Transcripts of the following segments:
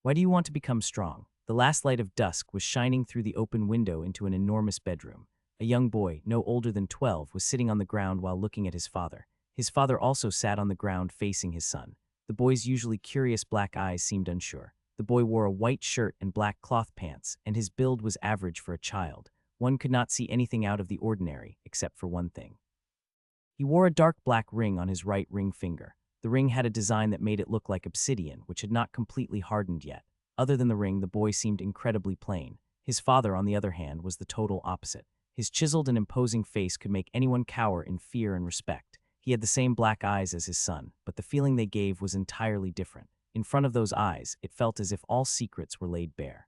Why do you want to become strong? The last light of dusk was shining through the open window into an enormous bedroom. A young boy, no older than 12, was sitting on the ground while looking at his father. His father also sat on the ground facing his son. The boy's usually curious black eyes seemed unsure. The boy wore a white shirt and black cloth pants, and his build was average for a child. One could not see anything out of the ordinary, except for one thing. He wore a dark black ring on his right ring finger. The ring had a design that made it look like obsidian, which had not completely hardened yet. Other than the ring, the boy seemed incredibly plain. His father, on the other hand, was the total opposite. His chiseled and imposing face could make anyone cower in fear and respect. He had the same black eyes as his son, but the feeling they gave was entirely different. In front of those eyes, it felt as if all secrets were laid bare.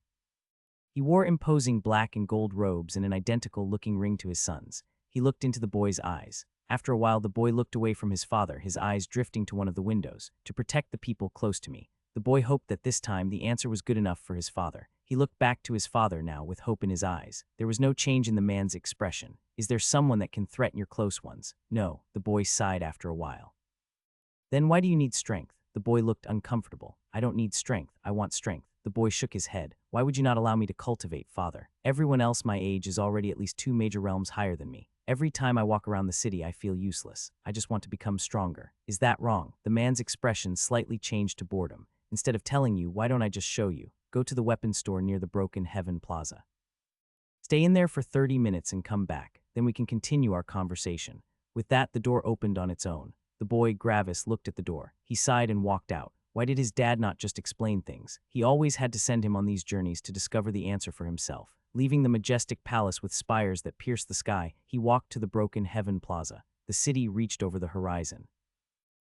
He wore imposing black and gold robes and an identical-looking ring to his son's. He looked into the boy's eyes. After a while, the boy looked away from his father, his eyes drifting to one of the windows. To protect the people close to me. The boy hoped that this time the answer was good enough for his father. He looked back to his father now with hope in his eyes. There was no change in the man's expression. Is there someone that can threaten your close ones? No, the boy sighed after a while. Then why do you need strength? The boy looked uncomfortable. I don't need strength, I want strength. The boy shook his head. Why would you not allow me to cultivate, father? Everyone else my age is already at least 2 major realms higher than me. Every time I walk around the city, I feel useless. I just want to become stronger. Is that wrong? The man's expression slightly changed to boredom. Instead of telling you, why don't I just show you? Go to the weapons store near the Broken Heaven Plaza. Stay in there for 30 minutes and come back. Then we can continue our conversation. With that, the door opened on its own. The boy, Gravis, looked at the door. He sighed and walked out. Why did his dad not just explain things? He always had to send him on these journeys to discover the answer for himself. Leaving the majestic palace with spires that pierced the sky, he walked to the Broken Heaven Plaza. The city reached over the horizon.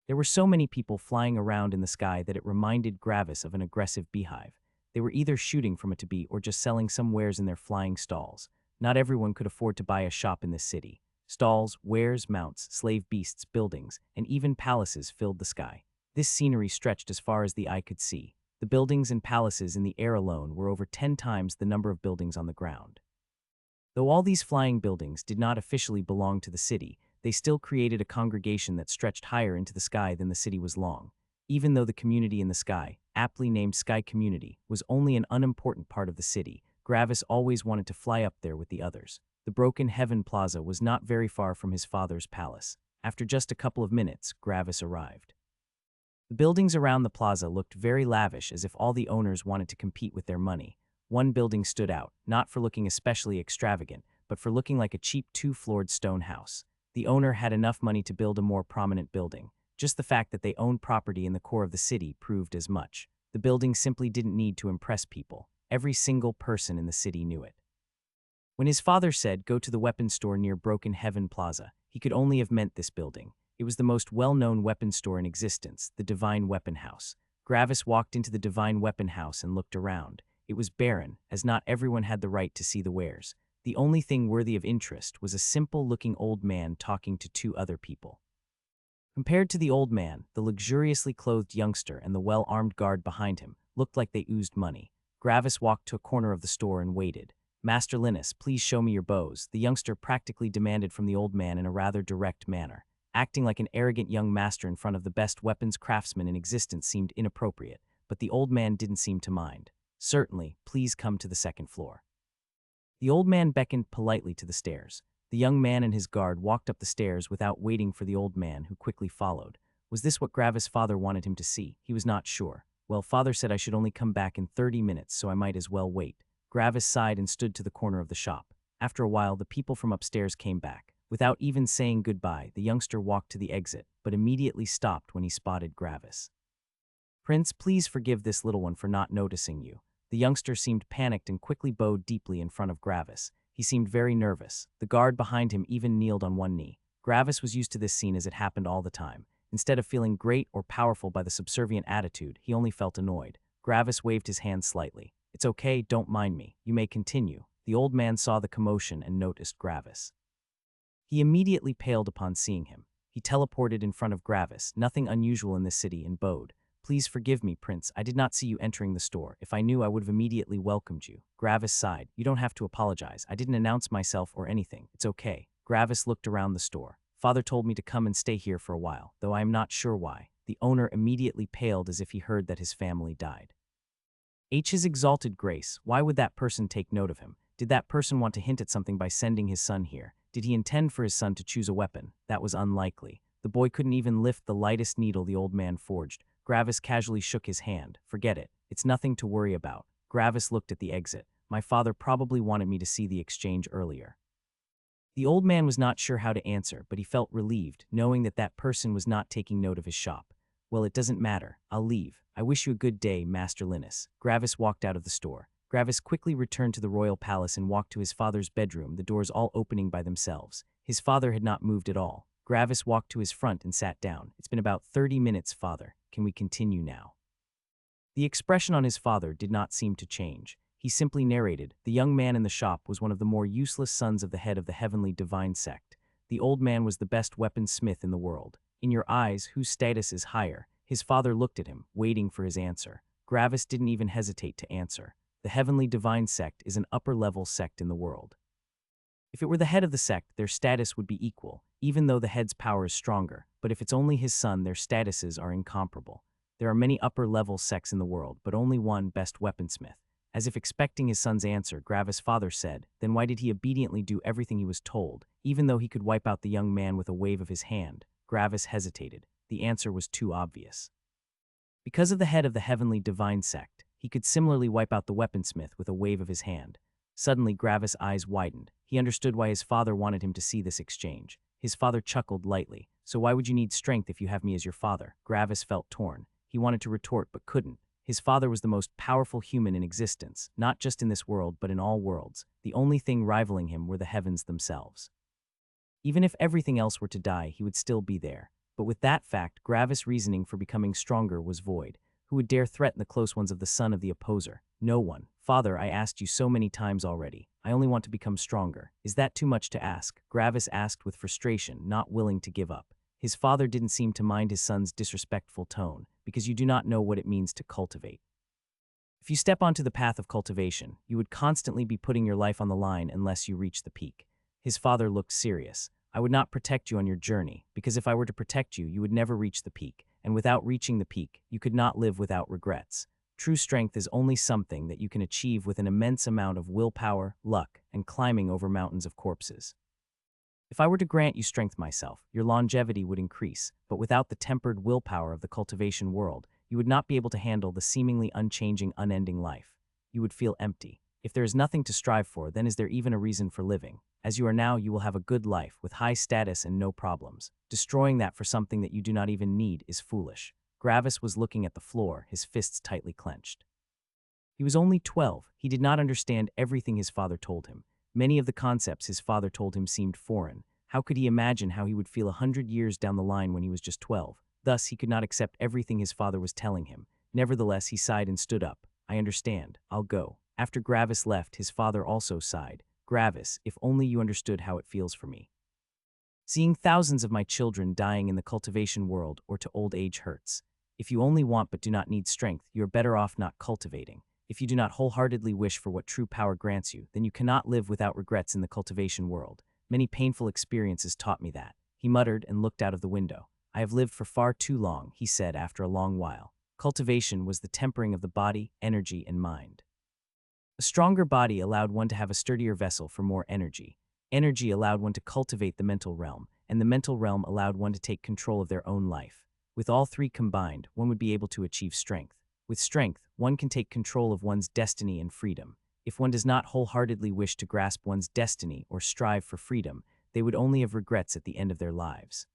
There were so many people flying around in the sky that it reminded Gravis of an aggressive beehive. They were either shooting from it to be or just selling some wares in their flying stalls. Not everyone could afford to buy a shop in this city. Stalls, wares, mounts, slave beasts, buildings, and even palaces filled the sky. This scenery stretched as far as the eye could see. The buildings and palaces in the air alone were over 10 times the number of buildings on the ground. Though all these flying buildings did not officially belong to the city, they still created a congregation that stretched higher into the sky than the city was long. Even though the community in the sky, aptly named Sky Community, was only an unimportant part of the city, Gravis always wanted to fly up there with the others. The Broken Heaven Plaza was not very far from his father's palace. After just a couple of minutes, Gravis arrived. The buildings around the plaza looked very lavish, as if all the owners wanted to compete with their money. One building stood out, not for looking especially extravagant, but for looking like a cheap 2-floored stone house. The owner had enough money to build a more prominent building. Just the fact that they owned property in the core of the city proved as much. The building simply didn't need to impress people. Every single person in the city knew it. When his father said, "Go to the weapons store near Broken Heaven Plaza," he could only have meant this building. It was the most well-known weapons store in existence, the Divine Weapon House. Gravis walked into the Divine Weapon House and looked around. It was barren, as not everyone had the right to see the wares. The only thing worthy of interest was a simple-looking old man talking to 2 other people. Compared to the old man, the luxuriously clothed youngster and the well-armed guard behind him looked like they oozed money. Gravis walked to a corner of the store and waited. "Master Linus, please show me your bows," the youngster practically demanded from the old man in a rather direct manner. Acting like an arrogant young master in front of the best weapons craftsman in existence seemed inappropriate, but the old man didn't seem to mind. "Certainly, please come to the 2nd floor." The old man beckoned politely to the stairs. The young man and his guard walked up the stairs without waiting for the old man, who quickly followed. Was this what Gravis' father wanted him to see? He was not sure. Well, father said I should only come back in 30 minutes, so I might as well wait. Gravis sighed and stood to the corner of the shop. After a while, the people from upstairs came back. Without even saying goodbye, the youngster walked to the exit, but immediately stopped when he spotted Gravis. "Prince, please forgive this little one for not noticing you." The youngster seemed panicked and quickly bowed deeply in front of Gravis. He seemed very nervous. The guard behind him even kneeled on one knee. Gravis was used to this scene as it happened all the time. Instead of feeling great or powerful by the subservient attitude, he only felt annoyed. Gravis waved his hand slightly. "It's okay, don't mind me. You may continue." The old man saw the commotion and noticed Gravis. He immediately paled upon seeing him. He teleported in front of Gravis, nothing unusual in this city, and bowed. "Please forgive me, Prince. I did not see you entering the store. If I knew, I would have immediately welcomed you." Gravis sighed. "You don't have to apologize. I didn't announce myself or anything. It's okay." Gravis looked around the store. "Father told me to come and stay here for a while, though I am not sure why." The owner immediately paled as if he heard that his family died. His exalted grace, why would that person take note of him? Did that person want to hint at something by sending his son here? Did he intend for his son to choose a weapon? That was unlikely. The boy couldn't even lift the lightest needle the old man forged. Gravis casually shook his hand. Forget it. It's nothing to worry about. Gravis looked at the exit. My father probably wanted me to see the exchange earlier. The old man was not sure how to answer, but he felt relieved, knowing that that person was not taking note of his shop. Well, it doesn't matter. I'll leave. I wish you a good day, Master Linus. Gravis walked out of the store. Gravis quickly returned to the royal palace and walked to his father's bedroom, the doors all opening by themselves. His father had not moved at all. Gravis walked to his front and sat down. It's been about 30 minutes, father. Can we continue now? The expression on his father did not seem to change. He simply narrated, the young man in the shop was one of the more useless sons of the head of the heavenly divine sect. The old man was the best weaponsmith in the world. In your eyes, whose status is higher? His father looked at him, waiting for his answer. Gravis didn't even hesitate to answer. The heavenly divine sect is an upper-level sect in the world. If it were the head of the sect, their status would be equal, even though the head's power is stronger. But if it's only his son, their statuses are incomparable. There are many upper-level sects in the world, but only one best weaponsmith. As if expecting his son's answer, Gravis' father said, then why did he obediently do everything he was told, even though he could wipe out the young man with a wave of his hand? Gravis hesitated. The answer was too obvious. Because of the head of the heavenly divine sect, he could similarly wipe out the weaponsmith with a wave of his hand. Suddenly, Gravis' eyes widened. He understood why his father wanted him to see this exchange. His father chuckled lightly. So why would you need strength if you have me as your father? Gravis felt torn. He wanted to retort but couldn't. His father was the most powerful human in existence, not just in this world but in all worlds. The only thing rivaling him were the heavens themselves. Even if everything else were to die, he would still be there. But with that fact, Gravis' reasoning for becoming stronger was void. Who would dare threaten the close ones of the son of the opposer? No one. Father, I asked you so many times already. I only want to become stronger. Is that too much to ask? Gravis asked with frustration, not willing to give up. His father didn't seem to mind his son's disrespectful tone, because you do not know what it means to cultivate. If you step onto the path of cultivation, you would constantly be putting your life on the line unless you reach the peak. His father looked serious. I would not protect you on your journey, because if I were to protect you, you would never reach the peak, and without reaching the peak, you could not live without regrets. True strength is only something that you can achieve with an immense amount of willpower, luck, and climbing over mountains of corpses. If I were to grant you strength myself, your longevity would increase, but without the tempered willpower of the cultivation world, you would not be able to handle the seemingly unchanging, unending life. You would feel empty. If there is nothing to strive for, then is there even a reason for living? As you are now, you will have a good life, with high status and no problems. Destroying that for something that you do not even need is foolish. Gravis was looking at the floor, his fists tightly clenched. He was only 12. He did not understand everything his father told him. Many of the concepts his father told him seemed foreign. How could he imagine how he would feel 100 years down the line when he was just 12? Thus, he could not accept everything his father was telling him. Nevertheless, he sighed and stood up. I understand. I'll go. After Gravis left, his father also sighed. Gravis, if only you understood how it feels for me. Seeing thousands of my children dying in the cultivation world or to old age hurts. If you only want but do not need strength, you are better off not cultivating. If you do not wholeheartedly wish for what true power grants you, then you cannot live without regrets in the cultivation world. Many painful experiences taught me that. He muttered and looked out of the window. I have lived for far too long, he said after a long while. Cultivation was the tempering of the body, energy, and mind. A stronger body allowed one to have a sturdier vessel for more energy. Energy allowed one to cultivate the mental realm, and the mental realm allowed one to take control of their own life. With all three combined, one would be able to achieve strength. With strength, one can take control of one's destiny and freedom. If one does not wholeheartedly wish to grasp one's destiny or strive for freedom, they would only have regrets at the end of their lives.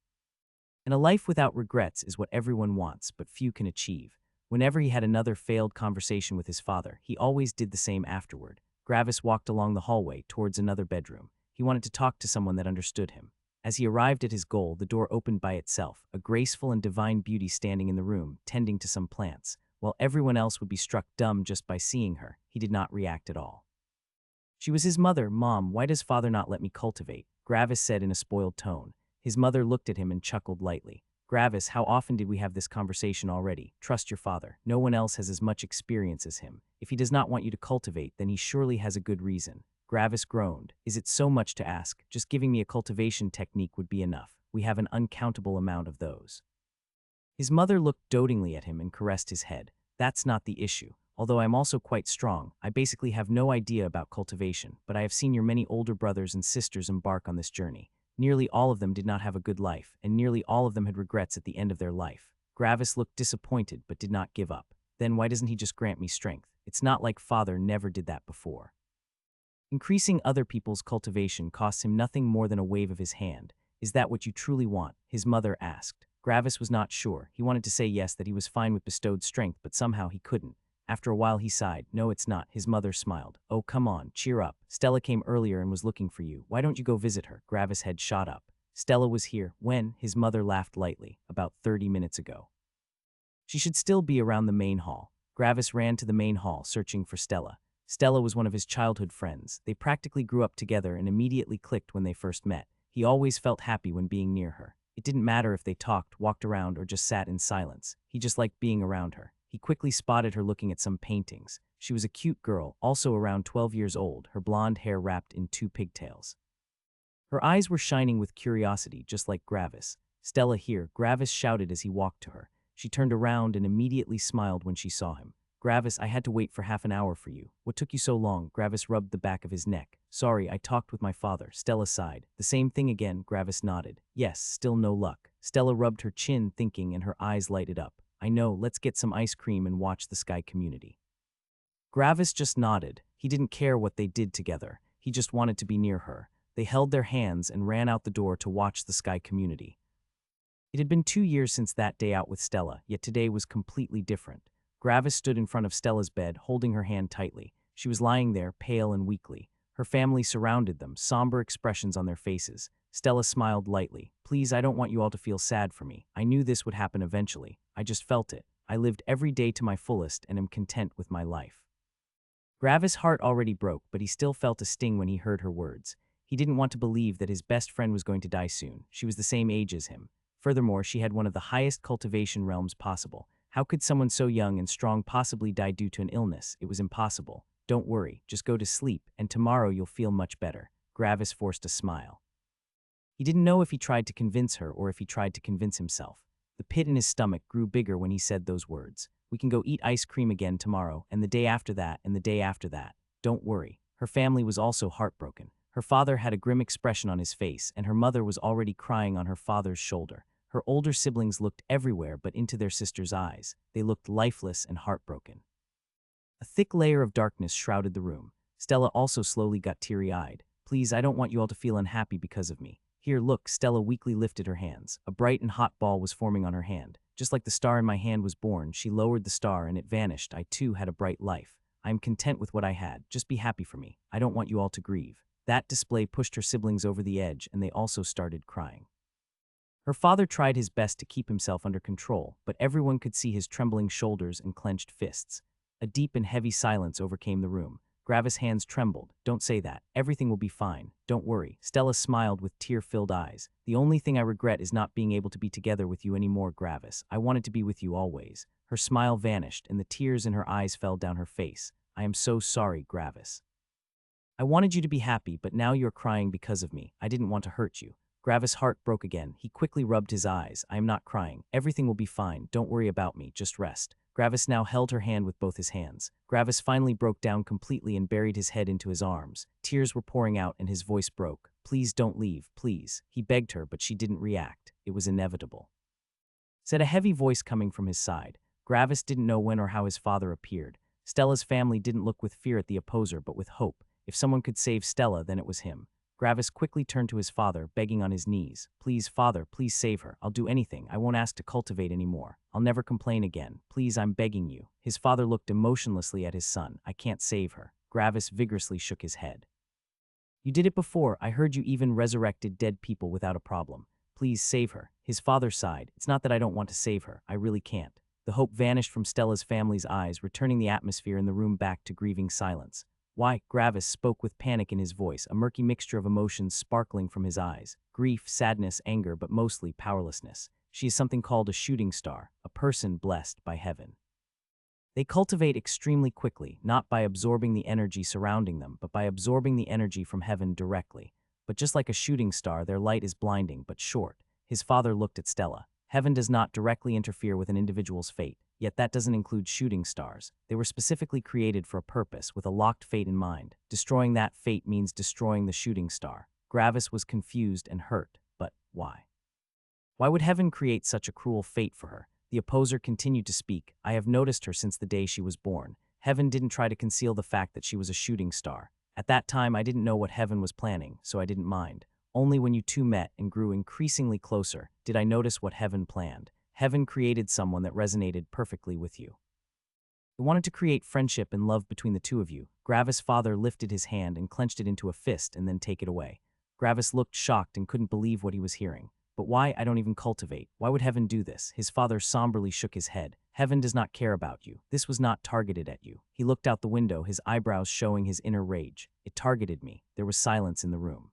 And a life without regrets is what everyone wants, but few can achieve. Whenever he had another failed conversation with his father, he always did the same afterward. Gravis walked along the hallway towards another bedroom. He wanted to talk to someone that understood him. As he arrived at his goal, the door opened by itself, a graceful and divine beauty standing in the room, tending to some plants. While everyone else would be struck dumb just by seeing her, he did not react at all. She was his mother. Mom, why does father not let me cultivate? Gravis said in a spoiled tone. His mother looked at him and chuckled lightly. Gravis, how often did we have this conversation already? Trust your father. No one else has as much experience as him. If he does not want you to cultivate, then he surely has a good reason. Gravis groaned. Is it so much to ask? Just giving me a cultivation technique would be enough. We have an uncountable amount of those. His mother looked dotingly at him and caressed his head. That's not the issue. Although I am also quite strong, I basically have no idea about cultivation, but I have seen your many older brothers and sisters embark on this journey. Nearly all of them did not have a good life, and nearly all of them had regrets at the end of their life. Gravis looked disappointed but did not give up. Then why doesn't he just grant me strength? It's not like father never did that before. Increasing other people's cultivation costs him nothing more than a wave of his hand. Is that what you truly want? His mother asked. Gravis was not sure. He wanted to say yes, that he was fine with bestowed strength, but somehow he couldn't. After a while he sighed. No, it's not. His mother smiled. Oh, come on, cheer up. Stella came earlier and was looking for you. Why don't you go visit her? Gravis' head shot up. Stella was here. When? His mother laughed lightly. About 30 minutes ago. She should still be around the main hall. Gravis ran to the main hall, searching for Stella. Stella was one of his childhood friends. They practically grew up together and immediately clicked when they first met. He always felt happy when being near her. It didn't matter if they talked, walked around, or just sat in silence. He just liked being around her. He quickly spotted her looking at some paintings. She was a cute girl, also around 12 years old, her blonde hair wrapped in 2 pigtails. Her eyes were shining with curiosity, just like Gravis. Stella here, Gravis shouted as he walked to her. She turned around and immediately smiled when she saw him. Gravis, I had to wait for half an hour for you. What took you so long? Gravis rubbed the back of his neck. Sorry, I talked with my father. Stella sighed. The same thing again, Gravis nodded. Yes, still no luck. Stella rubbed her chin, thinking, and her eyes lighted up. I know, let's get some ice cream and watch the Sky Community. Gravis just nodded. He didn't care what they did together. He just wanted to be near her. They held their hands and ran out the door to watch the Sky Community. It had been 2 years since that day out with Stella, yet today was completely different. Gravis stood in front of Stella's bed, holding her hand tightly. She was lying there, pale and weakly. Her family surrounded them, somber expressions on their faces. Stella smiled lightly. Please, I don't want you all to feel sad for me. I knew this would happen eventually. I just felt it. I lived every day to my fullest and am content with my life. Gravis' heart already broke, but he still felt a sting when he heard her words. He didn't want to believe that his best friend was going to die soon. She was the same age as him. Furthermore, she had one of the highest cultivation realms possible. How could someone so young and strong possibly die due to an illness? It was impossible. Don't worry, just go to sleep, and tomorrow you'll feel much better. Gravis forced a smile. He didn't know if he tried to convince her or if he tried to convince himself. The pit in his stomach grew bigger when he said those words. We can go eat ice cream again tomorrow, and the day after that, and the day after that. Don't worry. Her family was also heartbroken. Her father had a grim expression on his face, and her mother was already crying on her father's shoulder. Her older siblings looked everywhere but into their sister's eyes. They looked lifeless and heartbroken. A thick layer of darkness shrouded the room. Stella also slowly got teary-eyed. Please, I don't want you all to feel unhappy because of me. Here, look, Stella weakly lifted her hands. A bright and hot ball was forming on her hand. Just like the star in my hand was born, she lowered the star and it vanished. I too had a bright life. I am content with what I had. Just be happy for me. I don't want you all to grieve. That display pushed her siblings over the edge, and they also started crying. Her father tried his best to keep himself under control, but everyone could see his trembling shoulders and clenched fists. A deep and heavy silence overcame the room. Gravis' hands trembled. Don't say that. Everything will be fine. Don't worry. Stella smiled with tear-filled eyes. The only thing I regret is not being able to be together with you anymore, Gravis. I wanted to be with you always. Her smile vanished, and the tears in her eyes fell down her face. I am so sorry, Gravis. I wanted you to be happy, but now you're crying because of me. I didn't want to hurt you. Gravis' heart broke again. He quickly rubbed his eyes. I am not crying. Everything will be fine. Don't worry about me. Just rest. Gravis now held her hand with both his hands. Gravis finally broke down completely and buried his head into his arms. Tears were pouring out and his voice broke. Please don't leave, please. He begged her, but she didn't react. It was inevitable. Said a heavy voice coming from his side. Gravis didn't know when or how his father appeared. Stella's family didn't look with fear at the opposer, but with hope. If someone could save Stella, then it was him. Gravis quickly turned to his father, begging on his knees. Please, father, please save her. I'll do anything. I won't ask to cultivate anymore. I'll never complain again. Please, I'm begging you. His father looked emotionlessly at his son. I can't save her. Gravis vigorously shook his head. You did it before. I heard you even resurrected dead people without a problem. Please save her. His father sighed. It's not that I don't want to save her. I really can't. The hope vanished from Stella's family's eyes, returning the atmosphere in the room back to grieving silence. Why? Gravis spoke with panic in his voice, a murky mixture of emotions sparkling from his eyes. Grief, sadness, anger, but mostly powerlessness. She is something called a shooting star, a person blessed by heaven. They cultivate extremely quickly, not by absorbing the energy surrounding them, but by absorbing the energy from heaven directly. But just like a shooting star, their light is blinding but short. His father looked at Stella. Heaven does not directly interfere with an individual's fate. yet that doesn't include shooting stars. They were specifically created for a purpose, with a locked fate in mind. Destroying that fate means destroying the shooting star. Gravis was confused and hurt, but why? Why would heaven create such a cruel fate for her? The opposer continued to speak. I have noticed her since the day she was born. Heaven didn't try to conceal the fact that she was a shooting star. At that time, I didn't know what heaven was planning, so I didn't mind. Only when you two met and grew increasingly closer did I notice what heaven planned. Heaven created someone that resonated perfectly with you. It wanted to create friendship and love between the two of you. Gravis' father lifted his hand and clenched it into a fist and then take it away. Gravis looked shocked and couldn't believe what he was hearing. But why? I don't even cultivate. Why would heaven do this? His father somberly shook his head. Heaven does not care about you. This was not targeted at you. He looked out the window, his eyebrows showing his inner rage. It targeted me. There was silence in the room.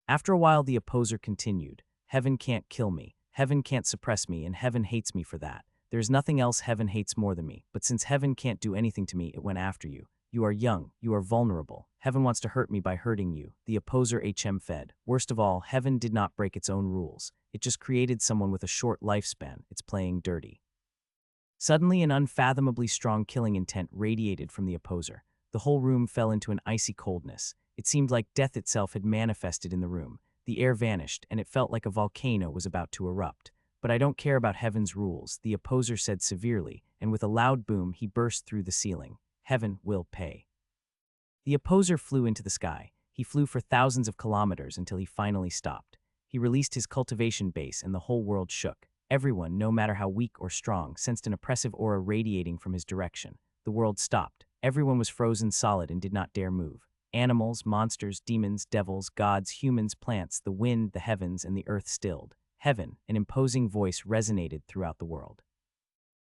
After a while, the opposer continued. Heaven can't kill me. Heaven can't suppress me, and heaven hates me for that. There is nothing else heaven hates more than me. But since heaven can't do anything to me, it went after you. You are young. You are vulnerable. Heaven wants to hurt me by hurting you. The opposer fed. Worst of all, heaven did not break its own rules. It just created someone with a short lifespan. It's playing dirty. Suddenly, an unfathomably strong killing intent radiated from the opposer. The whole room fell into an icy coldness. It seemed like death itself had manifested in the room. The air vanished, and it felt like a volcano was about to erupt. But I don't care about heaven's rules, the opposer said severely, and with a loud boom, he burst through the ceiling. Heaven will pay. The opposer flew into the sky. He flew for thousands of kilometers until he finally stopped. He released his cultivation base, and the whole world shook. Everyone, no matter how weak or strong, sensed an oppressive aura radiating from his direction. The world stopped. Everyone was frozen solid and did not dare move. Animals, monsters, demons, devils, gods, humans, plants, the wind, the heavens, and the earth stilled. Heaven, an imposing voice, resonated throughout the world.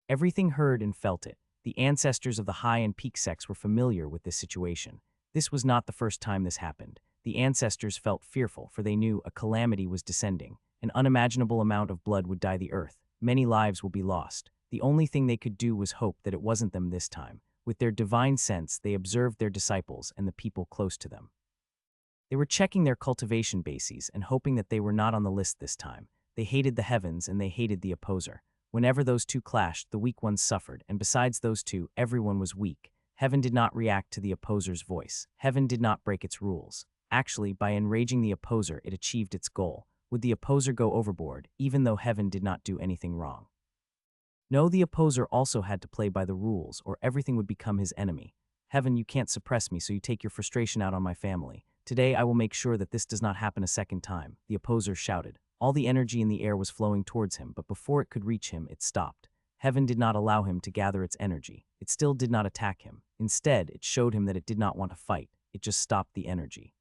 Everything heard and felt it. The ancestors of the high and peak sects were familiar with this situation. This was not the first time this happened. The ancestors felt fearful, for they knew a calamity was descending. An unimaginable amount of blood would dye the earth. Many lives will be lost. The only thing they could do was hope that it wasn't them this time. With their divine sense, they observed their disciples and the people close to them. They were checking their cultivation bases and hoping that they were not on the list this time. They hated the heavens and they hated the opposer. Whenever those two clashed, the weak ones suffered, and besides those two, everyone was weak. Heaven did not react to the opposer's voice. Heaven did not break its rules. Actually, by enraging the opposer, it achieved its goal. Would the opposer go overboard, even though heaven did not do anything wrong? No, the opposer also had to play by the rules, or everything would become his enemy. Heaven, you can't suppress me, so you take your frustration out on my family. Today, I will make sure that this does not happen a second time, the opposer shouted. All the energy in the air was flowing towards him, but before it could reach him, it stopped. Heaven did not allow him to gather its energy. It still did not attack him. Instead, it showed him that it did not want to fight. It just stopped the energy.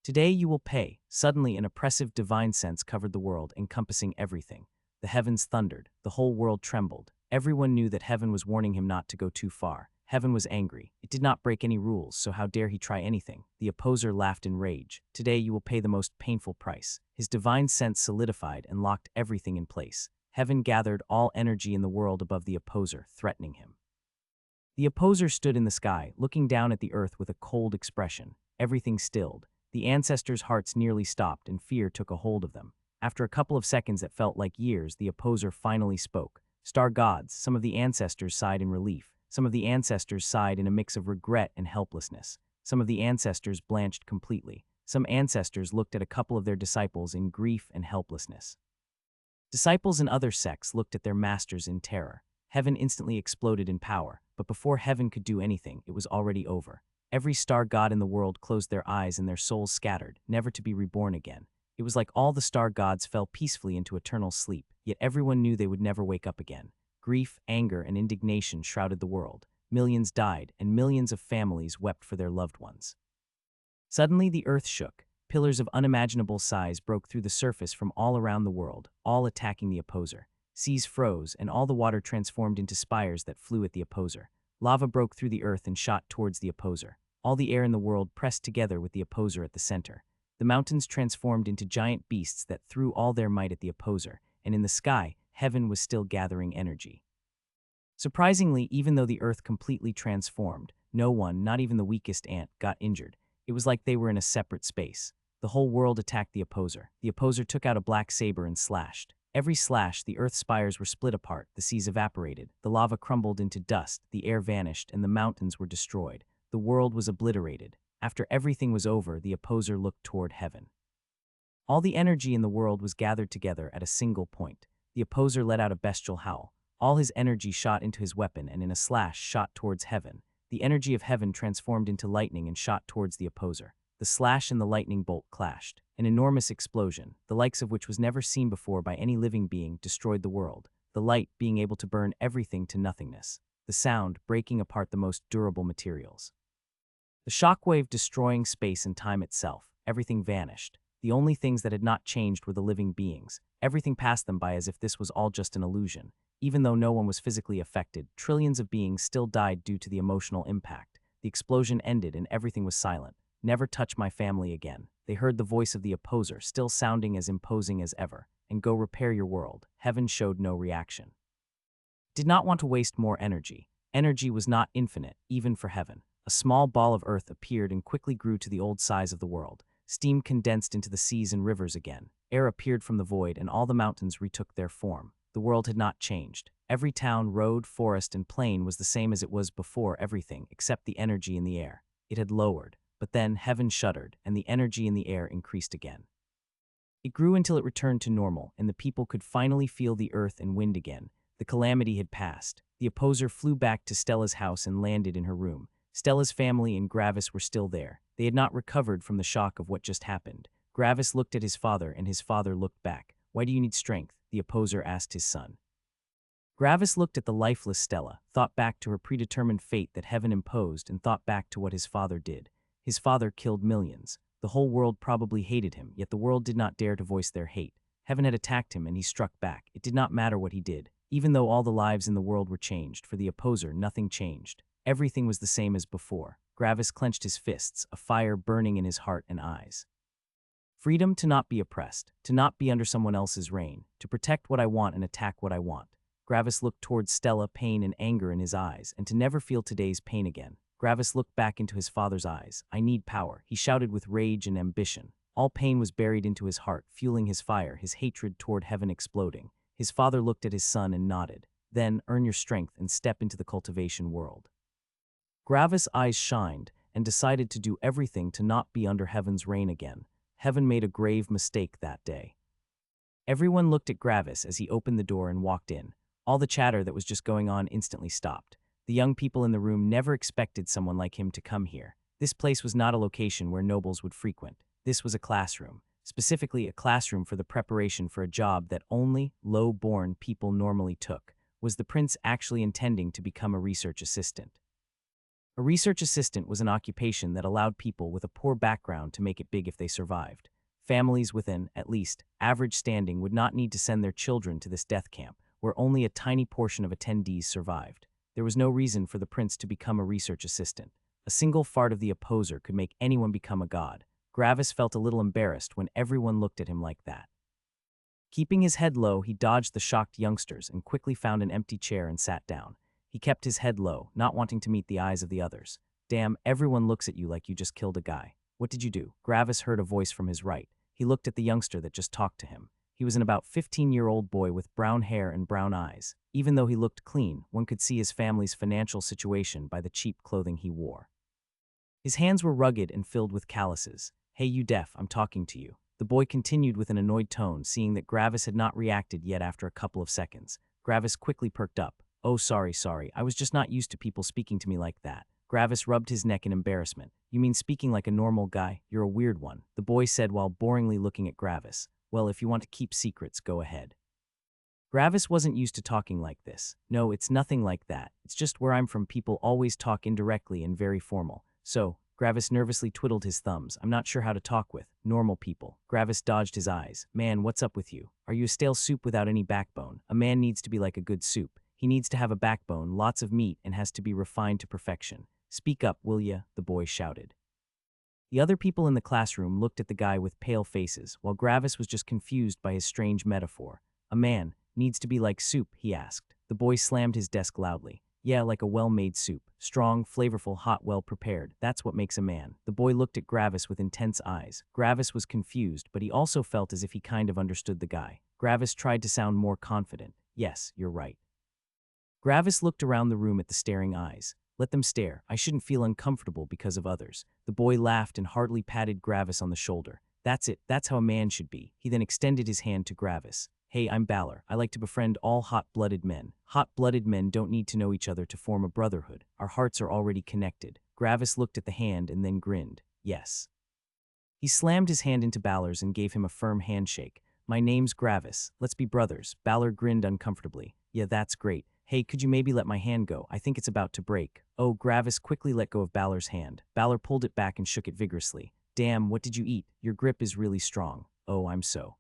Today you will pay. Suddenly, an oppressive divine sense covered the world, encompassing everything. The heavens thundered. The whole world trembled. Everyone knew that heaven was warning him not to go too far. Heaven was angry. It did not break any rules, so how dare he try anything? The opposer laughed in rage. Today you will pay the most painful price. His divine sense solidified and locked everything in place. Heaven gathered all energy in the world above the opposer, threatening him. The opposer stood in the sky, looking down at the earth with a cold expression. Everything stilled. The ancestors' hearts nearly stopped, and fear took a hold of them. After a couple of seconds that felt like years, the opposer finally spoke. Star gods, some of the ancestors sighed in relief. Some of the ancestors sighed in a mix of regret and helplessness. Some of the ancestors blanched completely. Some ancestors looked at a couple of their disciples in grief and helplessness. Disciples in other sects looked at their masters in terror. Heaven instantly exploded in power, but before heaven could do anything, it was already over. Every star god in the world closed their eyes and their souls scattered, never to be reborn again. It was like all the star gods fell peacefully into eternal sleep, yet everyone knew they would never wake up again. Grief, anger, and indignation shrouded the world. Millions died, and millions of families wept for their loved ones. Suddenly, the earth shook. Pillars of unimaginable size broke through the surface from all around the world, all attacking the opposer. Seas froze, and all the water transformed into spires that flew at the opposer. Lava broke through the earth and shot towards the opposer. All the air in the world pressed together with the opposer at the center. The mountains transformed into giant beasts that threw all their might at the opposer, and in the sky, heaven was still gathering energy. Surprisingly, even though the earth completely transformed, no one, not even the weakest ant, got injured. It was like they were in a separate space. The whole world attacked the opposer. The opposer took out a black saber and slashed. Every slash, the earth's spires were split apart, the seas evaporated, the lava crumbled into dust, the air vanished, and the mountains were destroyed. The world was obliterated. After everything was over, the opposer looked toward heaven. All the energy in the world was gathered together at a single point. The opposer let out a bestial howl. All his energy shot into his weapon and in a slash shot towards heaven. The energy of heaven transformed into lightning and shot towards the opposer. The slash and the lightning bolt clashed. An enormous explosion, the likes of which was never seen before by any living being, destroyed the world, the light being able to burn everything to nothingness, the sound breaking apart the most durable materials. The shockwave destroying space and time itself, everything vanished. The only things that had not changed were the living beings. Everything passed them by as if this was all just an illusion. Even though no one was physically affected, trillions of beings still died due to the emotional impact. The explosion ended and everything was silent. Never touch my family again. They heard the voice of the opposer, still sounding as imposing as ever. And go repair your world. Heaven showed no reaction. Did not want to waste more energy. Energy was not infinite, even for heaven. A small ball of earth appeared and quickly grew to the old size of the world. Steam condensed into the seas and rivers again. Air appeared from the void and all the mountains retook their form. The world had not changed. Every town, road, forest, and plain was the same as it was before, everything except the energy in the air. It had lowered. But then heaven shuddered, and the energy in the air increased again. It grew until it returned to normal, and the people could finally feel the earth and wind again. The calamity had passed. The opposer flew back to Stella's house and landed in her room. Stella's family and Gravis were still there. They had not recovered from the shock of what just happened. Gravis looked at his father, and his father looked back. "Why do you need strength?" the opposer asked his son. Gravis looked at the lifeless Stella, thought back to her predetermined fate that heaven imposed, and thought back to what his father did. His father killed millions. The whole world probably hated him, yet the world did not dare to voice their hate. Heaven had attacked him and he struck back. It did not matter what he did. Even though all the lives in the world were changed, for the opposer nothing changed. Everything was the same as before. Gravis clenched his fists, a fire burning in his heart and eyes. Freedom to not be oppressed, to not be under someone else's reign, to protect what I want and attack what I want. Gravis looked towards Stella, pain and anger in his eyes, and to never feel today's pain again. Gravis looked back into his father's eyes. "I need power," he shouted with rage and ambition. All pain was buried into his heart, fueling his fire, his hatred toward heaven exploding. His father looked at his son and nodded. "Then, earn your strength and step into the cultivation world." Gravis' eyes shined and decided to do everything to not be under heaven's reign again. Heaven made a grave mistake that day. Everyone looked at Gravis as he opened the door and walked in. All the chatter that was just going on instantly stopped. The young people in the room never expected someone like him to come here. This place was not a location where nobles would frequent. This was a classroom, specifically a classroom for the preparation for a job that only low-born people normally took. Was the prince actually intending to become a research assistant? A research assistant was an occupation that allowed people with a poor background to make it big if they survived. Families with an, at least, average standing would not need to send their children to this death camp, where only a tiny portion of attendees survived. There was no reason for the prince to become a research assistant. A single fart of the opposer could make anyone become a god. Gravis felt a little embarrassed when everyone looked at him like that. Keeping his head low, he dodged the shocked youngsters and quickly found an empty chair and sat down. He kept his head low, not wanting to meet the eyes of the others. "Damn, everyone looks at you like you just killed a guy. What did you do?" Gravis heard a voice from his right. He looked at the youngster that just talked to him. He was an about 15-year-old boy with brown hair and brown eyes. Even though he looked clean, one could see his family's financial situation by the cheap clothing he wore. His hands were rugged and filled with calluses. "Hey, you deaf, I'm talking to you." The boy continued with an annoyed tone, seeing that Gravis had not reacted yet after a couple of seconds. Gravis quickly perked up. "Oh, sorry, I was just not used to people speaking to me like that." Gravis rubbed his neck in embarrassment. "You mean speaking like a normal guy? You're a weird one," the boy said while boringly looking at Gravis. "Well, if you want to keep secrets, go ahead." Gravis wasn't used to talking like this. "No, it's nothing like that. It's just where I'm from, people always talk indirectly and very formal. So," Gravis nervously twiddled his thumbs. "I'm not sure how to talk with normal people." Gravis dodged his eyes. "Man, what's up with you? Are you a stale soup without any backbone? A man needs to be like a good soup. He needs to have a backbone, lots of meat, and has to be refined to perfection. Speak up, will ya?" the boy shouted. The other people in the classroom looked at the guy with pale faces, while Gravis was just confused by his strange metaphor. "A man needs to be like soup?" he asked. The boy slammed his desk loudly. Yeah, like a well-made soup. Strong, flavorful, hot, well-prepared. That's what makes a man. The boy looked at Gravis with intense eyes. Gravis was confused, but he also felt as if he kind of understood the guy. Gravis tried to sound more confident. Yes, you're right. Gravis looked around the room at the staring eyes. Let them stare. I shouldn't feel uncomfortable because of others. The boy laughed and heartily patted Gravis on the shoulder. That's it. That's how a man should be. He then extended his hand to Gravis. Hey, I'm Balor. I like to befriend all hot-blooded men. Hot-blooded men don't need to know each other to form a brotherhood. Our hearts are already connected. Gravis looked at the hand and then grinned. Yes. He slammed his hand into Balor's and gave him a firm handshake. My name's Gravis. Let's be brothers. Balor grinned uncomfortably. Yeah, that's great. Hey, could you maybe let my hand go? I think it's about to break. Oh, Gravis quickly let go of Balor's hand. Balor pulled it back and shook it vigorously. Damn, what did you eat? Your grip is really strong. Oh, I'm so.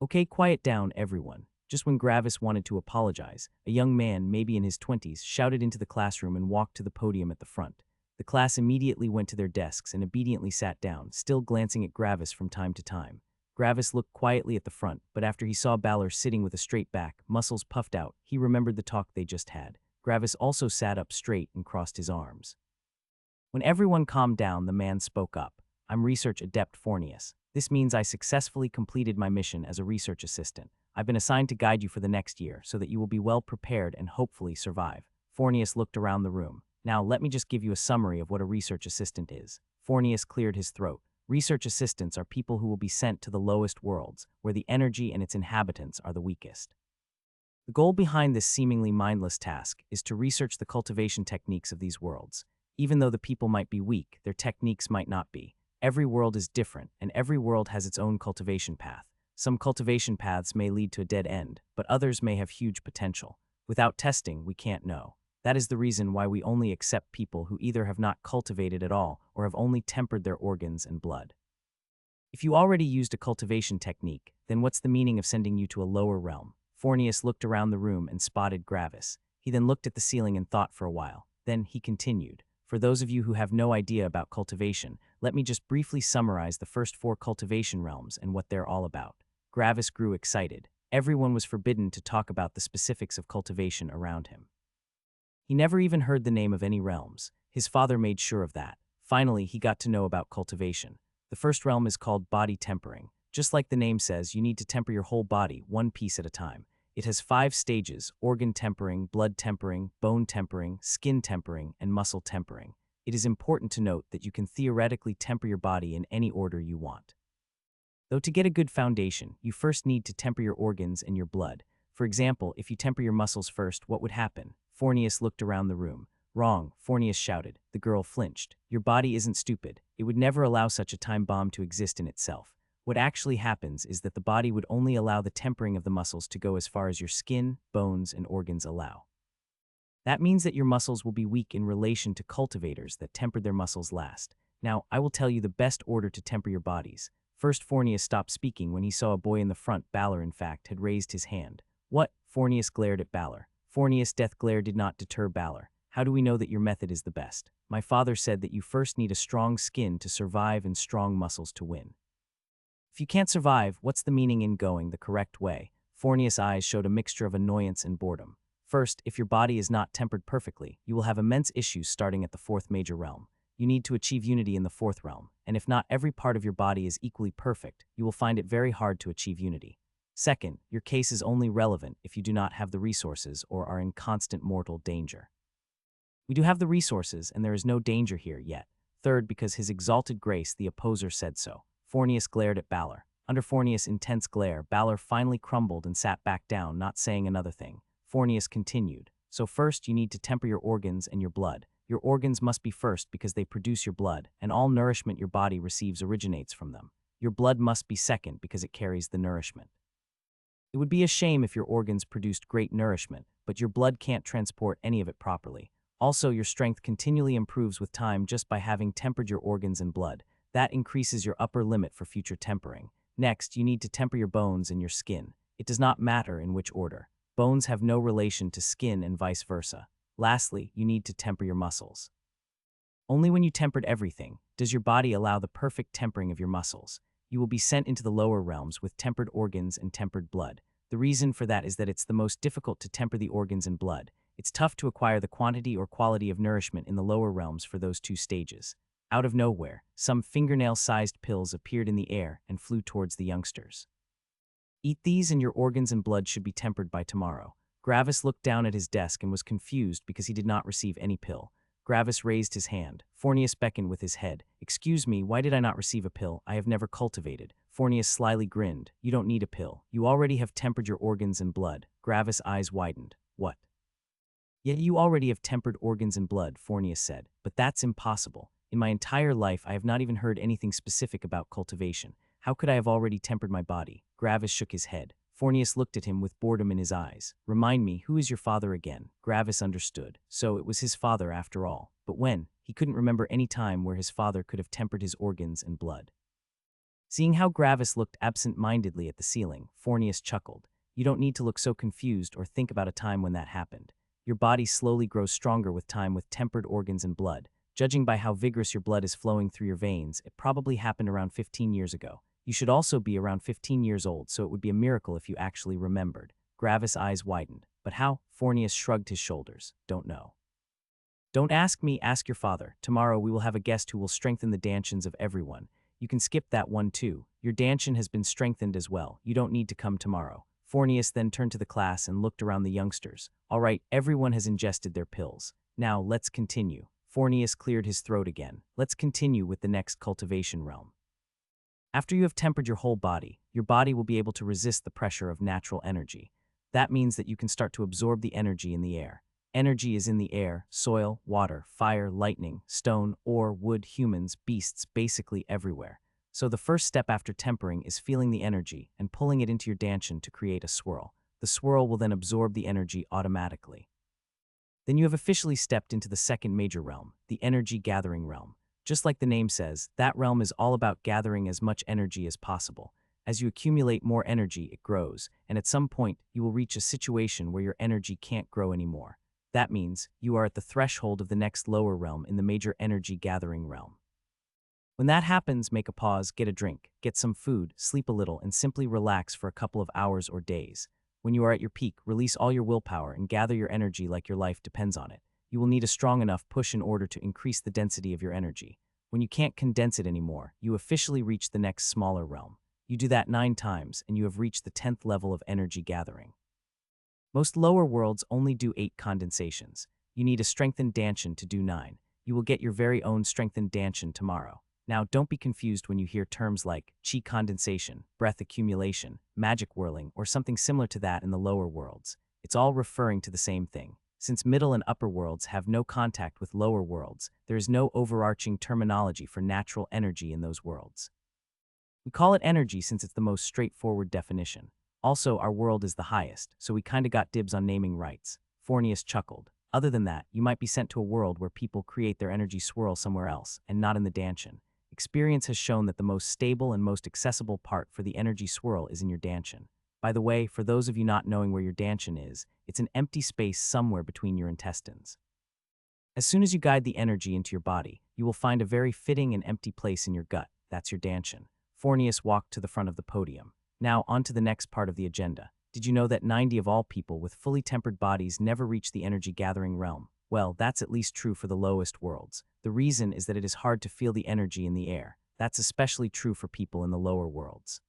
Okay, quiet down, everyone. Just when Gravis wanted to apologize, a young man, maybe in his 20s, shouted into the classroom and walked to the podium at the front. The class immediately went to their desks and obediently sat down, still glancing at Gravis from time to time. Gravis looked quietly at the front, but after he saw Balor sitting with a straight back, muscles puffed out, he remembered the talk they just had. Gravis also sat up straight and crossed his arms. When everyone calmed down, the man spoke up. I'm Research Adept Fornius. This means I successfully completed my mission as a research assistant. I've been assigned to guide you for the next year so that you will be well prepared and hopefully survive. Fornius looked around the room. Now, let me just give you a summary of what a research assistant is. Fornius cleared his throat. Research assistants are people who will be sent to the lowest worlds, where the energy and its inhabitants are the weakest. The goal behind this seemingly mindless task is to research the cultivation techniques of these worlds. Even though the people might be weak, their techniques might not be. Every world is different, and every world has its own cultivation path. Some cultivation paths may lead to a dead end, but others may have huge potential. Without testing, we can't know. That is the reason why we only accept people who either have not cultivated at all or have only tempered their organs and blood. If you already used a cultivation technique, then what's the meaning of sending you to a lower realm? Fornius looked around the room and spotted Gravis. He then looked at the ceiling and thought for a while. Then he continued. For those of you who have no idea about cultivation, let me just briefly summarize the first 4 cultivation realms and what they're all about. Gravis grew excited. Everyone was forbidden to talk about the specifics of cultivation around him. He never even heard the name of any realms. His father made sure of that. Finally, he got to know about cultivation. The first realm is called body tempering. Just like the name says, you need to temper your whole body, one piece at a time. It has 5 stages: organ tempering, blood tempering, bone tempering, skin tempering, and muscle tempering. It is important to note that you can theoretically temper your body in any order you want. Though to get a good foundation, you first need to temper your organs and your blood. For example, if you temper your muscles first, what would happen? Fornius looked around the room. Wrong, Fornius shouted. The girl flinched. Your body isn't stupid. It would never allow such a time bomb to exist in itself. What actually happens is that the body would only allow the tempering of the muscles to go as far as your skin, bones, and organs allow. That means that your muscles will be weak in relation to cultivators that tempered their muscles last. Now, I will tell you the best order to temper your bodies. First, Fornius stopped speaking when he saw a boy in the front. Balor, in fact, had raised his hand. What? Fornius glared at Balor. Fornius' death glare did not deter Balor. How do we know that your method is the best? My father said that you first need a strong skin to survive and strong muscles to win. If you can't survive, what's the meaning in going the correct way? Fornius' eyes showed a mixture of annoyance and boredom. First, if your body is not tempered perfectly, you will have immense issues starting at the 4th major realm. You need to achieve unity in the 4th realm, and if not every part of your body is equally perfect, you will find it very hard to achieve unity. Second, your case is only relevant if you do not have the resources or are in constant mortal danger. We do have the resources, and there is no danger here yet. Third, because His Exalted Grace, the opposer, said so. Fornius glared at Balor. Under Fornius' intense glare, Balor finally crumbled and sat back down, not saying another thing. Fornius continued. So first, you need to temper your organs and your blood. Your organs must be first because they produce your blood, and all nourishment your body receives originates from them. Your blood must be second because it carries the nourishment. It would be a shame if your organs produced great nourishment, but your blood can't transport any of it properly. Also, your strength continually improves with time just by having tempered your organs and blood. That increases your upper limit for future tempering. Next, you need to temper your bones and your skin. It does not matter in which order. Bones have no relation to skin and vice versa. Lastly, you need to temper your muscles. Only when you tempered everything does your body allow the perfect tempering of your muscles. You will be sent into the lower realms with tempered organs and tempered blood. The reason for that is that it's the most difficult to temper the organs and blood. It's tough to acquire the quantity or quality of nourishment in the lower realms for those two stages. Out of nowhere, some fingernail-sized pills appeared in the air and flew towards the youngsters. Eat these and your organs and blood should be tempered by tomorrow. Gravis looked down at his desk and was confused because he did not receive any pill. Gravis raised his hand. Fornius beckoned with his head. Excuse me, why did I not receive a pill? I have never cultivated. Fornius slyly grinned. You don't need a pill. You already have tempered your organs and blood. Gravis' eyes widened. What? Yet you already have tempered organs and blood, Fornius said. But that's impossible. In my entire life, I have not even heard anything specific about cultivation. How could I have already tempered my body? Gravis shook his head. Fornius looked at him with boredom in his eyes. Remind me, who is your father again? Gravis understood. So it was his father after all. But when? He couldn't remember any time where his father could have tempered his organs and blood. Seeing how Gravis looked absent-mindedly at the ceiling, Fornius chuckled. You don't need to look so confused or think about a time when that happened. Your body slowly grows stronger with time with tempered organs and blood. Judging by how vigorous your blood is flowing through your veins, it probably happened around 15 years ago. You should also be around 15 years old, so it would be a miracle if you actually remembered. Gravis' eyes widened. But how? Fornius shrugged his shoulders. Don't know. Don't ask me, ask your father. Tomorrow we will have a guest who will strengthen the dantions of everyone. You can skip that one too. Your dantion has been strengthened as well. You don't need to come tomorrow. Fornius then turned to the class and looked around the youngsters. All right, everyone has ingested their pills. Now let's continue. Fornius cleared his throat again. Let's continue with the next cultivation realm. After you have tempered your whole body, your body will be able to resist the pressure of natural energy. That means that you can start to absorb the energy in the air. Energy is in the air, soil, water, fire, lightning, stone, ore, wood, humans, beasts, basically everywhere. So the first step after tempering is feeling the energy and pulling it into your dantion to create a swirl. The swirl will then absorb the energy automatically. Then you have officially stepped into the second major realm, the energy gathering realm. Just like the name says, that realm is all about gathering as much energy as possible. As you accumulate more energy, it grows, and at some point, you will reach a situation where your energy can't grow anymore. That means you are at the threshold of the next lower realm in the major energy gathering realm. When that happens, make a pause, get a drink, get some food, sleep a little, and simply relax for a couple of hours or days. When you are at your peak, release all your willpower and gather your energy like your life depends on it. You will need a strong enough push in order to increase the density of your energy. When you can't condense it anymore, you officially reach the next smaller realm. You do that 9 times, and you have reached the 10th level of energy gathering. Most lower worlds only do 8 condensations. You need a strengthened dantion to do 9. You will get your very own strengthened dantion tomorrow. Now, don't be confused when you hear terms like chi condensation, breath accumulation, magic whirling, or something similar to that in the lower worlds. It's all referring to the same thing. Since middle and upper worlds have no contact with lower worlds, there is no overarching terminology for natural energy in those worlds. We call it energy since it's the most straightforward definition. Also, our world is the highest, so we kinda got dibs on naming rights. Fornius chuckled. Other than that, you might be sent to a world where people create their energy swirl somewhere else, and not in the dantion. Experience has shown that the most stable and most accessible part for the energy swirl is in your dantion. By the way, for those of you not knowing where your dantion is, it's an empty space somewhere between your intestines. As soon as you guide the energy into your body, you will find a very fitting and empty place in your gut. That's your dantion. Fornius walked to the front of the podium. Now, on to the next part of the agenda. Did you know that 90 of all people with fully tempered bodies never reach the energy gathering realm? Well, that's at least true for the lowest worlds. The reason is that it is hard to feel the energy in the air. That's especially true for people in the lower worlds.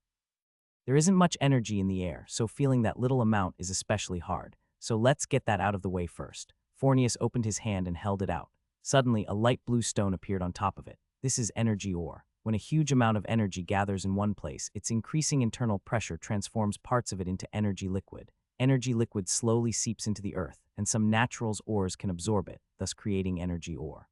There isn't much energy in the air, so feeling that little amount is especially hard. So let's get that out of the way first. Fornius opened his hand and held it out. Suddenly, a light blue stone appeared on top of it. This is energy ore. When a huge amount of energy gathers in one place, its increasing internal pressure transforms parts of it into energy liquid. Energy liquid slowly seeps into the earth, and some naturals ores can absorb it, thus creating energy ore.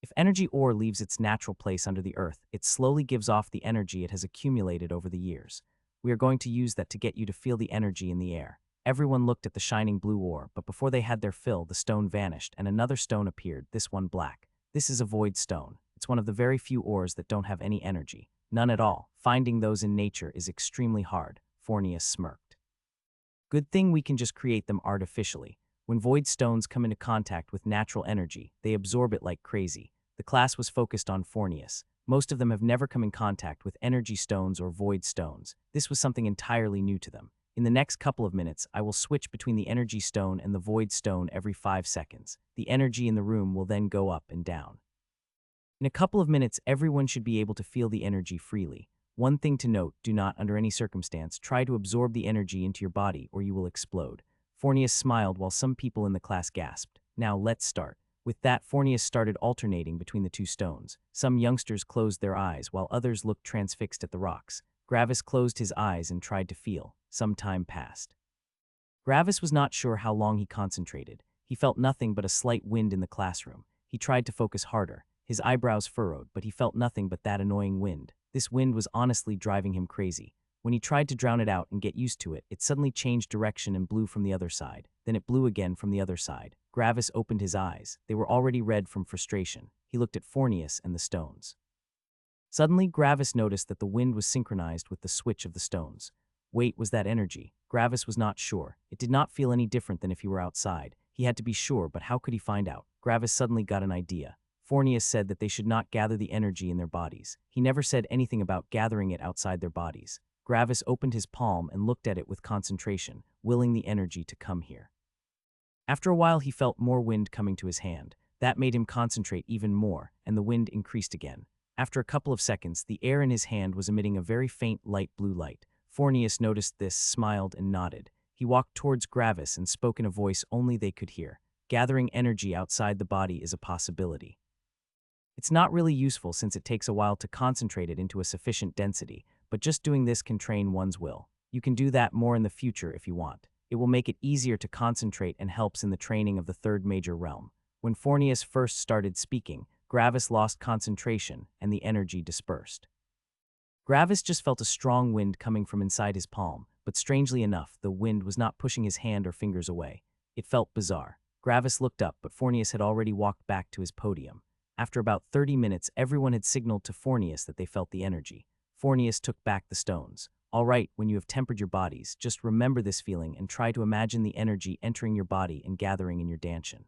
If energy ore leaves its natural place under the earth, it slowly gives off the energy it has accumulated over the years. We are going to use that to get you to feel the energy in the air. Everyone looked at the shining blue ore, but before they had their fill, the stone vanished, and another stone appeared, this one black. This is a void stone. It's one of the very few ores that don't have any energy. None at all. Finding those in nature is extremely hard. Fornius smirked. Good thing we can just create them artificially. When void stones come into contact with natural energy, they absorb it like crazy. The class was focused on Fornius. Most of them have never come in contact with energy stones or void stones. This was something entirely new to them. In the next couple of minutes, I will switch between the energy stone and the void stone every 5 seconds. The energy in the room will then go up and down. In a couple of minutes, everyone should be able to feel the energy freely. One thing to note, do not, under any circumstance, try to absorb the energy into your body or you will explode. Fornius smiled while some people in the class gasped. Now let's start. With that, Fornius started alternating between the two stones. Some youngsters closed their eyes while others looked transfixed at the rocks. Gravis closed his eyes and tried to feel. Some time passed. Gravis was not sure how long he concentrated. He felt nothing but a slight wind in the classroom. He tried to focus harder. His eyebrows furrowed, but he felt nothing but that annoying wind. This wind was honestly driving him crazy. When he tried to drown it out and get used to it, it suddenly changed direction and blew from the other side. Then it blew again from the other side. Gravis opened his eyes. They were already red from frustration. He looked at Fornius and the stones. Suddenly, Gravis noticed that the wind was synchronized with the switch of the stones. Wait, was that energy? Gravis was not sure. It did not feel any different than if he were outside. He had to be sure, but how could he find out? Gravis suddenly got an idea. Fornius said that they should not gather the energy in their bodies. He never said anything about gathering it outside their bodies. Gravis opened his palm and looked at it with concentration, willing the energy to come here. After a while, he felt more wind coming to his hand. That made him concentrate even more, and the wind increased again. After a couple of seconds, the air in his hand was emitting a very faint light blue light. Fornius noticed this, smiled, and nodded. He walked towards Gravis and spoke in a voice only they could hear. Gathering energy outside the body is a possibility. It's not really useful since it takes a while to concentrate it into a sufficient density, but just doing this can train one's will. You can do that more in the future if you want. It will make it easier to concentrate and helps in the training of the third major realm. When Fornius first started speaking, Gravis lost concentration and the energy dispersed. Gravis just felt a strong wind coming from inside his palm, but strangely enough, the wind was not pushing his hand or fingers away. It felt bizarre. Gravis looked up, but Fornius had already walked back to his podium. After about 30 minutes, everyone had signaled to Fornius that they felt the energy. Fornius took back the stones. All right, when you have tempered your bodies, just remember this feeling and try to imagine the energy entering your body and gathering in your danshin.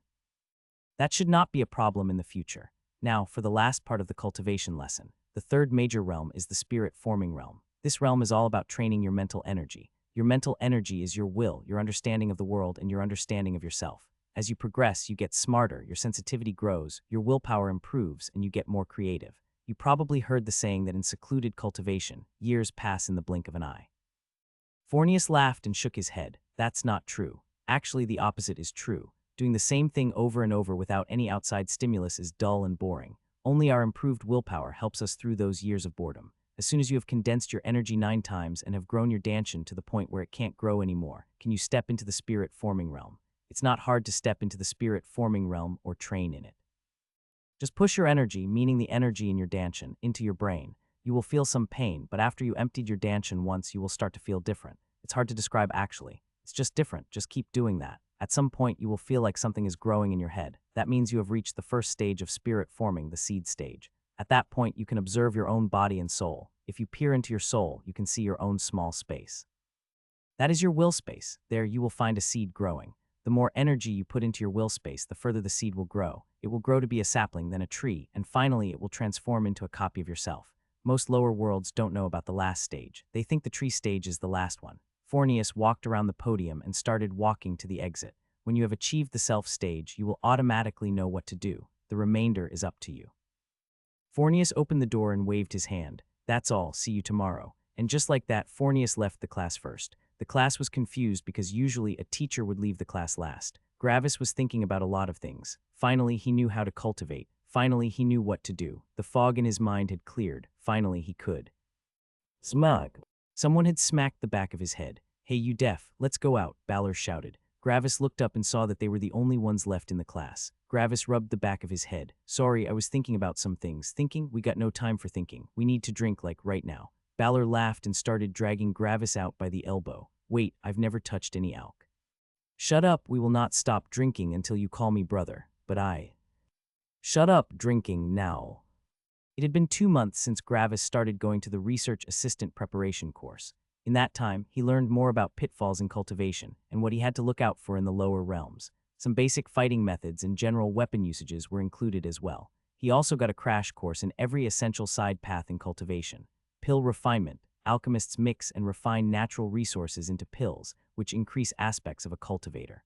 That should not be a problem in the future. Now, for the last part of the cultivation lesson. The third major realm is the spirit-forming realm. This realm is all about training your mental energy. Your mental energy is your will, your understanding of the world, and your understanding of yourself. As you progress, you get smarter, your sensitivity grows, your willpower improves, and you get more creative. You probably heard the saying that in secluded cultivation, years pass in the blink of an eye. Fornius laughed and shook his head. That's not true. Actually, the opposite is true. Doing the same thing over and over without any outside stimulus is dull and boring. Only our improved willpower helps us through those years of boredom. As soon as you have condensed your energy 9 times and have grown your danshin to the point where it can't grow anymore, can you step into the spirit-forming realm? It's not hard to step into the spirit-forming realm or train in it. Just push your energy, meaning the energy in your danshin, into your brain. You will feel some pain, but after you emptied your danshin once, you will start to feel different. It's hard to describe actually. It's just different. Just keep doing that. At some point, you will feel like something is growing in your head. That means you have reached the first stage of spirit forming, the seed stage. At that point, you can observe your own body and soul. If you peer into your soul, you can see your own small space. That is your will space. There, you will find a seed growing. The more energy you put into your will space, the further the seed will grow. It will grow to be a sapling, then a tree, and finally it will transform into a copy of yourself. Most lower worlds don't know about the last stage. They think the tree stage is the last one. Fornius walked around the podium and started walking to the exit. When you have achieved the self stage, you will automatically know what to do. The remainder is up to you. Fornius opened the door and waved his hand. That's all, see you tomorrow. And just like that, Fornius left the class first. The class was confused because usually a teacher would leave the class last. Gravis was thinking about a lot of things. Finally, he knew how to cultivate. Finally, he knew what to do. The fog in his mind had cleared. Finally, he could. Smug. Someone had smacked the back of his head. Hey, you deaf, let's go out, Balor shouted. Gravis looked up and saw that they were the only ones left in the class. Gravis rubbed the back of his head. Sorry, I was thinking about some things. Thinking? We got no time for thinking. We need to drink like right now. Balor laughed and started dragging Gravis out by the elbow. Wait, I've never touched any alk. Shut up, we will not stop drinking until you call me brother, but I. Shut up drinking now. It had been 2 months since Gravis started going to the research assistant preparation course. In that time, he learned more about pitfalls in cultivation and what he had to look out for in the lower realms. Some basic fighting methods and general weapon usages were included as well. He also got a crash course in every essential side path in cultivation. Pill refinement, alchemists mix and refine natural resources into pills, which increase aspects of a cultivator.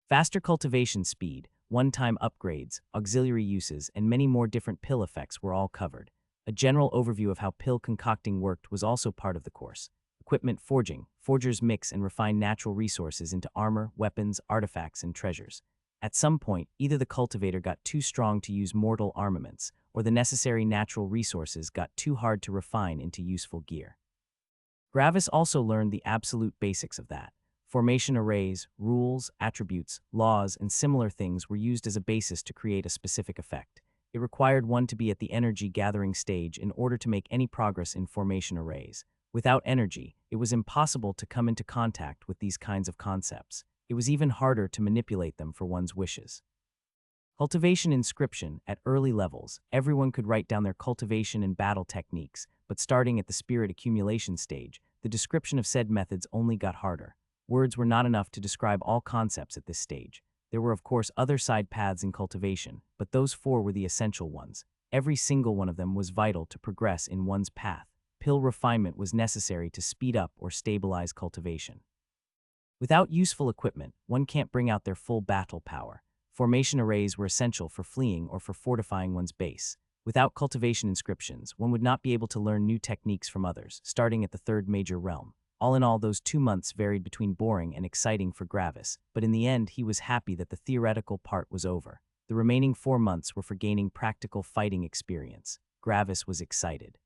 Faster cultivation speed, one-time upgrades, auxiliary uses, and many more different pill effects were all covered. A general overview of how pill concocting worked was also part of the course. Equipment forging, forgers mix and refine natural resources into armor, weapons, artifacts, and treasures. At some point, either the cultivator got too strong to use mortal armaments, or the necessary natural resources got too hard to refine into useful gear. Gravis also learned the absolute basics of that. Formation arrays, rules, attributes, laws, and similar things were used as a basis to create a specific effect. It required one to be at the energy gathering stage in order to make any progress in formation arrays. Without energy, it was impossible to come into contact with these kinds of concepts. It was even harder to manipulate them for one's wishes. Cultivation inscription, at early levels, everyone could write down their cultivation and battle techniques, but starting at the spirit accumulation stage, the description of said methods only got harder. Words were not enough to describe all concepts at this stage. There were of course other side paths in cultivation, but those four were the essential ones. Every single one of them was vital to progress in one's path. Pill refinement was necessary to speed up or stabilize cultivation. Without useful equipment, one can't bring out their full battle power. Formation arrays were essential for fleeing or for fortifying one's base. Without cultivation inscriptions, one would not be able to learn new techniques from others, starting at the third major realm. All in all, those 2 months varied between boring and exciting for Gravis, but in the end he was happy that the theoretical part was over. The remaining 4 months were for gaining practical fighting experience. Gravis was excited.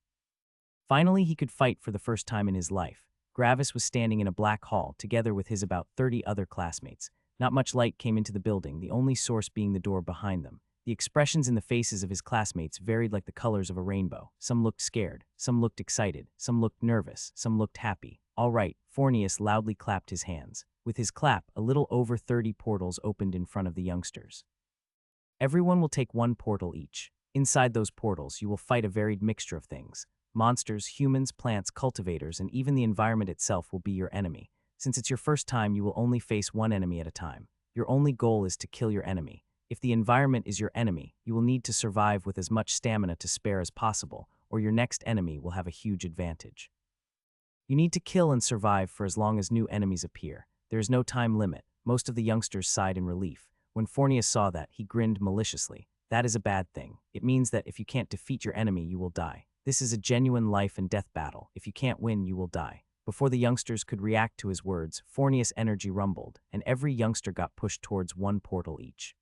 Finally, he could fight for the first time in his life. Gravis was standing in a black hall, together with his about 30 other classmates. Not much light came into the building, the only source being the door behind them. The expressions in the faces of his classmates varied like the colors of a rainbow. Some looked scared, some looked excited, some looked nervous, some looked happy. All right, Fornius loudly clapped his hands. With his clap, a little over 30 portals opened in front of the youngsters. Everyone will take 1 portal each. Inside those portals, you will fight a varied mixture of things. Monsters, humans, plants, cultivators, and even the environment itself will be your enemy. Since it's your first time, you will only face 1 enemy at a time. Your only goal is to kill your enemy. If the environment is your enemy, you will need to survive with as much stamina to spare as possible, or your next enemy will have a huge advantage. You need to kill and survive for as long as new enemies appear. There is no time limit. Most of the youngsters sighed in relief. When Fornius saw that, he grinned maliciously. That is a bad thing. It means that if you can't defeat your enemy, you will die. This is a genuine life and death battle. If you can't win, you will die. Before the youngsters could react to his words, Fornius' energy rumbled, and every youngster got pushed towards 1 portal each.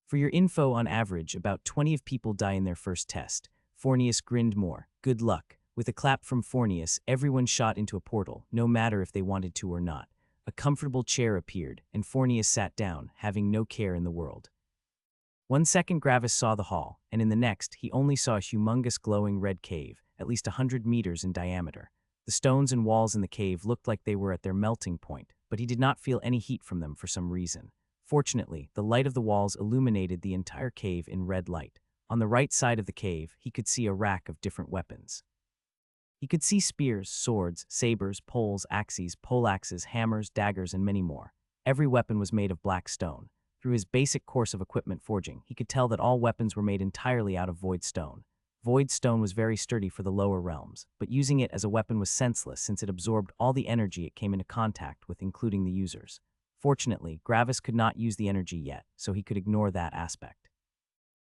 For your info, on average, about 20 of people die in their first test. Fornius grinned more. Good luck. With a clap from Fornius, everyone shot into a portal, no matter if they wanted to or not. A comfortable chair appeared, and Fornius sat down, having no care in the world. 1 second Gravis saw the hall, and in the next, he only saw a humongous glowing red cave, at least 100 meters in diameter. The stones and walls in the cave looked like they were at their melting point, but he did not feel any heat from them for some reason. Fortunately, the light of the walls illuminated the entire cave in red light. On the right side of the cave, he could see a rack of different weapons. He could see spears, swords, sabers, poles, axes, poleaxes, hammers, daggers, and many more. Every weapon was made of black stone. Through his basic course of equipment forging, he could tell that all weapons were made entirely out of void stone. Void stone was very sturdy for the lower realms, but using it as a weapon was senseless since it absorbed all the energy it came into contact with, including the users. Fortunately, Gravis could not use the energy yet, so he could ignore that aspect.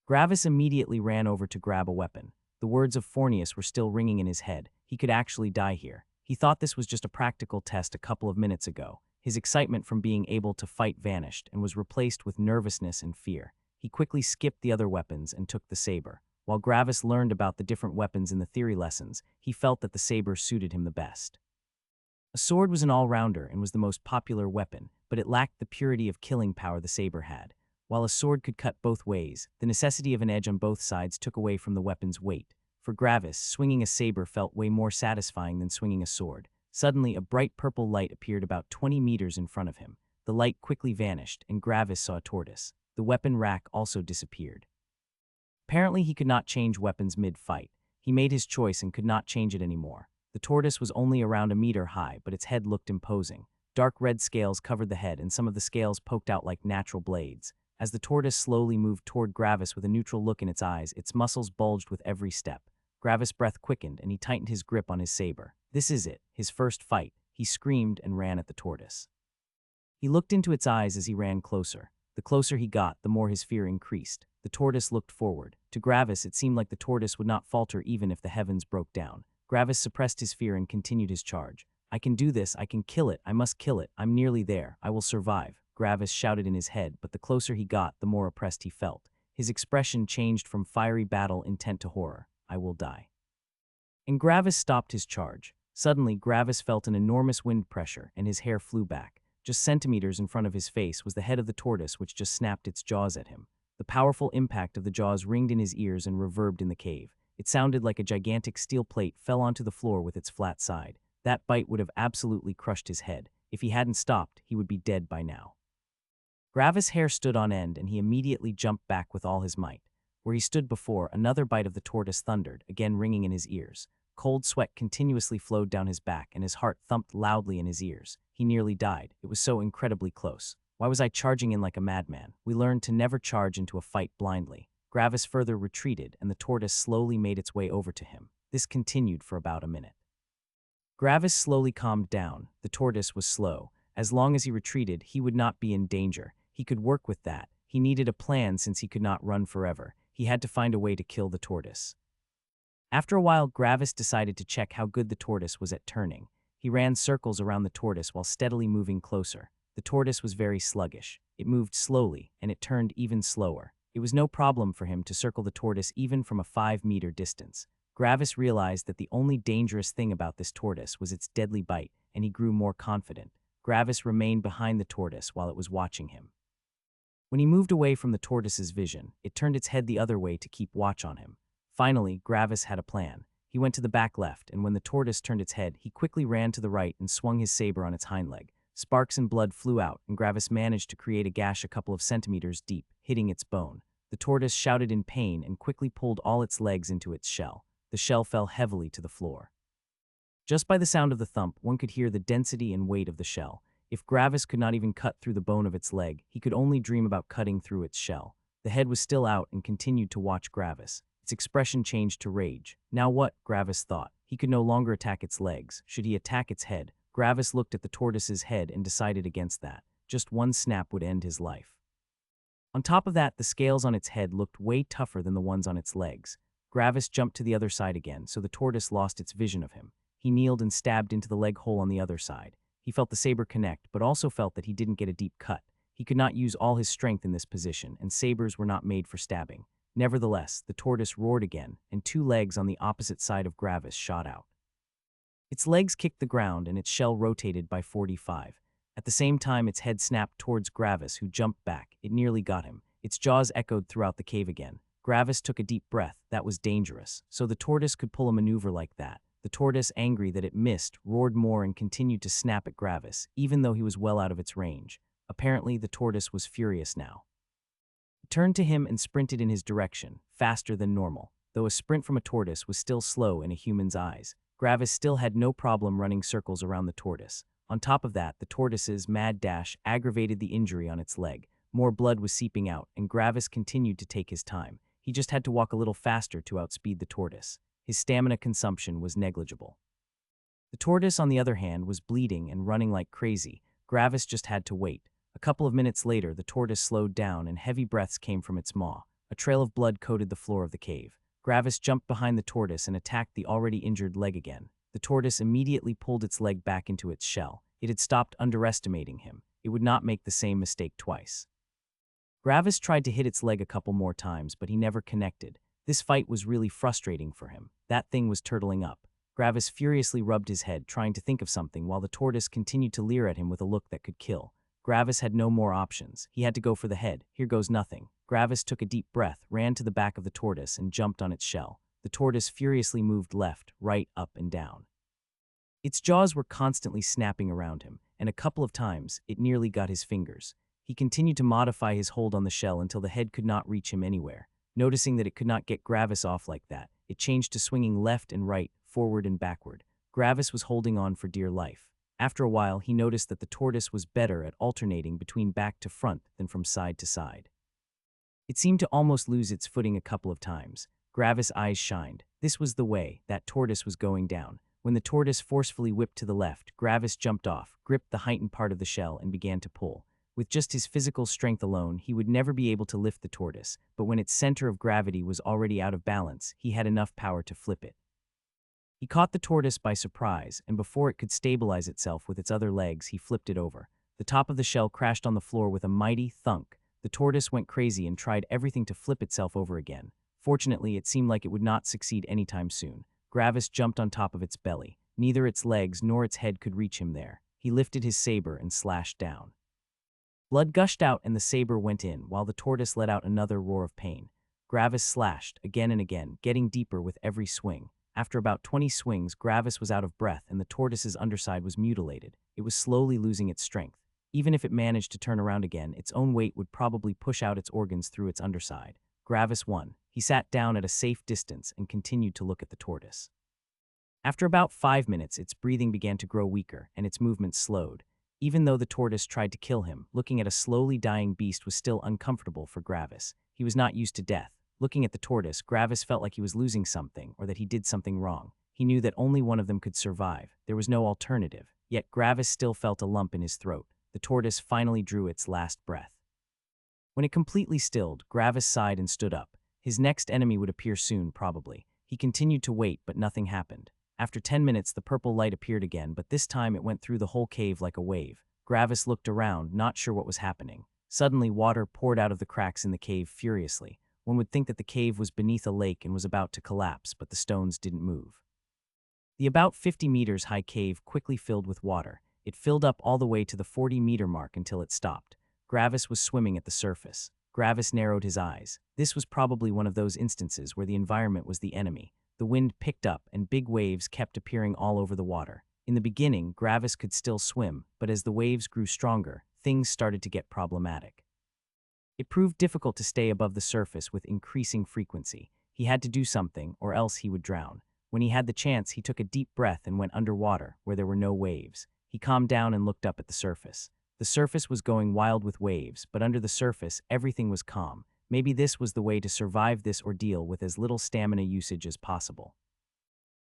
Gravis immediately ran over to grab a weapon. The words of Fornius were still ringing in his head. He could actually die here. He thought this was just a practical test a couple of minutes ago. His excitement from being able to fight vanished and was replaced with nervousness and fear. He quickly skipped the other weapons and took the saber. While Gravis learned about the different weapons in the theory lessons, he felt that the saber suited him the best. A sword was an all-rounder and was the most popular weapon, but it lacked the purity of killing power the saber had. While a sword could cut both ways, the necessity of an edge on both sides took away from the weapon's weight. For Gravis, swinging a saber felt way more satisfying than swinging a sword. Suddenly, a bright purple light appeared about 20 meters in front of him. The light quickly vanished, and Gravis saw a tortoise. The weapon rack also disappeared. Apparently, he could not change weapons mid-fight. He made his choice and could not change it anymore. The tortoise was only around a meter high, but its head looked imposing. Dark red scales covered the head, and some of the scales poked out like natural blades. As the tortoise slowly moved toward Gravis with a neutral look in its eyes, its muscles bulged with every step. Gravis' breath quickened and he tightened his grip on his saber. This is it, his first fight. He screamed and ran at the tortoise. He looked into its eyes as he ran closer. The closer he got, the more his fear increased. The tortoise looked forward. To Gravis, it seemed like the tortoise would not falter even if the heavens broke down. Gravis suppressed his fear and continued his charge. I can do this, I can kill it, I must kill it, I'm nearly there, I will survive, Gravis shouted in his head, but the closer he got, the more oppressed he felt. His expression changed from fiery battle intent to horror. I will die. And Gravis stopped his charge. Suddenly, Gravis felt an enormous wind pressure, and his hair flew back. Just centimeters in front of his face was the head of the tortoise, which just snapped its jaws at him. The powerful impact of the jaws ringed in his ears and reverbed in the cave. It sounded like a gigantic steel plate fell onto the floor with its flat side. That bite would have absolutely crushed his head. If he hadn't stopped, he would be dead by now. Gravis' hair stood on end, and he immediately jumped back with all his might. Where he stood before, another bite of the tortoise thundered, again ringing in his ears. Cold sweat continuously flowed down his back, and his heart thumped loudly in his ears. He nearly died. It was so incredibly close. Why was I charging in like a madman? We learned to never charge into a fight blindly. Gravis further retreated, and the tortoise slowly made its way over to him. This continued for about a minute. Gravis slowly calmed down. The tortoise was slow. As long as he retreated, he would not be in danger. He could work with that. He needed a plan since he could not run forever. He had to find a way to kill the tortoise. After a while, Gravis decided to check how good the tortoise was at turning. He ran circles around the tortoise while steadily moving closer. The tortoise was very sluggish. It moved slowly, and it turned even slower. It was no problem for him to circle the tortoise even from a 5-meter distance. Gravis realized that the only dangerous thing about this tortoise was its deadly bite, and he grew more confident. Gravis remained behind the tortoise while it was watching him. When he moved away from the tortoise's vision, it turned its head the other way to keep watch on him. Finally, Gravis had a plan. He went to the back left, and when the tortoise turned its head, he quickly ran to the right and swung his saber on its hind leg. Sparks and blood flew out, and Gravis managed to create a gash a couple of centimeters deep, hitting its bone. The tortoise shouted in pain and quickly pulled all its legs into its shell. The shell fell heavily to the floor. Just by the sound of the thump, one could hear the density and weight of the shell. If Gravis could not even cut through the bone of its leg, he could only dream about cutting through its shell. The head was still out and continued to watch Gravis. Its expression changed to rage. Now what? Gravis thought. He could no longer attack its legs. Should he attack its head? Gravis looked at the tortoise's head and decided against that. Just one snap would end his life. On top of that, the scales on its head looked way tougher than the ones on its legs. Gravis jumped to the other side again, so the tortoise lost its vision of him. He kneeled and stabbed into the leg hole on the other side. He felt the saber connect, but also felt that he didn't get a deep cut. He could not use all his strength in this position, and sabers were not made for stabbing. Nevertheless, the tortoise roared again, and 2 legs on the opposite side of Gravis shot out. Its legs kicked the ground, and its shell rotated by 45. At the same time, its head snapped towards Gravis, who jumped back. It nearly got him. Its jaws echoed throughout the cave again. Gravis took a deep breath. That was dangerous. So the tortoise could pull a maneuver like that. The tortoise, angry that it missed, roared more and continued to snap at Gravis, even though he was well out of its range. Apparently, the tortoise was furious now. It turned to him and sprinted in his direction, faster than normal. Though a sprint from a tortoise was still slow in a human's eyes, Gravis still had no problem running circles around the tortoise. On top of that, the tortoise's mad dash aggravated the injury on its leg. More blood was seeping out, and Gravis continued to take his time. He just had to walk a little faster to outspeed the tortoise. His stamina consumption was negligible. The tortoise, on the other hand, was bleeding and running like crazy. Gravis just had to wait. A couple of minutes later, the tortoise slowed down and heavy breaths came from its maw. A trail of blood coated the floor of the cave. Gravis jumped behind the tortoise and attacked the already injured leg again. The tortoise immediately pulled its leg back into its shell. It had stopped underestimating him. It would not make the same mistake twice. Gravis tried to hit its leg a couple more times, but he never connected. This fight was really frustrating for him. That thing was turtling up. Gravis furiously rubbed his head, trying to think of something, while the tortoise continued to leer at him with a look that could kill. Gravis had no more options. He had to go for the head. Here goes nothing. Gravis took a deep breath, ran to the back of the tortoise, and jumped on its shell. The tortoise furiously moved left, right, up, and down. Its jaws were constantly snapping around him, and a couple of times, it nearly got his fingers. He continued to modify his hold on the shell until the head could not reach him anywhere. Noticing that it could not get Gravis off like that, it changed to swinging left and right, forward and backward. Gravis was holding on for dear life. After a while, he noticed that the tortoise was better at alternating between back to front than from side to side. It seemed to almost lose its footing a couple of times. Gravis' eyes shined. This was the way. That tortoise was going down. When the tortoise forcefully whipped to the left, Gravis jumped off, gripped the heightened part of the shell, and began to pull. With just his physical strength alone, he would never be able to lift the tortoise, but when its center of gravity was already out of balance, he had enough power to flip it. He caught the tortoise by surprise, and before it could stabilize itself with its other legs, he flipped it over. The top of the shell crashed on the floor with a mighty thunk. The tortoise went crazy and tried everything to flip itself over again. Fortunately, it seemed like it would not succeed anytime soon. Gravis jumped on top of its belly. Neither its legs nor its head could reach him there. He lifted his saber and slashed down. Blood gushed out and the saber went in, while the tortoise let out another roar of pain. Gravis slashed, again and again, getting deeper with every swing. After about 20 swings, Gravis was out of breath and the tortoise's underside was mutilated. It was slowly losing its strength. Even if it managed to turn around again, its own weight would probably push out its organs through its underside. Gravis won. He sat down at a safe distance and continued to look at the tortoise. After about 5 minutes, its breathing began to grow weaker and its movements slowed. Even though the tortoise tried to kill him, looking at a slowly dying beast was still uncomfortable for Gravis. He was not used to death. Looking at the tortoise, Gravis felt like he was losing something or that he did something wrong. He knew that only one of them could survive. There was no alternative. Yet Gravis still felt a lump in his throat. The tortoise finally drew its last breath. When it completely stilled, Gravis sighed and stood up. His next enemy would appear soon, probably. He continued to wait, but nothing happened. After 10 minutes, the purple light appeared again, but this time it went through the whole cave like a wave. Gravis looked around, not sure what was happening. Suddenly, water poured out of the cracks in the cave furiously. One would think that the cave was beneath a lake and was about to collapse, but the stones didn't move. The about 50 meters high cave quickly filled with water. It filled up all the way to the 40-meter mark until it stopped. Gravis was swimming at the surface. Gravis narrowed his eyes. This was probably one of those instances where the environment was the enemy. The wind picked up and big waves kept appearing all over the water. In the beginning, Gravis could still swim, but as the waves grew stronger, things started to get problematic. It proved difficult to stay above the surface with increasing frequency. He had to do something, or else he would drown. When he had the chance, he took a deep breath and went underwater, where there were no waves. He calmed down and looked up at the surface. The surface was going wild with waves, but under the surface, everything was calm. Maybe this was the way to survive this ordeal with as little stamina usage as possible.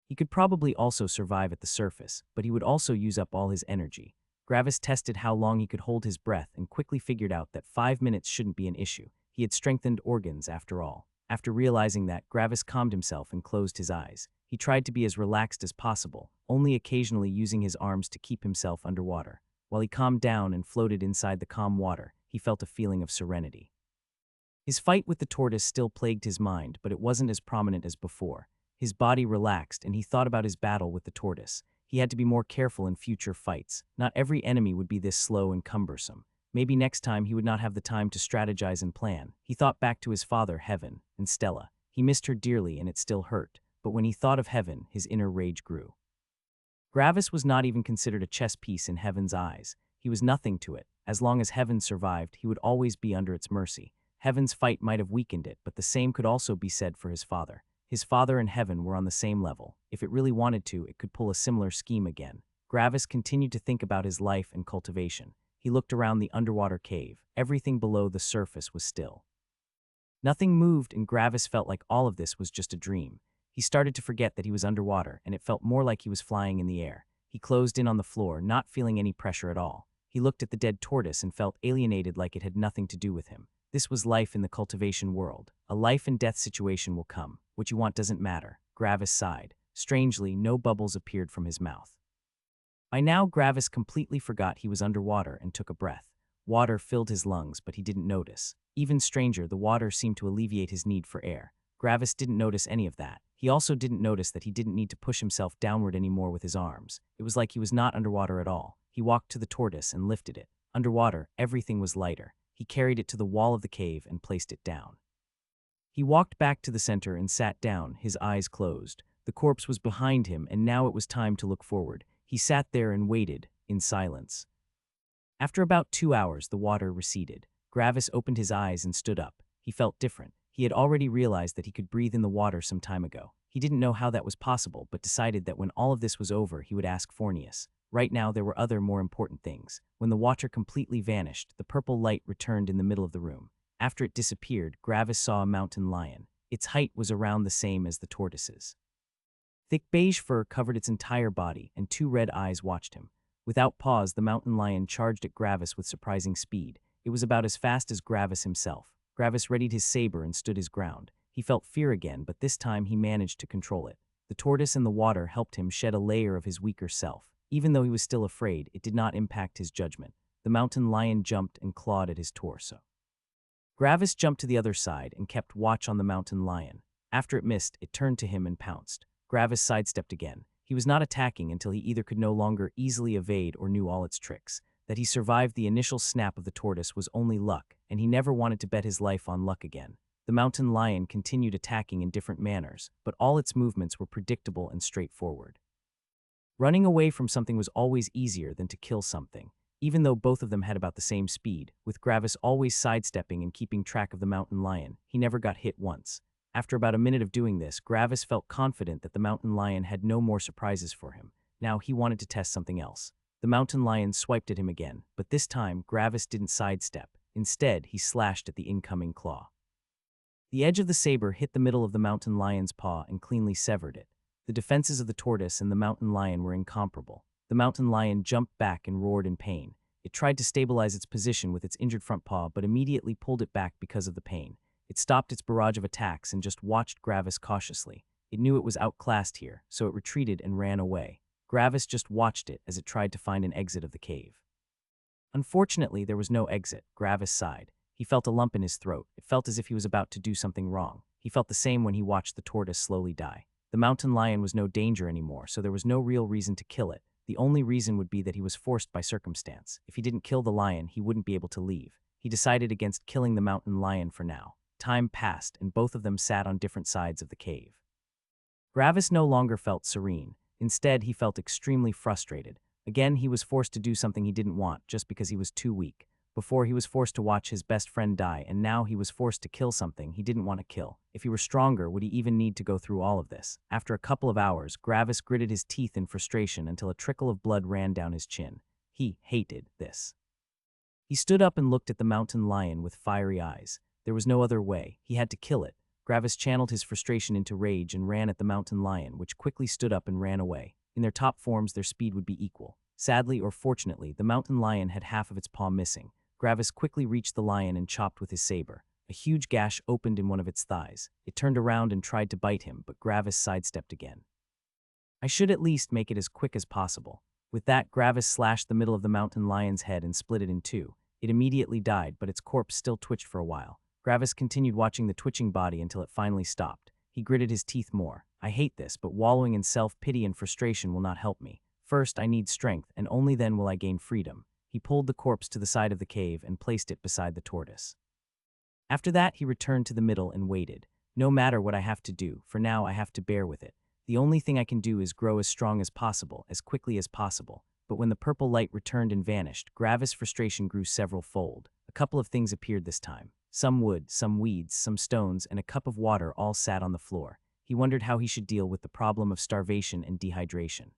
He could probably also survive at the surface, but he would also use up all his energy. Gravis tested how long he could hold his breath and quickly figured out that 5 minutes shouldn't be an issue. He had strengthened organs after all. After realizing that, Gravis calmed himself and closed his eyes. He tried to be as relaxed as possible, only occasionally using his arms to keep himself underwater. While he calmed down and floated inside the calm water, he felt a feeling of serenity. His fight with the tortoise still plagued his mind, but it wasn't as prominent as before. His body relaxed and he thought about his battle with the tortoise. He had to be more careful in future fights. Not every enemy would be this slow and cumbersome. Maybe next time he would not have the time to strategize and plan. He thought back to his father, Heaven, and Stella. He missed her dearly and it still hurt. But when he thought of Heaven, his inner rage grew. Gravis was not even considered a chess piece in Heaven's eyes. He was nothing to it. As long as Heaven survived, he would always be under its mercy. Heaven's fight might have weakened it, but the same could also be said for his father. His father and Heaven were on the same level. If it really wanted to, it could pull a similar scheme again. Gravis continued to think about his life and cultivation. He looked around the underwater cave. Everything below the surface was still. Nothing moved, and Gravis felt like all of this was just a dream. He started to forget that he was underwater, and it felt more like he was flying in the air. He closed in on the floor, not feeling any pressure at all. He looked at the dead tortoise and felt alienated, like it had nothing to do with him. This was life in the cultivation world. A life and death situation will come. What you want doesn't matter. Gravis sighed. Strangely, no bubbles appeared from his mouth. By now, Gravis completely forgot he was underwater and took a breath. Water filled his lungs, but he didn't notice. Even stranger, the water seemed to alleviate his need for air. Gravis didn't notice any of that. He also didn't notice that he didn't need to push himself downward anymore with his arms. It was like he was not underwater at all. He walked to the tortoise and lifted it. Underwater, everything was lighter. He carried it to the wall of the cave and placed it down. He walked back to the center and sat down, his eyes closed. The corpse was behind him, and now it was time to look forward. He sat there and waited, in silence. After about 2 hours, the water receded. Gravis opened his eyes and stood up. He felt different. He had already realized that he could breathe in the water some time ago. He didn't know how that was possible, but decided that when all of this was over, he would ask Fornius. Right now, there were other more important things. When the water completely vanished, the purple light returned in the middle of the room. After it disappeared, Gravis saw a mountain lion. Its height was around the same as the tortoise's. Thick beige fur covered its entire body, and two red eyes watched him. Without pause, the mountain lion charged at Gravis with surprising speed. It was about as fast as Gravis himself. Gravis readied his saber and stood his ground. He felt fear again, but this time he managed to control it. The tortoise in the water helped him shed a layer of his weaker self. Even though he was still afraid, it did not impact his judgment. The mountain lion jumped and clawed at his torso. Gravis jumped to the other side and kept watch on the mountain lion. After it missed, it turned to him and pounced. Gravis sidestepped again. He was not attacking until he either could no longer easily evade or knew all its tricks. That he survived the initial snap of the tortoise was only luck, and he never wanted to bet his life on luck again. The mountain lion continued attacking in different manners, but all its movements were predictable and straightforward. Running away from something was always easier than to kill something, even though both of them had about the same speed. With Gravis always sidestepping and keeping track of the mountain lion, he never got hit once. After about a minute of doing this, Gravis felt confident that the mountain lion had no more surprises for him. Now he wanted to test something else. The mountain lion swiped at him again, but this time Gravis didn't sidestep. Instead, he slashed at the incoming claw. The edge of the saber hit the middle of the mountain lion's paw and cleanly severed it. The defenses of the tortoise and the mountain lion were incomparable. The mountain lion jumped back and roared in pain. It tried to stabilize its position with its injured front paw, but immediately pulled it back because of the pain. It stopped its barrage of attacks and just watched Gravis cautiously. It knew it was outclassed here, so it retreated and ran away. Gravis just watched it as it tried to find an exit of the cave. Unfortunately, there was no exit. Gravis sighed. He felt a lump in his throat. It felt as if he was about to do something wrong. He felt the same when he watched the tortoise slowly die. The mountain lion was no danger anymore, so there was no real reason to kill it. The only reason would be that he was forced by circumstance. If he didn't kill the lion, he wouldn't be able to leave. He decided against killing the mountain lion for now. Time passed, and both of them sat on different sides of the cave. Gravis no longer felt serene. Instead, he felt extremely frustrated. Again, he was forced to do something he didn't want just because he was too weak. Before, he was forced to watch his best friend die, and now he was forced to kill something he didn't want to kill. If he were stronger, would he even need to go through all of this? After a couple of hours, Gravis gritted his teeth in frustration until a trickle of blood ran down his chin. He hated this. He stood up and looked at the mountain lion with fiery eyes. There was no other way. He had to kill it. Gravis channeled his frustration into rage and ran at the mountain lion, which quickly stood up and ran away. In their top forms, their speed would be equal. Sadly or fortunately, the mountain lion had half of its paw missing. Gravis quickly reached the lion and chopped with his saber. A huge gash opened in one of its thighs. It turned around and tried to bite him, but Gravis sidestepped again. I should at least make it as quick as possible. With that, Gravis slashed the middle of the mountain lion's head and split it in two. It immediately died, but its corpse still twitched for a while. Gravis continued watching the twitching body until it finally stopped. He gritted his teeth more. I hate this, but wallowing in self-pity and frustration will not help me. First, I need strength, and only then will I gain freedom. He pulled the corpse to the side of the cave and placed it beside the tortoise. After that, he returned to the middle and waited. No matter what I have to do, for now I have to bear with it. The only thing I can do is grow as strong as possible, as quickly as possible. But when the purple light returned and vanished, Gravis' frustration grew several-fold. A couple of things appeared this time. Some wood, some weeds, some stones, and a cup of water all sat on the floor. He wondered how he should deal with the problem of starvation and dehydration.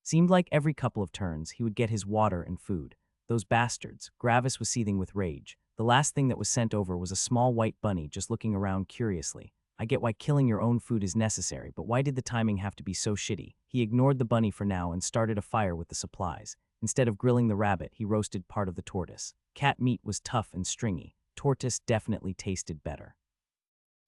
Seemed like every couple of turns, he would get his water and food. Those bastards. Gravis was seething with rage. The last thing that was sent over was a small white bunny just looking around curiously. I get why killing your own food is necessary, but why did the timing have to be so shitty? He ignored the bunny for now and started a fire with the supplies. Instead of grilling the rabbit, he roasted part of the tortoise. Cat meat was tough and stringy. Tortoise definitely tasted better.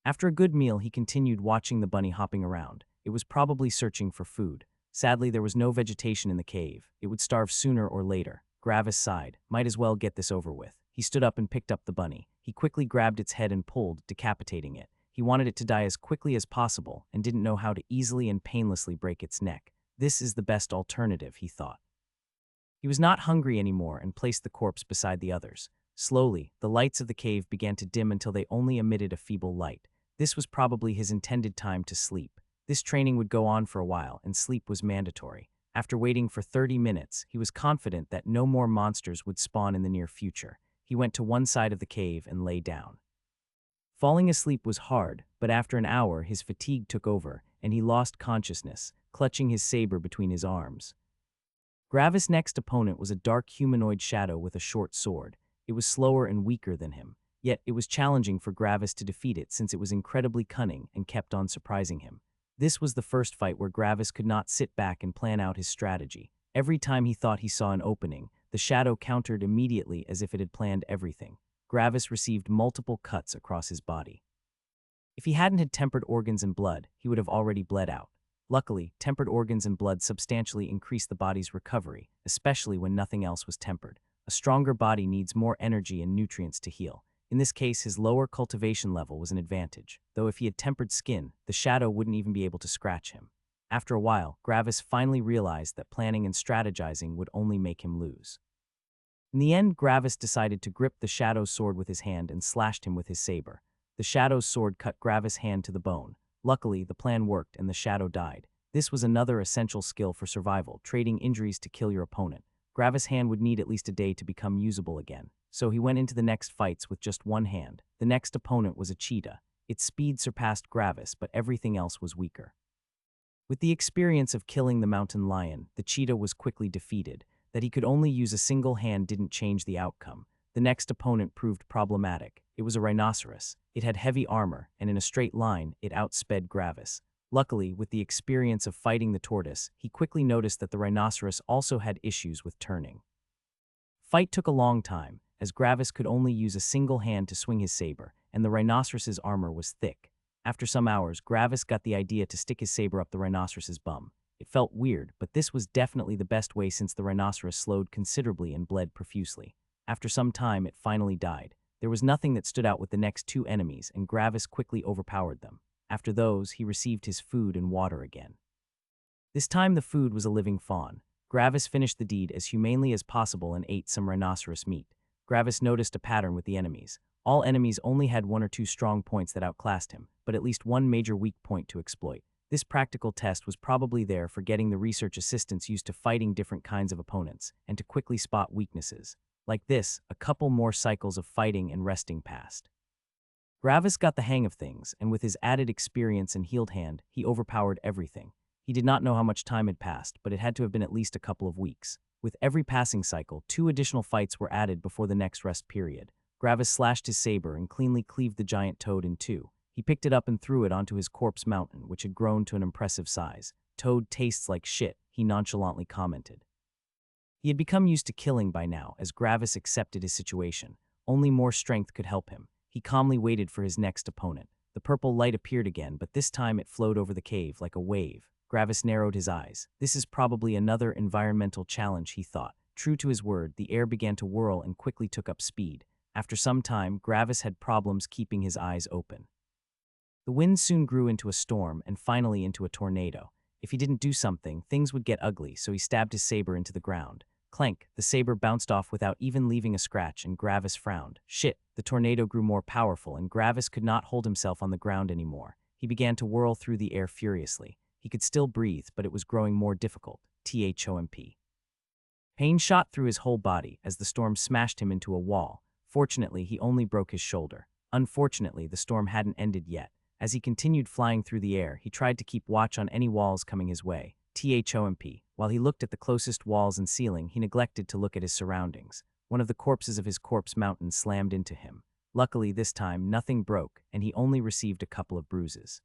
After a good meal, he continued watching the bunny hopping around. It was probably searching for food. Sadly, there was no vegetation in the cave. It would starve sooner or later. Gravis sighed. Might as well get this over with. He stood up and picked up the bunny. He quickly grabbed its head and pulled, decapitating it. He wanted it to die as quickly as possible and didn't know how to easily and painlessly break its neck. This is the best alternative, he thought. He was not hungry anymore and placed the corpse beside the others. Slowly, the lights of the cave began to dim until they only emitted a feeble light. This was probably his intended time to sleep. This training would go on for a while, and sleep was mandatory. After waiting for 30 minutes, he was confident that no more monsters would spawn in the near future. He went to one side of the cave and lay down. Falling asleep was hard, but after an hour, his fatigue took over, and he lost consciousness, clutching his saber between his arms. Gravis' next opponent was a dark humanoid shadow with a short sword. It was slower and weaker than him. Yet it was challenging for Gravis to defeat it since it was incredibly cunning and kept on surprising him. This was the first fight where Gravis could not sit back and plan out his strategy. Every time he thought he saw an opening, the shadow countered immediately as if it had planned everything. Gravis received multiple cuts across his body. If he hadn't had tempered organs and blood, he would have already bled out. Luckily, tempered organs and blood substantially increased the body's recovery, especially when nothing else was tempered. A stronger body needs more energy and nutrients to heal. In this case, his lower cultivation level was an advantage, though if he had tempered skin, the shadow wouldn't even be able to scratch him. After a while, Gravis finally realized that planning and strategizing would only make him lose. In the end, Gravis decided to grip the shadow's sword with his hand and slashed him with his saber. The shadow's sword cut Gravis' hand to the bone. Luckily, the plan worked and the shadow died. This was another essential skill for survival, trading injuries to kill your opponent. Gravis' hand would need at least a day to become usable again, so he went into the next fights with just one hand. The next opponent was a cheetah. Its speed surpassed Gravis, but everything else was weaker. With the experience of killing the mountain lion, the cheetah was quickly defeated. That he could only use a single hand didn't change the outcome. The next opponent proved problematic. It was a rhinoceros. It had heavy armor, and in a straight line, it outsped Gravis. Luckily, with the experience of fighting the tortoise, he quickly noticed that the rhinoceros also had issues with turning. Fight took a long time, as Gravis could only use a single hand to swing his saber, and the rhinoceros's armor was thick. After some hours, Gravis got the idea to stick his saber up the rhinoceros's bum. It felt weird, but this was definitely the best way since the rhinoceros slowed considerably and bled profusely. After some time, it finally died. There was nothing that stood out with the next two enemies, and Gravis quickly overpowered them. After those, he received his food and water again. This time the food was a living fawn. Gravis finished the deed as humanely as possible and ate some rhinoceros meat. Gravis noticed a pattern with the enemies. All enemies only had one or two strong points that outclassed him, but at least one major weak point to exploit. This practical test was probably there for getting the research assistants used to fighting different kinds of opponents, and to quickly spot weaknesses. Like this, a couple more cycles of fighting and resting passed. Gravis got the hang of things, and with his added experience and healed hand, he overpowered everything. He did not know how much time had passed, but it had to have been at least a couple of weeks. With every passing cycle, 2 additional fights were added before the next rest period. Gravis slashed his saber and cleanly cleaved the giant toad in two. He picked it up and threw it onto his corpse mountain, which had grown to an impressive size. "Toad tastes like shit," he nonchalantly commented. He had become used to killing by now, as Gravis accepted his situation. Only more strength could help him. He calmly waited for his next opponent. The purple light appeared again, but this time it flowed over the cave like a wave. Gravis narrowed his eyes. This is probably another environmental challenge, he thought. True to his word, the air began to whirl and quickly took up speed. After some time, Gravis had problems keeping his eyes open. The wind soon grew into a storm and finally into a tornado. If he didn't do something, things would get ugly, so he stabbed his saber into the ground. Clank, the saber bounced off without even leaving a scratch, and Gravis frowned. Shit, the tornado grew more powerful, and Gravis could not hold himself on the ground anymore. He began to whirl through the air furiously. He could still breathe, but it was growing more difficult. Thomp. Pain shot through his whole body as the storm smashed him into a wall. Fortunately, he only broke his shoulder. Unfortunately, the storm hadn't ended yet. As he continued flying through the air, he tried to keep watch on any walls coming his way. Thomp. While he looked at the closest walls and ceiling, he neglected to look at his surroundings. One of the corpses of his corpse mountain slammed into him. Luckily, this time, nothing broke, and he only received a couple of bruises.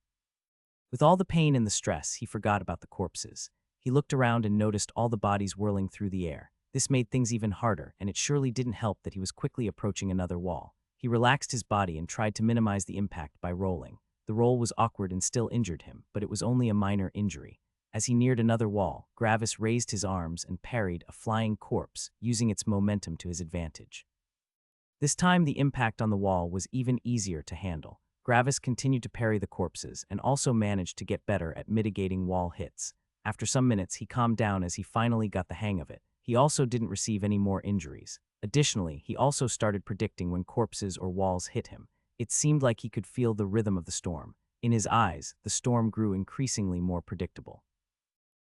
With all the pain and the stress, he forgot about the corpses. He looked around and noticed all the bodies whirling through the air. This made things even harder, and it surely didn't help that he was quickly approaching another wall. He relaxed his body and tried to minimize the impact by rolling. The roll was awkward and still injured him, but it was only a minor injury. As he neared another wall, Gravis raised his arms and parried a flying corpse, using its momentum to his advantage. This time, the impact on the wall was even easier to handle. Gravis continued to parry the corpses and also managed to get better at mitigating wall hits. After some minutes, he calmed down as he finally got the hang of it. He also didn't receive any more injuries. Additionally, he also started predicting when corpses or walls hit him. It seemed like he could feel the rhythm of the storm. In his eyes, the storm grew increasingly more predictable.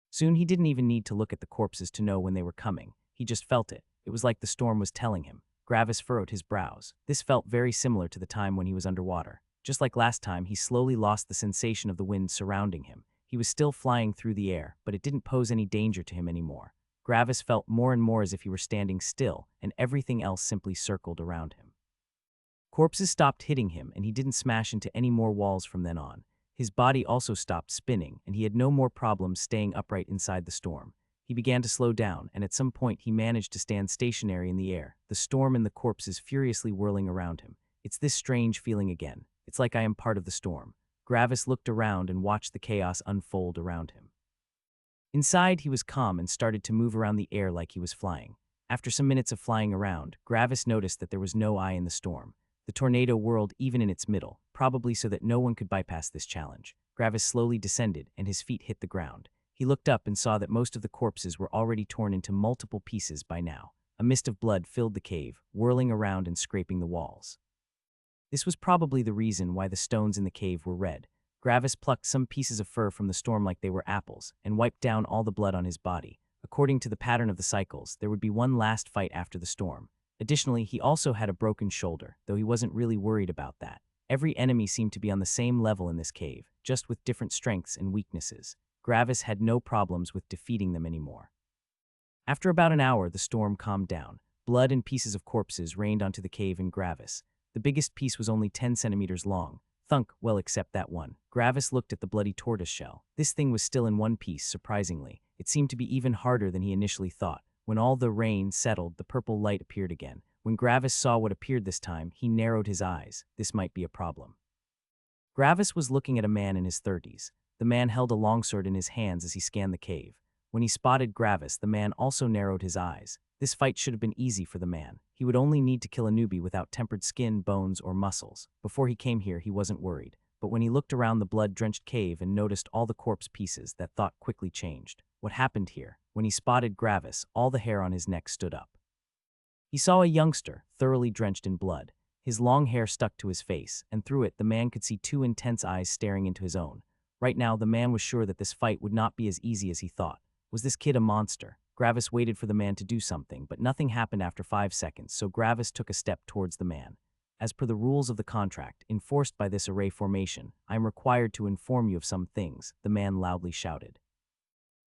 Soon he didn't even need to look at the corpses to know when they were coming. He just felt it. It was like the storm was telling him. Gravis furrowed his brows. This felt very similar to the time when he was underwater. Just like last time, he slowly lost the sensation of the wind surrounding him. He was still flying through the air, but it didn't pose any danger to him anymore. Gravis felt more and more as if he were standing still, and everything else simply circled around him. Corpses stopped hitting him, and he didn't smash into any more walls from then on. His body also stopped spinning, and he had no more problems staying upright inside the storm. He began to slow down, and at some point he managed to stand stationary in the air, the storm and the corpses furiously whirling around him. It's this strange feeling again. It's like I am part of the storm. Gravis looked around and watched the chaos unfold around him. Inside, he was calm and started to move around the air like he was flying. After some minutes of flying around, Gravis noticed that there was no eye in the storm. The tornado whirled even in its middle, probably so that no one could bypass this challenge. Gravis slowly descended, and his feet hit the ground. He looked up and saw that most of the corpses were already torn into multiple pieces by now. A mist of blood filled the cave, whirling around and scraping the walls. This was probably the reason why the stones in the cave were red. Gravis plucked some pieces of fur from the storm like they were apples, and wiped down all the blood on his body. According to the pattern of the cycles, there would be one last fight after the storm. Additionally, he also had a broken shoulder, though he wasn't really worried about that. Every enemy seemed to be on the same level in this cave, just with different strengths and weaknesses. Gravis had no problems with defeating them anymore. After about an hour, the storm calmed down. Blood and pieces of corpses rained onto the cave and Gravis. The biggest piece was only 10 centimeters long. Thunk, well, except that one. Gravis looked at the bloody tortoise shell. This thing was still in one piece, surprisingly. It seemed to be even harder than he initially thought. When all the rain settled, the purple light appeared again. When Gravis saw what appeared this time, he narrowed his eyes. This might be a problem. Gravis was looking at a man in his 30s. The man held a longsword in his hands as he scanned the cave. When he spotted Gravis, the man also narrowed his eyes. This fight should have been easy for the man. He would only need to kill a newbie without tempered skin, bones, or muscles. Before he came here, he wasn't worried. But when he looked around the blood-drenched cave and noticed all the corpse pieces, that thought quickly changed. What happened here? When he spotted Gravis, all the hair on his neck stood up. He saw a youngster, thoroughly drenched in blood. His long hair stuck to his face, and through it the man could see two intense eyes staring into his own. Right now, the man was sure that this fight would not be as easy as he thought. Was this kid a monster? Gravis waited for the man to do something, but nothing happened after 5 seconds, so Gravis took a step towards the man. As per the rules of the contract, enforced by this array formation, I am required to inform you of some things, the man loudly shouted.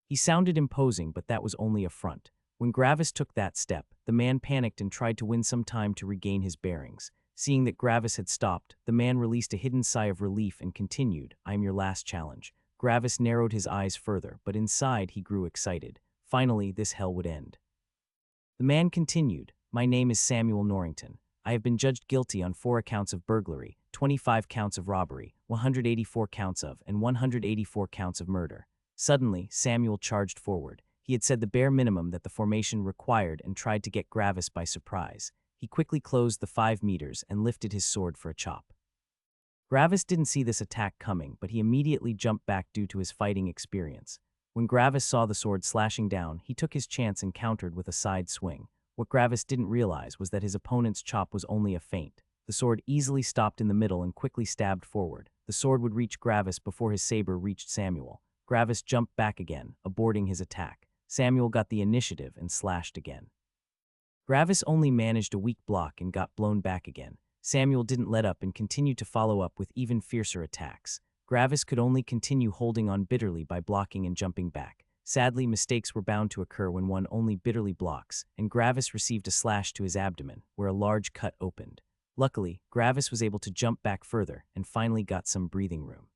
He sounded imposing, but that was only a front. When Gravis took that step, the man panicked and tried to win some time to regain his bearings. Seeing that Gravis had stopped, the man released a hidden sigh of relief and continued, I am your last challenge. Gravis narrowed his eyes further, but inside he grew excited. Finally, this hell would end. The man continued, my name is Samuel Norrington. I have been judged guilty on 4 accounts of burglary, 25 counts of robbery, 184 counts of, and 184 counts of murder. Suddenly, Samuel charged forward. He had said the bare minimum that the formation required and tried to get Gravis by surprise. He quickly closed the 5 meters and lifted his sword for a chop. Gravis didn't see this attack coming, but he immediately jumped back due to his fighting experience. When Gravis saw the sword slashing down, he took his chance and countered with a side swing. What Gravis didn't realize was that his opponent's chop was only a feint. The sword easily stopped in the middle and quickly stabbed forward. The sword would reach Gravis before his saber reached Samuel. Gravis jumped back again, aborting his attack. Samuel got the initiative and slashed again. Gravis only managed a weak block and got blown back again. Samuel didn't let up and continued to follow up with even fiercer attacks. Gravis could only continue holding on bitterly by blocking and jumping back. Sadly, mistakes were bound to occur when one only bitterly blocks, and Gravis received a slash to his abdomen, where a large cut opened. Luckily, Gravis was able to jump back further and finally got some breathing room.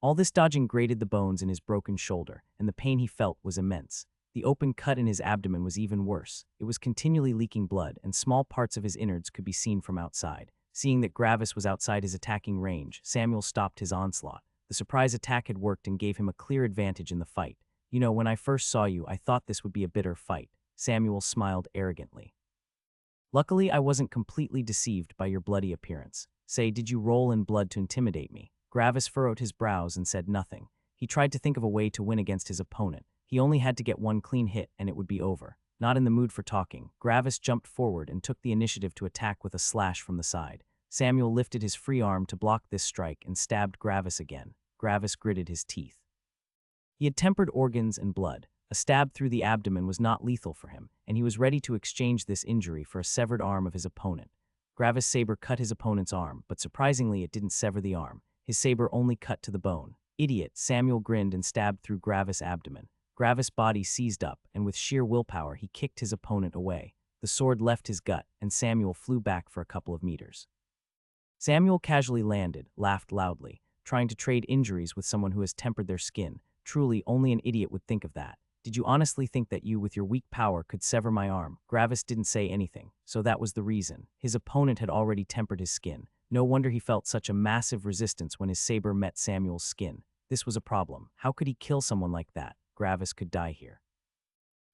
All this dodging grated the bones in his broken shoulder, and the pain he felt was immense. The open cut in his abdomen was even worse. It was continually leaking blood, and small parts of his innards could be seen from outside. Seeing that Gravis was outside his attacking range, Samuel stopped his onslaught. The surprise attack had worked and gave him a clear advantage in the fight. You know, when I first saw you, I thought this would be a bitter fight. Samuel smiled arrogantly. Luckily, I wasn't completely deceived by your bloody appearance. Say, did you roll in blood to intimidate me? Gravis furrowed his brows and said nothing. He tried to think of a way to win against his opponent. He only had to get one clean hit and it would be over. Not in the mood for talking, Gravis jumped forward and took the initiative to attack with a slash from the side. Samuel lifted his free arm to block this strike and stabbed Gravis again. Gravis gritted his teeth. He had tempered organs and blood. A stab through the abdomen was not lethal for him, and he was ready to exchange this injury for a severed arm of his opponent. Gravis' saber cut his opponent's arm, but surprisingly it didn't sever the arm. His saber only cut to the bone. Idiot, Samuel grinned and stabbed through Gravis' abdomen. Gravis' body seized up, and with sheer willpower he kicked his opponent away. The sword left his gut, and Samuel flew back for a couple of meters. Samuel casually landed, laughed loudly, trying to trade injuries with someone who has tempered their skin. Truly, only an idiot would think of that. Did you honestly think that you, with your weak power, could sever my arm? Gravis didn't say anything, so that was the reason. His opponent had already tempered his skin. No wonder he felt such a massive resistance when his saber met Samuel's skin. This was a problem. How could he kill someone like that? Gravis could die here.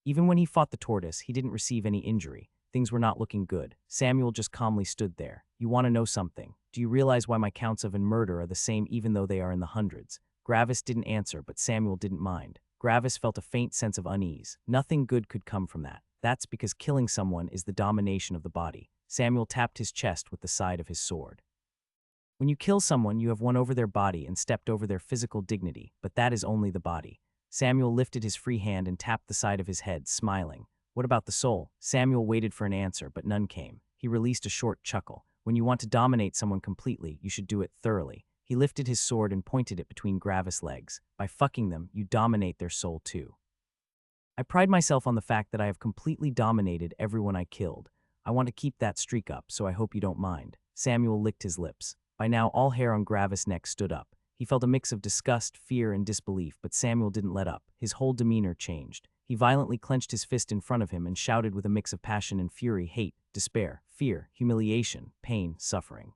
Even when he fought the tortoise, he didn't receive any injury. Things were not looking good. Samuel just calmly stood there. You want to know something? Do you realize why my counts of murder are the same even though they are in the hundreds? Gravis didn't answer, but Samuel didn't mind. Gravis felt a faint sense of unease. Nothing good could come from that. That's because killing someone is the domination of the body. Samuel tapped his chest with the side of his sword. When you kill someone, you have won over their body and stepped over their physical dignity, but that is only the body. Samuel lifted his free hand and tapped the side of his head, smiling. What about the soul? Samuel waited for an answer, but none came. He released a short chuckle. When you want to dominate someone completely, you should do it thoroughly. He lifted his sword and pointed it between Gravis' legs. By fucking them, you dominate their soul too. I pride myself on the fact that I have completely dominated everyone I killed. I want to keep that streak up, so I hope you don't mind. Samuel licked his lips. By now, all hair on Gravis' neck stood up. He felt a mix of disgust, fear, and disbelief, but Samuel didn't let up. His whole demeanor changed. He violently clenched his fist in front of him and shouted with a mix of passion and fury, hate, despair, fear, humiliation, pain, suffering.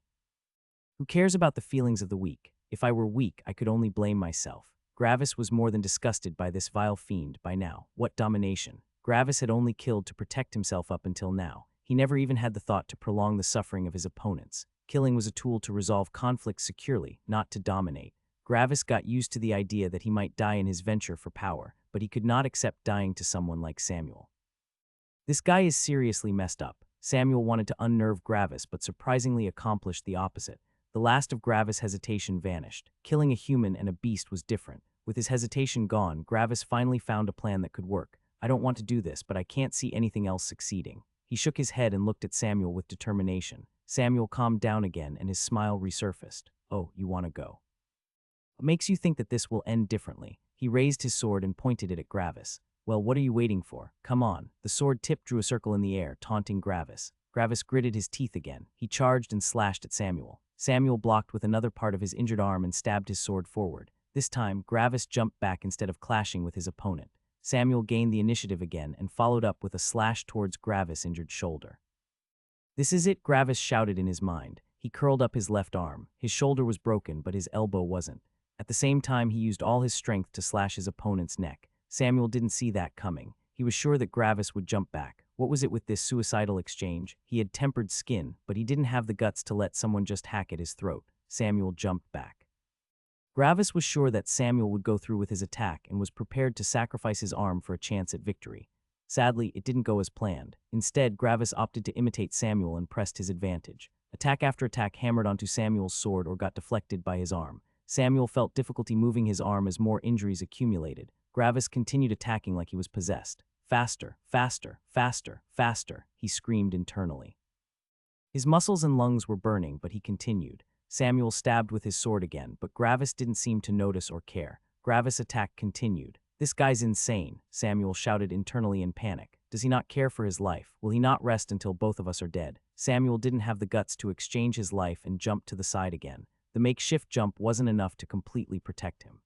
Who cares about the feelings of the weak? If I were weak, I could only blame myself. Gravis was more than disgusted by this vile fiend by now. What domination? Gravis had only killed to protect himself up until now. He never even had the thought to prolong the suffering of his opponents. Killing was a tool to resolve conflicts securely, not to dominate. Gravis got used to the idea that he might die in his venture for power, but he could not accept dying to someone like Samuel. This guy is seriously messed up. Samuel wanted to unnerve Gravis, but surprisingly accomplished the opposite. The last of Gravis' hesitation vanished. Killing a human and a beast was different. With his hesitation gone, Gravis finally found a plan that could work. I don't want to do this, but I can't see anything else succeeding. He shook his head and looked at Samuel with determination. Samuel calmed down again and his smile resurfaced. Oh, you want to go? What makes you think that this will end differently? He raised his sword and pointed it at Gravis. Well, what are you waiting for? Come on. The sword tip drew a circle in the air, taunting Gravis. Gravis gritted his teeth again. He charged and slashed at Samuel. Samuel blocked with another part of his injured arm and stabbed his sword forward. This time, Gravis jumped back instead of clashing with his opponent. Samuel gained the initiative again and followed up with a slash towards Gravis' injured shoulder. This is it, Gravis shouted in his mind. He curled up his left arm. His shoulder was broken, but his elbow wasn't. At the same time, he used all his strength to slash his opponent's neck. Samuel didn't see that coming. He was sure that Gravis would jump back. What was it with this suicidal exchange? He had tempered skin, but he didn't have the guts to let someone just hack at his throat. Samuel jumped back. Gravis was sure that Samuel would go through with his attack and was prepared to sacrifice his arm for a chance at victory. Sadly, it didn't go as planned. Instead, Gravis opted to imitate Samuel and pressed his advantage. Attack after attack hammered onto Samuel's sword or got deflected by his arm. Samuel felt difficulty moving his arm as more injuries accumulated. Gravis continued attacking like he was possessed. Faster, faster, faster, faster, he screamed internally. His muscles and lungs were burning, but he continued. Samuel stabbed with his sword again, but Gravis didn't seem to notice or care. Gravis' attack continued. This guy's insane, Samuel shouted internally in panic. Does he not care for his life? Will he not rest until both of us are dead? Samuel didn't have the guts to exchange his life and jump to the side again. The makeshift jump wasn't enough to completely protect him.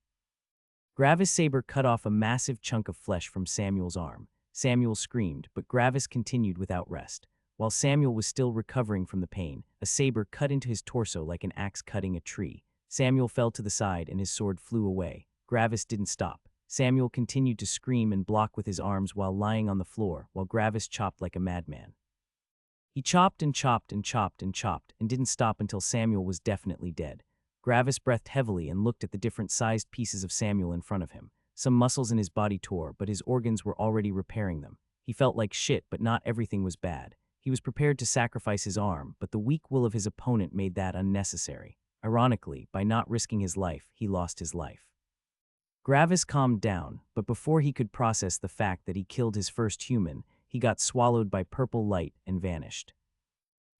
Gravis' saber cut off a massive chunk of flesh from Samuel's arm. Samuel screamed, but Gravis continued without rest. While Samuel was still recovering from the pain, a saber cut into his torso like an axe cutting a tree. Samuel fell to the side and his sword flew away. Gravis didn't stop. Samuel continued to scream and block with his arms while lying on the floor, while Gravis chopped like a madman. He chopped and chopped and chopped and chopped and didn't stop until Samuel was definitely dead. Gravis breathed heavily and looked at the different sized pieces of Samuel in front of him. Some muscles in his body tore, but his organs were already repairing them. He felt like shit, but not everything was bad. He was prepared to sacrifice his arm, but the weak will of his opponent made that unnecessary. Ironically, by not risking his life, he lost his life. Gravis calmed down, but before he could process the fact that he killed his first human, he got swallowed by purple light and vanished.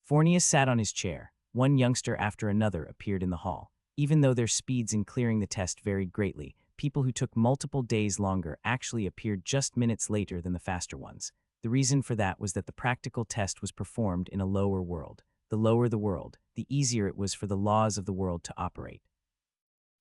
Fornius sat on his chair. One youngster after another appeared in the hall. Even though their speeds in clearing the test varied greatly, people who took multiple days longer actually appeared just minutes later than the faster ones. The reason for that was that the practical test was performed in a lower world. The lower the world, the easier it was for the laws of the world to operate.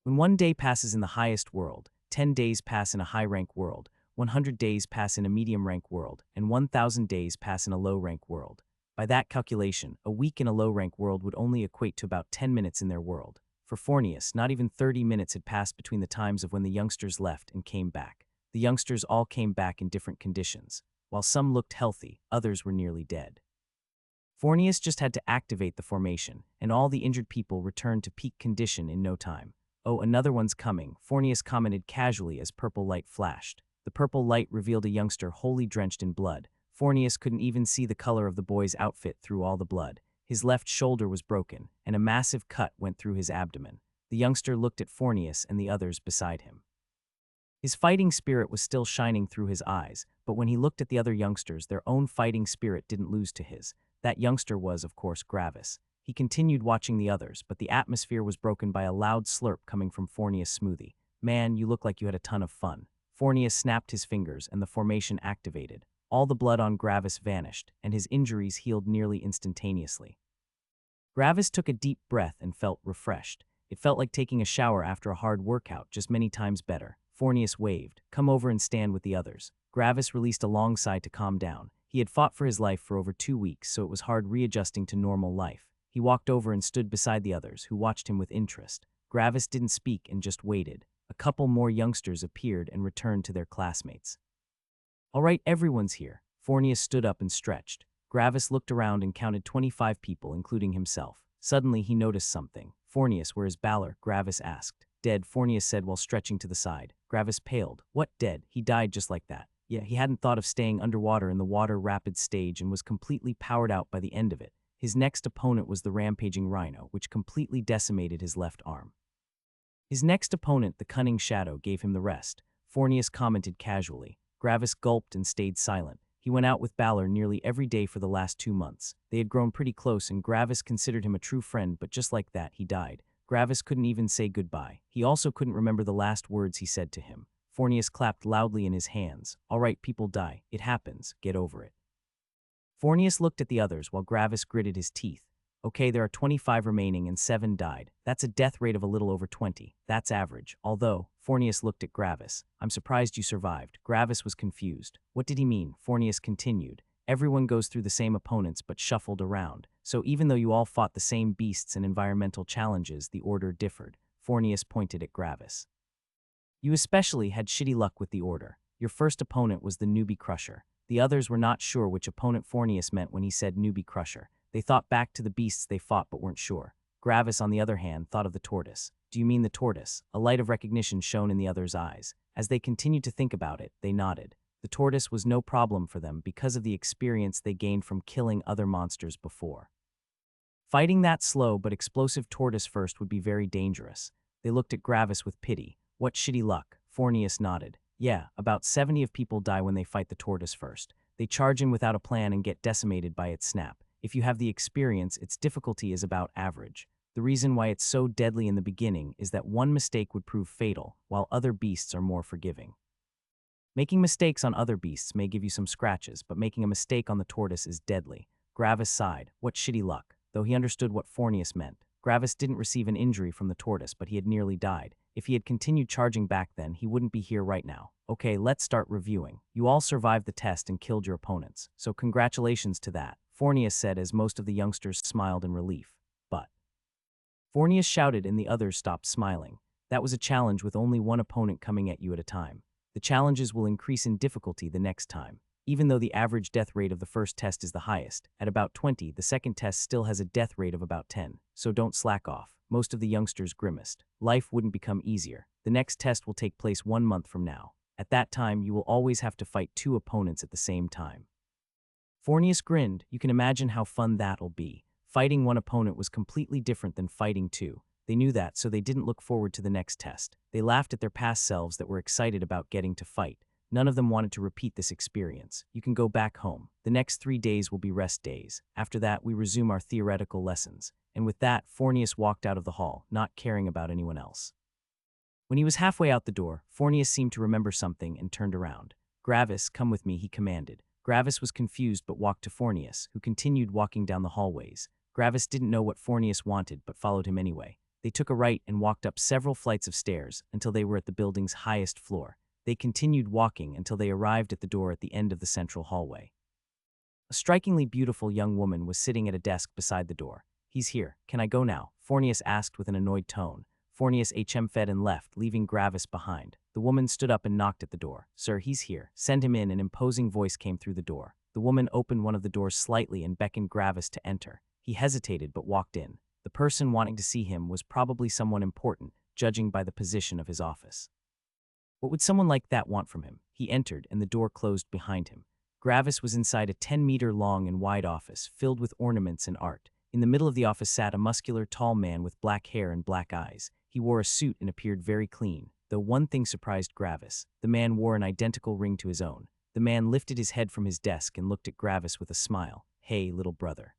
When 1 day passes in the highest world, 10 days pass in a high-rank world, 100 days pass in a medium-rank world, and 1,000 days pass in a low-rank world. By that calculation, a week in a low-rank world would only equate to about 10 minutes in their world. For Fornius, not even 30 minutes had passed between the times of when the youngsters left and came back. The youngsters all came back in different conditions. While some looked healthy, others were nearly dead. Fornius just had to activate the formation, and all the injured people returned to peak condition in no time. "Oh, another one's coming," Fornius commented casually as purple light flashed. The purple light revealed a youngster wholly drenched in blood. Fornius couldn't even see the color of the boy's outfit through all the blood. His left shoulder was broken, and a massive cut went through his abdomen. The youngster looked at Fornius and the others beside him. His fighting spirit was still shining through his eyes, but when he looked at the other youngsters, their own fighting spirit didn't lose to his. That youngster was, of course, Gravis. He continued watching the others, but the atmosphere was broken by a loud slurp coming from Fornius' smoothie. "Man, you look like you had a ton of fun." Fornius snapped his fingers and the formation activated. All the blood on Gravis vanished, and his injuries healed nearly instantaneously. Gravis took a deep breath and felt refreshed. It felt like taking a shower after a hard workout, just many times better. Fornius waved. "Come over and stand with the others." Gravis released a long sigh to calm down. He had fought for his life for over 2 weeks, so it was hard readjusting to normal life. He walked over and stood beside the others, who watched him with interest. Gravis didn't speak and just waited. A couple more youngsters appeared and returned to their classmates. "All right, everyone's here." Fornius stood up and stretched. Gravis looked around and counted 25 people, including himself. Suddenly, he noticed something. "Fornius, where is Balor?" Gravis asked. "Dead," Fornius said while stretching to the side. Gravis paled. "What, dead? He died just like that." Yeah, he hadn't thought of staying underwater in the water rapid stage and was completely powered out by the end of it. His next opponent was the rampaging rhino, which completely decimated his left arm. His next opponent, the cunning shadow, gave him the rest. Fornius commented casually. Gravis gulped and stayed silent. He went out with Balor nearly every day for the last 2 months. They had grown pretty close, and Gravis considered him a true friend, but just like that, he died. Gravis couldn't even say goodbye. He also couldn't remember the last words he said to him. Fornius clapped loudly in his hands. "All right, people die. It happens. Get over it." Fornius looked at the others while Gravis gritted his teeth. "Okay, there are 25 remaining and 7 died. That's a death rate of a little over 20. That's average. Although," Fornius looked at Gravis, "I'm surprised you survived." Gravis was confused. What did he mean? Fornius continued. "Everyone goes through the same opponents but shuffled around. So even though you all fought the same beasts and environmental challenges, the order differed." Fornius pointed at Gravis. "You especially had shitty luck with the order. Your first opponent was the newbie crusher." The others were not sure which opponent Fornius meant when he said newbie crusher. They thought back to the beasts they fought but weren't sure. Gravis, on the other hand, thought of the tortoise. "Do you mean the tortoise?" A light of recognition shone in the others' eyes. As they continued to think about it, they nodded. The tortoise was no problem for them because of the experience they gained from killing other monsters before. Fighting that slow but explosive tortoise first would be very dangerous. They looked at Gravis with pity. "What shitty luck?" Fornius nodded. "Yeah, about 70 of people die when they fight the tortoise first. They charge in without a plan and get decimated by its snap. If you have the experience, its difficulty is about average. The reason why it's so deadly in the beginning is that one mistake would prove fatal, while other beasts are more forgiving. Making mistakes on other beasts may give you some scratches, but making a mistake on the tortoise is deadly." Gravis sighed. What shitty luck. Though he understood what Fornius meant. Gravis didn't receive an injury from the tortoise, but he had nearly died. If he had continued charging back then, he wouldn't be here right now. "Okay, let's start reviewing. You all survived the test and killed your opponents, so congratulations to that," Fornius said as most of the youngsters smiled in relief. "But..." Fornius shouted and the others stopped smiling. "That was a challenge with only one opponent coming at you at a time. The challenges will increase in difficulty the next time. Even though the average death rate of the first test is the highest, at about 20, the second test still has a death rate of about 10, so don't slack off." Most of the youngsters grimaced. "Life wouldn't become easier. The next test will take place 1 month from now. At that time, you will always have to fight 2 opponents at the same time." Fornius grinned. "You can imagine how fun that'll be." Fighting 1 opponent was completely different than fighting 2. They knew that, so they didn't look forward to the next test. They laughed at their past selves that were excited about getting to fight. None of them wanted to repeat this experience. "You can go back home. The next 3 days will be rest days. After that, we resume our theoretical lessons." And with that, Fornius walked out of the hall, not caring about anyone else. When he was halfway out the door, Fornius seemed to remember something and turned around. "Gravis, come with me," he commanded. Gravis was confused but walked to Fornius, who continued walking down the hallways. Gravis didn't know what Phornius wanted but followed him anyway. They took a right and walked up several flights of stairs until they were at the building's highest floor. They continued walking until they arrived at the door at the end of the central hallway. A strikingly beautiful young woman was sitting at a desk beside the door. "He's here. Can I go now?" Phornius asked with an annoyed tone. Phornius fed and left, leaving Gravis behind. The woman stood up and knocked at the door. "Sir, he's here. Send him in." An imposing voice came through the door. The woman opened one of the doors slightly and beckoned Gravis to enter. He hesitated but walked in. The person wanting to see him was probably someone important, judging by the position of his office. What would someone like that want from him? He entered, and the door closed behind him. Gravis was inside a 10-meter-long and wide office, filled with ornaments and art. In the middle of the office sat a muscular, tall man with black hair and black eyes. He wore a suit and appeared very clean, though one thing surprised Gravis. The man wore an identical ring to his own. The man lifted his head from his desk and looked at Gravis with a smile. "Hey, little brother."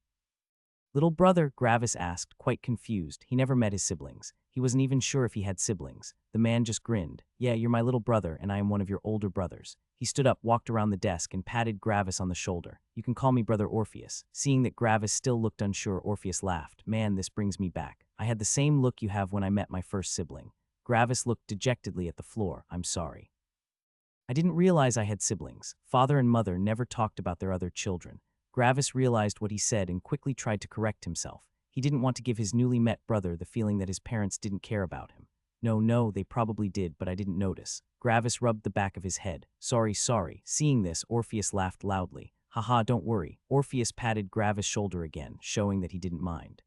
"Little brother?" Gravis asked, quite confused. He never met his siblings. He wasn't even sure if he had siblings. The man just grinned. "Yeah, you're my little brother, and I am one of your older brothers." He stood up, walked around the desk, and patted Gravis on the shoulder. "You can call me Brother Orpheus." Seeing that Gravis still looked unsure, Orpheus laughed. "Man, this brings me back. I had the same look you have when I met my first sibling." Gravis looked dejectedly at the floor. "I'm sorry. I didn't realize I had siblings." Father and mother never talked about their other children. Gravis realized what he said and quickly tried to correct himself. He didn't want to give his newly met brother the feeling that his parents didn't care about him. No, they probably did, but I didn't notice." Gravis rubbed the back of his head. Sorry. Seeing this, Orpheus laughed loudly. "Haha, don't worry." Orpheus patted Gravis' shoulder again, showing that he didn't mind.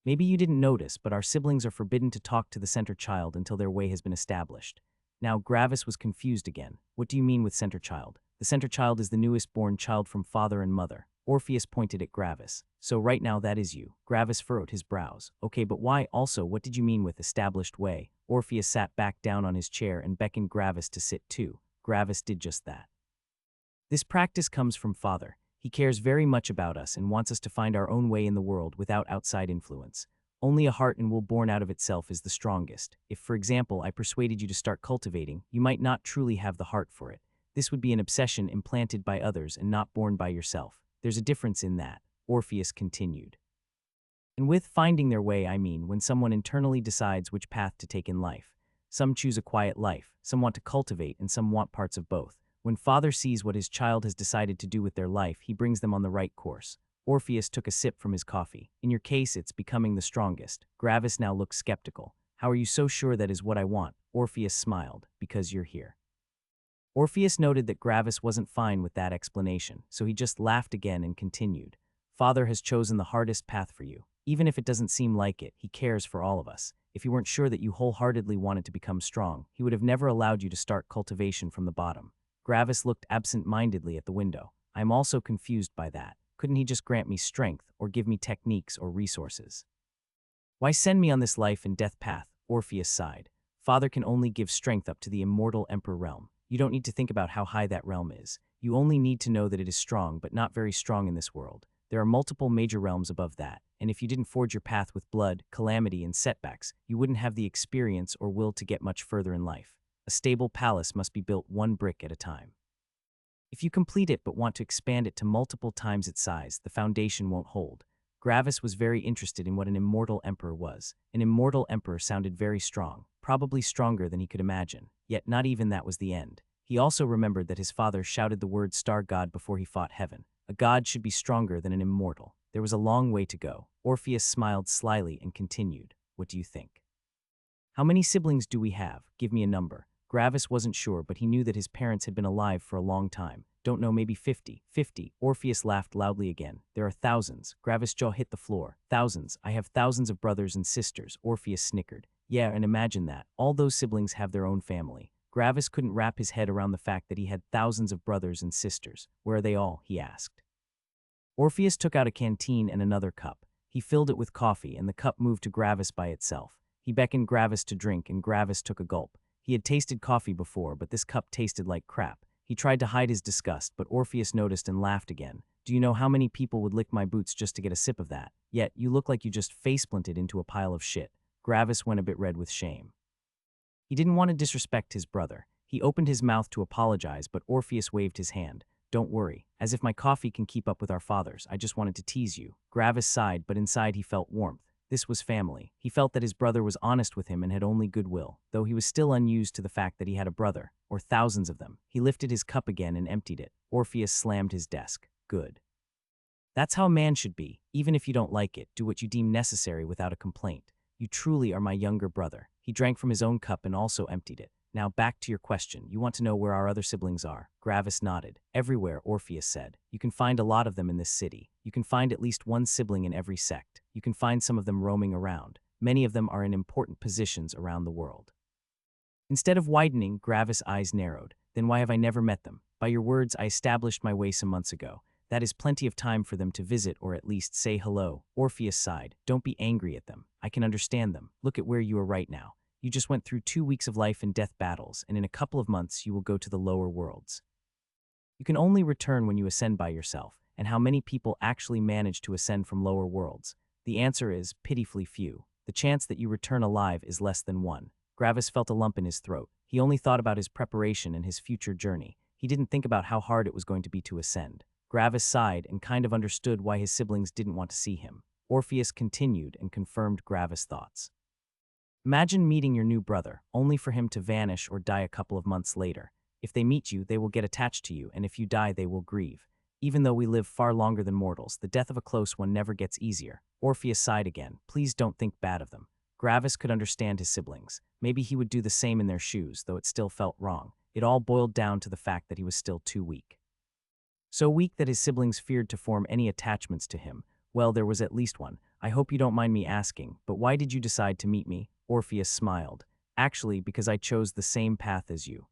"Maybe you didn't notice, but our siblings are forbidden to talk to the center child until their way has been established." Now Gravis was confused again. "What do you mean with center child?" "The center child is the newest born child from father and mother." Orpheus pointed at Gravis. "So right now that is you." Gravis furrowed his brows. "Okay, but why? Also, what did you mean with established way?" Orpheus sat back down on his chair and beckoned Gravis to sit too. Gravis did just that. "This practice comes from father. He cares very much about us and wants us to find our own way in the world without outside influence. Only a heart and will born out of itself is the strongest. If, for example, I persuaded you to start cultivating, you might not truly have the heart for it. This would be an obsession implanted by others and not born by yourself. There's a difference in that," Orpheus continued. "And with finding their way, I mean when someone internally decides which path to take in life. Some choose a quiet life, some want to cultivate, and some want parts of both. When father sees what his child has decided to do with their life, he brings them on the right course." Orpheus took a sip from his coffee. "In your case, it's becoming the strongest." Gravis now looked skeptical. "How are you so sure that is what I want?" Orpheus smiled. "Because you're here." Orpheus noted that Gravis wasn't fine with that explanation, so he just laughed again and continued. "Father has chosen the hardest path for you. Even if it doesn't seem like it, he cares for all of us. If he weren't sure that you wholeheartedly wanted to become strong, he would have never allowed you to start cultivation from the bottom." Gravis looked absent-mindedly at the window. "I am also confused by that. Couldn't he just grant me strength, or give me techniques or resources? Why send me on this life and death path?" Orpheus sighed. "Father can only give strength up to the immortal emperor realm. You don't need to think about how high that realm is. You only need to know that it is strong, but not very strong in this world. There are multiple major realms above that, and if you didn't forge your path with blood, calamity, and setbacks, you wouldn't have the experience or will to get much further in life. A stable palace must be built one brick at a time. If you complete it but want to expand it to multiple times its size, the foundation won't hold." Gravis was very interested in what an immortal emperor was. An immortal emperor sounded very strong, probably stronger than he could imagine, yet not even that was the end. He also remembered that his father shouted the word star god before he fought heaven. A god should be stronger than an immortal. There was a long way to go. Orpheus smiled slyly and continued. "What do you think? How many siblings do we have? Give me a number." Gravis wasn't sure, but he knew that his parents had been alive for a long time. "Don't know, maybe 50. 50. Orpheus laughed loudly again. "There are thousands." Gravis' jaw hit the floor. "Thousands. I have thousands of brothers and sisters." Orpheus snickered. "Yeah, and imagine that. All those siblings have their own family." Gravis couldn't wrap his head around the fact that he had thousands of brothers and sisters. "Where are they all?" he asked. Orpheus took out a canteen and another cup. He filled it with coffee, and the cup moved to Gravis by itself. He beckoned Gravis to drink, and Gravis took a gulp. He had tasted coffee before, but this cup tasted like crap. He tried to hide his disgust, but Orpheus noticed and laughed again. "Do you know how many people would lick my boots just to get a sip of that? Yet, you look like you just face-planted into a pile of shit." Gravis went a bit red with shame. He didn't want to disrespect his brother. He opened his mouth to apologize, but Orpheus waved his hand. don't worry. As if my coffee can keep up with our fathers, I just wanted to tease you. Gravis sighed, but inside he felt warmth. This was family. He felt that his brother was honest with him and had only goodwill, though he was still unused to the fact that he had a brother, or thousands of them. He lifted his cup again and emptied it. Orpheus slammed his desk. Good. That's how a man should be. Even if you don't like it, do what you deem necessary without a complaint. You truly are my younger brother. He drank from his own cup and also emptied it. Now back to your question. You want to know where our other siblings are? Gravis nodded. Everywhere, Orpheus said. You can find a lot of them in this city. You can find at least one sibling in every sect. You can find some of them roaming around. Many of them are in important positions around the world. Instead of widening, Gravis' eyes narrowed. Then why have I never met them? By your words, I established my way some months ago. That is plenty of time for them to visit or at least say hello. Orpheus sighed. Don't be angry at them. I can understand them. Look at where you are right now. You just went through 2 weeks of life and death battles, and in a couple of months you will go to the lower worlds. You can only return when you ascend by yourself, and how many people actually manage to ascend from lower worlds? The answer is pitifully few. The chance that you return alive is less than 1. Gravis felt a lump in his throat. He only thought about his preparation and his future journey. He didn't think about how hard it was going to be to ascend. Gravis sighed and kind of understood why his siblings didn't want to see him. Orpheus continued and confirmed Gravis' thoughts. Imagine meeting your new brother, only for him to vanish or die a couple of months later. If they meet you, they will get attached to you, and if you die, they will grieve. Even though we live far longer than mortals, the death of a close one never gets easier. Orpheus sighed again. Please don't think bad of them. Gravis could understand his siblings. Maybe he would do the same in their shoes, though it still felt wrong. It all boiled down to the fact that he was still too weak. So weak that his siblings feared to form any attachments to him. Well, there was at least one. I hope you don't mind me asking, but why did you decide to meet me? Orpheus smiled. Actually, because I chose the same path as you.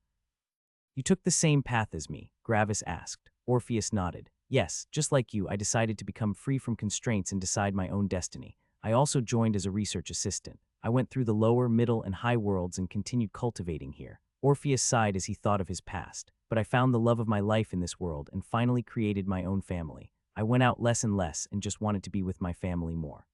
You took the same path as me? Gravis asked. Orpheus nodded. Yes, just like you, I decided to become free from constraints and decide my own destiny. I also joined as a research assistant. I went through the lower, middle, and high worlds and continued cultivating here. Orpheus sighed as he thought of his past. But I found the love of my life in this world and finally created my own family. I went out less and less and just wanted to be with my family more.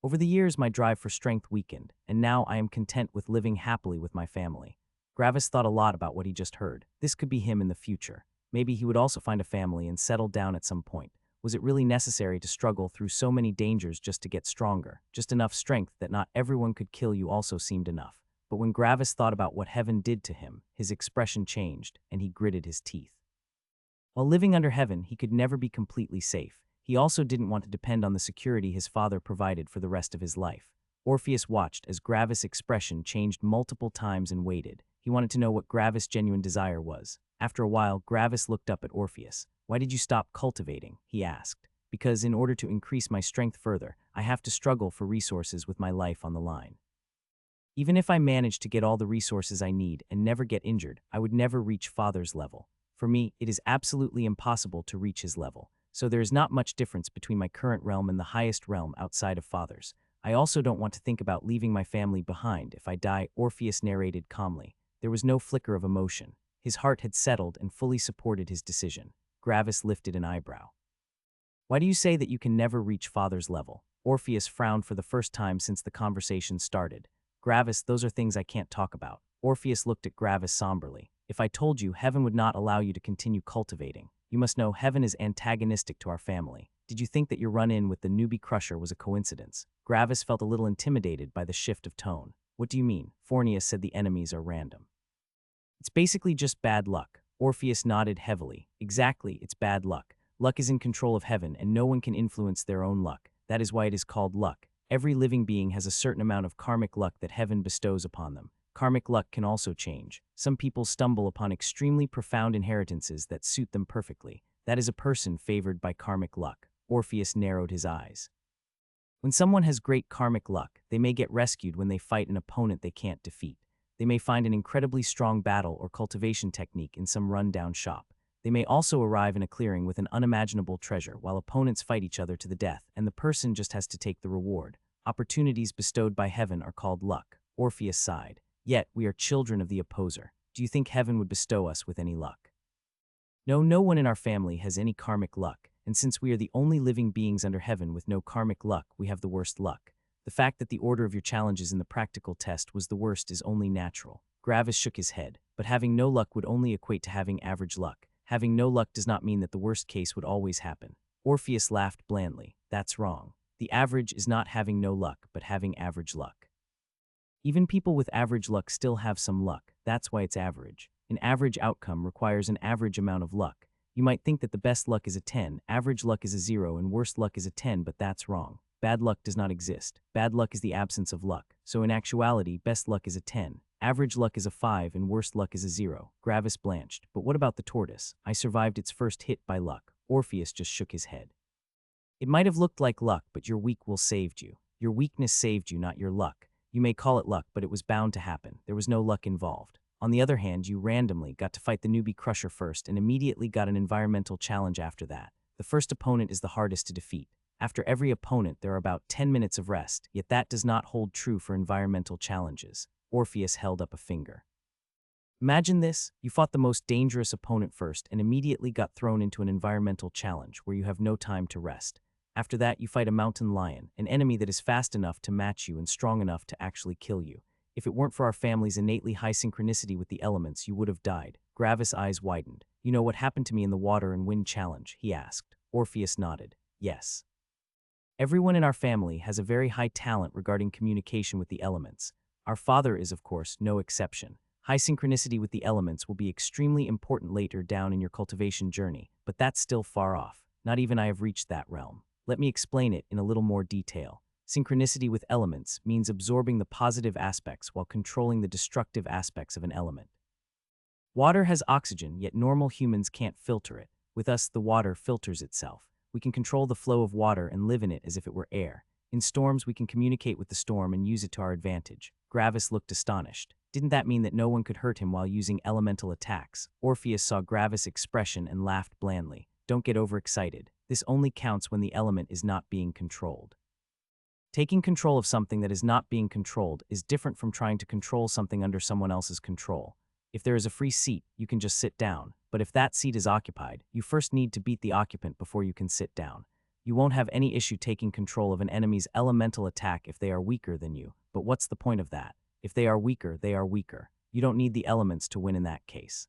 Over the years, my drive for strength weakened, and now I am content with living happily with my family. Gravis thought a lot about what he just heard. This could be him in the future. Maybe he would also find a family and settle down at some point. Was it really necessary to struggle through so many dangers just to get stronger? Just enough strength that not everyone could kill you also seemed enough. But when Gravis thought about what heaven did to him, his expression changed, and he gritted his teeth. While living under heaven, he could never be completely safe. He also didn't want to depend on the security his father provided for the rest of his life. Orpheus watched as Gravis' expression changed multiple times and waited. He wanted to know what Gravis' genuine desire was. After a while, Gravis looked up at Orpheus. Why did you stop cultivating? He asked. Because in order to increase my strength further, I have to struggle for resources with my life on the line. Even if I managed to get all the resources I need and never get injured, I would never reach Father's level. For me, it is absolutely impossible to reach his level. So there is not much difference between my current realm and the highest realm outside of Father's. I also don't want to think about leaving my family behind if I die, Orpheus narrated calmly. There was no flicker of emotion. His heart had settled and fully supported his decision. Gravis lifted an eyebrow. Why do you say that you can never reach Father's level? Orpheus frowned for the first time since the conversation started. Gravis, those are things I can't talk about. Orpheus looked at Gravis somberly. If I told you, heaven would not allow you to continue cultivating. You must know heaven is antagonistic to our family. Did you think that your run-in with the newbie crusher was a coincidence? Gravis felt a little intimidated by the shift of tone. What do you mean? Phornius said the enemies are random. It's basically just bad luck. Orpheus nodded heavily. Exactly, it's bad luck. Luck is in control of heaven, and no one can influence their own luck. That is why it is called luck. Every living being has a certain amount of karmic luck that heaven bestows upon them. Karmic luck can also change. Some people stumble upon extremely profound inheritances that suit them perfectly. That is a person favored by karmic luck. Orpheus narrowed his eyes. When someone has great karmic luck, they may get rescued when they fight an opponent they can't defeat. They may find an incredibly strong battle or cultivation technique in some run-down shop. They may also arrive in a clearing with an unimaginable treasure while opponents fight each other to the death, and the person just has to take the reward. Opportunities bestowed by heaven are called luck. Orpheus sighed. Yet, we are children of the opposer. Do you think heaven would bestow us with any luck? No, no one in our family has any karmic luck, and since we are the only living beings under heaven with no karmic luck, we have the worst luck. The fact that the order of your challenges in the practical test was the worst is only natural. Gravis shook his head, but having no luck would only equate to having average luck. Having no luck does not mean that the worst case would always happen. Orpheus laughed blandly. That's wrong. The average is not having no luck, but having average luck. Even people with average luck still have some luck. That's why it's average. An average outcome requires an average amount of luck. You might think that the best luck is a 10, average luck is a 0, and worst luck is a 10, but that's wrong. Bad luck does not exist. Bad luck is the absence of luck. So in actuality, best luck is a 10, average luck is a 5, and worst luck is a 0. Gravis blanched. But what about the tortoise? I survived its first hit by luck. Orpheus just shook his head. It might have looked like luck, but your weak will saved you. Your weakness saved you, not your luck. You may call it luck, but it was bound to happen. There was no luck involved. On the other hand, you randomly got to fight the newbie crusher first and immediately got an environmental challenge after that. The first opponent is the hardest to defeat. After every opponent, there are about 10 minutes of rest, yet that does not hold true for environmental challenges. Orpheus held up a finger. Imagine this, you fought the most dangerous opponent first and immediately got thrown into an environmental challenge where you have no time to rest. After that, you fight a mountain lion, an enemy that is fast enough to match you and strong enough to actually kill you. If it weren't for our family's innately high synchronicity with the elements, you would have died. Gravis' eyes widened. You know what happened to me in the water and wind challenge? He asked. Orpheus nodded. Yes. Everyone in our family has a very high talent regarding communication with the elements. Our father is, of course, no exception. High synchronicity with the elements will be extremely important later down in your cultivation journey, but that's still far off. Not even I have reached that realm. Let me explain it in a little more detail. Synchronicity with elements means absorbing the positive aspects while controlling the destructive aspects of an element. Water has oxygen, yet normal humans can't filter it. With us, the water filters itself. We can control the flow of water and live in it as if it were air. In storms, we can communicate with the storm and use it to our advantage. Gravis looked astonished. Didn't that mean that no one could hurt him while using elemental attacks? Orpheus saw Gravis' expression and laughed blandly. Don't get overexcited. This only counts when the element is not being controlled. Taking control of something that is not being controlled is different from trying to control something under someone else's control. If there is a free seat, you can just sit down. But if that seat is occupied, you first need to beat the occupant before you can sit down. You won't have any issue taking control of an enemy's elemental attack if they are weaker than you. But what's the point of that? If they are weaker, they are weaker. You don't need the elements to win in that case.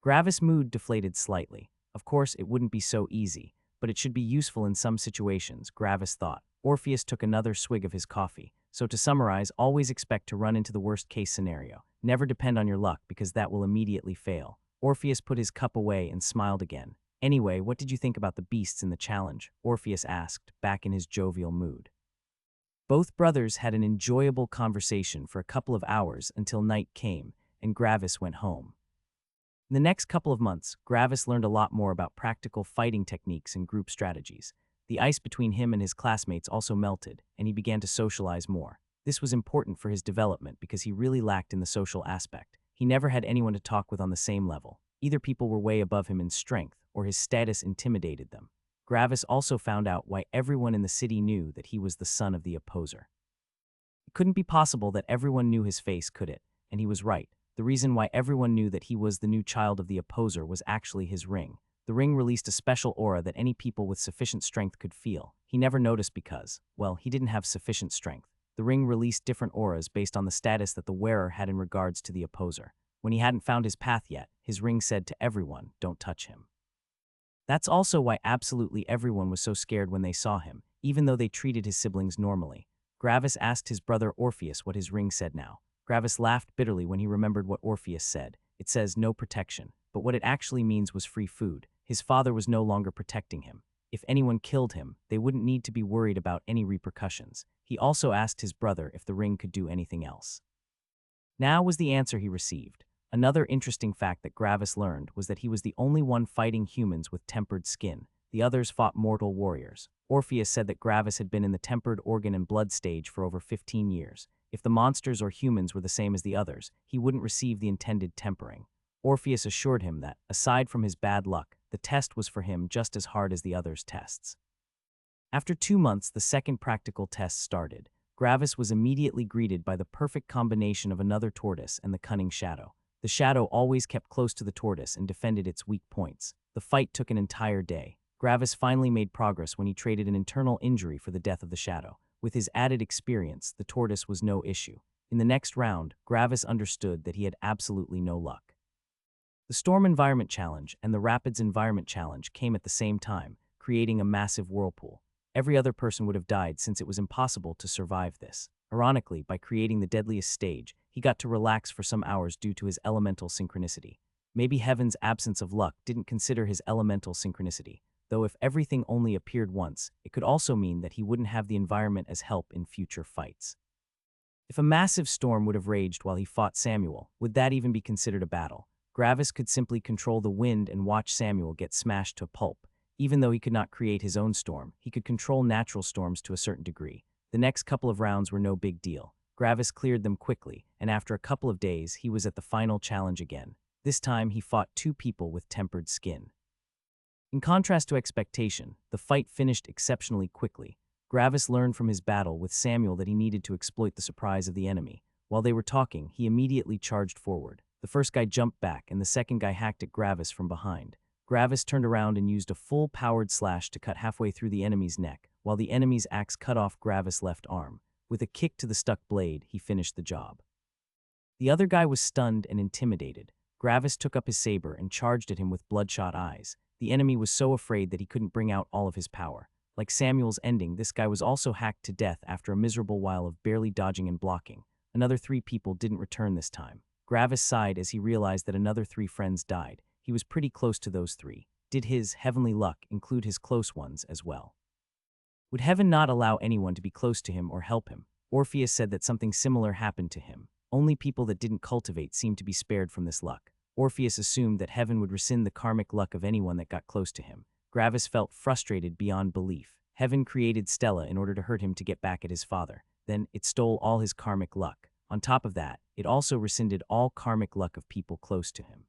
Gravis' mood deflated slightly. Of course, it wouldn't be so easy, but it should be useful in some situations, Gravis thought. Orpheus took another swig of his coffee. So to summarize, always expect to run into the worst-case scenario. Never depend on your luck because that will immediately fail. Orpheus put his cup away and smiled again. Anyway, what did you think about the beasts in the challenge? Orpheus asked, back in his jovial mood. Both brothers had an enjoyable conversation for a couple of hours until night came, and Gravis went home. In the next couple of months, Gravis learned a lot more about practical fighting techniques and group strategies. The ice between him and his classmates also melted, and he began to socialize more. This was important for his development because he really lacked in the social aspect. He never had anyone to talk with on the same level. Either people were way above him in strength, or his status intimidated them. Gravis also found out why everyone in the city knew that he was the son of the opposer. It couldn't be possible that everyone knew his face, could it? And he was right. The reason why everyone knew that he was the new child of the opposer was actually his ring. The ring released a special aura that any people with sufficient strength could feel. He never noticed because, well, he didn't have sufficient strength. The ring released different auras based on the status that the wearer had in regards to the opposer. When he hadn't found his path yet, his ring said to everyone, "Don't touch him." That's also why absolutely everyone was so scared when they saw him, even though they treated his siblings normally. Gravis asked his brother Orpheus what his ring said now. Gravis laughed bitterly when he remembered what Orpheus said. It says no protection, but what it actually means was free food. His father was no longer protecting him. If anyone killed him, they wouldn't need to be worried about any repercussions. He also asked his brother if the ring could do anything else. Now was the answer he received. Another interesting fact that Gravis learned was that he was the only one fighting humans with tempered skin. The others fought mortal warriors. Orpheus said that Gravis had been in the tempered organ and blood stage for over 15 years. If the monsters or humans were the same as the others, he wouldn't receive the intended tempering. Orpheus assured him that, aside from his bad luck, the test was for him just as hard as the others' tests. After 2 months, the second practical test started. Gravis was immediately greeted by the perfect combination of another tortoise and the cunning shadow. The shadow always kept close to the tortoise and defended its weak points. The fight took an entire day. Gravis finally made progress when he traded an internal injury for the death of the shadow. With his added experience, the tortoise was no issue. In the next round, Gravis understood that he had absolutely no luck. The Storm Environment Challenge and the Rapids Environment Challenge came at the same time, creating a massive whirlpool. Every other person would have died since it was impossible to survive this. Ironically, by creating the deadliest stage, he got to relax for some hours due to his elemental synchronicity. Maybe Heaven's absence of luck didn't consider his elemental synchronicity, though if everything only appeared once, it could also mean that he wouldn't have the environment as help in future fights. If a massive storm would have raged while he fought Samuel, would that even be considered a battle? Gravis could simply control the wind and watch Samuel get smashed to pulp. Even though he could not create his own storm, he could control natural storms to a certain degree. The next couple of rounds were no big deal. Gravis cleared them quickly, and after a couple of days, he was at the final challenge again. This time, he fought 2 people with tempered skin. In contrast to expectation, the fight finished exceptionally quickly. Gravis learned from his battle with Samuel that he needed to exploit the surprise of the enemy. While they were talking, he immediately charged forward. The first guy jumped back, and the second guy hacked at Gravis from behind. Gravis turned around and used a full-powered slash to cut halfway through the enemy's neck, while the enemy's axe cut off Gravis' left arm. With a kick to the stuck blade, he finished the job. The other guy was stunned and intimidated. Gravis took up his saber and charged at him with bloodshot eyes. The enemy was so afraid that he couldn't bring out all of his power. Like Samuel's ending, this guy was also hacked to death after a miserable while of barely dodging and blocking. Another 3 people didn't return this time. Gravis sighed as he realized that another 3 friends died. He was pretty close to those 3. Did his heavenly luck include his close ones as well? Would heaven not allow anyone to be close to him or help him? Orpheus said that something similar happened to him. Only people that didn't cultivate seemed to be spared from this luck. Orpheus assumed that heaven would rescind the karmic luck of anyone that got close to him. Gravis felt frustrated beyond belief. Heaven created Stella in order to hurt him to get back at his father. Then it stole all his karmic luck. On top of that, it also rescinded all karmic luck of people close to him.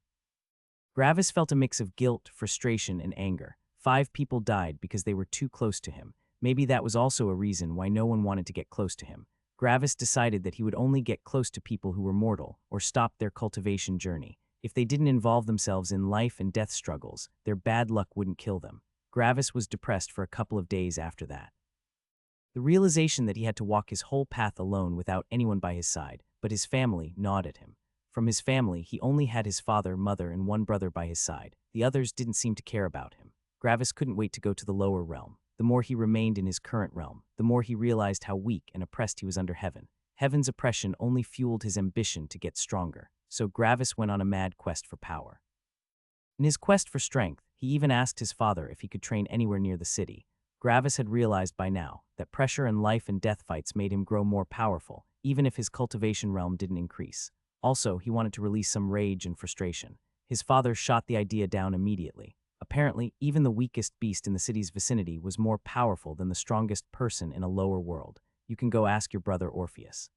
Gravis felt a mix of guilt, frustration, and anger. 5 people died because they were too close to him. Maybe that was also a reason why no one wanted to get close to him. Gravis decided that he would only get close to people who were mortal or stop their cultivation journey. If they didn't involve themselves in life and death struggles, their bad luck wouldn't kill them. Gravis was depressed for a couple of days after that. The realization that he had to walk his whole path alone without anyone by his side, but his family gnawed at him. From his family, he only had his father, mother, and 1 brother by his side. The others didn't seem to care about him. Gravis couldn't wait to go to the lower realm. The more he remained in his current realm, the more he realized how weak and oppressed he was under heaven. Heaven's oppression only fueled his ambition to get stronger, so Gravis went on a mad quest for power. In his quest for strength, he even asked his father if he could train anywhere near the city. Gravis had realized by now that pressure and life and death fights made him grow more powerful, even if his cultivation realm didn't increase. Also, he wanted to release some rage and frustration. His father shot the idea down immediately. Apparently, even the weakest beast in the city's vicinity was more powerful than the strongest person in a lower world. You can go ask your brother Orpheus.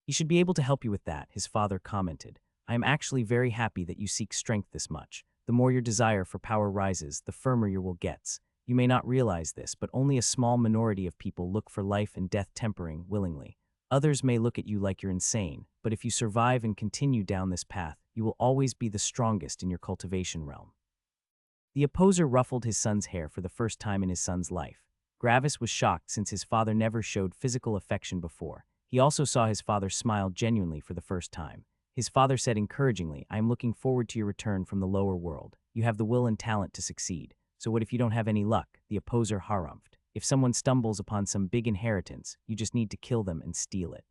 He should be able to help you with that, his father commented. I am actually very happy that you seek strength this much. The more your desire for power rises, the firmer your will gets. You may not realize this, but only a small minority of people look for life and death tempering willingly. Others may look at you like you're insane, but if you survive and continue down this path, you will always be the strongest in your cultivation realm. The opposer ruffled his son's hair for the first time in his son's life. Gravis was shocked since his father never showed physical affection before. He also saw his father smile genuinely for the first time. His father said encouragingly, I am looking forward to your return from the lower world. You have the will and talent to succeed. So what if you don't have any luck? The opposer harumphed. If someone stumbles upon some big inheritance, you just need to kill them and steal it.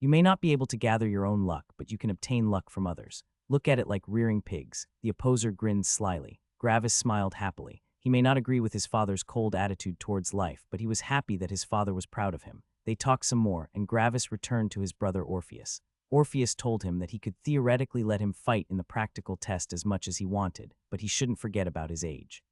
You may not be able to gather your own luck, but you can obtain luck from others. Look at it like rearing pigs. The opposer grinned slyly. Gravis smiled happily. He may not agree with his father's cold attitude towards life, but he was happy that his father was proud of him. They talked some more, and Gravis returned to his brother Orpheus. Orpheus told him that he could theoretically let him fight in the practical test as much as he wanted, but he shouldn't forget about his age.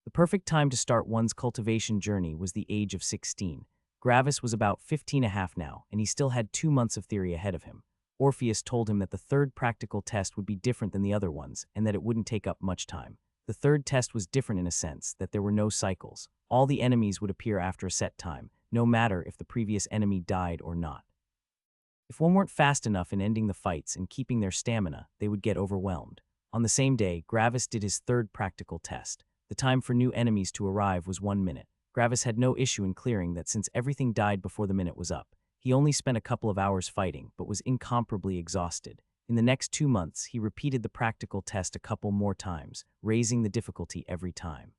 The perfect time to start one's cultivation journey was the age of 16. Gravis was about 15.5 now, and he still had 2 months of theory ahead of him. Orpheus told him that the third practical test would be different than the other ones, and that it wouldn't take up much time. The third test was different in a sense, that there were no cycles. All the enemies would appear after a set time, no matter if the previous enemy died or not. If one weren't fast enough in ending the fights and keeping their stamina, they would get overwhelmed. On the same day, Gravis did his third practical test. The time for new enemies to arrive was 1 minute. Gravis had no issue in clearing that since everything died before the minute was up. He only spent a couple of hours fighting, but was incomparably exhausted. In the next 2 months, he repeated the practical test a couple more times, raising the difficulty every time.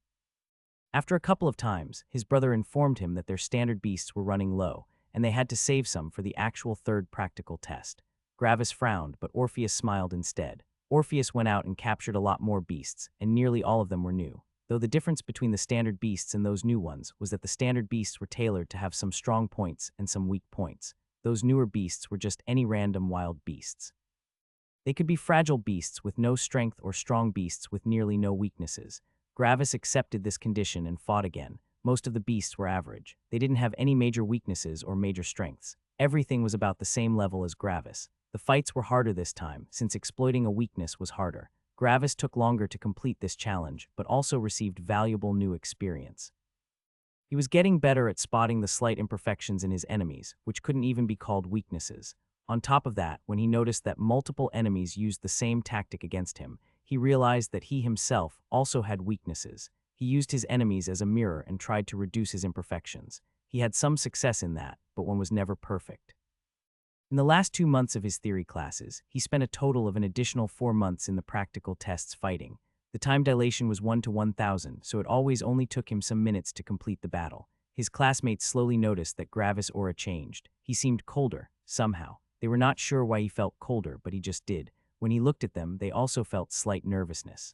After a couple of times, his brother informed him that their standard beasts were running low, and they had to save some for the actual third practical test. Gravis frowned, but Orpheus smiled instead. Orpheus went out and captured a lot more beasts, and nearly all of them were new. Though the difference between the standard beasts and those new ones was that the standard beasts were tailored to have some strong points and some weak points. Those newer beasts were just any random wild beasts. They could be fragile beasts with no strength or strong beasts with nearly no weaknesses. Gravis accepted this condition and fought again. Most of the beasts were average. They didn't have any major weaknesses or major strengths. Everything was about the same level as Gravis. The fights were harder this time, since exploiting a weakness was harder. Gravis took longer to complete this challenge, but also received valuable new experience. He was getting better at spotting the slight imperfections in his enemies, which couldn't even be called weaknesses. On top of that, when he noticed that multiple enemies used the same tactic against him, he realized that he himself also had weaknesses. He used his enemies as a mirror and tried to reduce his imperfections. He had some success in that, but one was never perfect. In the last 2 months of his theory classes, he spent a total of an additional 4 months in the practical tests fighting. The time dilation was 1 to 1,000, so it always only took him some minutes to complete the battle. His classmates slowly noticed that Gravis' aura changed. He seemed colder, somehow. They were not sure why he felt colder, but he just did. When he looked at them, they also felt slight nervousness.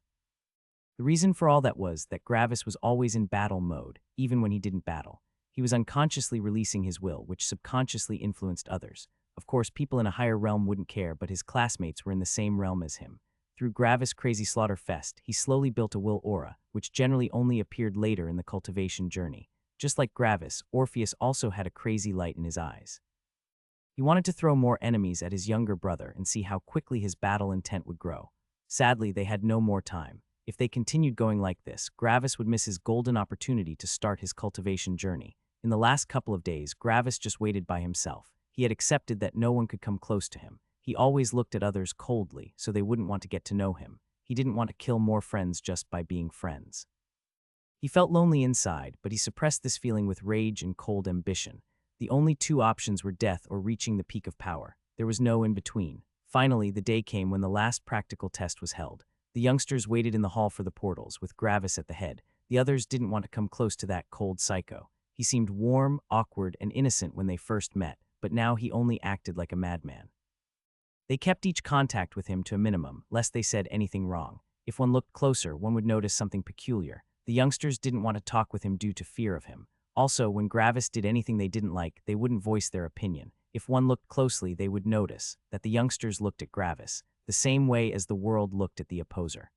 The reason for all that was that Gravis was always in battle mode, even when he didn't battle. He was unconsciously releasing his will, which subconsciously influenced others. Of course, people in a higher realm wouldn't care, but his classmates were in the same realm as him. Through Gravis' crazy slaughter fest, he slowly built a will aura, which generally only appeared later in the cultivation journey. Just like Gravis, Orpheus also had a crazy light in his eyes. He wanted to throw more enemies at his younger brother and see how quickly his battle intent would grow. Sadly, they had no more time. If they continued going like this, Gravis would miss his golden opportunity to start his cultivation journey. In the last couple of days, Gravis just waited by himself. He had accepted that no one could come close to him. He always looked at others coldly, so they wouldn't want to get to know him. He didn't want to kill more friends just by being friends. He felt lonely inside, but he suppressed this feeling with rage and cold ambition. The only two options were death or reaching the peak of power. There was no in between. Finally, the day came when the last practical test was held. The youngsters waited in the hall for the portals, with Gravis at the head. The others didn't want to come close to that cold psycho. He seemed warm, awkward, and innocent when they first met, but now he only acted like a madman. They kept each contact with him to a minimum, lest they said anything wrong. If one looked closer, one would notice something peculiar. The youngsters didn't want to talk with him due to fear of him. Also, when Gravis did anything they didn't like, they wouldn't voice their opinion. If one looked closely, they would notice that the youngsters looked at Gravis, the same way as the world looked at the opposer.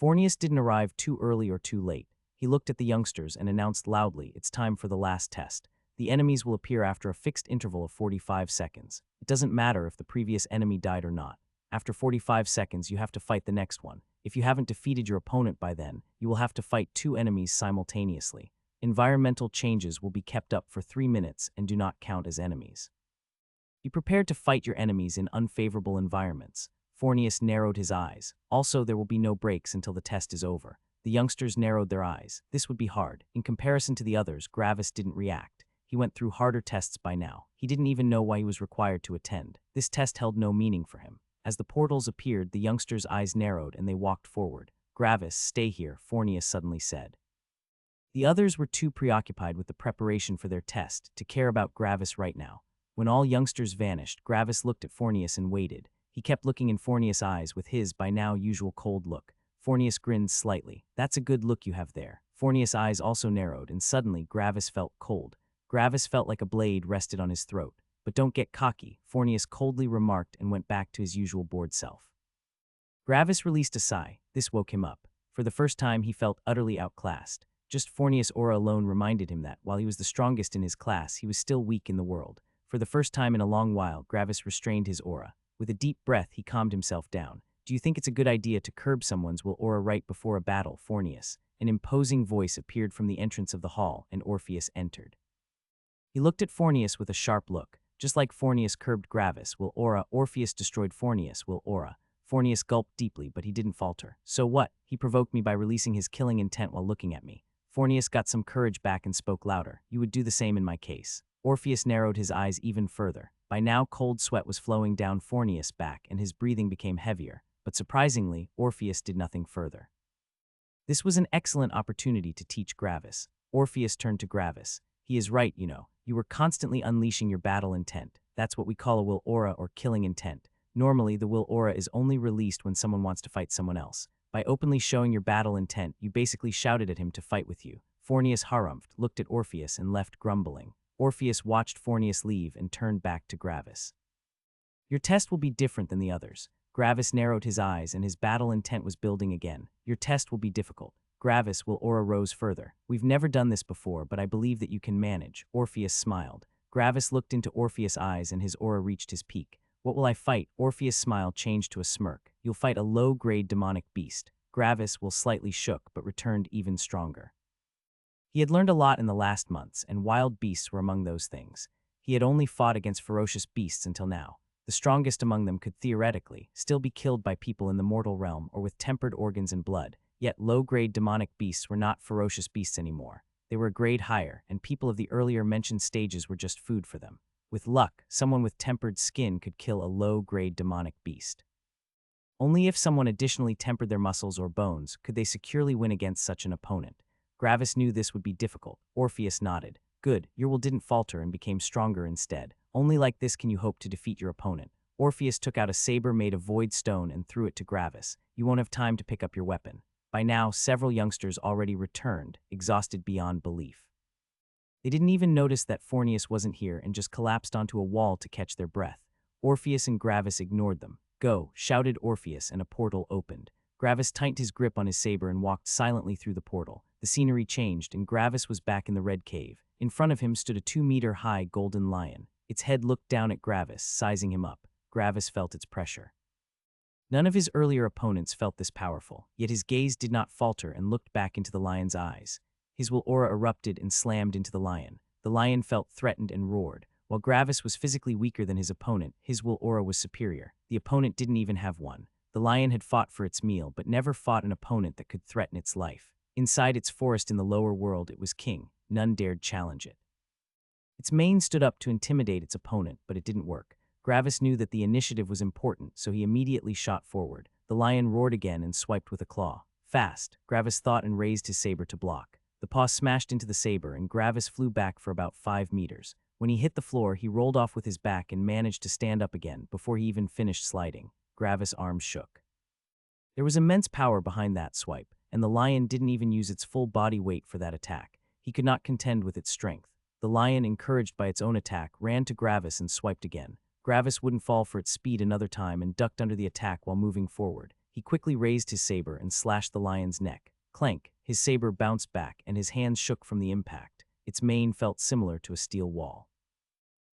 Fornius didn't arrive too early or too late. He looked at the youngsters and announced loudly, "It's time for the last test. The enemies will appear after a fixed interval of 45 seconds. It doesn't matter if the previous enemy died or not. After 45 seconds, you have to fight the next one. If you haven't defeated your opponent by then, you will have to fight 2 enemies simultaneously. Environmental changes will be kept up for 3 minutes and do not count as enemies. Be prepared to fight your enemies in unfavorable environments." Fornius narrowed his eyes. Also, there will be no breaks until the test is over. The youngsters narrowed their eyes. This would be hard. In comparison to the others, Gravis didn't react. He went through harder tests by now. He didn't even know why he was required to attend. This test held no meaning for him. As the portals appeared, the youngsters' eyes narrowed and they walked forward. "Gravis, stay here," Fornius suddenly said. The others were too preoccupied with the preparation for their test to care about Gravis right now. When all youngsters vanished, Gravis looked at Fornius and waited. He kept looking in Fornius' eyes with his, by now, usual cold look. Fornius grinned slightly. "That's a good look you have there." Fornius' eyes also narrowed, and suddenly Gravis felt cold. Gravis felt like a blade rested on his throat. "But don't get cocky," Fornius coldly remarked and went back to his usual bored self. Gravis released a sigh. This woke him up. For the first time, he felt utterly outclassed. Just Fornius' aura alone reminded him that, while he was the strongest in his class, he was still weak in the world. For the first time in a long while, Gravis restrained his aura. With a deep breath, he calmed himself down. "Do you think it's a good idea to curb someone's will aura right before a battle, Fornius?" An imposing voice appeared from the entrance of the hall, and Orpheus entered. He looked at Fornius with a sharp look. Just like Fornius curbed Gravis' will aura, Orpheus destroyed Fornius' will aura. Fornius gulped deeply, but he didn't falter. "So what? He provoked me by releasing his killing intent while looking at me." Fornius got some courage back and spoke louder. "You would do the same in my case." Orpheus narrowed his eyes even further. By now, cold sweat was flowing down Fornius' back and his breathing became heavier, but surprisingly, Orpheus did nothing further. This was an excellent opportunity to teach Gravis. Orpheus turned to Gravis. He is right, you know. You were constantly unleashing your battle intent. That's what we call a will aura or killing intent. Normally, the will aura is only released when someone wants to fight someone else. By openly showing your battle intent, you basically shouted at him to fight with you. Fornius harumphed, looked at Orpheus, and left grumbling. Orpheus watched Fornius leave and turned back to Gravis. Your test will be different than the others. Gravis narrowed his eyes and his battle intent was building again. Your test will be difficult. Gravis will aura rose further. We've never done this before, but I believe that you can manage. Orpheus smiled. Gravis looked into Orpheus' eyes and his aura reached his peak. What will I fight? Orpheus' smile changed to a smirk. You'll fight a low-grade demonic beast. Gravis will slightly shook, but returned even stronger. He had learned a lot in the last months, and wild beasts were among those things. He had only fought against ferocious beasts until now. The strongest among them could theoretically still be killed by people in the mortal realm or with tempered organs and blood, yet low-grade demonic beasts were not ferocious beasts anymore. They were a grade higher, and people of the earlier mentioned stages were just food for them. With luck, someone with tempered skin could kill a low-grade demonic beast. Only if someone additionally tempered their muscles or bones could they securely win against such an opponent. Gravis knew this would be difficult. Orpheus nodded. Good, your will didn't falter and became stronger instead. Only like this can you hope to defeat your opponent. Orpheus took out a saber made of void stone and threw it to Gravis. You won't have time to pick up your weapon. By now, several youngsters already returned, exhausted beyond belief. They didn't even notice that Fornius wasn't here and just collapsed onto a wall to catch their breath. Orpheus and Gravis ignored them. Go, shouted Orpheus, and a portal opened. Gravis tightened his grip on his saber and walked silently through the portal. The scenery changed, and Gravis was back in the red cave. In front of him stood a 2-meter-high golden lion. Its head looked down at Gravis, sizing him up. Gravis felt its pressure. None of his earlier opponents felt this powerful, yet his gaze did not falter and looked back into the lion's eyes. His will aura erupted and slammed into the lion. The lion felt threatened and roared. While Gravis was physically weaker than his opponent, his will aura was superior. The opponent didn't even have one. The lion had fought for its meal, but never fought an opponent that could threaten its life. Inside its forest in the lower world, it was king. None dared challenge it. Its mane stood up to intimidate its opponent, but it didn't work. Gravis knew that the initiative was important, so he immediately shot forward. The lion roared again and swiped with a claw. Fast, Gravis thought and raised his saber to block. The paw smashed into the saber, and Gravis flew back for about 5 meters. When he hit the floor, he rolled off with his back and managed to stand up again before he even finished sliding. Gravis' arms shook. There was immense power behind that swipe, and the lion didn't even use its full body weight for that attack. He could not contend with its strength. The lion, encouraged by its own attack, ran to Gravis and swiped again. Gravis wouldn't fall for its speed another time and ducked under the attack while moving forward. He quickly raised his saber and slashed the lion's neck. Clank! His saber bounced back, and his hands shook from the impact. Its mane felt similar to a steel wall.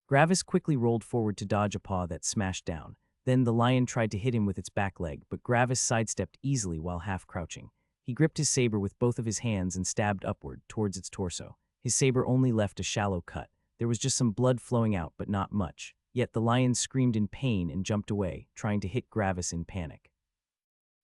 Gravis quickly rolled forward to dodge a paw that smashed down. Then the lion tried to hit him with its back leg, but Gravis sidestepped easily while half-crouching. He gripped his saber with both of his hands and stabbed upward, towards its torso. His saber only left a shallow cut. There was just some blood flowing out, but not much. Yet the lion screamed in pain and jumped away, trying to hit Gravis in panic.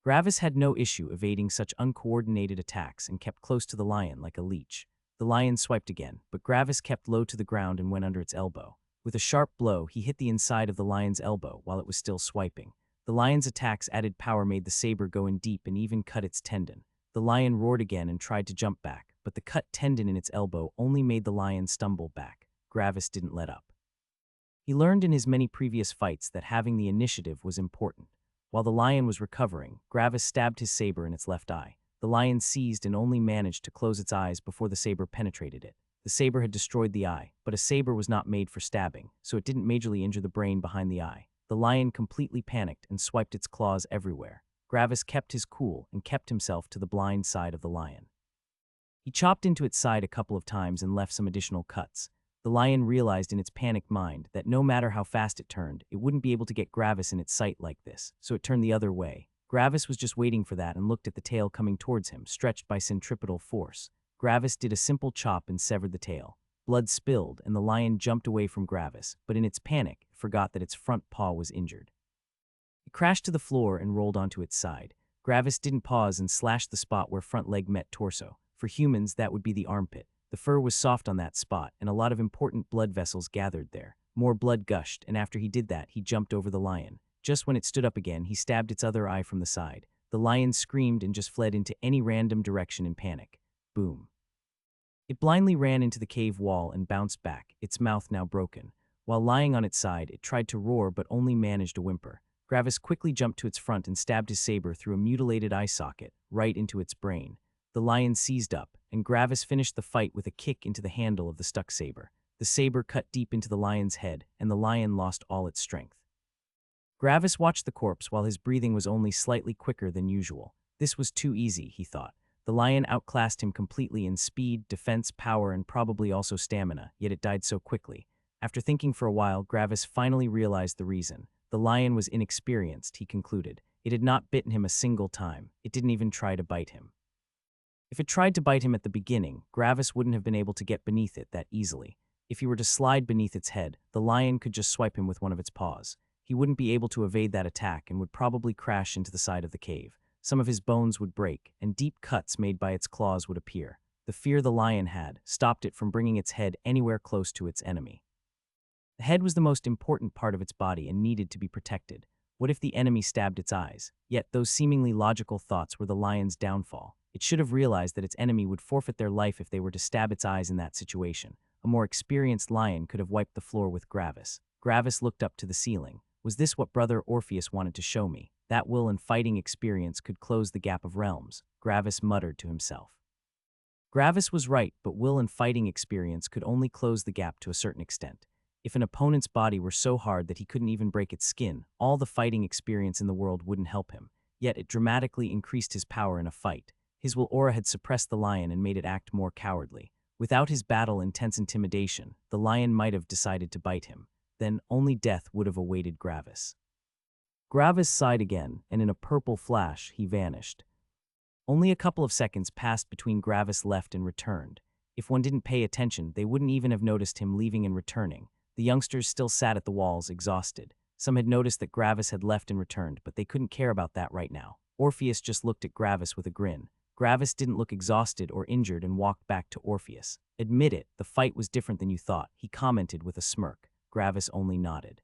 Gravis had no issue evading such uncoordinated attacks and kept close to the lion like a leech. The lion swiped again, but Gravis kept low to the ground and went under its elbow. With a sharp blow, he hit the inside of the lion's elbow while it was still swiping. The lion's attacks' added power made the saber go in deep and even cut its tendon. The lion roared again and tried to jump back, but the cut tendon in its elbow only made the lion stumble back. Gravis didn't let up. He learned in his many previous fights that having the initiative was important. While the lion was recovering, Gravis stabbed his saber in its left eye. The lion seized and only managed to close its eyes before the saber penetrated it. The saber had destroyed the eye, but a saber was not made for stabbing, so it didn't majorly injure the brain behind the eye. The lion completely panicked and swiped its claws everywhere. Gravis kept his cool and kept himself to the blind side of the lion. He chopped into its side a couple of times and left some additional cuts. The lion realized in its panicked mind that no matter how fast it turned, it wouldn't be able to get Gravis in its sight like this, so it turned the other way. Gravis was just waiting for that and looked at the tail coming towards him, stretched by centripetal force. Gravis did a simple chop and severed the tail. Blood spilled, and the lion jumped away from Gravis, but in its panic, it forgot that its front paw was injured. It crashed to the floor and rolled onto its side. Gravis didn't pause and slashed the spot where front leg met torso. For humans, that would be the armpit. The fur was soft on that spot, and a lot of important blood vessels gathered there. More blood gushed, and after he did that, he jumped over the lion. Just when it stood up again, he stabbed its other eye from the side. The lion screamed and just fled into any random direction in panic. Boom. It blindly ran into the cave wall and bounced back, its mouth now broken. While lying on its side, it tried to roar but only managed a whimper. Gravis quickly jumped to its front and stabbed his saber through a mutilated eye socket, right into its brain. The lion seized up, and Gravis finished the fight with a kick into the handle of the stuck saber. The saber cut deep into the lion's head, and the lion lost all its strength. Gravis watched the corpse while his breathing was only slightly quicker than usual. This was too easy, he thought. The lion outclassed him completely in speed, defense, power, and probably also stamina, yet it died so quickly. After thinking for a while, Gravis finally realized the reason. The lion was inexperienced, he concluded. It had not bitten him a single time. It didn't even try to bite him. If it tried to bite him at the beginning, Gravis wouldn't have been able to get beneath it that easily. If he were to slide beneath its head, the lion could just swipe him with one of its paws. He wouldn't be able to evade that attack and would probably crash into the side of the cave. Some of his bones would break, and deep cuts made by its claws would appear. The fear the lion had stopped it from bringing its head anywhere close to its enemy. The head was the most important part of its body and needed to be protected. What if the enemy stabbed its eyes? Yet those seemingly logical thoughts were the lion's downfall. It should have realized that its enemy would forfeit their life if they were to stab its eyes in that situation. A more experienced lion could have wiped the floor with Gravis. Gravis looked up to the ceiling. Was this what Brother Orpheus wanted to show me? That will and fighting experience could close the gap of realms, Gravis muttered to himself. Gravis was right, but will and fighting experience could only close the gap to a certain extent. If an opponent's body were so hard that he couldn't even break its skin, all the fighting experience in the world wouldn't help him. Yet it dramatically increased his power in a fight. His will aura had suppressed the lion and made it act more cowardly. Without his battle-intense intimidation, the lion might have decided to bite him. Then only death would have awaited Gravis. Gravis sighed again, and in a purple flash, he vanished. Only a couple of seconds passed between Gravis left and returned. If one didn't pay attention, they wouldn't even have noticed him leaving and returning. The youngsters still sat at the walls, exhausted. Some had noticed that Gravis had left and returned, but they couldn't care about that right now. Orpheus just looked at Gravis with a grin. Gravis didn't look exhausted or injured and walked back to Orpheus. Admit it, the fight was different than you thought, he commented with a smirk. Gravis only nodded.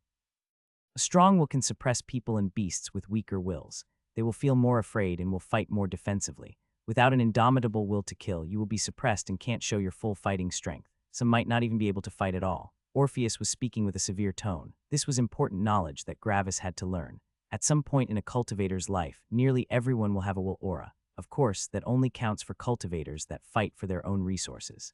A strong will can suppress people and beasts with weaker wills. They will feel more afraid and will fight more defensively. Without an indomitable will to kill, you will be suppressed and can't show your full fighting strength. Some might not even be able to fight at all. Orpheus was speaking with a severe tone. This was important knowledge that Gravis had to learn. At some point in a cultivator's life, nearly everyone will have a will aura. Of course, that only counts for cultivators that fight for their own resources.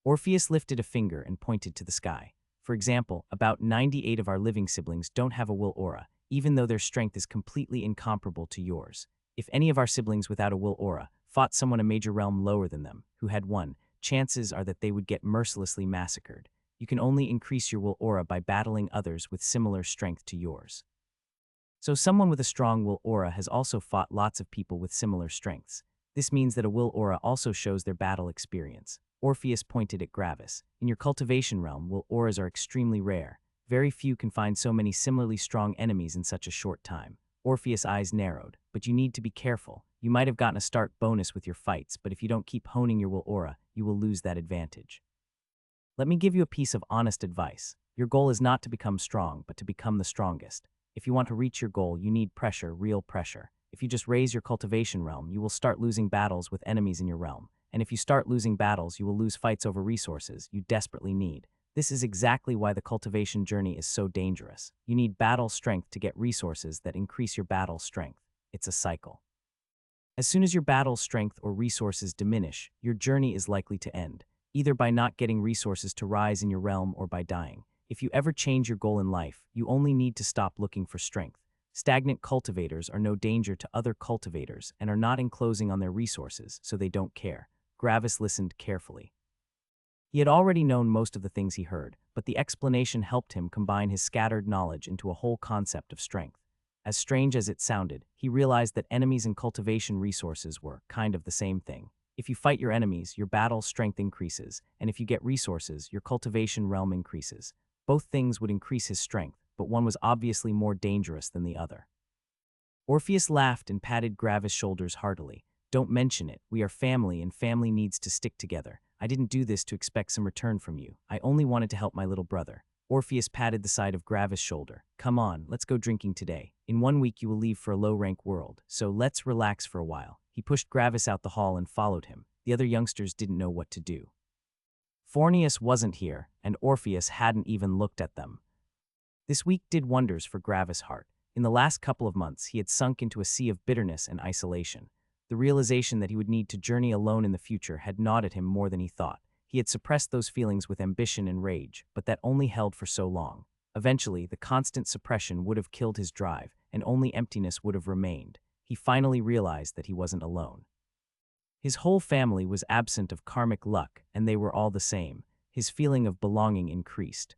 Orpheus lifted a finger and pointed to the sky. For example, about 98 of our living siblings don't have a will aura, even though their strength is completely incomparable to yours. If any of our siblings without a will aura fought someone a major realm lower than them, who had one, chances are that they would get mercilessly massacred. You can only increase your will aura by battling others with similar strength to yours. So someone with a strong will aura has also fought lots of people with similar strengths. This means that a will aura also shows their battle experience. Orpheus pointed at Gravis. In your cultivation realm, will auras are extremely rare. Very few can find so many similarly strong enemies in such a short time. Orpheus' eyes narrowed. But you need to be careful. You might have gotten a start bonus with your fights, but if you don't keep honing your will aura, you will lose that advantage. Let me give you a piece of honest advice. Your goal is not to become strong, but to become the strongest. If you want to reach your goal, you need pressure, real pressure. If you just raise your cultivation realm, you will start losing battles with enemies in your realm. And if you start losing battles, you will lose fights over resources you desperately need. This is exactly why the cultivation journey is so dangerous. You need battle strength to get resources that increase your battle strength. It's a cycle. As soon as your battle strength or resources diminish, your journey is likely to end, either by not getting resources to rise in your realm or by dying. If you ever change your goal in life, you only need to stop looking for strength. Stagnant cultivators are no danger to other cultivators and are not enclosing on their resources, so they don't care. Gravis listened carefully. He had already known most of the things he heard, but the explanation helped him combine his scattered knowledge into a whole concept of strength. As strange as it sounded, he realized that enemies and cultivation resources were kind of the same thing. If you fight your enemies, your battle strength increases, and if you get resources, your cultivation realm increases. Both things would increase his strength, but one was obviously more dangerous than the other. Orpheus laughed and patted Gravis' shoulders heartily. Don't mention it. We are family and family needs to stick together. I didn't do this to expect some return from you. I only wanted to help my little brother. Orpheus patted the side of Gravis' shoulder. Come on, let's go drinking today. In 1 week you will leave for a low-rank world, so let's relax for a while. He pushed Gravis out the hall and followed him. The other youngsters didn't know what to do. Phornius wasn't here, and Orpheus hadn't even looked at them. This week did wonders for Gravis' heart. In the last couple of months, he had sunk into a sea of bitterness and isolation. The realization that he would need to journey alone in the future had gnawed at him more than he thought. He had suppressed those feelings with ambition and rage, but that only held for so long. Eventually, the constant suppression would have killed his drive, and only emptiness would have remained. He finally realized that he wasn't alone. His whole family was absent of karmic luck, and they were all the same. His feeling of belonging increased.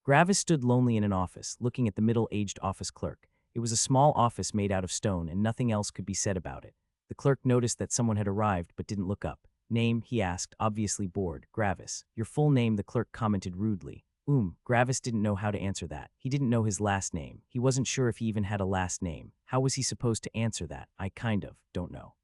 Gravis stood lonely in an office, looking at the middle-aged office clerk. It was a small office made out of stone, and nothing else could be said about it. The clerk noticed that someone had arrived but didn't look up. Name, he asked, obviously bored. Gravis. Your full name, the clerk commented rudely. Gravis didn't know how to answer that. He didn't know his last name. He wasn't sure if he even had a last name. How was he supposed to answer that? I don't know.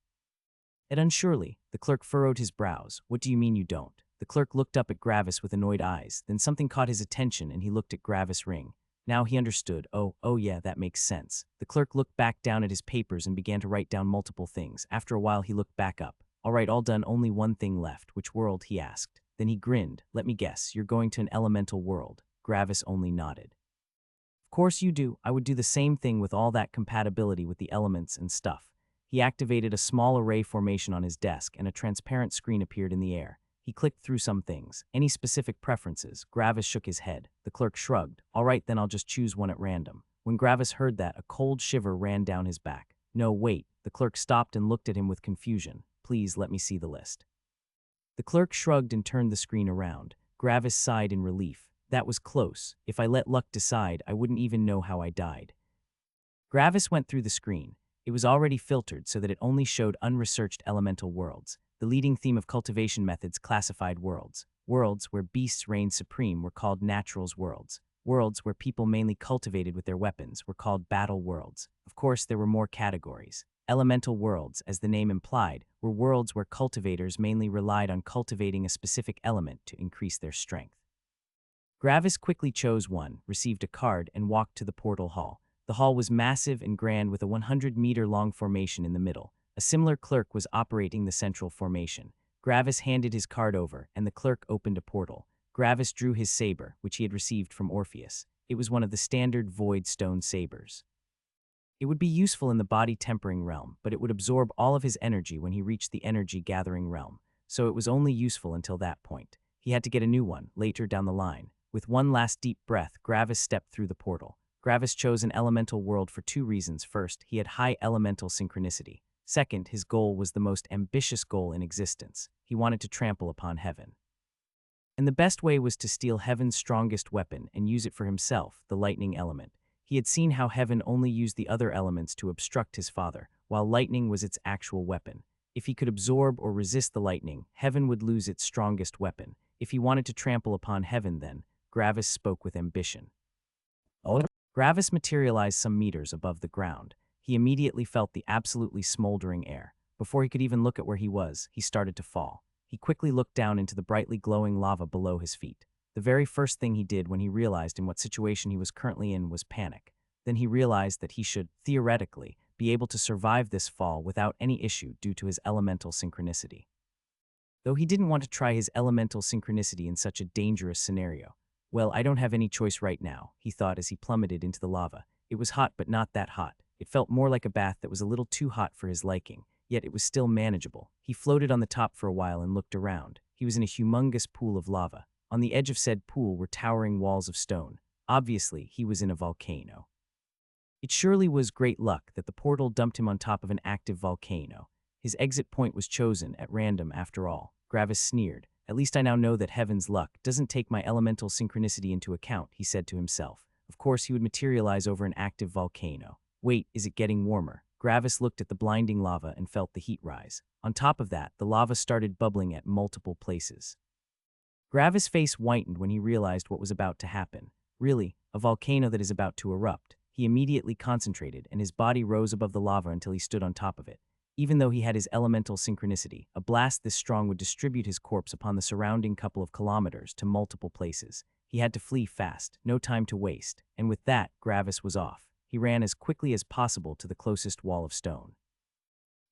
And unsurely, the clerk furrowed his brows. What do you mean you don't? The clerk looked up at Gravis with annoyed eyes. Then something caught his attention and he looked at Gravis' ring. Now he understood. Oh yeah, that makes sense. The clerk looked back down at his papers and began to write down multiple things. After a while he looked back up. All right, all done, only one thing left. Which world? He asked. Then he grinned. Let me guess, you're going to an elemental world. Gravis only nodded. Of course you do. I would do the same thing with all that compatibility with the elements and stuff. He activated a small array formation on his desk and a transparent screen appeared in the air. He clicked through some things. Any specific preferences? Gravis shook his head. The clerk shrugged. All right, then I'll just choose one at random. When Gravis heard that, a cold shiver ran down his back. No, wait. The clerk stopped and looked at him with confusion. Please let me see the list. The clerk shrugged and turned the screen around. Gravis sighed in relief. That was close. If I let luck decide, I wouldn't even know how I died. Gravis went through the screen. It was already filtered so that it only showed unresearched elemental worlds. The leading theme of cultivation methods classified worlds. Worlds where beasts reigned supreme were called naturals worlds. Worlds where people mainly cultivated with their weapons were called battle worlds. Of course, there were more categories. Elemental worlds, as the name implied, were worlds where cultivators mainly relied on cultivating a specific element to increase their strength. Gravis quickly chose one, received a card, and walked to the portal hall. The hall was massive and grand with a 100-meter-long formation in the middle. A similar clerk was operating the central formation. Gravis handed his card over, and the clerk opened a portal. Gravis drew his saber, which he had received from Orpheus. It was one of the standard void stone sabers. It would be useful in the body-tempering realm, but it would absorb all of his energy when he reached the energy-gathering realm, so it was only useful until that point. He had to get a new one, later down the line. With one last deep breath, Gravis stepped through the portal. Gravis chose an elemental world for two reasons. First, he had high elemental synchronicity. Second, his goal was the most ambitious goal in existence. He wanted to trample upon heaven. And the best way was to steal heaven's strongest weapon and use it for himself, the lightning element. He had seen how heaven only used the other elements to obstruct his father, while lightning was its actual weapon. If he could absorb or resist the lightning, heaven would lose its strongest weapon. If he wanted to trample upon heaven then, Gravis spoke with ambition. Gravis materialized some meters above the ground. He immediately felt the absolutely smoldering air. Before he could even look at where he was, he started to fall. He quickly looked down into the brightly glowing lava below his feet. The very first thing he did when he realized in what situation he was currently in was panic. Then he realized that he should, theoretically, be able to survive this fall without any issue due to his elemental synchronicity. Though he didn't want to try his elemental synchronicity in such a dangerous scenario. Well, I don't have any choice right now, he thought as he plummeted into the lava. It was hot, but not that hot. It felt more like a bath that was a little too hot for his liking, yet it was still manageable. He floated on the top for a while and looked around. He was in a humongous pool of lava. On the edge of said pool were towering walls of stone. Obviously, he was in a volcano. It surely was great luck that the portal dumped him on top of an active volcano. His exit point was chosen at random after all. Gravis sneered. At least I now know that heaven's luck doesn't take my elemental synchronicity into account, he said to himself. Of course, he would materialize over an active volcano. Wait, is it getting warmer? Gravis looked at the blinding lava and felt the heat rise. On top of that, the lava started bubbling at multiple places. Gravis' face whitened when he realized what was about to happen. Really, a volcano that is about to erupt. He immediately concentrated, and his body rose above the lava until he stood on top of it. Even though he had his elemental synchronicity, a blast this strong would distribute his corpse upon the surrounding couple of kilometers to multiple places. He had to flee fast, no time to waste, and with that, Gravis was off. He ran as quickly as possible to the closest wall of stone.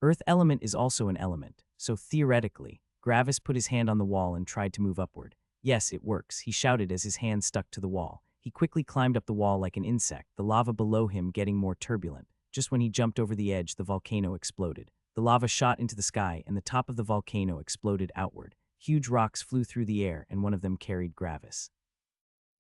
Earth element is also an element, so theoretically, Gravis put his hand on the wall and tried to move upward. Yes, it works, he shouted as his hand stuck to the wall. He quickly climbed up the wall like an insect, the lava below him getting more turbulent. Just when he jumped over the edge, the volcano exploded. The lava shot into the sky, and the top of the volcano exploded outward. Huge rocks flew through the air, and one of them carried Gravis.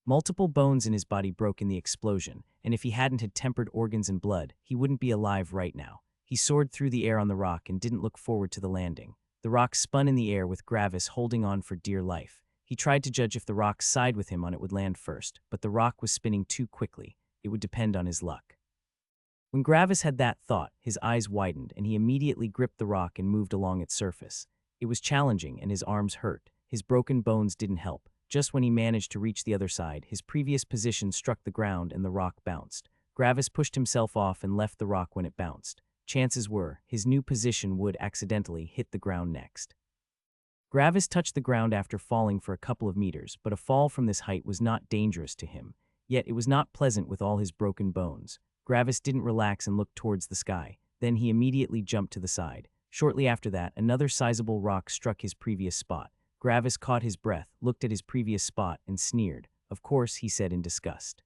Multiple bones in his body broke in the explosion, and if he hadn't had tempered organs and blood, he wouldn't be alive right now. He soared through the air on the rock and didn't look forward to the landing. The rock spun in the air with Gravis holding on for dear life. He tried to judge if the rock side with him on it would land first, but the rock was spinning too quickly. It would depend on his luck. When Gravis had that thought, his eyes widened, and he immediately gripped the rock and moved along its surface. It was challenging, and his arms hurt. His broken bones didn't help. Just when he managed to reach the other side, his previous position struck the ground and the rock bounced. Gravis pushed himself off and left the rock when it bounced. Chances were, his new position would accidentally hit the ground next. Gravis touched the ground after falling for a couple of meters, but a fall from this height was not dangerous to him. Yet it was not pleasant with all his broken bones. Gravis didn't relax and looked towards the sky. Then he immediately jumped to the side. Shortly after that, another sizable rock struck his previous spot. Gravis caught his breath, looked at his previous spot, and sneered. Of course, he said in disgust.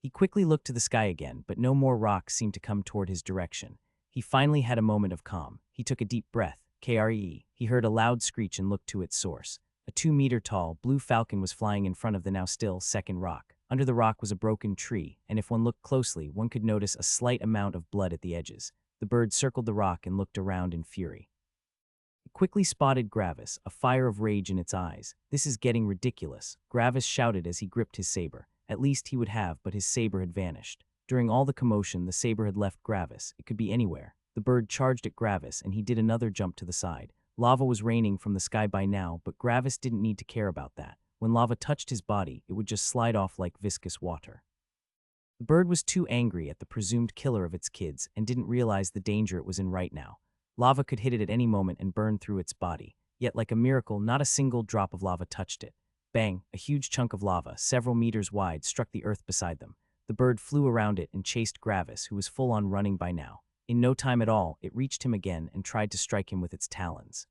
He quickly looked to the sky again, but no more rocks seemed to come toward his direction. He finally had a moment of calm. He took a deep breath. Kree. He heard a loud screech and looked to its source. A 2-meter-tall blue falcon was flying in front of the now still second rock. Under the rock was a broken tree, and if one looked closely, one could notice a slight amount of blood at the edges. The bird circled the rock and looked around in fury. It quickly spotted Gravis, a fire of rage in its eyes. "This is getting ridiculous," Gravis shouted as he gripped his saber. At least he would have, but his saber had vanished. During all the commotion, the saber had left Gravis. It could be anywhere. The bird charged at Gravis, and he did another jump to the side. Lava was raining from the sky by now, but Gravis didn't need to care about that. When lava touched his body, it would just slide off like viscous water. The bird was too angry at the presumed killer of its kids and didn't realize the danger it was in right now. Lava could hit it at any moment and burn through its body. Yet, like a miracle, not a single drop of lava touched it. Bang! A huge chunk of lava, several meters wide, struck the earth beside them. The bird flew around it and chased Gravis, who was full on running by now. In no time at all, it reached him again and tried to strike him with its talons.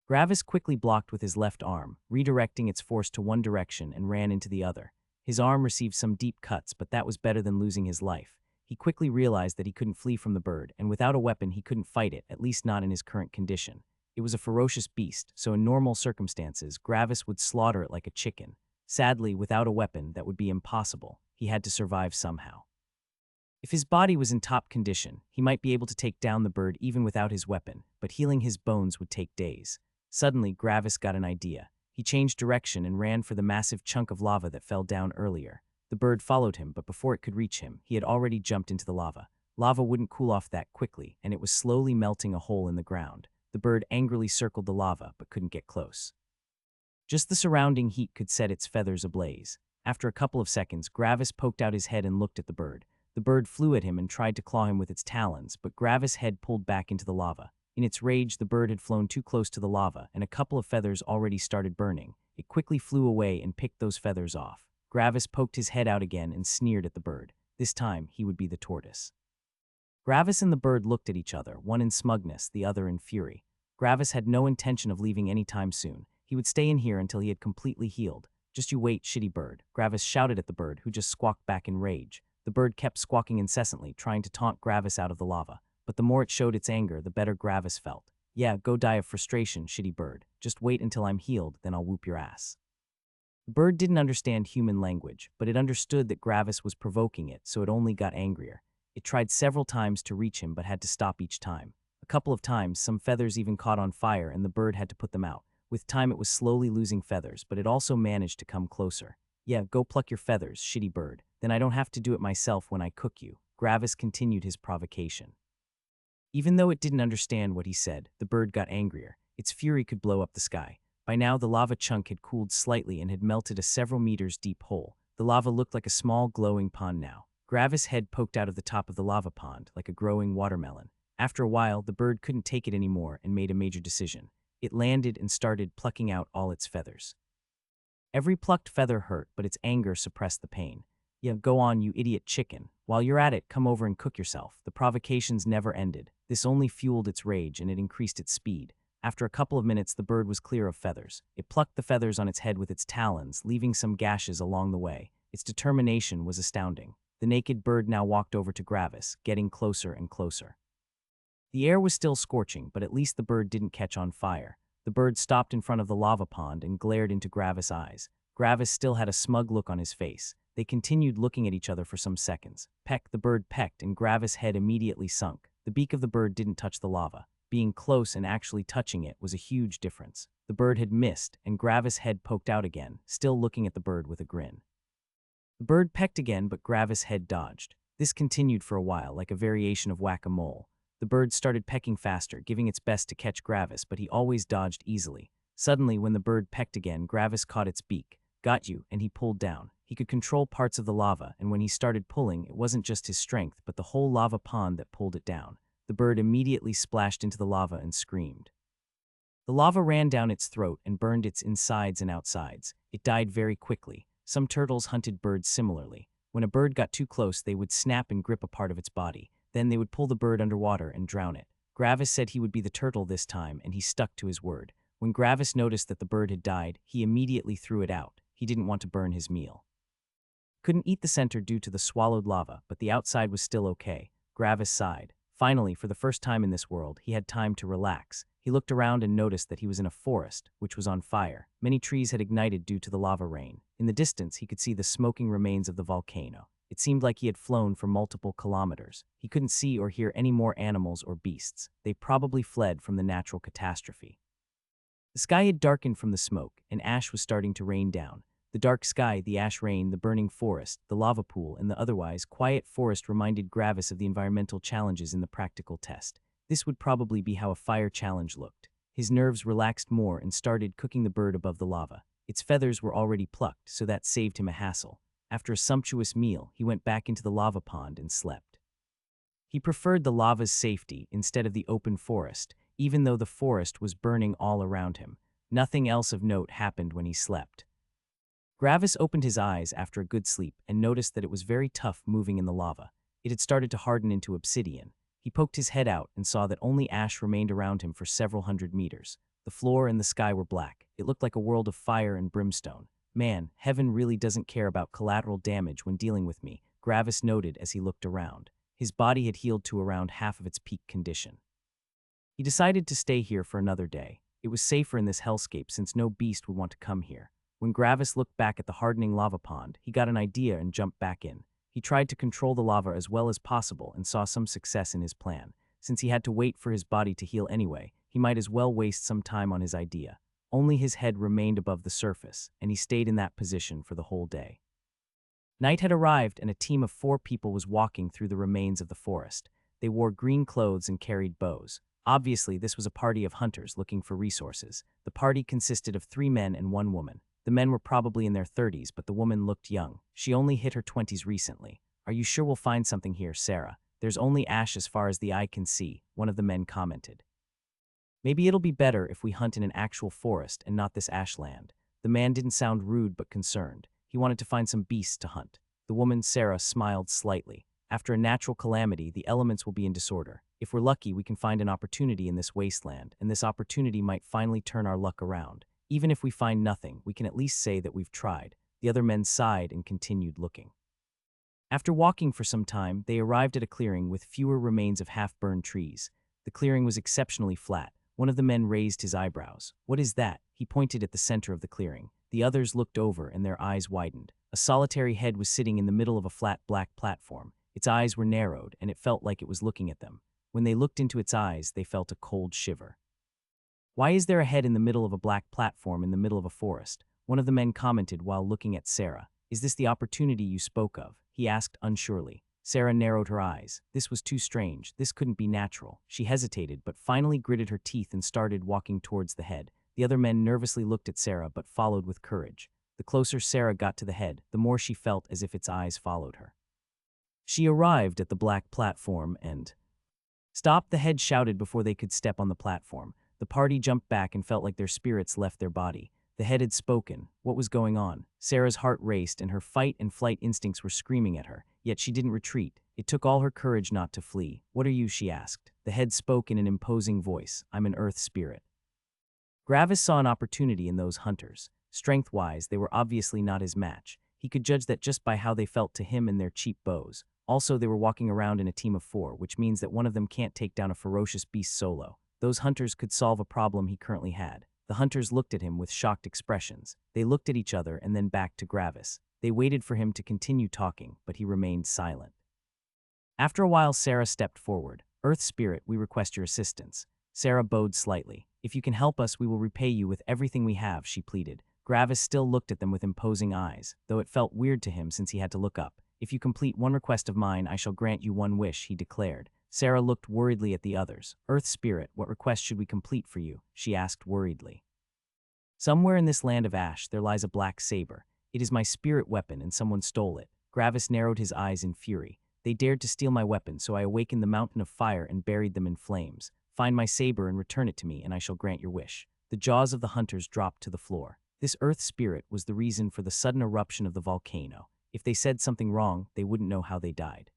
Gravis quickly blocked with his left arm, redirecting its force to one direction, and ran into the other. His arm received some deep cuts, but that was better than losing his life. He quickly realized that he couldn't flee from the bird, and without a weapon he couldn't fight it, at least not in his current condition. It was a ferocious beast, so in normal circumstances, Gravis would slaughter it like a chicken. Sadly, without a weapon, that would be impossible. He had to survive somehow. If his body was in top condition, he might be able to take down the bird even without his weapon, but healing his bones would take days. Suddenly, Gravis got an idea. He changed direction and ran for the massive chunk of lava that fell down earlier. The bird followed him, but before it could reach him, he had already jumped into the lava. Lava wouldn't cool off that quickly, and it was slowly melting a hole in the ground. The bird angrily circled the lava, but couldn't get close. Just the surrounding heat could set its feathers ablaze. After a couple of seconds, Gravis poked out his head and looked at the bird. The bird flew at him and tried to claw him with its talons, but Gravis' head pulled back into the lava. In its rage, the bird had flown too close to the lava, and a couple of feathers already started burning. It quickly flew away and picked those feathers off. Gravis poked his head out again and sneered at the bird. This time, he would be the tortoise. Gravis and the bird looked at each other, one in smugness, the other in fury. Gravis had no intention of leaving any time soon. He would stay in here until he had completely healed. "Just you wait, shitty bird," Gravis shouted at the bird, who just squawked back in rage. The bird kept squawking incessantly, trying to taunt Gravis out of the lava. But the more it showed its anger, the better Gravis felt. "Yeah, go die of frustration, shitty bird. Just wait until I'm healed, then I'll whoop your ass." The bird didn't understand human language, but it understood that Gravis was provoking it, so it only got angrier. It tried several times to reach him, but had to stop each time. A couple of times, some feathers even caught on fire, and the bird had to put them out. With time, it was slowly losing feathers, but it also managed to come closer. "Yeah, go pluck your feathers, shitty bird. Then I don't have to do it myself when I cook you." Gravis continued his provocation. Even though it didn't understand what he said, the bird got angrier. Its fury could blow up the sky. By now, the lava chunk had cooled slightly and had melted a several meters deep hole. The lava looked like a small glowing pond now. Gravis' head poked out of the top of the lava pond, like a growing watermelon. After a while, the bird couldn't take it anymore and made a major decision. It landed and started plucking out all its feathers. Every plucked feather hurt, but its anger suppressed the pain. Yeah, go on, you idiot chicken. While you're at it, come over and cook yourself. The provocations never ended. This only fueled its rage, and it increased its speed. After a couple of minutes, the bird was clear of feathers. It plucked the feathers on its head with its talons, leaving some gashes along the way. Its determination was astounding. The naked bird now walked over to Gravis, getting closer and closer. The air was still scorching, but at least the bird didn't catch on fire. The bird stopped in front of the lava pond and glared into Gravis' eyes. Gravis still had a smug look on his face. They continued looking at each other for some seconds. Peck, the bird pecked, and Gravis' head immediately sunk. The beak of the bird didn't touch the lava. Being close and actually touching it was a huge difference. The bird had missed, and Gravis' head poked out again, still looking at the bird with a grin. The bird pecked again, but Gravis' head dodged. This continued for a while, like a variation of whack-a-mole. The bird started pecking faster, giving its best to catch Gravis, but he always dodged easily. Suddenly, when the bird pecked again, Gravis caught its beak. Got you, and he pulled down. He could control parts of the lava, and when he started pulling, it wasn't just his strength, but the whole lava pond that pulled it down. The bird immediately splashed into the lava and screamed. The lava ran down its throat and burned its insides and outsides. It died very quickly. Some turtles hunted birds similarly. When a bird got too close, they would snap and grip a part of its body. Then they would pull the bird underwater and drown it. Gravis said he would be the turtle this time, and he stuck to his word. When Gravis noticed that the bird had died, he immediately threw it out. He didn't want to burn his meal. Couldn't eat the center due to the swallowed lava, but the outside was still okay. Gravis sighed. Finally, for the first time in this world, he had time to relax. He looked around and noticed that he was in a forest, which was on fire. Many trees had ignited due to the lava rain. In the distance, he could see the smoking remains of the volcano. It seemed like he had flown for multiple kilometers. He couldn't see or hear any more animals or beasts. They probably fled from the natural catastrophe. The sky had darkened from the smoke, and ash was starting to rain down. The dark sky, the ash rain, the burning forest, the lava pool, and the otherwise quiet forest reminded Gravis of the environmental challenges in the practical test. This would probably be how a fire challenge looked. His nerves relaxed more and started cooking the bird above the lava. Its feathers were already plucked, so that saved him a hassle. After a sumptuous meal, he went back into the lava pond and slept. He preferred the lava's safety instead of the open forest, even though the forest was burning all around him. Nothing else of note happened when he slept. Gravis opened his eyes after a good sleep and noticed that it was very tough moving in the lava. It had started to harden into obsidian. He poked his head out and saw that only ash remained around him for several hundred meters. The floor and the sky were black. It looked like a world of fire and brimstone. Man, heaven really doesn't care about collateral damage when dealing with me, Gravis noted as he looked around. His body had healed to around half of its peak condition. He decided to stay here for another day. It was safer in this hellscape since no beast would want to come here. When Gravis looked back at the hardening lava pond, he got an idea and jumped back in. He tried to control the lava as well as possible and saw some success in his plan. Since he had to wait for his body to heal anyway, he might as well waste some time on his idea. Only his head remained above the surface, and he stayed in that position for the whole day. Night had arrived, and a team of 4 people was walking through the remains of the forest. They wore green clothes and carried bows. Obviously, this was a party of hunters looking for resources. The party consisted of 3 men and 1 woman. The men were probably in their 30s, but the woman looked young. She only hit her 20s recently. "Are you sure we'll find something here, Sarah? There's only ash as far as the eye can see," one of the men commented. "Maybe it'll be better if we hunt in an actual forest and not this ashland." The man didn't sound rude but concerned. He wanted to find some beasts to hunt. The woman, Sarah, smiled slightly. "After a natural calamity, the elements will be in disorder. If we're lucky, we can find an opportunity in this wasteland, and this opportunity might finally turn our luck around. Even if we find nothing, we can at least say that we've tried." The other men sighed and continued looking. After walking for some time, they arrived at a clearing with fewer remains of half-burned trees. The clearing was exceptionally flat. One of the men raised his eyebrows. "What is that?" He pointed at the center of the clearing. The others looked over and their eyes widened. A solitary head was sitting in the middle of a flat black platform. Its eyes were narrowed, and it felt like it was looking at them. When they looked into its eyes, they felt a cold shiver. "Why is there a head in the middle of a black platform in the middle of a forest?" One of the men commented while looking at Sarah. "Is this the opportunity you spoke of?" he asked unsurely. Sarah narrowed her eyes. This was too strange. This couldn't be natural. She hesitated, but finally gritted her teeth and started walking towards the head. The other men nervously looked at Sarah, but followed with courage. The closer Sarah got to the head, the more she felt as if its eyes followed her. She arrived at the black platform and... "Stop!" the head shouted before they could step on the platform. The party jumped back and felt like their spirits left their body. The The head had spoken. What was going on? Sarah's heart raced and her fight and flight instincts were screaming at her, yet she didn't retreat. It took all her courage not to flee. "What are you?" she asked. The head spoke in an imposing voice. "I'm an earth spirit." Gravis saw an opportunity in those hunters. Strength-wise, they were obviously not his match. He could judge that just by how they felt to him and their cheap bows. Also, they were walking around in a team of 4, which means that one of them can't take down a ferocious beast solo. Those hunters could solve a problem he currently had. The hunters looked at him with shocked expressions. They looked at each other and then back to Gravis. They waited for him to continue talking, but he remained silent. After a while, Sarah stepped forward. "Earth Spirit, we request your assistance." Sarah bowed slightly. "If you can help us, we will repay you with everything we have," she pleaded. Gravis still looked at them with imposing eyes, though it felt weird to him since he had to look up. "If you complete one request of mine, I shall grant you one wish," he declared. Sarah looked worriedly at the others. "Earth Spirit, what request should we complete for you?" she asked worriedly. "Somewhere in this land of ash, there lies a black saber. It is my spirit weapon and someone stole it." Gravis narrowed his eyes in fury. "They dared to steal my weapon, so I awakened the mountain of fire and buried them in flames. Find my saber and return it to me, and I shall grant your wish." The jaws of the hunters dropped to the floor. This earth spirit was the reason for the sudden eruption of the volcano. If they said something wrong, they wouldn't know how they died.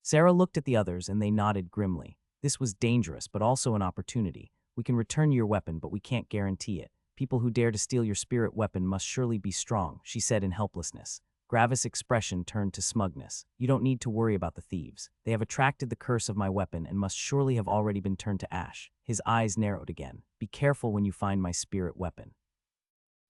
Sarah looked at the others and they nodded grimly. "This was dangerous, but also an opportunity. We can return your weapon, but we can't guarantee it. People who dare to steal your spirit weapon must surely be strong," she said in helplessness. Gravis' expression turned to smugness. "You don't need to worry about the thieves. They have attracted the curse of my weapon and must surely have already been turned to ash." His eyes narrowed again. "Be careful when you find my spirit weapon.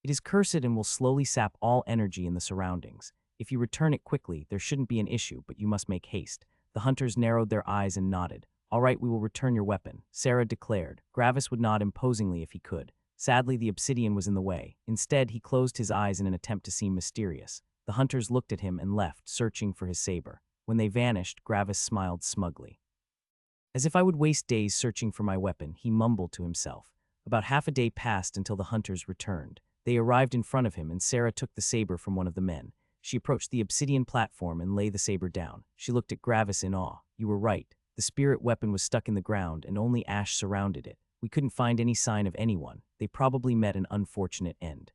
It is cursed and will slowly sap all energy in the surroundings. If you return it quickly, there shouldn't be an issue, but you must make haste." The hunters narrowed their eyes and nodded. "All right, we will return your weapon," Sarah declared. Gravis would nod imposingly if he could. Sadly, the obsidian was in the way. Instead, he closed his eyes in an attempt to seem mysterious. The hunters looked at him and left, searching for his saber. When they vanished, Gravis smiled smugly. "As if I would waste days searching for my weapon," he mumbled to himself. About half a day passed until the hunters returned. They arrived in front of him and Sarah took the saber from one of the men. She approached the obsidian platform and laid the saber down. She looked at Gravis in awe. "You were right. The spirit weapon was stuck in the ground and only ash surrounded it. We couldn't find any sign of anyone. They probably met an unfortunate end.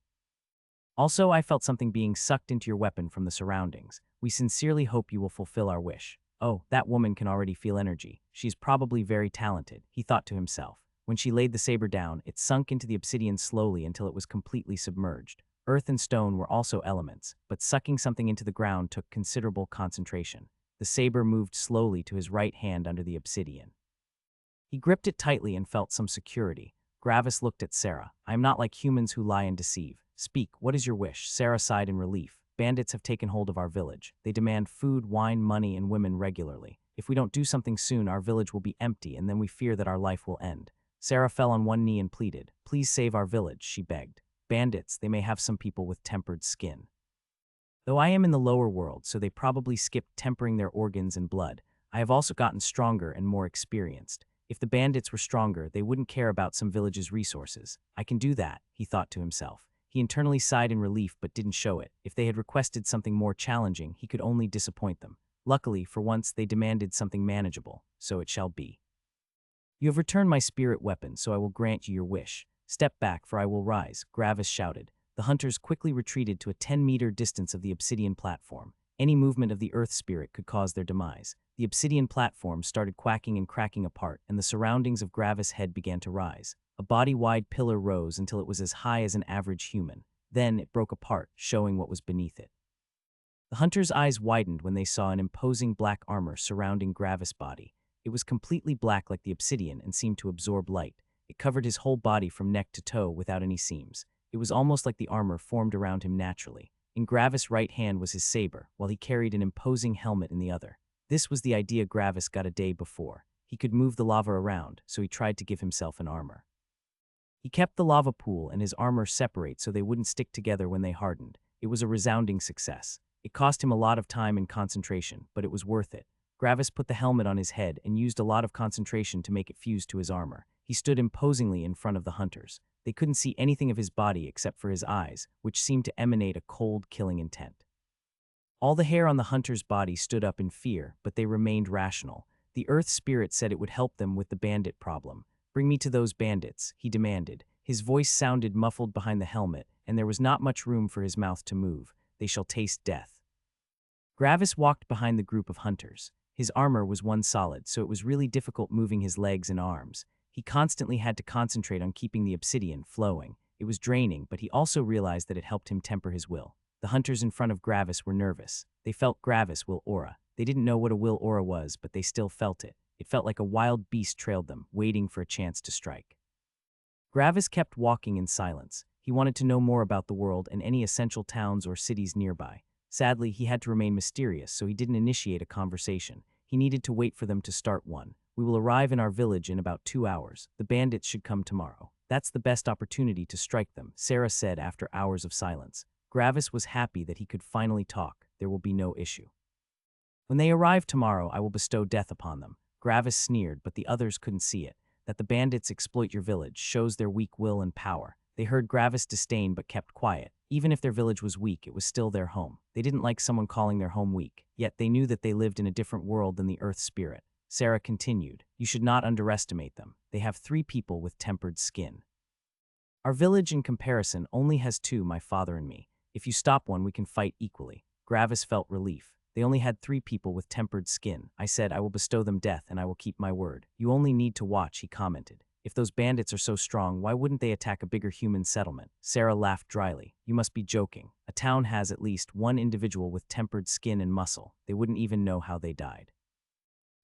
Also, I felt something being sucked into your weapon from the surroundings. We sincerely hope you will fulfill our wish." "Oh, that woman can already feel energy. She's probably very talented," he thought to himself. When she laid the saber down, it sunk into the obsidian slowly until it was completely submerged. Earth and stone were also elements, but sucking something into the ground took considerable concentration. The saber moved slowly to his right hand under the obsidian. He gripped it tightly and felt some security. Gravis looked at Sarah. "I am not like humans who lie and deceive. Speak, what is your wish?" Sarah sighed in relief. "Bandits have taken hold of our village. They demand food, wine, money, and women regularly. If we don't do something soon, our village will be empty, and then we fear that our life will end." Sarah fell on one knee and pleaded. "Please save our village," she begged. "Bandits, they may have some people with tempered skin. Though I am in the lower world, so they probably skipped tempering their organs and blood. I have also gotten stronger and more experienced. If the bandits were stronger, they wouldn't care about some village's resources. I can do that," he thought to himself. He internally sighed in relief but didn't show it. If they had requested something more challenging, he could only disappoint them. Luckily, for once, they demanded something manageable, so it shall be. "You have returned my spirit weapon, so I will grant you your wish. Step back, for I will rise," Gravis shouted. The hunters quickly retreated to a 10-meter distance of the obsidian platform. Any movement of the earth spirit could cause their demise. The obsidian platform started quacking and cracking apart, and the surroundings of Gravis' head began to rise. A body-wide pillar rose until it was as high as an average human. Then it broke apart, showing what was beneath it. The hunters' eyes widened when they saw an imposing black armor surrounding Gravis' body. It was completely black like the obsidian and seemed to absorb light. It covered his whole body from neck to toe without any seams. It was almost like the armor formed around him naturally. In Gravis' right hand was his saber, while he carried an imposing helmet in the other. This was the idea Gravis got a day before. He could move the lava around, so he tried to give himself an armor. He kept the lava pool and his armor separate so they wouldn't stick together when they hardened. It was a resounding success. It cost him a lot of time and concentration, but it was worth it. Gravis put the helmet on his head and used a lot of concentration to make it fuse to his armor. He stood imposingly in front of the hunters. They couldn't see anything of his body except for his eyes, which seemed to emanate a cold, killing intent. All the hair on the hunter's body stood up in fear, but they remained rational. The earth spirit said it would help them with the bandit problem. "Bring me to those bandits," he demanded. His voice sounded muffled behind the helmet, and there was not much room for his mouth to move. They shall taste death. Gravis walked behind the group of hunters. His armor was one solid, so it was really difficult moving his legs and arms. He constantly had to concentrate on keeping the obsidian flowing. It was draining, but he also realized that it helped him temper his will. The hunters in front of Gravis were nervous. They felt Gravis' will aura. They didn't know what a will aura was, but they still felt it. It felt like a wild beast trailed them, waiting for a chance to strike. Gravis kept walking in silence. He wanted to know more about the world and any essential towns or cities nearby. Sadly, he had to remain mysterious, so he didn't initiate a conversation. He needed to wait for them to start one. We will arrive in our village in about 2 hours. The bandits should come tomorrow. That's the best opportunity to strike them, Sarah said after hours of silence. Gravis was happy that he could finally talk. There will be no issue. When they arrive tomorrow, I will bestow death upon them. Gravis sneered, but the others couldn't see it. That the bandits exploit your village shows their weak will and power. They heard Gravis' disdain but kept quiet. Even if their village was weak, it was still their home. They didn't like someone calling their home weak, yet they knew that they lived in a different world than the Earth spirit. Sarah continued, "You should not underestimate them. They have 3 people with tempered skin. Our village, in comparison, only has 2, my father and me. If you stop one, we can fight equally." Gravis felt relief. They only had 3 people with tempered skin. I said, I will bestow them death, and I will keep my word. You only need to watch, he commented. If those bandits are so strong, why wouldn't they attack a bigger human settlement? Sarah laughed dryly. You must be joking. A town has at least 1 individual with tempered skin and muscle. They wouldn't even know how they died.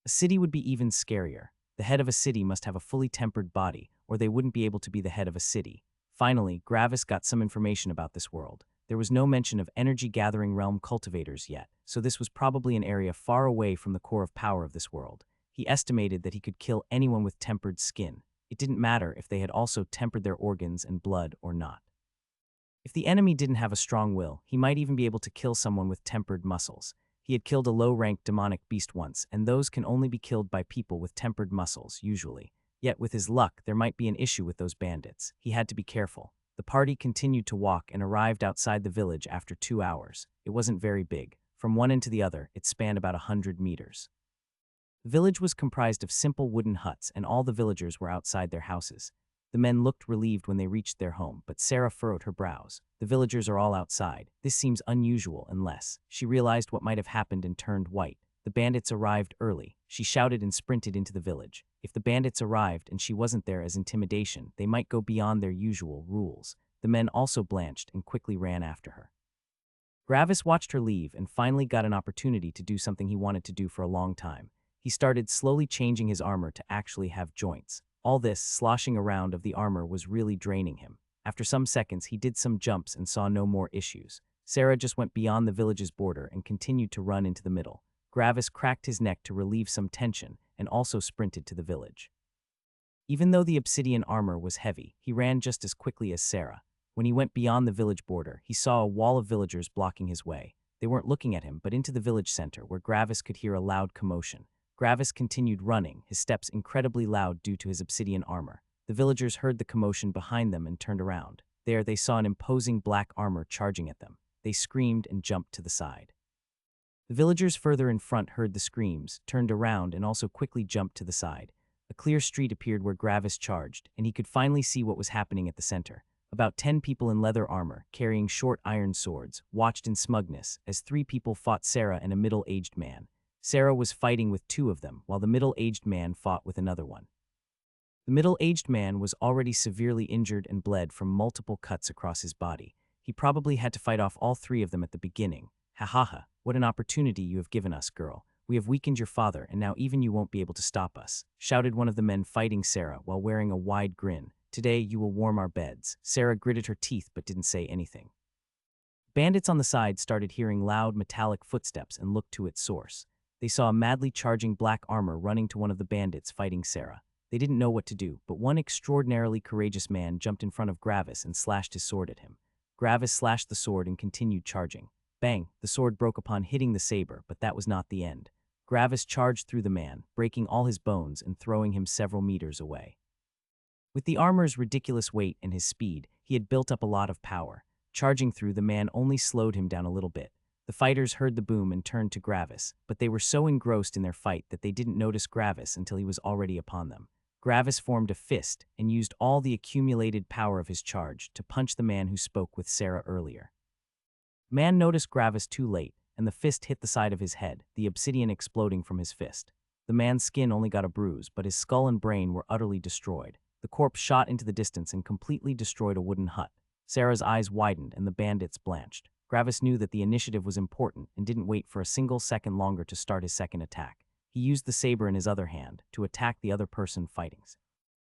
A city would be even scarier. The head of a city must have a fully tempered body, or they wouldn't be able to be the head of a city. Finally, Gravis got some information about this world. There was no mention of energy-gathering realm cultivators yet, so this was probably an area far away from the core of power of this world. He estimated that he could kill anyone with tempered skin. It didn't matter if they had also tempered their organs and blood or not. If the enemy didn't have a strong will, he might even be able to kill someone with tempered muscles. He had killed a low-ranked demonic beast once, and those can only be killed by people with tempered muscles, usually. Yet with his luck, there might be an issue with those bandits. He had to be careful. The party continued to walk and arrived outside the village after 2 hours. It wasn't very big. From one end to the other, it spanned about 100 meters. The village was comprised of simple wooden huts, and all the villagers were outside their houses. The men looked relieved when they reached their home, but Sarah furrowed her brows. The villagers are all outside. This seems unusual unless... She realized what might have happened and turned white. The bandits arrived early. She shouted and sprinted into the village. If the bandits arrived and she wasn't there as intimidation, they might go beyond their usual rules. The men also blanched and quickly ran after her. Gravis watched her leave and finally got an opportunity to do something he wanted to do for a long time. He started slowly changing his armor to actually have joints. All this sloshing around of the armor was really draining him. After some seconds, he did some jumps and saw no more issues. Sarah just went beyond the village's border and continued to run into the middle. Gravis cracked his neck to relieve some tension and also sprinted to the village. Even though the obsidian armor was heavy, he ran just as quickly as Sarah. When he went beyond the village border, he saw a wall of villagers blocking his way. They weren't looking at him, but into the village center, where Gravis could hear a loud commotion. Gravis continued running, his steps incredibly loud due to his obsidian armor. The villagers heard the commotion behind them and turned around. There, they saw an imposing black armor charging at them. They screamed and jumped to the side. The villagers further in front heard the screams, turned around, and also quickly jumped to the side. A clear street appeared where Gravis charged, and he could finally see what was happening at the center. About 10 people in leather armor, carrying short iron swords, watched in smugness as 3 people fought Sarah and a middle-aged man. Sarah was fighting with 2 of them, while the middle-aged man fought with another one. The middle-aged man was already severely injured and bled from multiple cuts across his body. He probably had to fight off all 3 of them at the beginning. Ha ha ha, what an opportunity you have given us, girl. We have weakened your father, and now even you won't be able to stop us, shouted one of the men fighting Sarah while wearing a wide grin. Today you will warm our beds. Sarah gritted her teeth but didn't say anything. Bandits on the side started hearing loud metallic footsteps and looked to its source. They saw a madly charging black armor running to one of the bandits fighting Sarah. They didn't know what to do, but one extraordinarily courageous man jumped in front of Gravis and slashed his sword at him. Gravis slashed the sword and continued charging. Bang! The sword broke upon hitting the saber, but that was not the end. Gravis charged through the man, breaking all his bones and throwing him several meters away. With the armor's ridiculous weight and his speed, he had built up a lot of power. Charging through, the man only slowed him down a little bit. The fighters heard the boom and turned to Gravis, but they were so engrossed in their fight that they didn't notice Gravis until he was already upon them. Gravis formed a fist and used all the accumulated power of his charge to punch the man who spoke with Sarah earlier. Man noticed Gravis too late, and the fist hit the side of his head, the obsidian exploding from his fist. The man's skin only got a bruise, but his skull and brain were utterly destroyed. The corpse shot into the distance and completely destroyed a wooden hut. Sarah's eyes widened and the bandits blanched. Gravis knew that the initiative was important and didn't wait for a single second longer to start his second attack. He used the saber in his other hand to attack the other person fighting.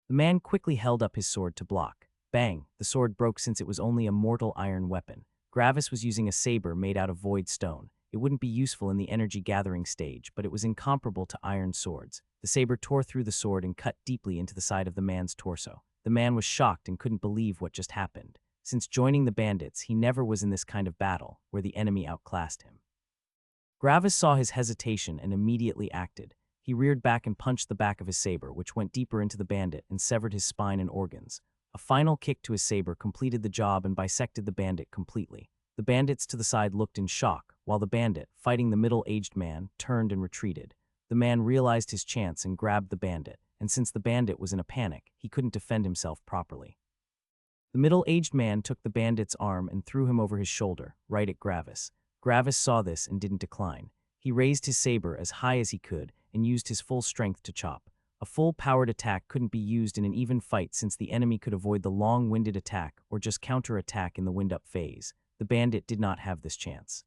The man quickly held up his sword to block. Bang! The sword broke since it was only a mortal iron weapon. Gravis was using a saber made out of void stone. It wouldn't be useful in the energy-gathering stage, but it was incomparable to iron swords. The saber tore through the sword and cut deeply into the side of the man's torso. The man was shocked and couldn't believe what just happened. Since joining the bandits, he never was in this kind of battle, where the enemy outclassed him. Gravis saw his hesitation and immediately acted. He reared back and punched the back of his saber, which went deeper into the bandit and severed his spine and organs. A final kick to his saber completed the job and bisected the bandit completely. The bandits to the side looked in shock, while the bandit, fighting the middle-aged man, turned and retreated. The man realized his chance and grabbed the bandit, and since the bandit was in a panic, he couldn't defend himself properly. The middle-aged man took the bandit's arm and threw him over his shoulder, right at Gravis. Gravis saw this and didn't decline. He raised his saber as high as he could and used his full strength to chop. A full-powered attack couldn't be used in an even fight since the enemy could avoid the long-winded attack or just counter-attack in the wind-up phase. The bandit did not have this chance.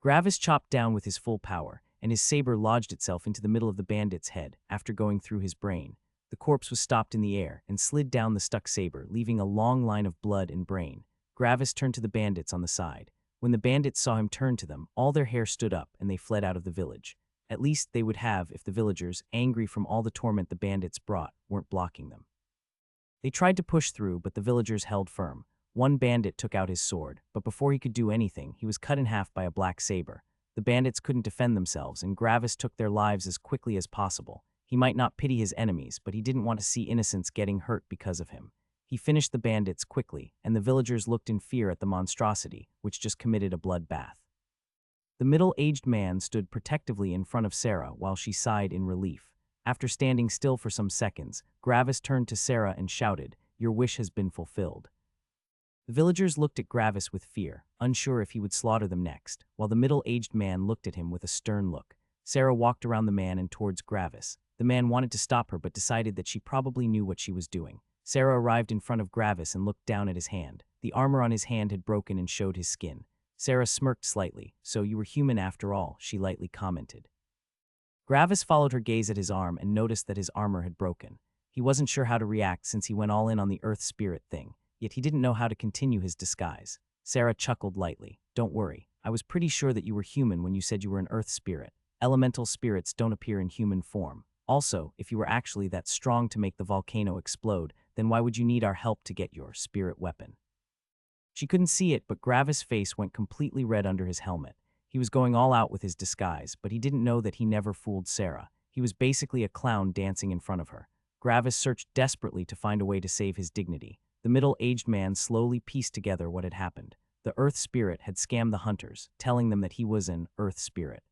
Gravis chopped down with his full power, and his saber lodged itself into the middle of the bandit's head after going through his brain. The corpse was stopped in the air and slid down the stuck saber, leaving a long line of blood and brain. Gravis turned to the bandits on the side. When the bandits saw him turn to them, all their hair stood up and they fled out of the village. At least they would have if the villagers, angry from all the torment the bandits brought, weren't blocking them. They tried to push through, but the villagers held firm. One bandit took out his sword, but before he could do anything, he was cut in half by a black saber. The bandits couldn't defend themselves, and Gravis took their lives as quickly as possible. He might not pity his enemies, but he didn't want to see innocents getting hurt because of him. He finished the bandits quickly, and the villagers looked in fear at the monstrosity, which just committed a bloodbath. The middle-aged man stood protectively in front of Sarah while she sighed in relief. After standing still for some seconds, Gravis turned to Sarah and shouted, "Your wish has been fulfilled." The villagers looked at Gravis with fear, unsure if he would slaughter them next, while the middle-aged man looked at him with a stern look. Sarah walked around the man and towards Gravis. The man wanted to stop her but decided that she probably knew what she was doing. Sarah arrived in front of Gravis and looked down at his hand. The armor on his hand had broken and showed his skin. Sarah smirked slightly. "So you were human after all," she lightly commented. Gravis followed her gaze at his arm and noticed that his armor had broken. He wasn't sure how to react since he went all in on the Earth Spirit thing, yet he didn't know how to continue his disguise. Sarah chuckled lightly. "Don't worry. I was pretty sure that you were human when you said you were an Earth Spirit. Elemental spirits don't appear in human form. Also, if you were actually that strong to make the volcano explode, then why would you need our help to get your spirit weapon?" She couldn't see it, but Gravis' face went completely red under his helmet. He was going all out with his disguise, but he didn't know that he never fooled Sarah. He was basically a clown dancing in front of her. Gravis searched desperately to find a way to save his dignity. The middle-aged man slowly pieced together what had happened. The Earth Spirit had scammed the hunters, telling them that he was an Earth Spirit.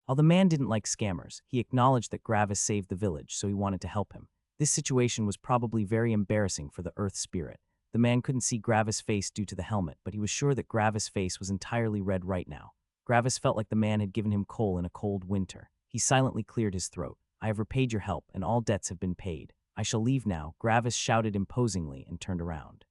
While the man didn't like scammers, he acknowledged that Gravis saved the village, so he wanted to help him. This situation was probably very embarrassing for the Earth Spirit. The man couldn't see Gravis' face due to the helmet, but he was sure that Gravis' face was entirely red right now. Gravis felt like the man had given him coal in a cold winter. He silently cleared his throat. "I have repaid your help, and all debts have been paid. I shall leave now," Gravis shouted imposingly and turned around.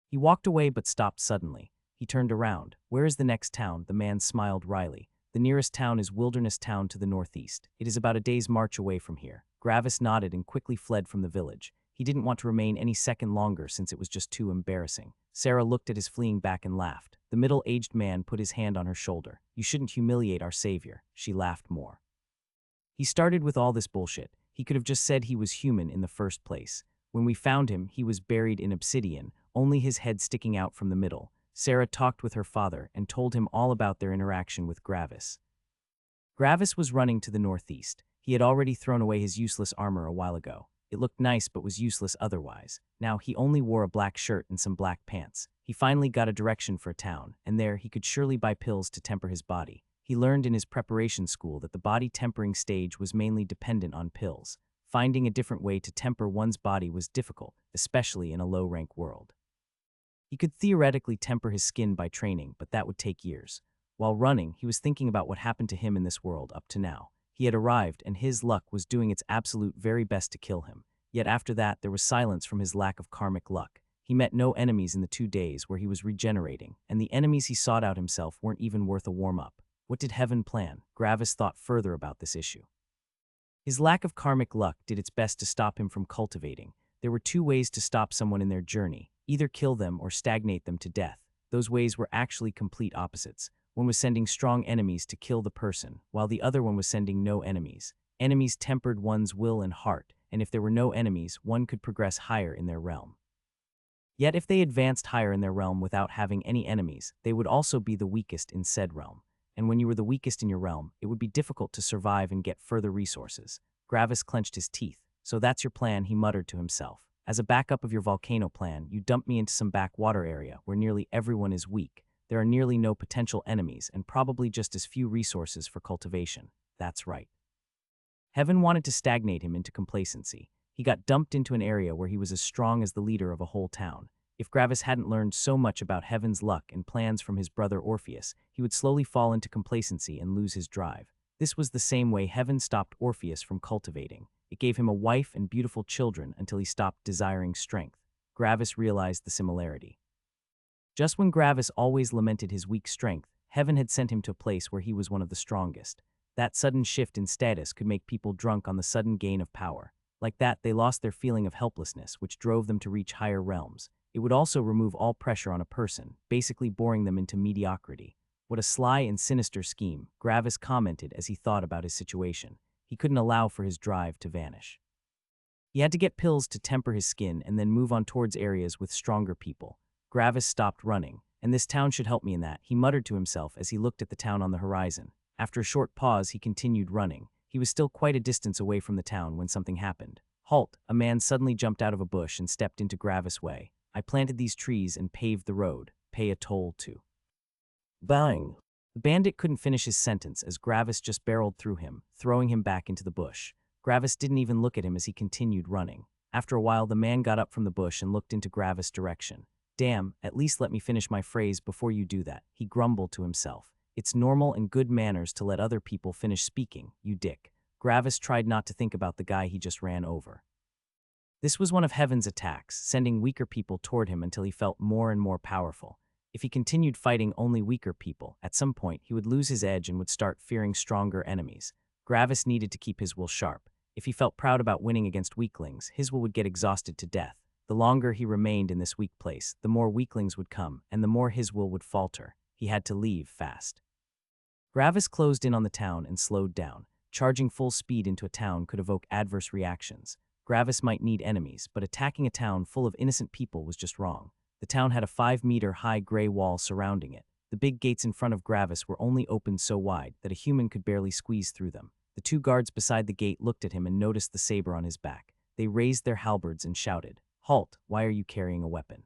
He walked away but stopped suddenly. He turned around. "Where is the next town?" The man smiled wryly. "The nearest town is Wilderness Town to the northeast. It is about a day's march away from here." Gravis nodded and quickly fled from the village. He didn't want to remain any second longer since it was just too embarrassing. Sarah looked at his fleeing back and laughed. The middle-aged man put his hand on her shoulder. "You shouldn't humiliate our savior." She laughed more. "He started with all this bullshit. He could have just said he was human in the first place. When we found him, he was buried in obsidian, only his head sticking out from the middle." Sarah talked with her father and told him all about their interaction with Gravis. Gravis was running to the northeast. He had already thrown away his useless armor a while ago. It looked nice but was useless otherwise. Now he only wore a black shirt and some black pants. He finally got a direction for a town, and there he could surely buy pills to temper his body. He learned in his preparation school that the body tempering stage was mainly dependent on pills. Finding a different way to temper one's body was difficult, especially in a low-rank world. He could theoretically temper his skin by training, but that would take years. While running, he was thinking about what happened to him in this world up to now. He had arrived, and his luck was doing its absolute very best to kill him. Yet after that, there was silence from his lack of karmic luck. He met no enemies in the 2 days where he was regenerating, and the enemies he sought out himself weren't even worth a warm-up. What did heaven plan? Gravis thought further about this issue. His lack of karmic luck did its best to stop him from cultivating. There were 2 ways to stop someone in their journey: either kill them or stagnate them to death. Those ways were actually complete opposites. One was sending strong enemies to kill the person, while the other one was sending no enemies. Enemies tempered one's will and heart, and if there were no enemies, one could progress higher in their realm. Yet if they advanced higher in their realm without having any enemies, they would also be the weakest in said realm. And when you were the weakest in your realm, it would be difficult to survive and get further resources. Gravis clenched his teeth. So that's your plan, he muttered to himself. As a backup of your volcano plan, you dump me into some backwater area where nearly everyone is weak. There are nearly no potential enemies and probably just as few resources for cultivation. That's right. Heaven wanted to stagnate him into complacency. He got dumped into an area where he was as strong as the leader of a whole town. If Gravis hadn't learned so much about Heaven's luck and plans from his brother Orpheus, he would slowly fall into complacency and lose his drive. This was the same way Heaven stopped Orpheus from cultivating. It gave him a wife and beautiful children until he stopped desiring strength. Gravis realized the similarity. Just when Gravis always lamented his weak strength, Heaven had sent him to a place where he was one of the strongest. That sudden shift in status could make people drunk on the sudden gain of power. Like that, they lost their feeling of helplessness, which drove them to reach higher realms. It would also remove all pressure on a person, basically boring them into mediocrity. What a sly and sinister scheme, Gravis commented as he thought about his situation. He couldn't allow for his drive to vanish. He had to get pills to temper his skin and then move on towards areas with stronger people. Gravis stopped running, and this town should help me in that, he muttered to himself as he looked at the town on the horizon. After a short pause, he continued running. He was still quite a distance away from the town when something happened. Halt! A man suddenly jumped out of a bush and stepped into Gravis' way. I planted these trees and paved the road. Pay a toll too. Bang! The bandit couldn't finish his sentence as Gravis just barreled through him, throwing him back into the bush. Gravis didn't even look at him as he continued running. After a while, the man got up from the bush and looked into Gravis' direction. Damn, at least let me finish my phrase before you do that, he grumbled to himself. It's normal and good manners to let other people finish speaking, you dick. Gravis tried not to think about the guy he just ran over. This was one of Heaven's attacks, sending weaker people toward him until he felt more and more powerful. If he continued fighting only weaker people, at some point he would lose his edge and would start fearing stronger enemies. Gravis needed to keep his will sharp. If he felt proud about winning against weaklings, his will would get exhausted to death. The longer he remained in this weak place, the more weaklings would come, and the more his will would falter. He had to leave fast. Gravis closed in on the town and slowed down. Charging full speed into a town could evoke adverse reactions. Gravis might need enemies, but attacking a town full of innocent people was just wrong. The town had a 5-meter-high gray wall surrounding it. The big gates in front of Gravis were only opened so wide that a human could barely squeeze through them. The 2 guards beside the gate looked at him and noticed the saber on his back. They raised their halberds and shouted, "Halt, why are you carrying a weapon?"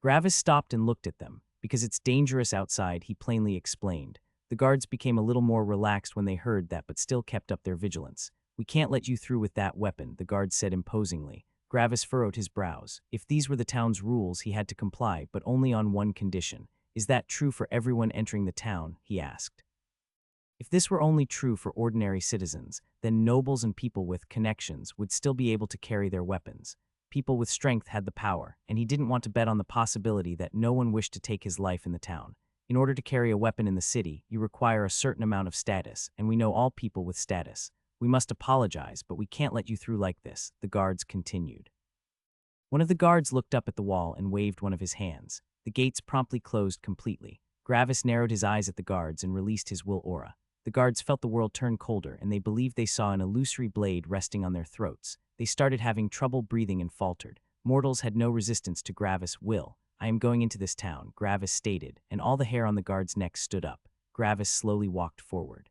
Gravis stopped and looked at them. Because it's dangerous outside, he plainly explained. The guards became a little more relaxed when they heard that but still kept up their vigilance. "We can't let you through with that weapon," the guard said imposingly. Gravis furrowed his brows. If these were the town's rules, he had to comply, but only on one condition. "Is that true for everyone entering the town?" he asked. If this were only true for ordinary citizens, then nobles and people with connections would still be able to carry their weapons. People with strength had the power, and he didn't want to bet on the possibility that no one wished to take his life in the town. In order to carry a weapon in the city, you require a certain amount of status, and we know all people with status. "We must apologize, but we can't let you through like this," the guards continued. One of the guards looked up at the wall and waved one of his hands. The gates promptly closed completely. Gravis narrowed his eyes at the guards and released his will aura. The guards felt the world turn colder, and they believed they saw an illusory blade resting on their throats. They started having trouble breathing and faltered. Mortals had no resistance to Gravis' will. "I am going into this town," Gravis stated, and all the hair on the guards' necks stood up. Gravis slowly walked forward.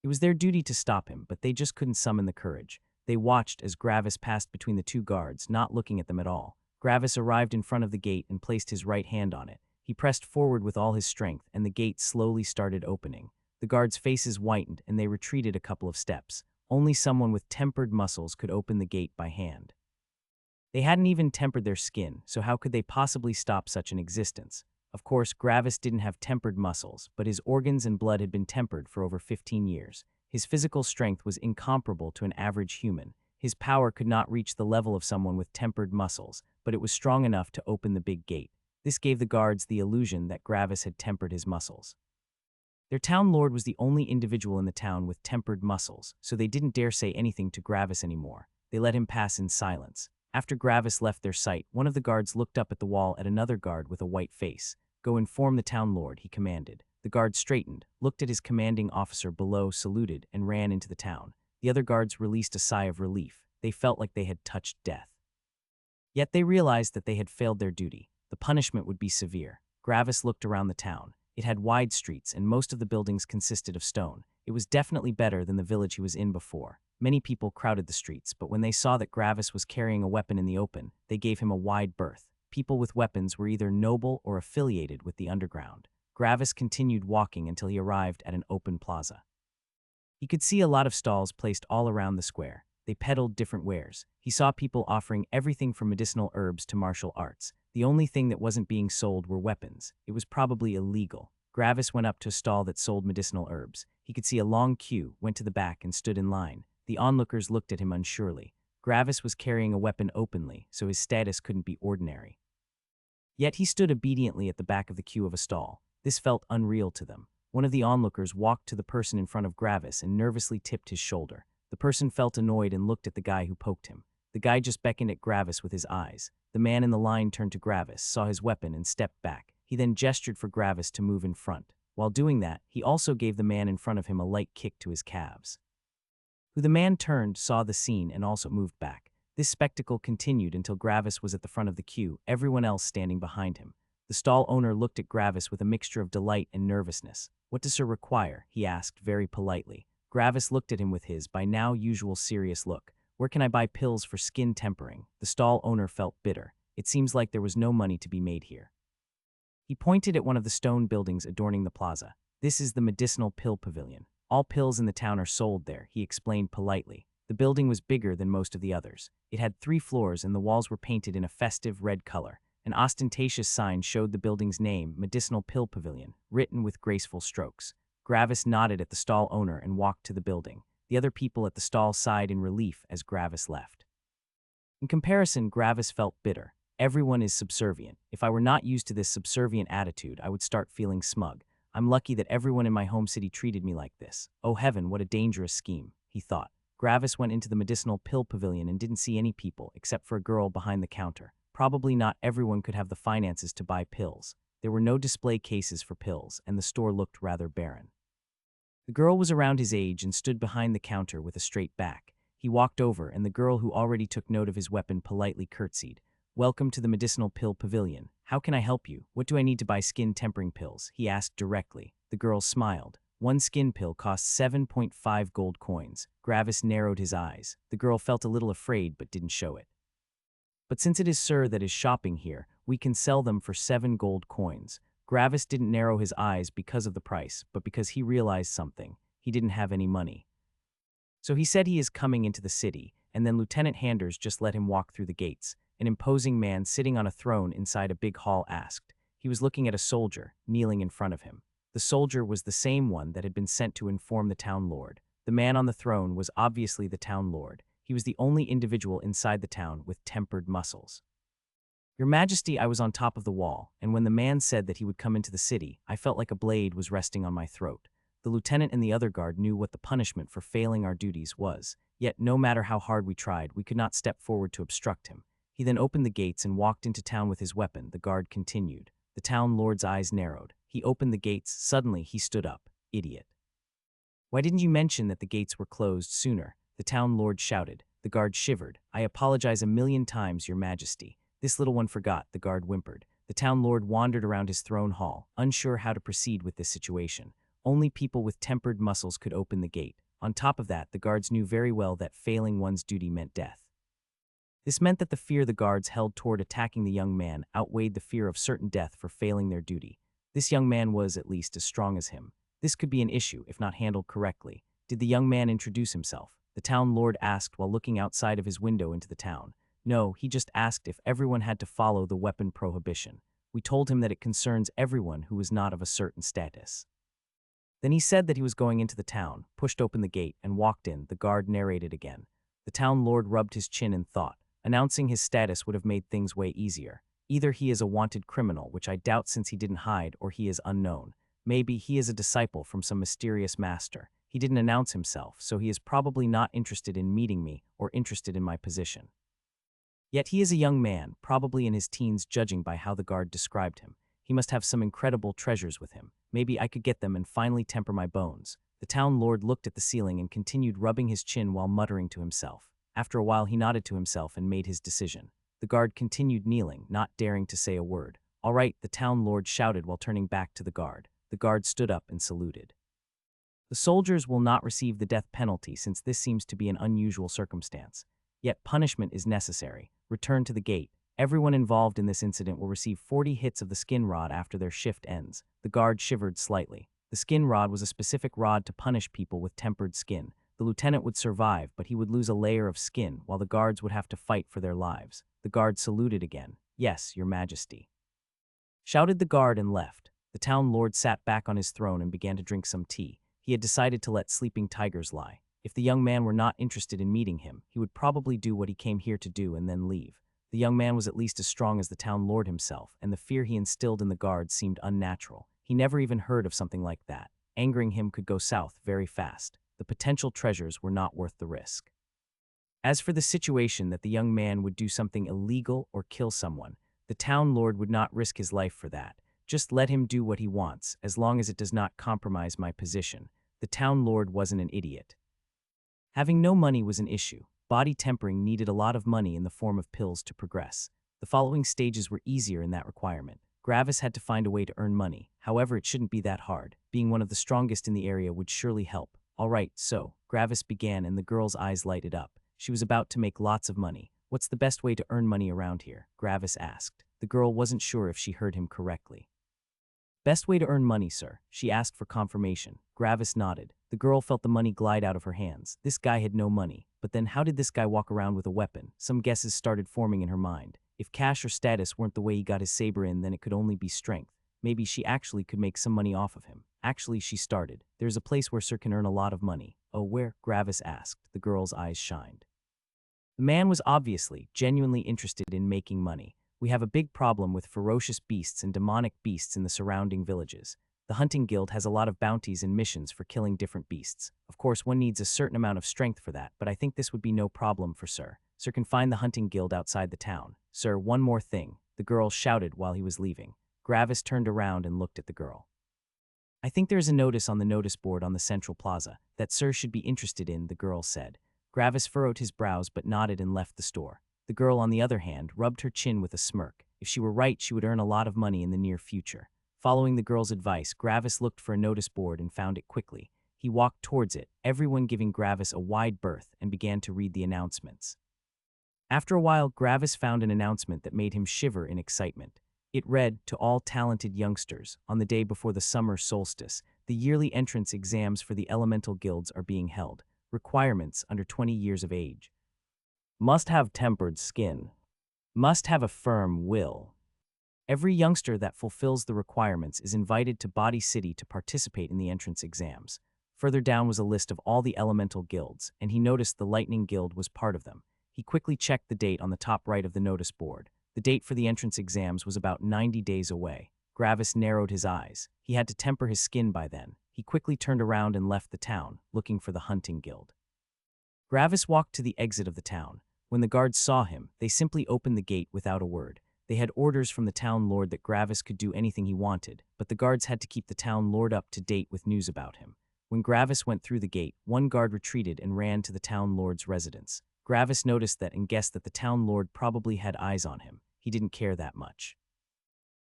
It was their duty to stop him, but they just couldn't summon the courage. They watched as Gravis passed between the 2 guards, not looking at them at all. Gravis arrived in front of the gate and placed his right hand on it. He pressed forward with all his strength, and the gate slowly started opening. The guards' faces whitened, and they retreated a couple of steps. Only someone with tempered muscles could open the gate by hand. They hadn't even tempered their skin, so how could they possibly stop such an existence? Of course, Gravis didn't have tempered muscles, but his organs and blood had been tempered for over 15 years. His physical strength was incomparable to an average human. His power could not reach the level of someone with tempered muscles, but it was strong enough to open the big gate. This gave the guards the illusion that Gravis had tempered his muscles. Their town lord was the only individual in the town with tempered muscles, so they didn't dare say anything to Gravis anymore. They let him pass in silence. After Gravis left their sight, one of the guards looked up at the wall at another guard with a white face. "Go inform the town lord," he commanded. The guard straightened, looked at his commanding officer below, saluted, and ran into the town. The other guards released a sigh of relief. They felt like they had touched death. Yet they realized that they had failed their duty. The punishment would be severe. Gravis looked around the town. It had wide streets, and most of the buildings consisted of stone. It was definitely better than the village he was in before. Many people crowded the streets, but when they saw that Gravis was carrying a weapon in the open, they gave him a wide berth. People with weapons were either noble or affiliated with the underground. Gravis continued walking until he arrived at an open plaza. He could see a lot of stalls placed all around the square. They peddled different wares. He saw people offering everything from medicinal herbs to martial arts. The only thing that wasn't being sold were weapons. It was probably illegal. Gravis went up to a stall that sold medicinal herbs. He could see a long queue, went to the back, and stood in line. The onlookers looked at him unsurely. Gravis was carrying a weapon openly, so his status couldn't be ordinary. Yet he stood obediently at the back of the queue of a stall. This felt unreal to them. One of the onlookers walked to the person in front of Gravis and nervously tipped his shoulder. The person felt annoyed and looked at the guy who poked him. The guy just beckoned at Gravis with his eyes. The man in the line turned to Gravis, saw his weapon, and stepped back. He then gestured for Gravis to move in front. While doing that, he also gave the man in front of him a light kick to his calves. The man turned, saw the scene, and also moved back. This spectacle continued until Gravis was at the front of the queue, everyone else standing behind him. The stall owner looked at Gravis with a mixture of delight and nervousness. "What does sir require?" he asked very politely. Gravis looked at him with his, by now, usual serious look. "Where can I buy pills for skin tempering?" The stall owner felt bitter. It seems like there was no money to be made here. He pointed at one of the stone buildings adorning the plaza. "This is the medicinal pill pavilion. All pills in the town are sold there," he explained politely. The building was bigger than most of the others. It had 3 floors and the walls were painted in a festive red color. An ostentatious sign showed the building's name, Medicinal Pill Pavilion, written with graceful strokes. Gravis nodded at the stall owner and walked to the building. The other people at the stall sighed in relief as Gravis left. In comparison, Gravis felt bitter. Everyone is subservient. If I were not used to this subservient attitude, I would start feeling smug. I'm lucky that everyone in my home city treated me like this. Oh heaven, what a dangerous scheme, he thought. Gravis went into the medicinal pill pavilion and didn't see any people except for a girl behind the counter. Probably not everyone could have the finances to buy pills. There were no display cases for pills, and the store looked rather barren. The girl was around his age and stood behind the counter with a straight back. He walked over, and the girl, who already took note of his weapon, politely curtsied. "Welcome to the medicinal pill pavilion. How can I help you? What do I need to buy skin tempering pills?" he asked directly. The girl smiled. One skin pill cost 7.5 gold coins. Gravis narrowed his eyes. The girl felt a little afraid but didn't show it. "But since it is sir that is shopping here, we can sell them for 7 gold coins. Gravis didn't narrow his eyes because of the price, but because he realized something. He didn't have any money. So he said he is coming into the city, and then Lieutenant Handers just let him walk through the gates. An imposing man sitting on a throne inside a big hall asked. He was looking at a soldier, kneeling in front of him. The soldier was the same one that had been sent to inform the town lord. The man on the throne was obviously the town lord. He was the only individual inside the town with tempered muscles. "Your Majesty, I was on top of the wall, and when the man said that he would come into the city, I felt like a blade was resting on my throat." The lieutenant and the other guard knew what the punishment for failing our duties was, yet no matter how hard we tried, we could not step forward to obstruct him. He then opened the gates and walked into town with his weapon. The guard continued. The town lord's eyes narrowed. He opened the gates. Suddenly, he stood up. "Idiot. Why didn't you mention that the gates were closed sooner?" the town lord shouted. The guard shivered. "I apologize a million times, Your Majesty. This little one forgot," the guard whimpered. The town lord wandered around his throne hall, unsure how to proceed with this situation. Only people with tempered muscles could open the gate. On top of that, the guards knew very well that failing one's duty meant death. This meant that the fear the guards held toward attacking the young man outweighed the fear of certain death for failing their duty. This young man was, at least, as strong as him. This could be an issue if not handled correctly. Did the young man introduce himself? the town lord asked while looking outside of his window into the town. No, he just asked if everyone had to follow the weapon prohibition. We told him that it concerns everyone who was not of a certain status. Then he said that he was going into the town, pushed open the gate, and walked in. The guard narrated again. The town lord rubbed his chin in thought. Announcing his status would have made things way easier. Either he is a wanted criminal, which I doubt since he didn't hide, or he is unknown. Maybe he is a disciple from some mysterious master. He didn't announce himself, so he is probably not interested in meeting me or interested in my position. Yet he is a young man, probably in his teens judging by how the guard described him. He must have some incredible treasures with him. Maybe I could get them and finally temper my bones. The town lord looked at the ceiling and continued rubbing his chin while muttering to himself. After a while he nodded to himself and made his decision. The guard continued kneeling, not daring to say a word. "All right," the town lord shouted while turning back to the guard. The guard stood up and saluted. "The soldiers will not receive the death penalty since this seems to be an unusual circumstance. Yet punishment is necessary. Return to the gate. Everyone involved in this incident will receive 40 hits of the skin rod after their shift ends." The guard shivered slightly. The skin rod was a specific rod to punish people with tempered skin. The lieutenant would survive, but he would lose a layer of skin, while the guards would have to fight for their lives. The guard saluted again. "Yes, your majesty," shouted the guard and left. The town lord sat back on his throne and began to drink some tea. He had decided to let sleeping tigers lie. If the young man were not interested in meeting him, he would probably do what he came here to do and then leave. The young man was at least as strong as the town lord himself, and the fear he instilled in the guards seemed unnatural. He never even heard of something like that. Angering him could go south very fast. The potential treasures were not worth the risk. As for the situation that the young man would do something illegal or kill someone, the town lord would not risk his life for that. Just let him do what he wants, as long as it does not compromise my position. The town lord wasn't an idiot. Having no money was an issue. Body tempering needed a lot of money in the form of pills to progress. The following stages were easier in that requirement. Gravis had to find a way to earn money. However, it shouldn't be that hard. Being one of the strongest in the area would surely help. All right, so Gravis began and the girl's eyes lighted up. She was about to make lots of money. "What's the best way to earn money around here?" Gravis asked. The girl wasn't sure if she heard him correctly. "Best way to earn money, sir?" She asked for confirmation. Gravis nodded. The girl felt the money glide out of her hands. This guy had no money. But then how did this guy walk around with a weapon? Some guesses started forming in her mind. If cash or status weren't the way he got his saber in, then it could only be strength. Maybe she actually could make some money off of him. Actually, she started. "There's a place where sir can earn a lot of money." "Oh, where?" Gravis asked. The girl's eyes shined. The man was obviously, genuinely interested in making money. "We have a big problem with ferocious beasts and demonic beasts in the surrounding villages. The hunting guild has a lot of bounties and missions for killing different beasts. Of course, one needs a certain amount of strength for that, but I think this would be no problem for sir. Sir can find the hunting guild outside the town. Sir, one more thing," the girl shouted while he was leaving. Gravis turned around and looked at the girl. "I think there is a notice on the notice board on the central plaza that sir should be interested in," the girl said. Gravis furrowed his brows but nodded and left the store. The girl, on the other hand, rubbed her chin with a smirk. If she were right, she would earn a lot of money in the near future. Following the girl's advice, Gravis looked for a notice board and found it quickly. He walked towards it, everyone giving Gravis a wide berth, and began to read the announcements. After a while, Gravis found an announcement that made him shiver in excitement. It read, "To all talented youngsters, on the day before the summer solstice, the yearly entrance exams for the elemental guilds are being held. Requirements: under 20 years of age. Must have tempered skin. Must have a firm will. Every youngster that fulfills the requirements is invited to Body City to participate in the entrance exams." Further down was a list of all the elemental guilds, and he noticed the Lightning Guild was part of them. He quickly checked the date on the top right of the notice board. The date for the entrance exams was about 90 days away. Gravis narrowed his eyes. He had to temper his skin by then. He quickly turned around and left the town, looking for the hunting guild. Gravis walked to the exit of the town. When the guards saw him, they simply opened the gate without a word. They had orders from the town lord that Gravis could do anything he wanted, but the guards had to keep the town lord up to date with news about him. When Gravis went through the gate, one guard retreated and ran to the town lord's residence. Gravis noticed that and guessed that the town lord probably had eyes on him. He didn't care that much.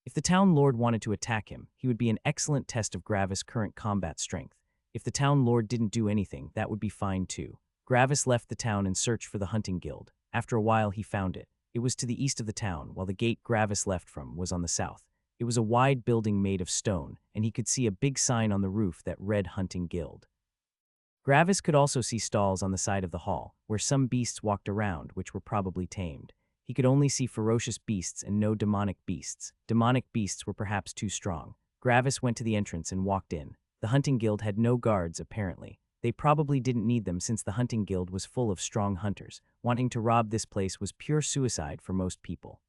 If the town lord wanted to attack him, he would be an excellent test of Gravis' current combat strength. If the town lord didn't do anything, that would be fine too. Gravis left the town and searched for the hunting guild. After a while, he found it. It was to the east of the town, while the gate Gravis left from was on the south. It was a wide building made of stone, and he could see a big sign on the roof that read Hunting Guild. Gravis could also see stalls on the side of the hall, where some beasts walked around, which were probably tamed. He could only see ferocious beasts and no demonic beasts. Demonic beasts were perhaps too strong. Gravis went to the entrance and walked in. The hunting guild had no guards, apparently. They probably didn't need them since the hunting guild was full of strong hunters. Wanting to rob this place was pure suicide for most people.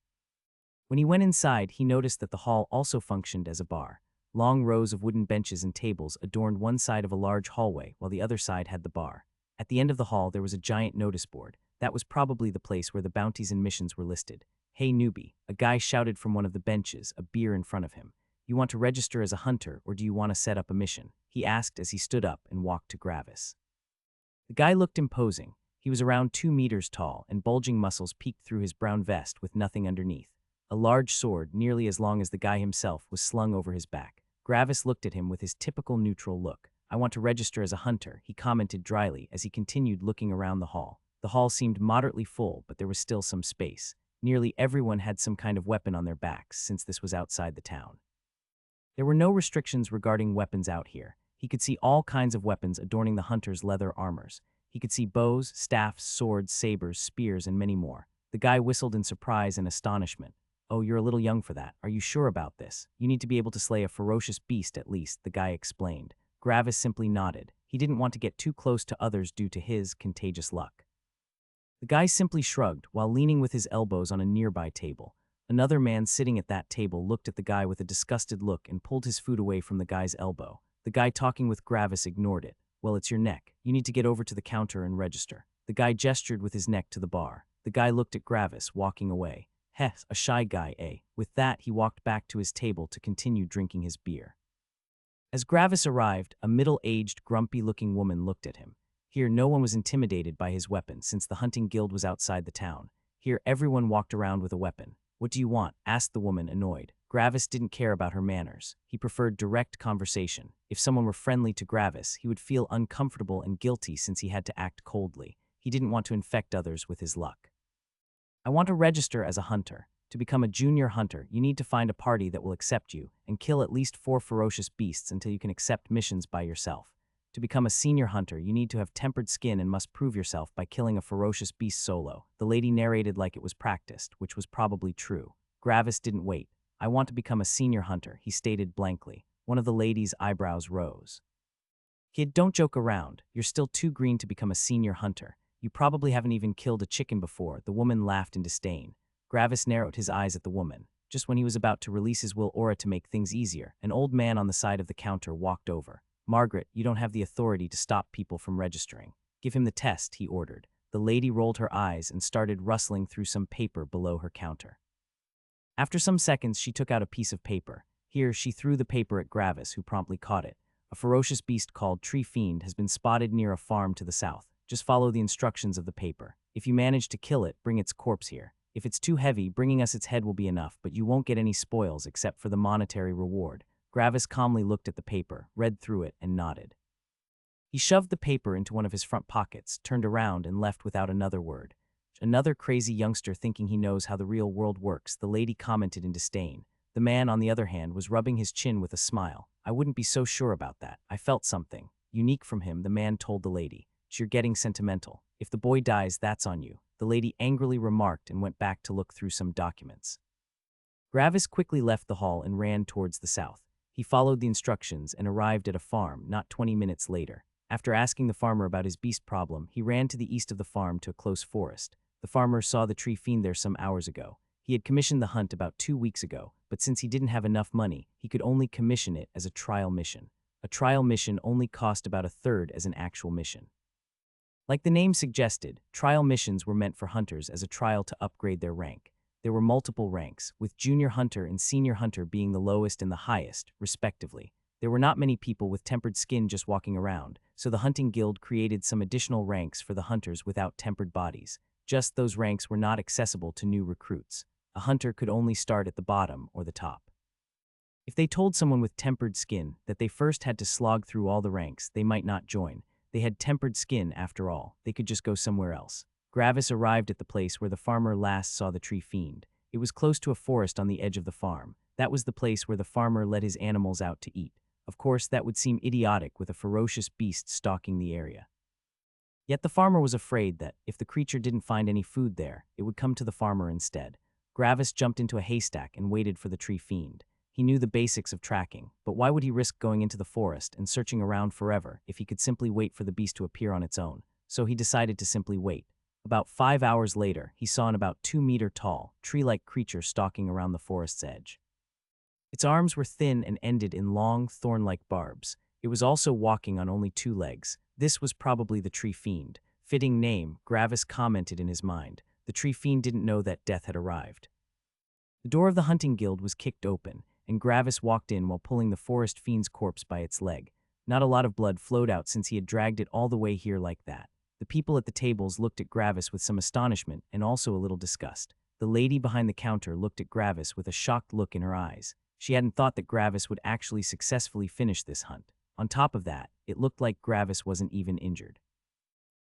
When he went inside, he noticed that the hall also functioned as a bar. Long rows of wooden benches and tables adorned one side of a large hallway, while the other side had the bar. At the end of the hall, there was a giant notice board. That was probably the place where the bounties and missions were listed. "Hey newbie," a guy shouted from one of the benches, a beer in front of him. "You want to register as a hunter, or do you want to set up a mission?" he asked as he stood up and walked to Gravis. The guy looked imposing. He was around 2 meters tall, and bulging muscles peeked through his brown vest with nothing underneath. A large sword, nearly as long as the guy himself, was slung over his back. Gravis looked at him with his typical neutral look. "I want to register as a hunter," he commented dryly as he continued looking around the hall. The hall seemed moderately full, but there was still some space. Nearly everyone had some kind of weapon on their backs, since this was outside the town. There were no restrictions regarding weapons out here. He could see all kinds of weapons adorning the hunter's leather armors. He could see bows, staffs, swords, sabers, spears, and many more. The guy whistled in surprise and astonishment. "Oh, you're a little young for that. Are you sure about this? You need to be able to slay a ferocious beast at least," the guy explained. Gravis simply nodded. He didn't want to get too close to others due to his contagious luck. The guy simply shrugged while leaning with his elbows on a nearby table. Another man sitting at that table looked at the guy with a disgusted look and pulled his food away from the guy's elbow. The guy talking with Gravis ignored it. "Well, it's your neck. You need to get over to the counter and register." The guy gestured with his neck to the bar. The guy looked at Gravis, walking away. "Heh, a shy guy, eh?" With that, he walked back to his table to continue drinking his beer. As Gravis arrived, a middle-aged, grumpy-looking woman looked at him. Here, no one was intimidated by his weapon since the hunting guild was outside the town. Here, everyone walked around with a weapon. "What do you want?" asked the woman, annoyed. Gravis didn't care about her manners. He preferred direct conversation. If someone were friendly to Gravis, he would feel uncomfortable and guilty since he had to act coldly. He didn't want to infect others with his luck. "I want to register as a hunter. To become a junior hunter, you need to find a party that will accept you and kill at least 4 ferocious beasts until you can accept missions by yourself. To become a senior hunter, you need to have tempered skin and must prove yourself by killing a ferocious beast solo." The lady narrated like it was practiced, which was probably true. Gravis didn't wait. "I want to become a senior hunter," he stated blankly. One of the lady's eyebrows rose. "Kid, don't joke around. You're still too green to become a senior hunter. You probably haven't even killed a chicken before." The woman laughed in disdain. Gravis narrowed his eyes at the woman. Just when he was about to release his will aura to make things easier, an old man on the side of the counter walked over. "Margaret, you don't have the authority to stop people from registering. Give him the test," he ordered. The lady rolled her eyes and started rustling through some paper below her counter. After some seconds, she took out a piece of paper. Here, she threw the paper at Gravis, who promptly caught it. "A ferocious beast called Tree Fiend has been spotted near a farm to the south. Just follow the instructions of the paper. If you manage to kill it, bring its corpse here. If it's too heavy, bringing us its head will be enough, but you won't get any spoils except for the monetary reward." Gravis calmly looked at the paper, read through it, and nodded. He shoved the paper into one of his front pockets, turned around, and left without another word. "Another crazy youngster thinking he knows how the real world works," the lady commented in disdain. The man, on the other hand, was rubbing his chin with a smile. "I wouldn't be so sure about that. I felt something unique from him," the man told the lady. "You're getting sentimental. If the boy dies, that's on you," the lady angrily remarked and went back to look through some documents. Gravis quickly left the hall and ran towards the south. He followed the instructions and arrived at a farm not 20 minutes later. After asking the farmer about his beast problem, he ran to the east of the farm to a close forest. The farmer saw the Tree Fiend there some hours ago. He had commissioned the hunt about 2 weeks ago, but since he didn't have enough money, he could only commission it as a trial mission. A trial mission only cost about a third as an actual mission. Like the name suggested, trial missions were meant for hunters as a trial to upgrade their rank. There were multiple ranks, with junior hunter and senior hunter being the lowest and the highest, respectively. There were not many people with tempered skin just walking around, so the hunting guild created some additional ranks for the hunters without tempered bodies. Just those ranks were not accessible to new recruits. A hunter could only start at the bottom or the top. If they told someone with tempered skin that they first had to slog through all the ranks, they might not join. They had tempered skin, after all. They could just go somewhere else. Gravis arrived at the place where the farmer last saw the Tree Fiend. It was close to a forest on the edge of the farm. That was the place where the farmer let his animals out to eat. Of course, that would seem idiotic with a ferocious beast stalking the area. Yet the farmer was afraid that, if the creature didn't find any food there, it would come to the farmer instead. Gravis jumped into a haystack and waited for the tree fiend. He knew the basics of tracking, but why would he risk going into the forest and searching around forever if he could simply wait for the beast to appear on its own? So he decided to simply wait. About 5 hours later, he saw an about 2-meter-tall, tree-like creature stalking around the forest's edge. Its arms were thin and ended in long, thorn-like barbs. It was also walking on only 2 legs. This was probably the tree fiend. Fitting name, Gravis commented in his mind. The tree fiend didn't know that death had arrived. The door of the hunting guild was kicked open, and Gravis walked in while pulling the forest fiend's corpse by its leg. Not a lot of blood flowed out since he had dragged it all the way here like that. The people at the tables looked at Gravis with some astonishment and also a little disgust. The lady behind the counter looked at Gravis with a shocked look in her eyes. She hadn't thought that Gravis would actually successfully finish this hunt. On top of that, it looked like Gravis wasn't even injured.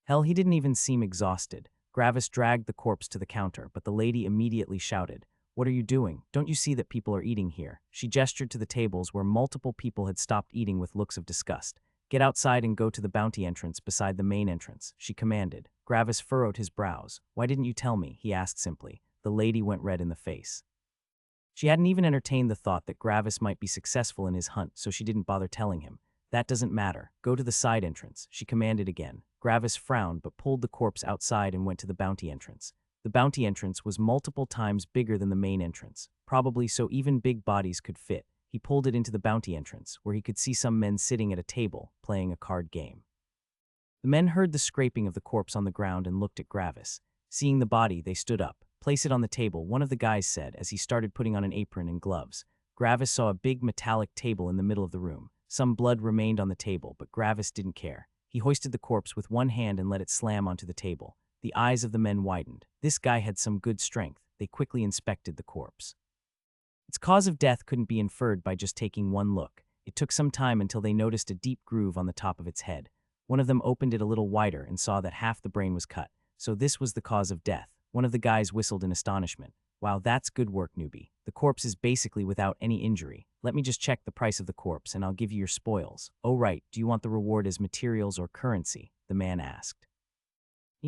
Hell, he didn't even seem exhausted. Gravis dragged the corpse to the counter, but the lady immediately shouted, "What are you doing? Don't you see that people are eating here?" She gestured to the tables where multiple people had stopped eating with looks of disgust. "Get outside and go to the bounty entrance beside the main entrance," she commanded. Gravis furrowed his brows. "Why didn't you tell me?" he asked simply. The lady went red in the face. She hadn't even entertained the thought that Gravis might be successful in his hunt, so she didn't bother telling him. "That doesn't matter. Go to the side entrance," she commanded again. Gravis frowned but pulled the corpse outside and went to the bounty entrance. The bounty entrance was multiple times bigger than the main entrance, probably so even big bodies could fit. He pulled it into the bounty entrance, where he could see some men sitting at a table, playing a card game. The men heard the scraping of the corpse on the ground and looked at Gravis. Seeing the body, they stood up. "Place it on the table," one of the guys said as he started putting on an apron and gloves. Gravis saw a big metallic table in the middle of the room. Some blood remained on the table, but Gravis didn't care. He hoisted the corpse with one hand and let it slam onto the table. The eyes of the men widened. This guy had some good strength. They quickly inspected the corpse. Its cause of death couldn't be inferred by just taking one look. It took some time until they noticed a deep groove on the top of its head. One of them opened it a little wider and saw that half the brain was cut. So this was the cause of death. One of the guys whistled in astonishment. "Wow, that's good work, newbie. The corpse is basically without any injury. Let me just check the price of the corpse and I'll give you your spoils." "Oh right, do you want the reward as materials or currency?" the man asked.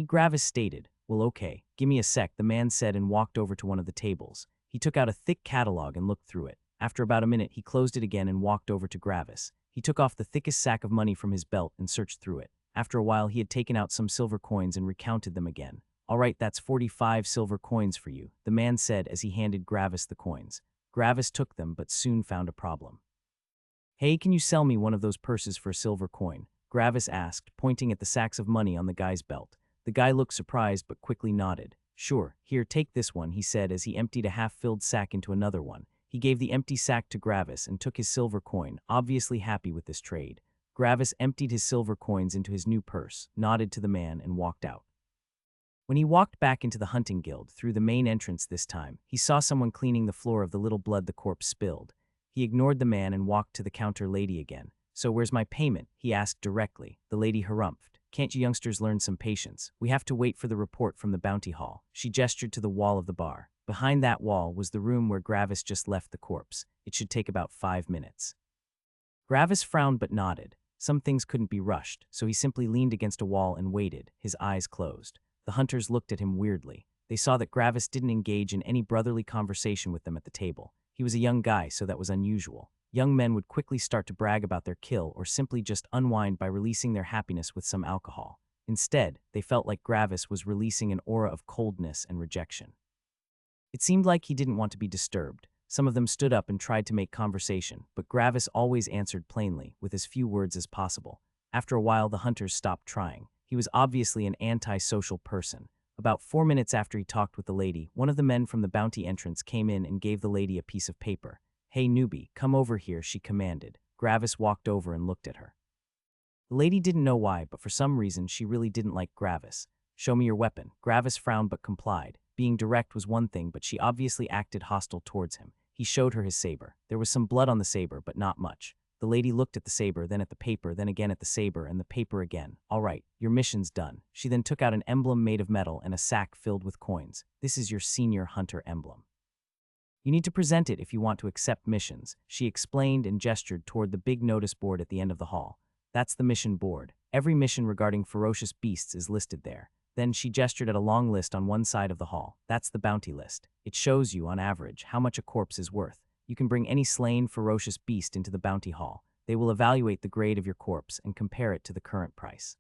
Gravis stated, "Well, okay, give me a sec," the man said and walked over to one of the tables. He took out a thick catalog and looked through it. After about a minute, he closed it again and walked over to Gravis. He took off the thickest sack of money from his belt and searched through it. After a while, he had taken out some silver coins and recounted them again. "All right, that's 45 silver coins for you," the man said as he handed Gravis the coins. Gravis took them but soon found a problem. "Hey, can you sell me one of those purses for a silver coin?" Gravis asked, pointing at the sacks of money on the guy's belt. The guy looked surprised but quickly nodded. "Sure, here, take this one," he said as he emptied a half-filled sack into another one. He gave the empty sack to Gravis and took his silver coin, obviously happy with this trade. Gravis emptied his silver coins into his new purse, nodded to the man, and walked out. When he walked back into the hunting guild, through the main entrance this time, he saw someone cleaning the floor of the little blood the corpse spilled. He ignored the man and walked to the counter lady again. "So where's my payment?" he asked directly. The lady harumphed. "Can't you youngsters learn some patience? We have to wait for the report from the bounty hall." She gestured to the wall of the bar. Behind that wall was the room where Gravis just left the corpse. It should take about 5 minutes. Gravis frowned but nodded. Some things couldn't be rushed, so he simply leaned against a wall and waited, his eyes closed. The hunters looked at him weirdly. They saw that Gravis didn't engage in any brotherly conversation with them at the table. He was a young guy, so that was unusual. Young men would quickly start to brag about their kill or simply just unwind by releasing their happiness with some alcohol. Instead, they felt like Gravis was releasing an aura of coldness and rejection. It seemed like he didn't want to be disturbed. Some of them stood up and tried to make conversation, but Gravis always answered plainly, with as few words as possible. After a while, the hunters stopped trying. He was obviously an antisocial person. About 4 minutes after he talked with the lady, one of the men from the bounty entrance came in and gave the lady a piece of paper. "Hey newbie, come over here," she commanded. Gravis walked over and looked at her. The lady didn't know why, but for some reason she really didn't like Gravis. "Show me your weapon." Gravis frowned but complied. Being direct was one thing, but she obviously acted hostile towards him. He showed her his saber. There was some blood on the saber, but not much. The lady looked at the saber, then at the paper, then again at the saber, and the paper again. "All right, your mission's done." She then took out an emblem made of metal and a sack filled with coins. "This is your senior hunter emblem." You need to present it if you want to accept missions, she explained and gestured toward the big notice board at the end of the hall. That's the mission board. Every mission regarding ferocious beasts is listed there. Then she gestured at a long list on one side of the hall. That's the bounty list. It shows you, on average, how much a corpse is worth. You can bring any slain ferocious beast into the bounty hall. They will evaluate the grade of your corpse and compare it to the current price.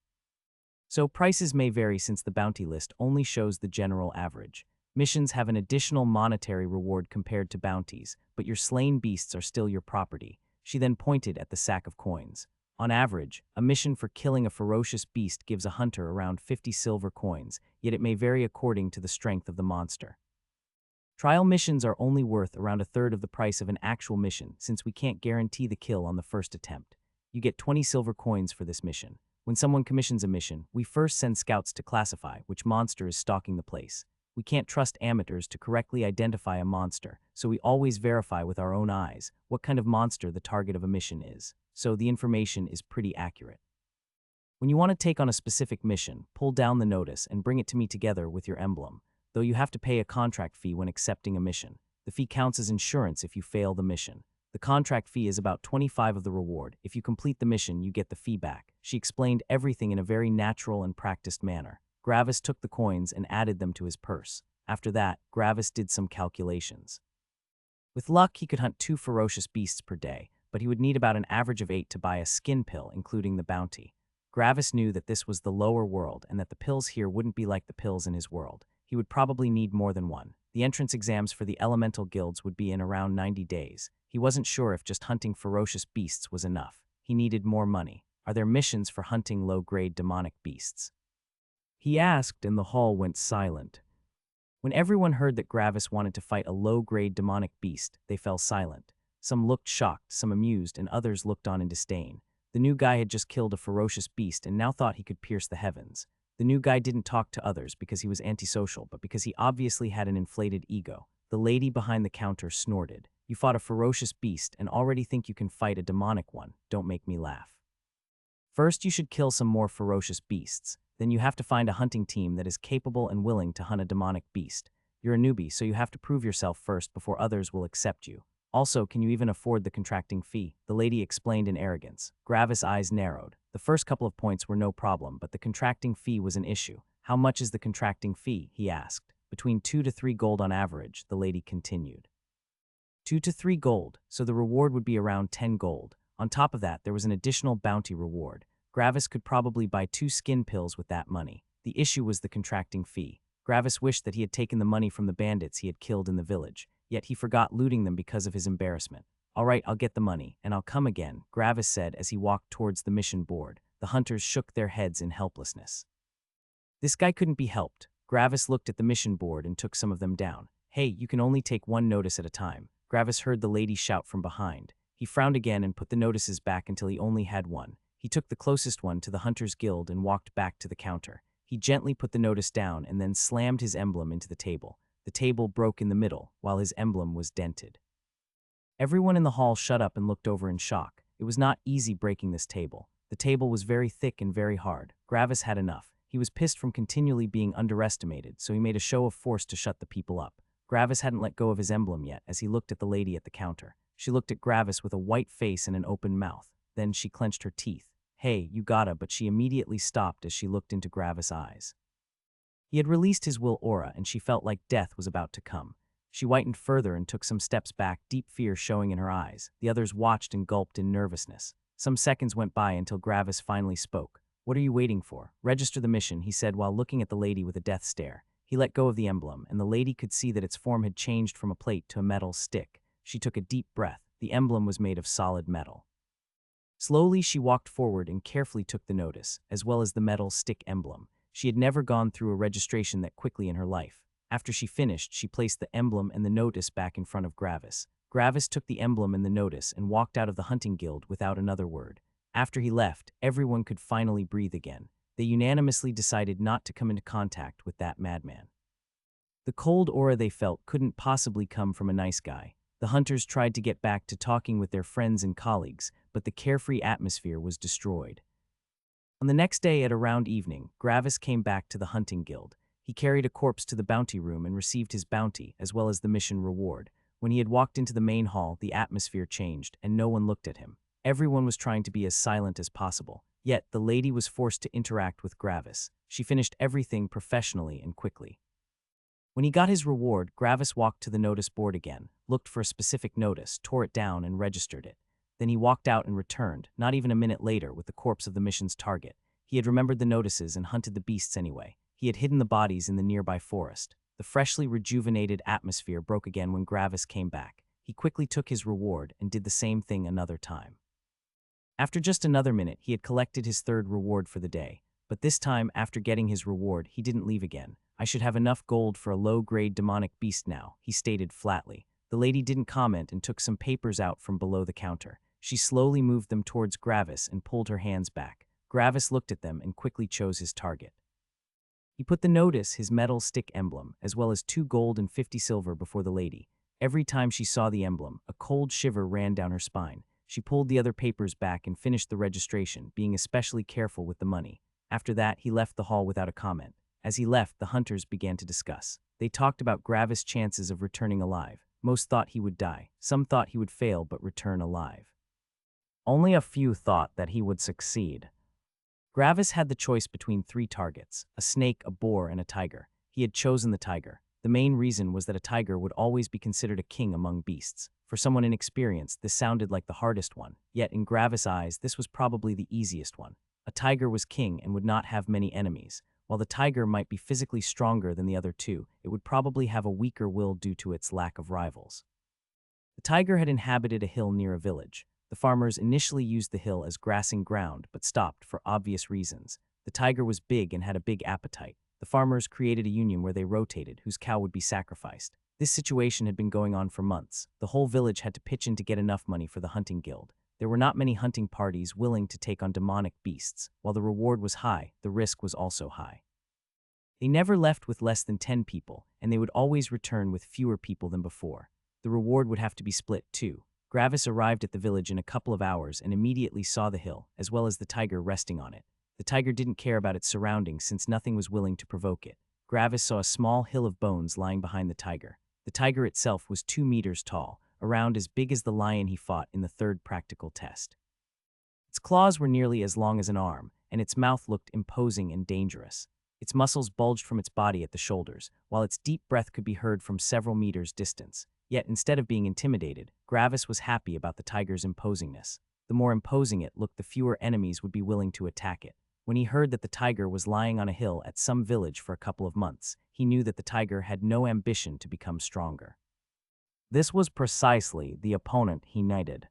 So prices may vary since the bounty list only shows the general average. Missions have an additional monetary reward compared to bounties, but your slain beasts are still your property. She then pointed at the sack of coins. On average, a mission for killing a ferocious beast gives a hunter around 50 silver coins, yet it may vary according to the strength of the monster. Trial missions are only worth around a third of the price of an actual mission, since we can't guarantee the kill on the first attempt. You get 20 silver coins for this mission. When someone commissions a mission, we first send scouts to classify which monster is stalking the place. We can't trust amateurs to correctly identify a monster, so we always verify with our own eyes what kind of monster the target of a mission is, so the information is pretty accurate. When you want to take on a specific mission, pull down the notice and bring it to me together with your emblem, though you have to pay a contract fee when accepting a mission. The fee counts as insurance if you fail the mission. The contract fee is about 25 of the reward. If you complete the mission, you get the fee back. She explained everything in a very natural and practiced manner. Gravis took the coins and added them to his purse. After that, Gravis did some calculations. With luck, he could hunt 2 ferocious beasts per day, but he would need about an average of 8 to buy a skin pill, including the bounty. Gravis knew that this was the lower world and that the pills here wouldn't be like the pills in his world. He would probably need more than one. The entrance exams for the elemental guilds would be in around 90 days. He wasn't sure if just hunting ferocious beasts was enough. He needed more money. Are there missions for hunting low-grade demonic beasts? He asked, and the hall went silent. When everyone heard that Gravis wanted to fight a low-grade demonic beast, they fell silent. Some looked shocked, some amused, and others looked on in disdain. The new guy had just killed a ferocious beast and now thought he could pierce the heavens. The new guy didn't talk to others because he was antisocial, but because he obviously had an inflated ego. The lady behind the counter snorted. You fought a ferocious beast and already think you can fight a demonic one. Don't make me laugh. First, you should kill some more ferocious beasts. Then you have to find a hunting team that is capable and willing to hunt a demonic beast. You're a newbie, so you have to prove yourself first before others will accept you. Also, can you even afford the contracting fee? The lady explained in arrogance. Gravis' eyes narrowed. The first couple of points were no problem, but the contracting fee was an issue. How much is the contracting fee? He asked. Between 2 to 3 gold on average, the lady continued. 2 to 3 gold, so the reward would be around 10 gold. On top of that, there was an additional bounty reward. Gravis could probably buy 2 skin pills with that money. The issue was the contracting fee. Gravis wished that he had taken the money from the bandits he had killed in the village, yet he forgot looting them because of his embarrassment. All right, I'll get the money, and I'll come again, Gravis said as he walked towards the mission board. The hunters shook their heads in helplessness. This guy couldn't be helped. Gravis looked at the mission board and took some of them down. Hey, you can only take 1 notice at a time. Gravis heard the lady shout from behind. He frowned again and put the notices back until he only had 1. He took the closest one to the Hunters Guild and walked back to the counter. He gently put the notice down and then slammed his emblem into the table. The table broke in the middle, while his emblem was dented. Everyone in the hall shut up and looked over in shock. It was not easy breaking this table. The table was very thick and very hard. Gravis had enough. He was pissed from continually being underestimated, so he made a show of force to shut the people up. Gravis hadn't let go of his emblem yet as he looked at the lady at the counter. She looked at Gravis with a white face and an open mouth. Then she clenched her teeth. Hey, you gotta, but she immediately stopped as she looked into Gravis' eyes. He had released his will aura and she felt like death was about to come. She whitened further and took some steps back, deep fear showing in her eyes. The others watched and gulped in nervousness. Some seconds went by until Gravis finally spoke. What are you waiting for? Register the mission, he said while looking at the lady with a death stare. He let go of the emblem, and the lady could see that its form had changed from a plate to a metal stick. She took a deep breath. The emblem was made of solid metal. Slowly, she walked forward and carefully took the notice, as well as the metal stick emblem. She had never gone through a registration that quickly in her life. After she finished, she placed the emblem and the notice back in front of Gravis. Gravis took the emblem and the notice and walked out of the hunting guild without another word. After he left, everyone could finally breathe again. They unanimously decided not to come into contact with that madman. The cold aura they felt couldn't possibly come from a nice guy. The hunters tried to get back to talking with their friends and colleagues, but the carefree atmosphere was destroyed. On the next day at around evening, Gravis came back to the hunting guild. He carried a corpse to the bounty room and received his bounty, as well as the mission reward. When he had walked into the main hall, the atmosphere changed, and no one looked at him. Everyone was trying to be as silent as possible. Yet, the lady was forced to interact with Gravis. She finished everything professionally and quickly. When he got his reward, Gravis walked to the notice board again, looked for a specific notice, tore it down, and registered it. Then he walked out and returned, not even a minute later, with the corpse of the mission's target. He had remembered the notices and hunted the beasts anyway. He had hidden the bodies in the nearby forest. The freshly rejuvenated atmosphere broke again when Gravis came back. He quickly took his reward and did the same thing another time. After just another minute, he had collected his third reward for the day. But this time, after getting his reward, he didn't leave again. "I should have enough gold for a low-grade demonic beast now," he stated flatly. The lady didn't comment and took some papers out from below the counter. She slowly moved them towards Gravis and pulled her hands back. Gravis looked at them and quickly chose his target. He put the notice, his metal stick emblem, as well as 2 gold and 50 silver before the lady. Every time she saw the emblem, a cold shiver ran down her spine. She pulled the other papers back and finished the registration, being especially careful with the money. After that, he left the hall without a comment. As he left, the hunters began to discuss. They talked about Gravis' chances of returning alive. Most thought he would die. Some thought he would fail but return alive. Only a few thought that he would succeed. Gravis had the choice between 3 targets: a snake, a boar, and a tiger. He had chosen the tiger. The main reason was that a tiger would always be considered a king among beasts. For someone inexperienced, this sounded like the hardest one. Yet in Gravis' eyes, this was probably the easiest one. A tiger was king and would not have many enemies. While the tiger might be physically stronger than the other two, it would probably have a weaker will due to its lack of rivals. The tiger had inhabited a hill near a village. The farmers initially used the hill as grassing ground, but stopped for obvious reasons. The tiger was big and had a big appetite. The farmers created a union where they rotated, whose cow would be sacrificed. This situation had been going on for months. The whole village had to pitch in to get enough money for the hunting guild. There were not many hunting parties willing to take on demonic beasts. While the reward was high, the risk was also high. They never left with less than 10 people, and they would always return with fewer people than before. The reward would have to be split too. Gravis arrived at the village in a couple of hours and immediately saw the hill, as well as the tiger resting on it. The tiger didn't care about its surroundings since nothing was willing to provoke it. Gravis saw a small hill of bones lying behind the tiger. The tiger itself was 2 meters tall, around as big as the lion he fought in the third practical test. Its claws were nearly as long as an arm, and its mouth looked imposing and dangerous. Its muscles bulged from its body at the shoulders, while its deep breath could be heard from several meters' distance. Yet, instead of being intimidated, Gravis was happy about the tiger's imposingness. The more imposing it looked, the fewer enemies would be willing to attack it. When he heard that the tiger was lying on a hill at some village for a couple of months, he knew that the tiger had no ambition to become stronger. This was precisely the opponent he knighted.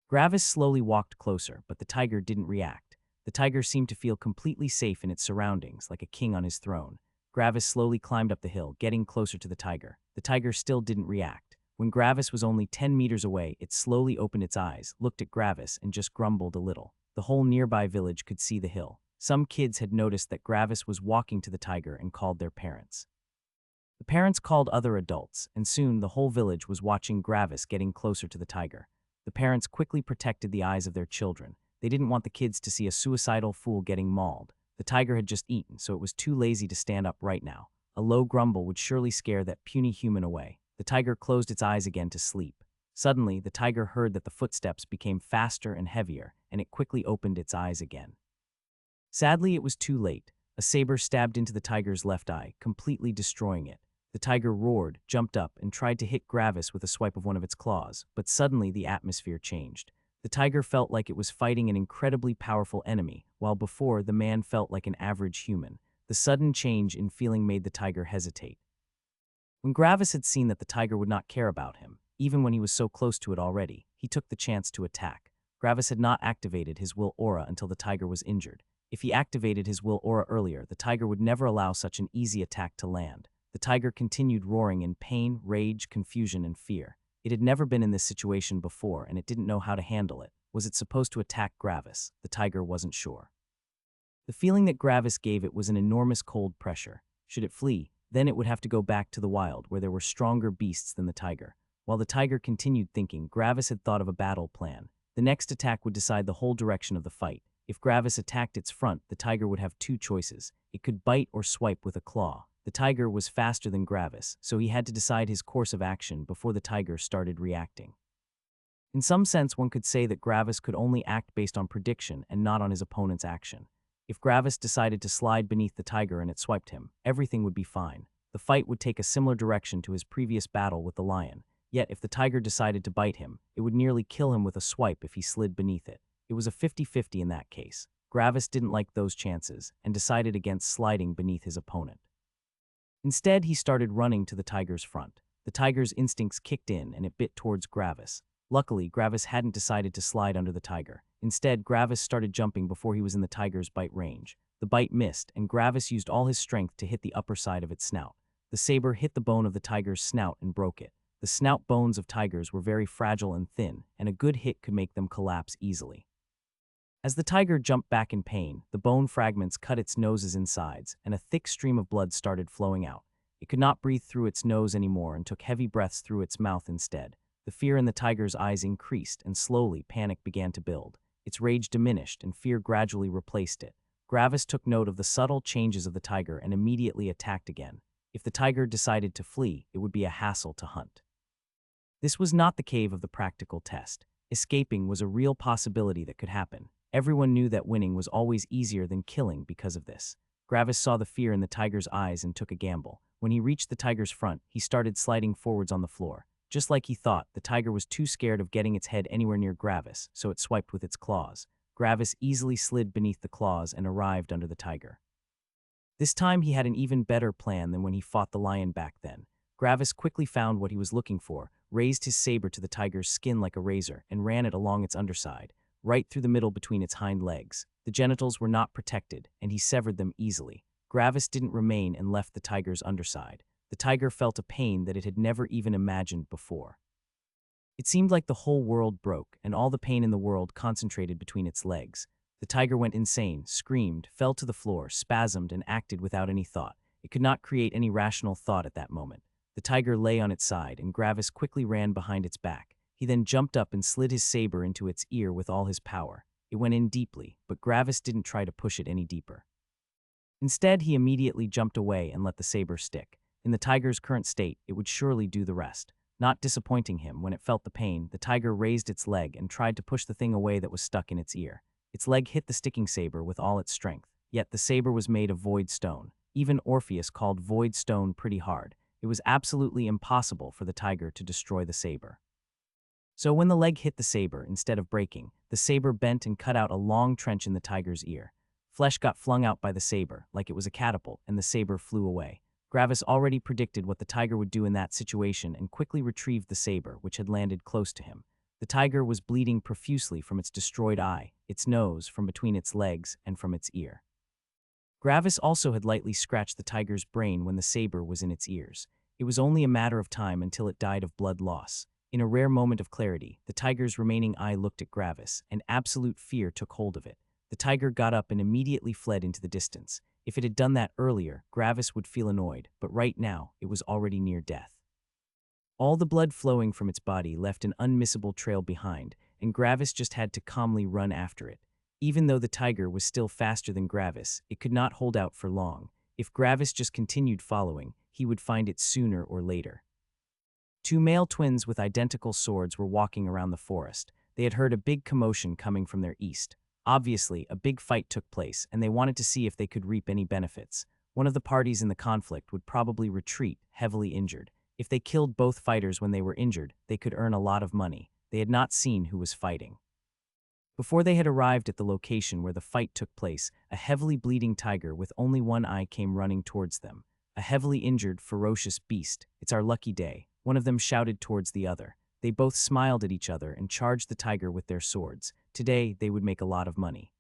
Gravis slowly walked closer, but the tiger didn't react. The tiger seemed to feel completely safe in its surroundings, like a king on his throne. Gravis slowly climbed up the hill, getting closer to the tiger. The tiger still didn't react. When Gravis was only 10 meters away, it slowly opened its eyes, looked at Gravis, and just grumbled a little. The whole nearby village could see the hill. Some kids had noticed that Gravis was walking to the tiger and called their parents. The parents called other adults, and soon the whole village was watching Gravis getting closer to the tiger. The parents quickly protected the eyes of their children. They didn't want the kids to see a suicidal fool getting mauled. The tiger had just eaten, so it was too lazy to stand up right now. A low grumble would surely scare that puny human away. The tiger closed its eyes again to sleep. Suddenly, the tiger heard that the footsteps became faster and heavier, and it quickly opened its eyes again. Sadly, it was too late. A saber stabbed into the tiger's left eye, completely destroying it. The tiger roared, jumped up, and tried to hit Gravis with a swipe of one of its claws, but suddenly the atmosphere changed. The tiger felt like it was fighting an incredibly powerful enemy, while before the man felt like an average human. The sudden change in feeling made the tiger hesitate. When Gravis had seen that the tiger would not care about him, even when he was so close to it already, he took the chance to attack. Gravis had not activated his will aura until the tiger was injured. If he activated his will aura earlier, the tiger would never allow such an easy attack to land. The tiger continued roaring in pain, rage, confusion, and fear. It had never been in this situation before, and it didn't know how to handle it. Was it supposed to attack Gravis? The tiger wasn't sure. The feeling that Gravis gave it was an enormous cold pressure. Should it flee, then it would have to go back to the wild, where there were stronger beasts than the tiger. While the tiger continued thinking, Gravis had thought of a battle plan. The next attack would decide the whole direction of the fight. If Gravis attacked its front, the tiger would have 2 choices. It could bite or swipe with a claw. The tiger was faster than Gravis, so he had to decide his course of action before the tiger started reacting. In some sense, one could say that Gravis could only act based on prediction and not on his opponent's action. If Gravis decided to slide beneath the tiger and it swiped him, everything would be fine. The fight would take a similar direction to his previous battle with the lion. Yet, if the tiger decided to bite him, it would nearly kill him with a swipe if he slid beneath it. It was a 50-50 in that case. Gravis didn't like those chances and decided against sliding beneath his opponent. Instead, he started running to the tiger's front. The tiger's instincts kicked in and it bit towards Gravis. Luckily, Gravis hadn't decided to slide under the tiger. Instead, Gravis started jumping before he was in the tiger's bite range. The bite missed, and Gravis used all his strength to hit the upper side of its snout. The saber hit the bone of the tiger's snout and broke it. The snout bones of tigers were very fragile and thin, and a good hit could make them collapse easily. As the tiger jumped back in pain, the bone fragments cut its nose's insides, and a thick stream of blood started flowing out. It could not breathe through its nose anymore and took heavy breaths through its mouth instead. The fear in the tiger's eyes increased, and slowly panic began to build. Its rage diminished, and fear gradually replaced it. Gravis took note of the subtle changes of the tiger and immediately attacked again. If the tiger decided to flee, it would be a hassle to hunt. This was not the cave of the practical test. Escaping was a real possibility that could happen. Everyone knew that winning was always easier than killing because of this. Gravis saw the fear in the tiger's eyes and took a gamble. When he reached the tiger's front, he started sliding forwards on the floor. Just like he thought, the tiger was too scared of getting its head anywhere near Gravis, so it swiped with its claws. Gravis easily slid beneath the claws and arrived under the tiger. This time he had an even better plan than when he fought the lion back then. Gravis quickly found what he was looking for, raised his saber to the tiger's skin like a razor, and ran it along its underside, right through the middle between its hind legs. The genitals were not protected, and he severed them easily. Gravis didn't remain and left the tiger's underside. The tiger felt a pain that it had never even imagined before. It seemed like the whole world broke, and all the pain in the world concentrated between its legs. The tiger went insane, screamed, fell to the floor, spasmed, and acted without any thought. It could not create any rational thought at that moment. The tiger lay on its side, and Gravis quickly ran behind its back. He then jumped up and slid his saber into its ear with all his power. It went in deeply, but Gravis didn't try to push it any deeper. Instead, he immediately jumped away and let the saber stick. In the tiger's current state, it would surely do the rest. Not disappointing him, when it felt the pain, the tiger raised its leg and tried to push the thing away that was stuck in its ear. Its leg hit the sticking saber with all its strength, yet the saber was made of void stone. Even Orpheus called void stone pretty hard. It was absolutely impossible for the tiger to destroy the saber. So when the leg hit the saber, instead of breaking, the saber bent and cut out a long trench in the tiger's ear. Flesh got flung out by the saber, like it was a catapult, and the saber flew away. Gravis already predicted what the tiger would do in that situation and quickly retrieved the saber, which had landed close to him. The tiger was bleeding profusely from its destroyed eye, its nose, from between its legs, and from its ear. Gravis also had lightly scratched the tiger's brain when the saber was in its ears. It was only a matter of time until it died of blood loss. In a rare moment of clarity, the tiger's remaining eye looked at Gravis, and absolute fear took hold of it. The tiger got up and immediately fled into the distance. If it had done that earlier, Gravis would feel annoyed, but right now, it was already near death. All the blood flowing from its body left an unmissable trail behind, and Gravis just had to calmly run after it. Even though the tiger was still faster than Gravis, it could not hold out for long. If Gravis just continued following, he would find it sooner or later. Two male twins with identical swords were walking around the forest. They had heard a big commotion coming from their east. Obviously, a big fight took place, and they wanted to see if they could reap any benefits. One of the parties in the conflict would probably retreat, heavily injured. If they killed both fighters when they were injured, they could earn a lot of money. They had not seen who was fighting. Before they had arrived at the location where the fight took place, a heavily bleeding tiger with only one eye came running towards them. A heavily injured, ferocious beast. "It's our lucky day," one of them shouted towards the other. They both smiled at each other and charged the tiger with their swords. Today, they would make a lot of money.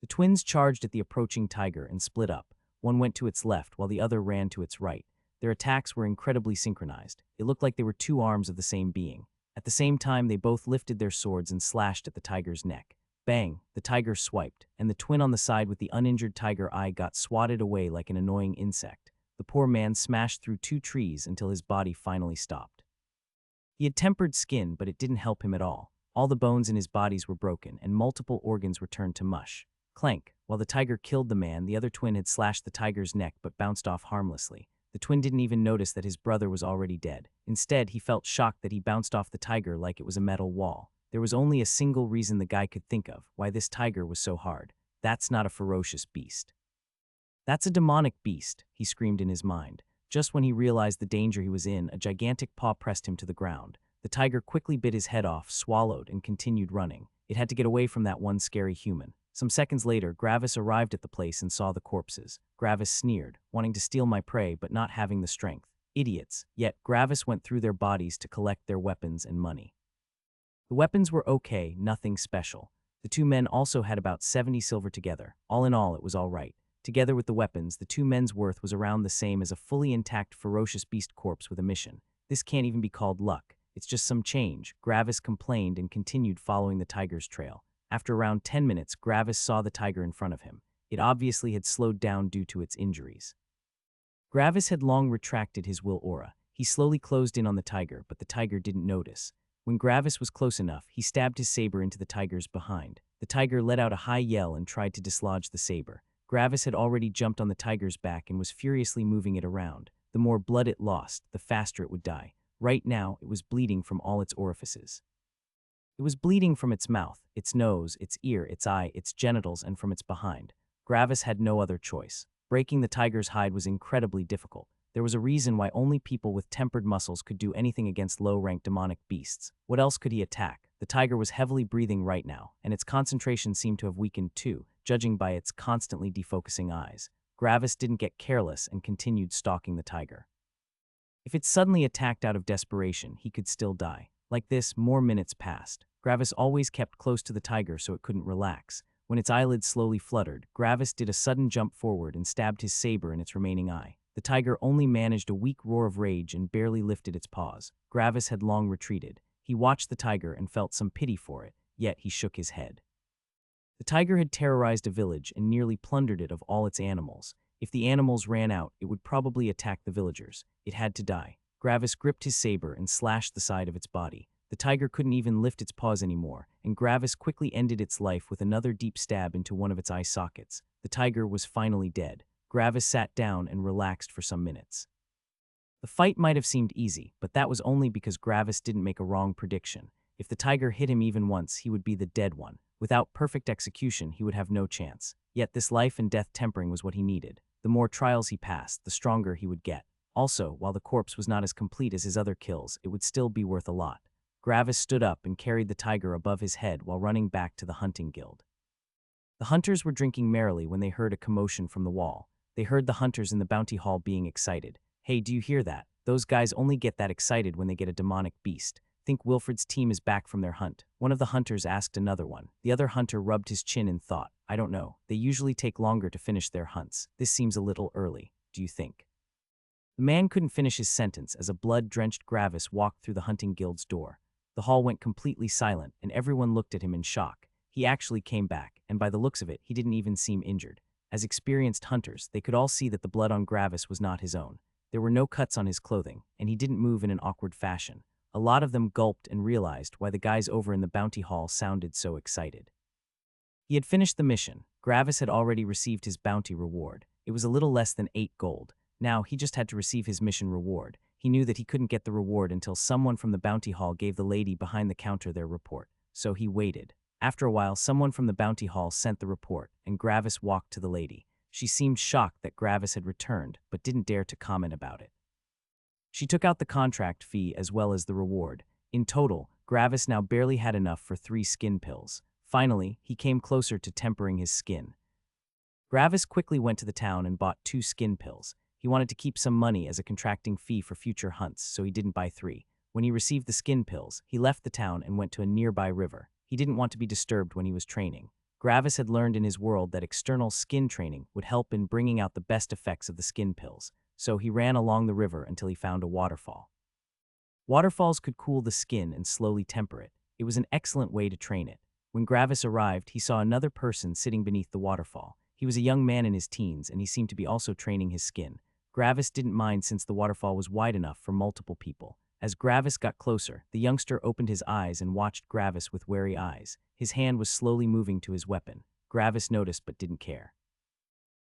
The twins charged at the approaching tiger and split up. One went to its left while the other ran to its right. Their attacks were incredibly synchronized. It looked like they were two arms of the same being. At the same time, they both lifted their swords and slashed at the tiger's neck. Bang! The tiger swiped, and the twin on the side with the uninjured tiger eye got swatted away like an annoying insect. The poor man smashed through two trees until his body finally stopped. He had tempered skin, but it didn't help him at all. All the bones in his bodies were broken, and multiple organs were turned to mush. Clank! While the tiger killed the man, the other twin had slashed the tiger's neck but bounced off harmlessly. The twin didn't even notice that his brother was already dead. Instead, he felt shocked that he bounced off the tiger like it was a metal wall. There was only a single reason the guy could think of why this tiger was so hard. That's not a ferocious beast. That's a demonic beast, he screamed in his mind. Just when he realized the danger he was in, a gigantic paw pressed him to the ground. The tiger quickly bit his head off, swallowed, and continued running. It had to get away from that one scary human. Some seconds later, Gravis arrived at the place and saw the corpses. Gravis sneered, wanting to steal my prey but not having the strength. Idiots. Yet, Gravis went through their bodies to collect their weapons and money. The weapons were okay, nothing special. The two men also had about 70 silver together. All in all, it was all right. Together with the weapons, the two men's worth was around the same as a fully intact ferocious beast corpse with a mission. This can't even be called luck. It's just some change. Gravis complained and continued following the tiger's trail. After around 10 minutes, Gravis saw the tiger in front of him. It obviously had slowed down due to its injuries. Gravis had long retracted his will aura. He slowly closed in on the tiger, but the tiger didn't notice. When Gravis was close enough, he stabbed his saber into the tiger's behind. The tiger let out a high yell and tried to dislodge the saber. Gravis had already jumped on the tiger's back and was furiously moving it around. The more blood it lost, the faster it would die. Right now, it was bleeding from all its orifices. It was bleeding from its mouth, its nose, its ear, its eye, its genitals, and from its behind. Gravis had no other choice. Breaking the tiger's hide was incredibly difficult. There was a reason why only people with tempered muscles could do anything against low-ranked demonic beasts. What else could he attack? The tiger was heavily breathing right now, and its concentration seemed to have weakened too, judging by its constantly defocusing eyes. Gravis didn't get careless and continued stalking the tiger. If it suddenly attacked out of desperation, he could still die. Like this, more minutes passed. Gravis always kept close to the tiger so it couldn't relax. When its eyelids slowly fluttered, Gravis did a sudden jump forward and stabbed his saber in its remaining eye. The tiger only managed a weak roar of rage and barely lifted its paws. Gravis had long retreated. He watched the tiger and felt some pity for it, yet he shook his head. The tiger had terrorized a village and nearly plundered it of all its animals. If the animals ran out, it would probably attack the villagers. It had to die. Gravis gripped his saber and slashed the side of its body. The tiger couldn't even lift its paws anymore, and Gravis quickly ended its life with another deep stab into one of its eye sockets. The tiger was finally dead. Gravis sat down and relaxed for some minutes. The fight might have seemed easy, but that was only because Gravis didn't make a wrong prediction. If the tiger hit him even once, he would be the dead one. Without perfect execution, he would have no chance. Yet this life and death tempering was what he needed. The more trials he passed, the stronger he would get. Also, while the corpse was not as complete as his other kills, it would still be worth a lot. Gravis stood up and carried the tiger above his head while running back to the hunting guild. The hunters were drinking merrily when they heard a commotion from the wall. They heard the hunters in the bounty hall being excited. Hey, do you hear that? Those guys only get that excited when they get a demonic beast. Think Wilfred's team is back from their hunt. One of the hunters asked another one. The other hunter rubbed his chin and thought, I don't know. They usually take longer to finish their hunts. This seems a little early. Do you think? The man couldn't finish his sentence as a blood-drenched Gravis walked through the hunting guild's door. The hall went completely silent, and everyone looked at him in shock. He actually came back, and by the looks of it, he didn't even seem injured. As experienced hunters, they could all see that the blood on Gravis was not his own. There were no cuts on his clothing, and he didn't move in an awkward fashion. A lot of them gulped and realized why the guys over in the bounty hall sounded so excited. He had finished the mission. Gravis had already received his bounty reward. It was a little less than 8 gold. Now, he just had to receive his mission reward. He knew that he couldn't get the reward until someone from the bounty hall gave the lady behind the counter their report. So he waited. After a while, someone from the bounty hall sent the report, and Gravis walked to the lady. She seemed shocked that Gravis had returned, but didn't dare to comment about it. She took out the contract fee as well as the reward. In total, Gravis now barely had enough for 3 skin pills. Finally, he came closer to tempering his skin. Gravis quickly went to the town and bought 2 skin pills. He wanted to keep some money as a contracting fee for future hunts, so he didn't buy 3. When he received the skin pills, he left the town and went to a nearby river. He didn't want to be disturbed when he was training. Gravis had learned in his world that external skin training would help in bringing out the best effects of the skin pills, so he ran along the river until he found a waterfall. Waterfalls could cool the skin and slowly temper it. It was an excellent way to train it. When Gravis arrived, he saw another person sitting beneath the waterfall. He was a young man in his teens, and he seemed to be also training his skin. Gravis didn't mind since the waterfall was wide enough for multiple people. As Gravis got closer, the youngster opened his eyes and watched Gravis with wary eyes. His hand was slowly moving to his weapon. Gravis noticed but didn't care.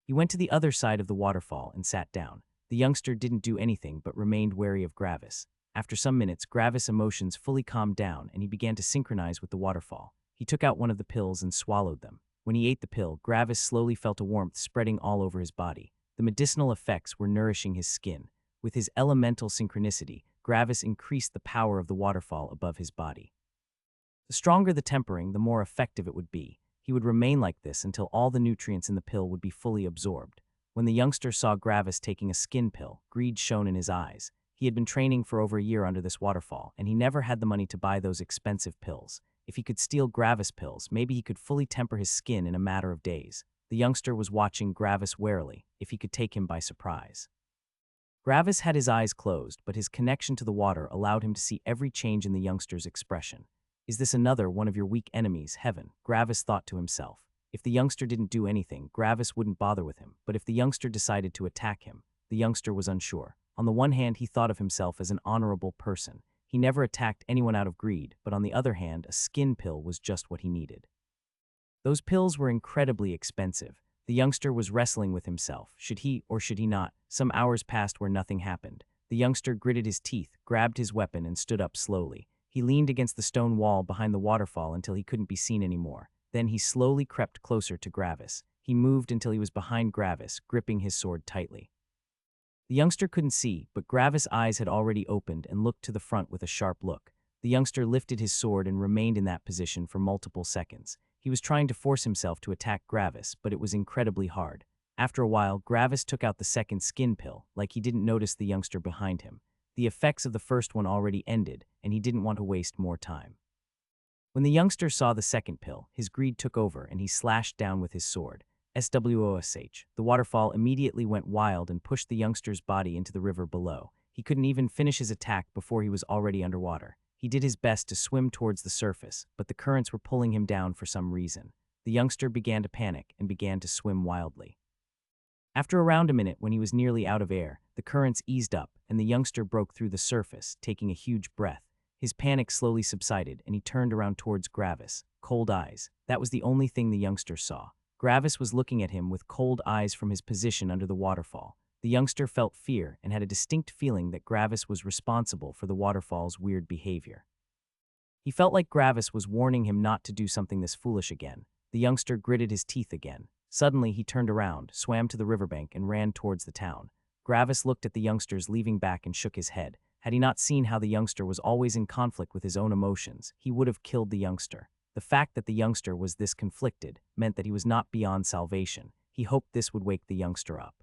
He went to the other side of the waterfall and sat down. The youngster didn't do anything but remained wary of Gravis. After some minutes, Gravis' emotions fully calmed down and he began to synchronize with the waterfall. He took out one of the pills and swallowed them. When he ate the pill, Gravis slowly felt a warmth spreading all over his body. The medicinal effects were nourishing his skin. With his elemental synchronicity, Gravis increased the power of the waterfall above his body. The stronger the tempering, the more effective it would be. He would remain like this until all the nutrients in the pill would be fully absorbed. When the youngster saw Gravis taking a skin pill, greed shone in his eyes. He had been training for over a year under this waterfall, and he never had the money to buy those expensive pills. If he could steal Gravis pills, maybe he could fully temper his skin in a matter of days. The youngster was watching Gravis warily, if he could take him by surprise. Gravis had his eyes closed, but his connection to the water allowed him to see every change in the youngster's expression. Is this another one of your weak enemies, Heaven? Gravis thought to himself. If the youngster didn't do anything, Gravis wouldn't bother with him, but if the youngster decided to attack him, the youngster was unsure. On the one hand, he thought of himself as an honorable person. He never attacked anyone out of greed, but on the other hand, a skin pill was just what he needed. Those pills were incredibly expensive. The youngster was wrestling with himself. Should he or should he not? Some hours passed where nothing happened. The youngster gritted his teeth, grabbed his weapon, and stood up slowly. He leaned against the stone wall behind the waterfall until he couldn't be seen anymore. Then he slowly crept closer to Gravis. He moved until he was behind Gravis, gripping his sword tightly. The youngster couldn't see, but Gravis' eyes had already opened and looked to the front with a sharp look. The youngster lifted his sword and remained in that position for multiple seconds. He was trying to force himself to attack Gravis, but it was incredibly hard. After a while, Gravis took out the second skin pill, like he didn't notice the youngster behind him. The effects of the first one already ended, and he didn't want to waste more time. When the youngster saw the second pill, his greed took over and he slashed down with his sword. SWOSH. The waterfall immediately went wild and pushed the youngster's body into the river below. He couldn't even finish his attack before he was already underwater. He did his best to swim towards the surface, but the currents were pulling him down for some reason. The youngster began to panic and began to swim wildly. After around a minute, when he was nearly out of air, the currents eased up and the youngster broke through the surface, taking a huge breath. His panic slowly subsided and he turned around towards Gravis. Cold eyes. That was the only thing the youngster saw. Gravis was looking at him with cold eyes from his position under the waterfall. The youngster felt fear and had a distinct feeling that Gravis was responsible for the waterfall's weird behavior. He felt like Gravis was warning him not to do something this foolish again. The youngster gritted his teeth again. Suddenly, he turned around, swam to the riverbank, and ran towards the town. Gravis looked at the youngsters leaving back and shook his head. Had he not seen how the youngster was always in conflict with his own emotions, he would have killed the youngster. The fact that the youngster was this conflicted meant that he was not beyond salvation. He hoped this would wake the youngster up.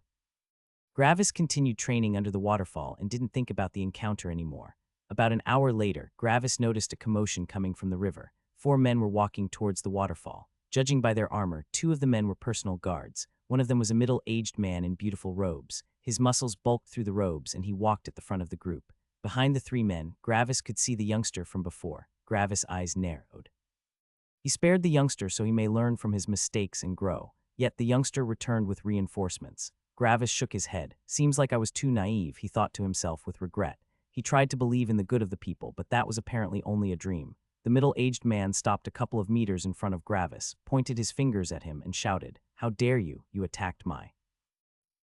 Gravis continued training under the waterfall and didn't think about the encounter anymore. About an hour later, Gravis noticed a commotion coming from the river. 4 men were walking towards the waterfall. Judging by their armor, 2 of the men were personal guards. One of them was a middle-aged man in beautiful robes. His muscles bulked through the robes and he walked at the front of the group. Behind the 3 men, Gravis could see the youngster from before. Gravis' eyes narrowed. He spared the youngster so he may learn from his mistakes and grow. Yet the youngster returned with reinforcements. Gravis shook his head. Seems like I was too naive, he thought to himself with regret. He tried to believe in the good of the people, but that was apparently only a dream. The middle-aged man stopped a couple of meters in front of Gravis, pointed his fingers at him, and shouted, "How dare you? You attacked my—"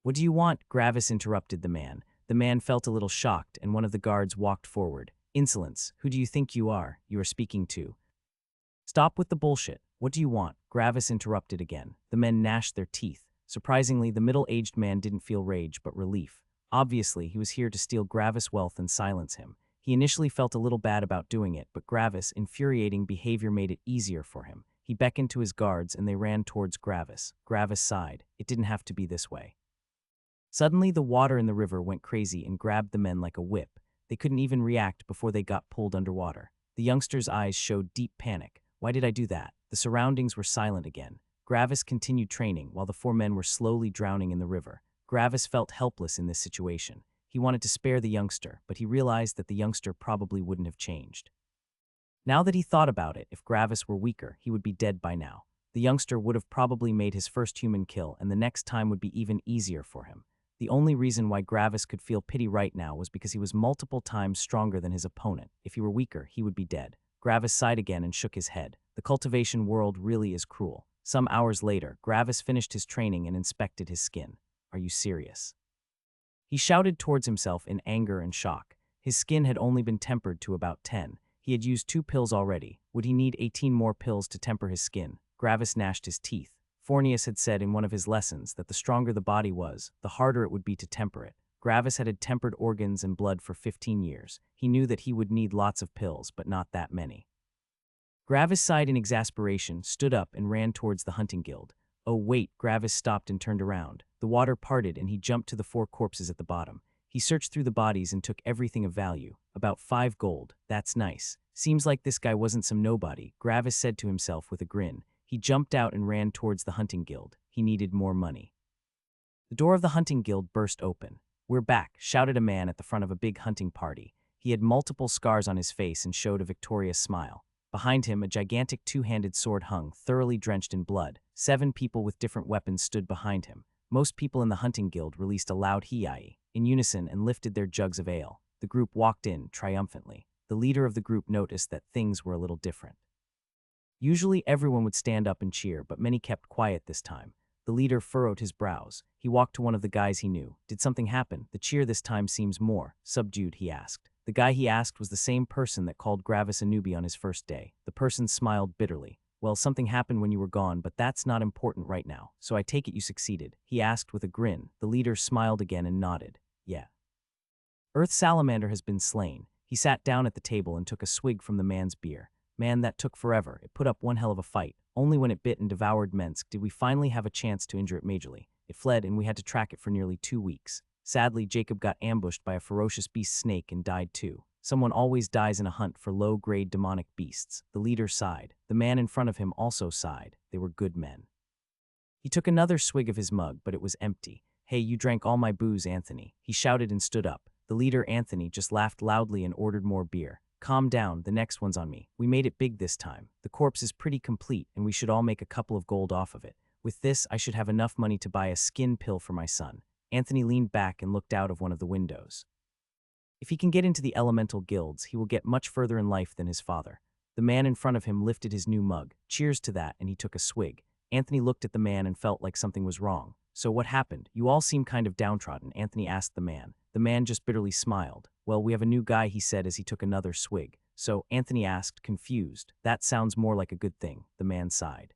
"What do you want?" Gravis interrupted the man. The man felt a little shocked, and one of the guards walked forward. "Insolence! Who do you think you are speaking to?" "Stop with the bullshit. What do you want?" Gravis interrupted again. The men gnashed their teeth. Surprisingly, the middle-aged man didn't feel rage, but relief. Obviously, he was here to steal Gravis' wealth and silence him. He initially felt a little bad about doing it, but Gravis' infuriating behavior made it easier for him. He beckoned to his guards and they ran towards Gravis. Gravis sighed. It didn't have to be this way. Suddenly, the water in the river went crazy and grabbed the men like a whip. They couldn't even react before they got pulled underwater. The youngster's eyes showed deep panic. Why did I do that? The surroundings were silent again. Gravis continued training while the 4 men were slowly drowning in the river. Gravis felt helpless in this situation. He wanted to spare the youngster, but he realized that the youngster probably wouldn't have changed. Now that he thought about it, if Gravis were weaker, he would be dead by now. The youngster would have probably made his first human kill, and the next time would be even easier for him. The only reason why Gravis could feel pity right now was because he was multiple times stronger than his opponent. If he were weaker, he would be dead. Gravis sighed again and shook his head. The cultivation world really is cruel. Some hours later, Gravis finished his training and inspected his skin. Are you serious? He shouted towards himself in anger and shock. His skin had only been tempered to about 10. He had used 2 pills already. Would he need 18 more pills to temper his skin? Gravis gnashed his teeth. Phornius had said in one of his lessons that the stronger the body was, the harder it would be to temper it. Gravis had tempered organs and blood for 15 years. He knew that he would need lots of pills, but not that many. Gravis sighed in exasperation, stood up, and ran towards the hunting guild. Oh wait, Gravis stopped and turned around. The water parted and he jumped to the 4 corpses at the bottom. He searched through the bodies and took everything of value. About 5 gold. That's nice. Seems like this guy wasn't some nobody, Gravis said to himself with a grin. He jumped out and ran towards the hunting guild. He needed more money. The door of the hunting guild burst open. We're back, shouted a man at the front of a big hunting party. He had multiple scars on his face and showed a victorious smile. Behind him, a gigantic 2-handed sword hung, thoroughly drenched in blood. 7 people with different weapons stood behind him. Most people in the hunting guild released a loud hee-yee in unison and lifted their jugs of ale. The group walked in, triumphantly. The leader of the group noticed that things were a little different. Usually everyone would stand up and cheer, but many kept quiet this time. The leader furrowed his brows. He walked to one of the guys he knew. Did something happen? The cheer this time seems more subdued, he asked. The guy he asked was the same person that called Gravis a newbie on his first day. The person smiled bitterly. Well, something happened when you were gone, but that's not important right now, so I take it you succeeded, he asked with a grin. The leader smiled again and nodded. Yeah. Earth Salamander has been slain. He sat down at the table and took a swig from the man's beer. Man, that took forever. It put up one hell of a fight. Only when it bit and devoured Mensk did we finally have a chance to injure it majorly. It fled and we had to track it for nearly 2 weeks. Sadly, Jacob got ambushed by a ferocious beast snake and died too. Someone always dies in a hunt for low-grade demonic beasts. The leader sighed. The man in front of him also sighed. They were good men. He took another swig of his mug, but it was empty. Hey, you drank all my booze, Anthony. He shouted and stood up. The leader, Anthony, just laughed loudly and ordered more beer. Calm down, the next one's on me. We made it big this time. The corpse is pretty complete, and we should all make a couple of gold off of it. With this, I should have enough money to buy a skin pill for my son. Anthony leaned back and looked out of one of the windows. If he can get into the elemental guilds, he will get much further in life than his father. The man in front of him lifted his new mug. Cheers to that, and he took a swig. Anthony looked at the man and felt like something was wrong. So what happened? You all seem kind of downtrodden, Anthony asked the man. The man just bitterly smiled. Well, we have a new guy, he said as he took another swig. So, Anthony asked, confused. That sounds more like a good thing, the man sighed.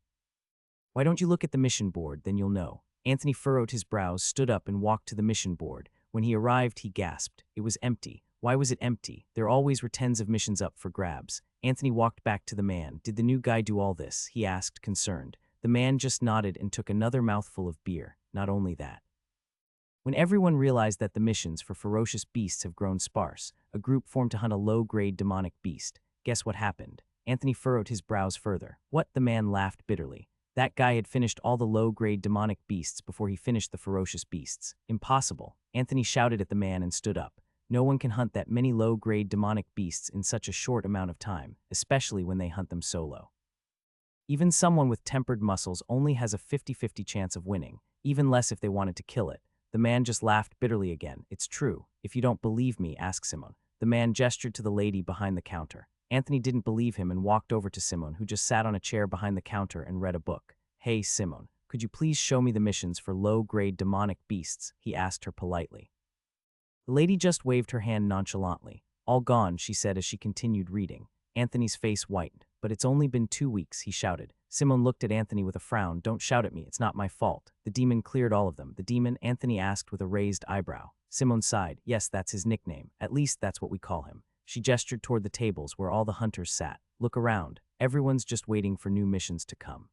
Why don't you look at the mission board, then you'll know. Anthony furrowed his brows, stood up and walked to the mission board. When he arrived, he gasped. It was empty. Why was it empty? There always were tens of missions up for grabs. Anthony walked back to the man. Did the new guy do all this? He asked, concerned. The man just nodded and took another mouthful of beer. Not only that. When everyone realized that the missions for ferocious beasts have grown sparse, a group formed to hunt a low-grade demonic beast. Guess what happened? Anthony furrowed his brows further. What? The man laughed bitterly. That guy had finished all the low-grade demonic beasts before he finished the ferocious beasts. Impossible. Anthony shouted at the man and stood up. No one can hunt that many low-grade demonic beasts in such a short amount of time, especially when they hunt them solo. Even someone with tempered muscles only has a 50-50 chance of winning, even less if they wanted to kill it. The man just laughed bitterly again. It's true. If you don't believe me, ask Simon. The man gestured to the lady behind the counter. Anthony didn't believe him and walked over to Simon, who just sat on a chair behind the counter and read a book. Hey, Simon, could you please show me the missions for low-grade demonic beasts? He asked her politely. The lady just waved her hand nonchalantly. All gone, she said as she continued reading. Anthony's face whitened. But it's only been 2 weeks, he shouted. Simon looked at Anthony with a frown. Don't shout at me, it's not my fault. The demon cleared all of them. The demon? Anthony asked with a raised eyebrow. Simon sighed. Yes, that's his nickname. At least that's what we call him. She gestured toward the tables where all the hunters sat. Look around. Everyone's just waiting for new missions to come.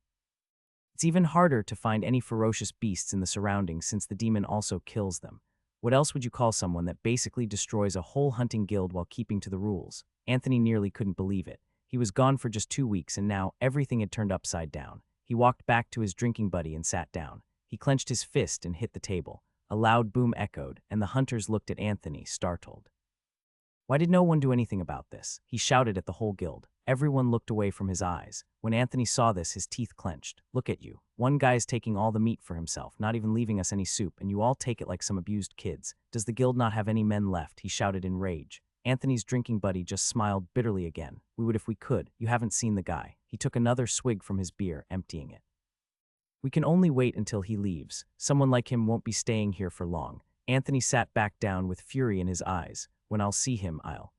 It's even harder to find any ferocious beasts in the surroundings since the demon also kills them. What else would you call someone that basically destroys a whole hunting guild while keeping to the rules? Anthony nearly couldn't believe it. He was gone for just 2 weeks and now everything had turned upside down. He walked back to his drinking buddy and sat down. He clenched his fist and hit the table. A loud boom echoed, and the hunters looked at Anthony, startled. Why did no one do anything about this? He shouted at the whole guild. Everyone looked away from his eyes. When Anthony saw this, his teeth clenched. Look at you. One guy is taking all the meat for himself, not even leaving us any soup, and you all take it like some abused kids. Does the guild not have any men left? He shouted in rage. Anthony's drinking buddy just smiled bitterly again. We would if we could. You haven't seen the guy. He took another swig from his beer, emptying it. We can only wait until he leaves. Someone like him won't be staying here for long. Anthony sat back down with fury in his eyes. When I'll see him, I'll.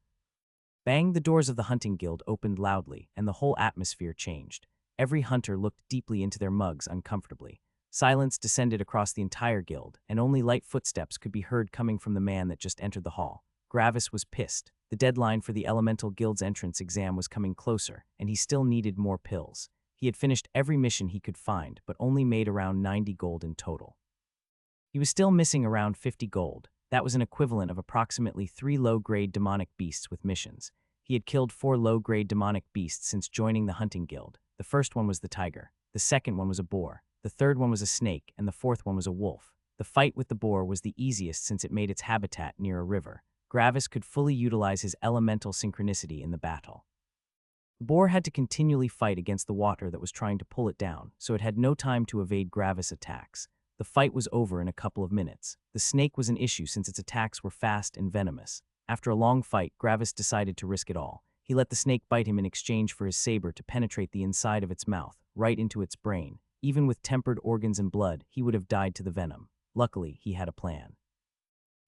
Bang! The doors of the hunting guild opened loudly, and the whole atmosphere changed. Every hunter looked deeply into their mugs uncomfortably. Silence descended across the entire guild, and only light footsteps could be heard coming from the man that just entered the hall. Gravis was pissed. The deadline for the Elemental Guild's entrance exam was coming closer, and he still needed more pills. He had finished every mission he could find, but only made around 90 gold in total. He was still missing around 50 gold. That was an equivalent of approximately 3 low-grade demonic beasts with missions. He had killed 4 low-grade demonic beasts since joining the hunting guild. The first one was the tiger, the second one was a boar, the third one was a snake, and the fourth one was a wolf. The fight with the boar was the easiest since it made its habitat near a river. Gravis could fully utilize his elemental synchronicity in the battle. The boar had to continually fight against the water that was trying to pull it down, so it had no time to evade Gravis' attacks. The fight was over in a couple of minutes. The snake was an issue since its attacks were fast and venomous. After a long fight, Gravis decided to risk it all. He let the snake bite him in exchange for his saber to penetrate the inside of its mouth, right into its brain. Even with tempered organs and blood, he would have died to the venom. Luckily, he had a plan.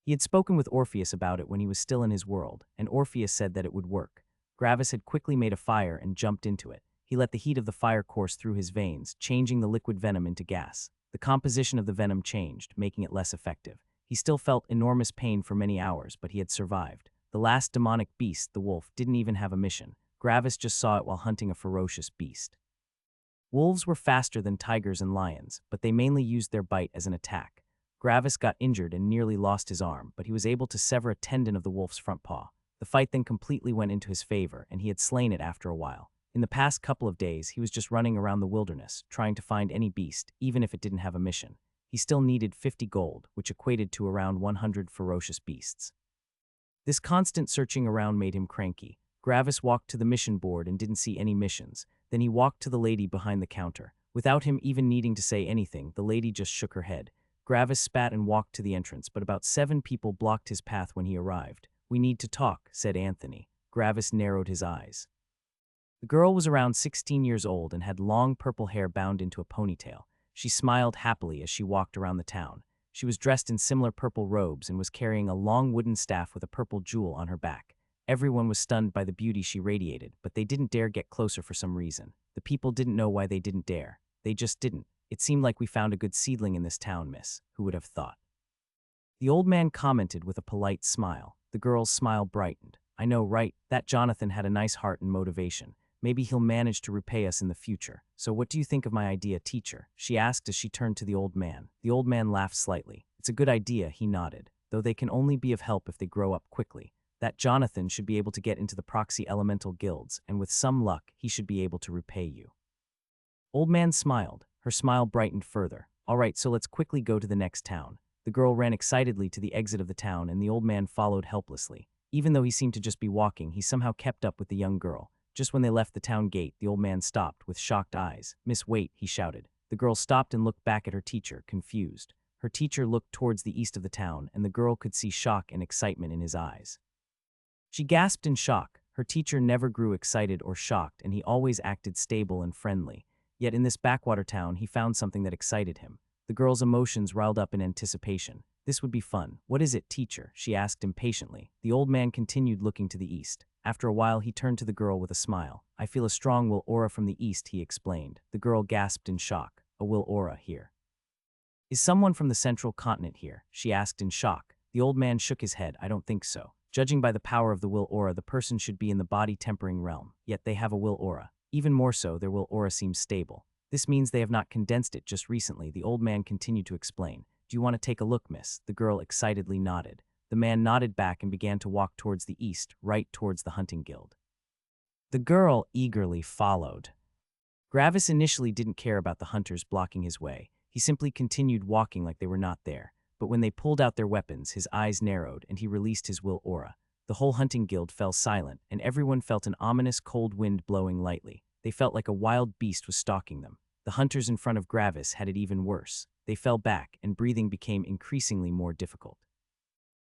He had spoken with Orpheus about it when he was still in his world, and Orpheus said that it would work. Gravis had quickly made a fire and jumped into it. He let the heat of the fire course through his veins, changing the liquid venom into gas. The composition of the venom changed, making it less effective. He still felt enormous pain for many hours, but he had survived. The last demonic beast, the wolf, didn't even have a mission. Gravis just saw it while hunting a ferocious beast. Wolves were faster than tigers and lions, but they mainly used their bite as an attack. Gravis got injured and nearly lost his arm, but he was able to sever a tendon of the wolf's front paw. The fight then completely went into his favor, and he had slain it after a while. In the past couple of days, he was just running around the wilderness, trying to find any beast, even if it didn't have a mission. He still needed 50 gold, which equated to around 100 ferocious beasts. This constant searching around made him cranky. Gravis walked to the mission board and didn't see any missions. Then he walked to the lady behind the counter. Without him even needing to say anything, the lady just shook her head. Gravis spat and walked to the entrance, but about 7 people blocked his path when he arrived. "We need to talk," said Anthony. Gravis narrowed his eyes. The girl was around 16 years old and had long purple hair bound into a ponytail. She smiled happily as she walked around the town. She was dressed in similar purple robes and was carrying a long wooden staff with a purple jewel on her back. Everyone was stunned by the beauty she radiated, but they didn't dare get closer for some reason. The people didn't know why they didn't dare. They just didn't. "It seemed like we found a good seedling in this town, miss. Who would have thought?" The old man commented with a polite smile. The girl's smile brightened. "I know, right? That Jonathan had a nice heart and motivation. Maybe he'll manage to repay us in the future. So what do you think of my idea, teacher?" she asked as she turned to the old man. The old man laughed slightly. "It's a good idea," he nodded, "though they can only be of help if they grow up quickly. That Jonathan should be able to get into the proxy elemental guilds, and with some luck, he should be able to repay you." Old man smiled. Her smile brightened further. "All right, so let's quickly go to the next town." The girl ran excitedly to the exit of the town, and the old man followed helplessly. Even though he seemed to just be walking, he somehow kept up with the young girl. Just when they left the town gate, the old man stopped with shocked eyes. "Miss, wait," he shouted. The girl stopped and looked back at her teacher, confused. Her teacher looked towards the east of the town, and the girl could see shock and excitement in his eyes. She gasped in shock. Her teacher never grew excited or shocked, and he always acted stable and friendly. Yet in this backwater town, he found something that excited him. The girl's emotions riled up in anticipation. This would be fun. "What is it, teacher?" she asked impatiently. The old man continued looking to the east. After a while, he turned to the girl with a smile. "I feel a strong will aura from the east," he explained. The girl gasped in shock. "A will aura here? Is someone from the central continent here?" she asked in shock. The old man shook his head. "I don't think so. Judging by the power of the will aura, the person should be in the body-tempering realm. Yet they have a will aura. Even more so, their will aura seems stable. This means they have not condensed it just recently." The old man continued to explain. "Do you want to take a look, miss?" The girl excitedly nodded. The man nodded back and began to walk towards the east, right towards the hunting guild. The girl eagerly followed. Gravis initially didn't care about the hunters blocking his way. He simply continued walking like they were not there. But when they pulled out their weapons, his eyes narrowed and he released his will aura. The whole hunting guild fell silent, and everyone felt an ominous cold wind blowing lightly. They felt like a wild beast was stalking them. The hunters in front of Gravis had it even worse. They fell back, and breathing became increasingly more difficult.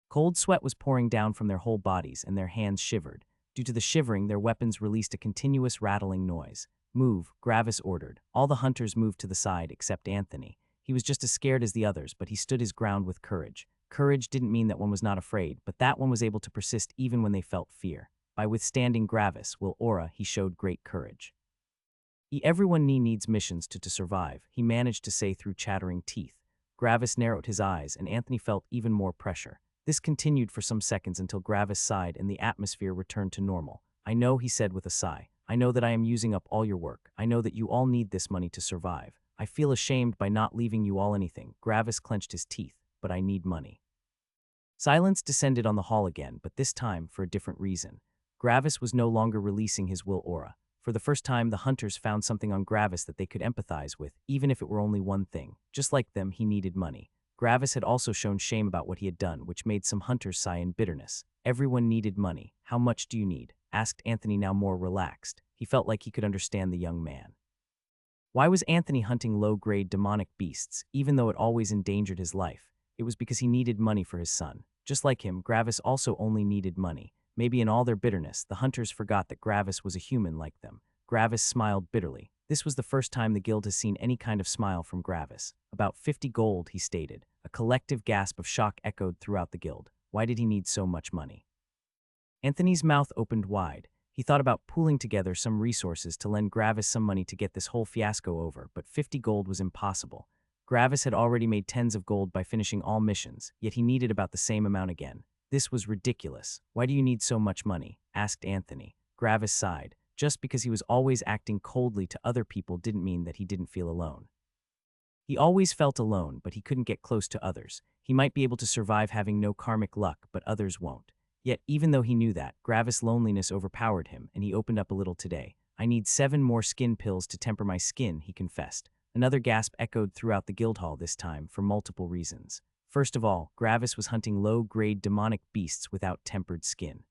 Cold sweat was pouring down from their whole bodies, and their hands shivered. Due to the shivering, their weapons released a continuous rattling noise. Move, Gravis ordered. All the hunters moved to the side except Anthony. He was just as scared as the others, but he stood his ground with courage. Courage didn't mean that one was not afraid, but that one was able to persist even when they felt fear. By withstanding Gravis, Will Aura, he showed great courage. Everyone needs missions to survive, he managed to say through chattering teeth. Gravis narrowed his eyes, and Anthony felt even more pressure. This continued for some seconds until Gravis sighed and the atmosphere returned to normal. I know, he said with a sigh. I know that I am using up all your work. I know that you all need this money to survive. I feel ashamed by not leaving you all anything. Gravis clenched his teeth. But I need money. Silence descended on the hall again, but this time for a different reason. Gravis was no longer releasing his will aura. For the first time, the hunters found something on Gravis that they could empathize with, even if it were only one thing. Just like them, he needed money. Gravis had also shown shame about what he had done, which made some hunters sigh in bitterness. Everyone needed money. How much do you need? Asked Anthony, now more relaxed. He felt like he could understand the young man. Why was Anthony hunting low-grade demonic beasts, even though it always endangered his life? It was because he needed money for his son. Just like him, Gravis also only needed money. Maybe in all their bitterness, the hunters forgot that Gravis was a human like them. Gravis smiled bitterly. This was the first time the guild has seen any kind of smile from Gravis. About 50 gold, he stated. A collective gasp of shock echoed throughout the guild. Why did he need so much money? Anthony's mouth opened wide. He thought about pooling together some resources to lend Gravis some money to get this whole fiasco over, but 50 gold was impossible. Gravis had already made tens of gold by finishing all missions, yet he needed about the same amount again. This was ridiculous. Why do you need so much money? Asked Anthony. Gravis sighed. Just because he was always acting coldly to other people didn't mean that he didn't feel alone. He always felt alone, but he couldn't get close to others. He might be able to survive having no karmic luck, but others won't. Yet, even though he knew that, Gravis' loneliness overpowered him, and he opened up a little today. I need 7 more skin pills to temper my skin, he confessed. Another gasp echoed throughout the guild hall this time, for multiple reasons. First of all, Gravis was hunting low-grade demonic beasts without tempered skin.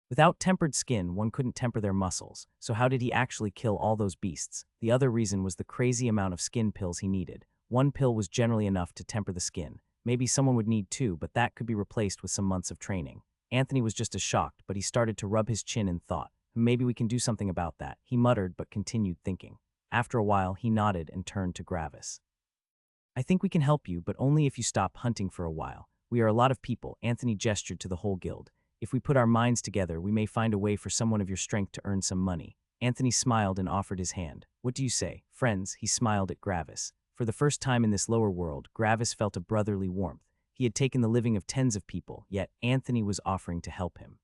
Without tempered skin, one couldn't temper their muscles, so how did he actually kill all those beasts? The other reason was the crazy amount of skin pills he needed. 1 pill was generally enough to temper the skin. Maybe someone would need 2, but that could be replaced with some months of training. Anthony was just as shocked, but he started to rub his chin in thought. Maybe we can do something about that, he muttered but continued thinking. After a while, he nodded and turned to Gravis. I think we can help you, but only if you stop hunting for a while. We are a lot of people, Anthony gestured to the whole guild. If we put our minds together, we may find a way for someone of your strength to earn some money. Anthony smiled and offered his hand. What do you say, friends? He smiled at Gravis. For the first time in this lower world, Gravis felt a brotherly warmth. He had taken the living of tens of people, yet Anthony was offering to help him.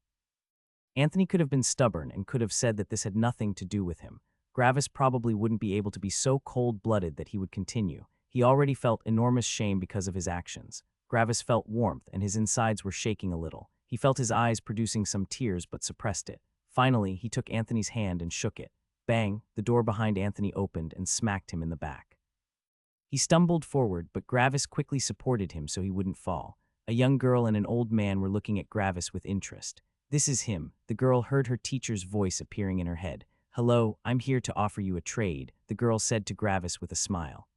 Anthony could have been stubborn and could have said that this had nothing to do with him. Gravis probably wouldn't be able to be so cold-blooded that he would continue. He already felt enormous shame because of his actions. Gravis felt warmth, and his insides were shaking a little. He felt his eyes producing some tears but suppressed it. Finally, he took Anthony's hand and shook it. Bang! The door behind Anthony opened and smacked him in the back. He stumbled forward, but Gravis quickly supported him so he wouldn't fall. A young girl and an old man were looking at Gravis with interest. This is him. The girl heard her teacher's voice appearing in her head. Hello, I'm here to offer you a trade, the girl said to Gravis with a smile.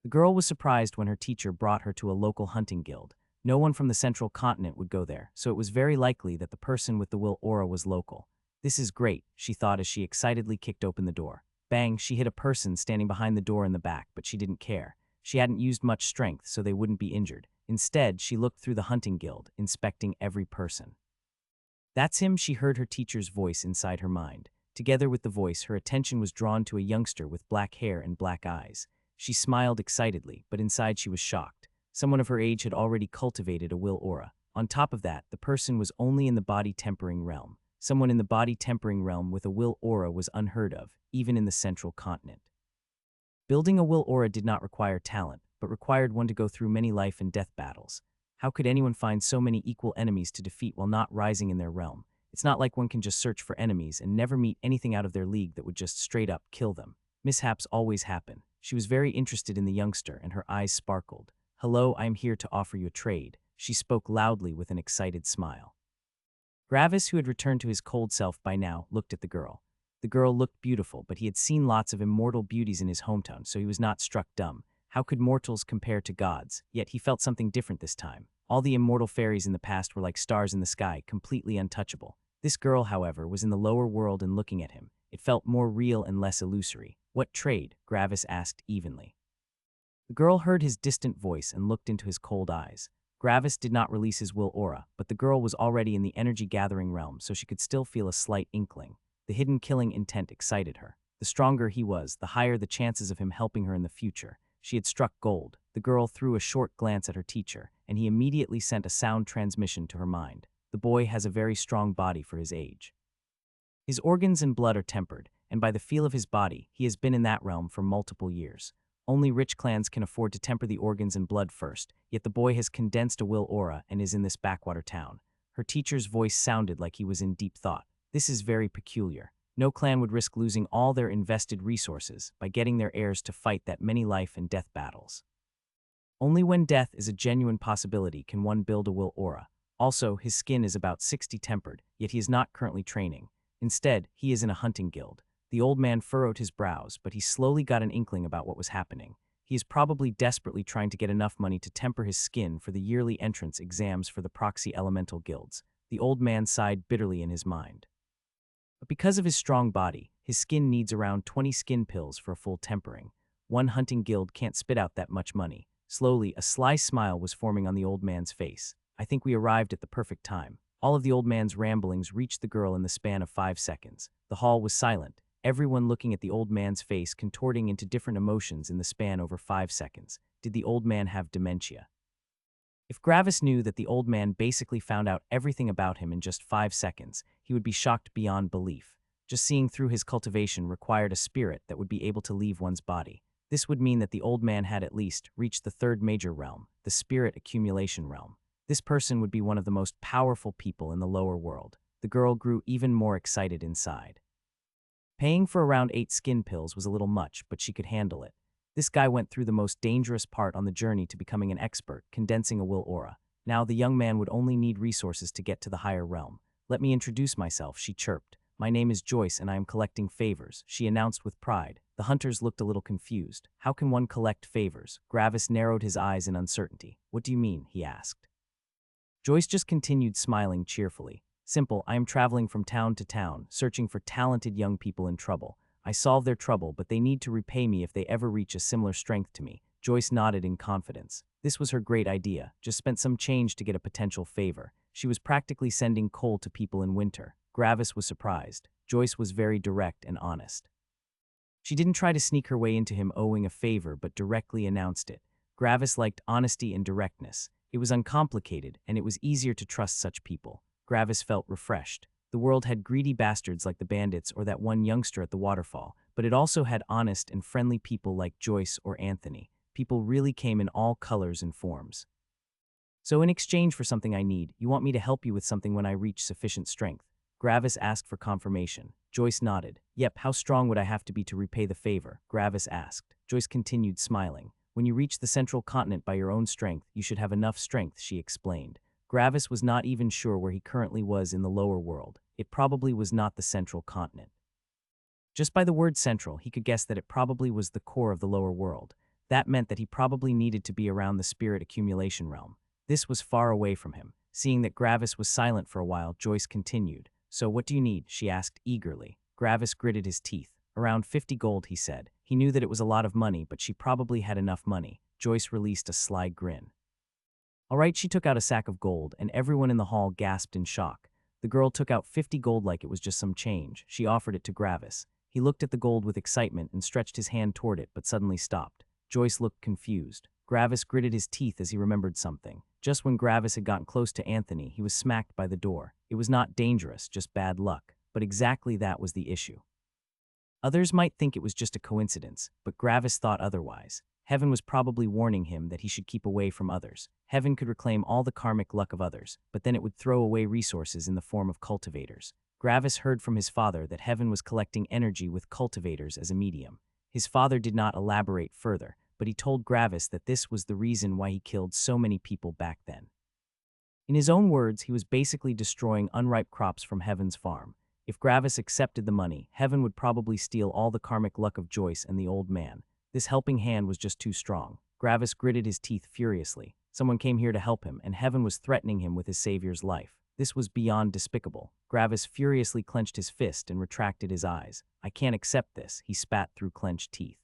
The girl was surprised when her teacher brought her to a local hunting guild. No one from the central continent would go there, so it was very likely that the person with the will aura was local. This is great, she thought as she excitedly kicked open the door. Bang, she hit a person standing behind the door in the back, but she didn't care. She hadn't used much strength, so they wouldn't be injured. Instead, she looked through the hunting guild, inspecting every person. That's him, she heard her teacher's voice inside her mind. Together with the voice, her attention was drawn to a youngster with black hair and black eyes. She smiled excitedly, but inside she was shocked. Someone of her age had already cultivated a will aura. On top of that, the person was only in the body tempering realm. Someone in the body tempering realm with a will aura was unheard of, even in the central continent. Building a will aura did not require talent, but required one to go through many life and death battles. How could anyone find so many equal enemies to defeat while not rising in their realm? It's not like one can just search for enemies and never meet anything out of their league that would just straight up kill them. Mishaps always happen. She was very interested in the youngster, and her eyes sparkled. Hello, I am here to offer you a trade. She spoke loudly with an excited smile. Gravis, who had returned to his cold self by now, looked at the girl. The girl looked beautiful, but he had seen lots of immortal beauties in his hometown, so he was not struck dumb. How could mortals compare to gods? Yet he felt something different this time. All the immortal fairies in the past were like stars in the sky, completely untouchable. This girl, however, was in the lower world and looking at him. It felt more real and less illusory. What trade? Gravis asked evenly. The girl heard his distant voice and looked into his cold eyes. Gravis did not release his will aura, but the girl was already in the energy-gathering realm, so she could still feel a slight inkling. The hidden killing intent excited her. The stronger he was, the higher the chances of him helping her in the future. She had struck gold. The girl threw a short glance at her teacher, and he immediately sent a sound transmission to her mind. The boy has a very strong body for his age. His organs and blood are tempered, and by the feel of his body, he has been in that realm for multiple years. Only rich clans can afford to temper the organs and blood first, yet the boy has condensed a will aura and is in this backwater town. Her teacher's voice sounded like he was in deep thought. This is very peculiar. No clan would risk losing all their invested resources by getting their heirs to fight that many life and death battles. Only when death is a genuine possibility can one build a will aura. Also, his skin is about 60 tempered, yet he is not currently training. Instead, he is in a hunting guild. The old man furrowed his brows, but he slowly got an inkling about what was happening. He is probably desperately trying to get enough money to temper his skin for the yearly entrance exams for the proxy elemental guilds. The old man sighed bitterly in his mind. But because of his strong body, his skin needs around 20 skin pills for a full tempering. One hunting guild can't spit out that much money. Slowly, a sly smile was forming on the old man's face. I think we arrived at the perfect time. All of the old man's ramblings reached the girl in the span of 5 seconds. The hall was silent, everyone looking at the old man's face contorting into different emotions in the span over 5 seconds. Did the old man have dementia? If Gravis knew that the old man basically found out everything about him in just 5 seconds, he would be shocked beyond belief. Just seeing through his cultivation required a spirit that would be able to leave one's body. This would mean that the old man had at least reached the third major realm, the spirit accumulation realm. This person would be one of the most powerful people in the lower world. The girl grew even more excited inside. Paying for around 8 skin pills was a little much, but she could handle it. This guy went through the most dangerous part on the journey to becoming an expert, condensing a will aura. Now the young man would only need resources to get to the higher realm. Let me introduce myself, she chirped. My name is Joyce and I am collecting favors, she announced with pride. The hunters looked a little confused. How can one collect favors? Gravis narrowed his eyes in uncertainty. What do you mean? He asked. Joyce just continued smiling cheerfully. Simple, I am traveling from town to town, searching for talented young people in trouble. I solve their trouble, but they need to repay me if they ever reach a similar strength to me. Joyce nodded in confidence. This was her great idea, just spent some change to get a potential favor. She was practically sending coal to people in winter. Gravis was surprised. Joyce was very direct and honest. She didn't try to sneak her way into him owing a favor, but directly announced it. Gravis liked honesty and directness. It was uncomplicated, and it was easier to trust such people. Gravis felt refreshed. The world had greedy bastards like the bandits or that one youngster at the waterfall, but it also had honest and friendly people like Joyce or Anthony. People really came in all colors and forms. So in exchange for something I need, you want me to help you with something when I reach sufficient strength? Gravis asked for confirmation. Joyce nodded. Yep, how strong would I have to be to repay the favor? Gravis asked. Joyce continued smiling. When you reach the central continent by your own strength, you should have enough strength, she explained. Gravis was not even sure where he currently was in the lower world. It probably was not the central continent. Just by the word central, he could guess that it probably was the core of the lower world. That meant that he probably needed to be around the spirit accumulation realm. This was far away from him. Seeing that Gravis was silent for a while, Joyce continued. So what do you need? She asked eagerly. Gravis gritted his teeth. Around 50 gold, he said. He knew that it was a lot of money, but she probably had enough money. Joyce released a sly grin. All right, she took out a sack of gold, and everyone in the hall gasped in shock. The girl took out 50 gold like it was just some change. She offered it to Gravis. He looked at the gold with excitement and stretched his hand toward it, but suddenly stopped. Joyce looked confused. Gravis gritted his teeth as he remembered something. Just when Gravis had gotten close to Anthony, he was smacked by the door. It was not dangerous, just bad luck. But exactly that was the issue. Others might think it was just a coincidence, but Gravis thought otherwise. Heaven was probably warning him that he should keep away from others. Heaven could reclaim all the karmic luck of others, but then it would throw away resources in the form of cultivators. Gravis heard from his father that Heaven was collecting energy with cultivators as a medium. His father did not elaborate further, but he told Gravis that this was the reason why he killed so many people back then. In his own words, he was basically destroying unripe crops from Heaven's farm. If Gravis accepted the money, Heaven would probably steal all the karmic luck of Joyce and the old man. This helping hand was just too strong. Gravis gritted his teeth furiously. Someone came here to help him, and Heaven was threatening him with his savior's life. This was beyond despicable. Gravis furiously clenched his fist and retracted his eyes. I can't accept this, he spat through clenched teeth.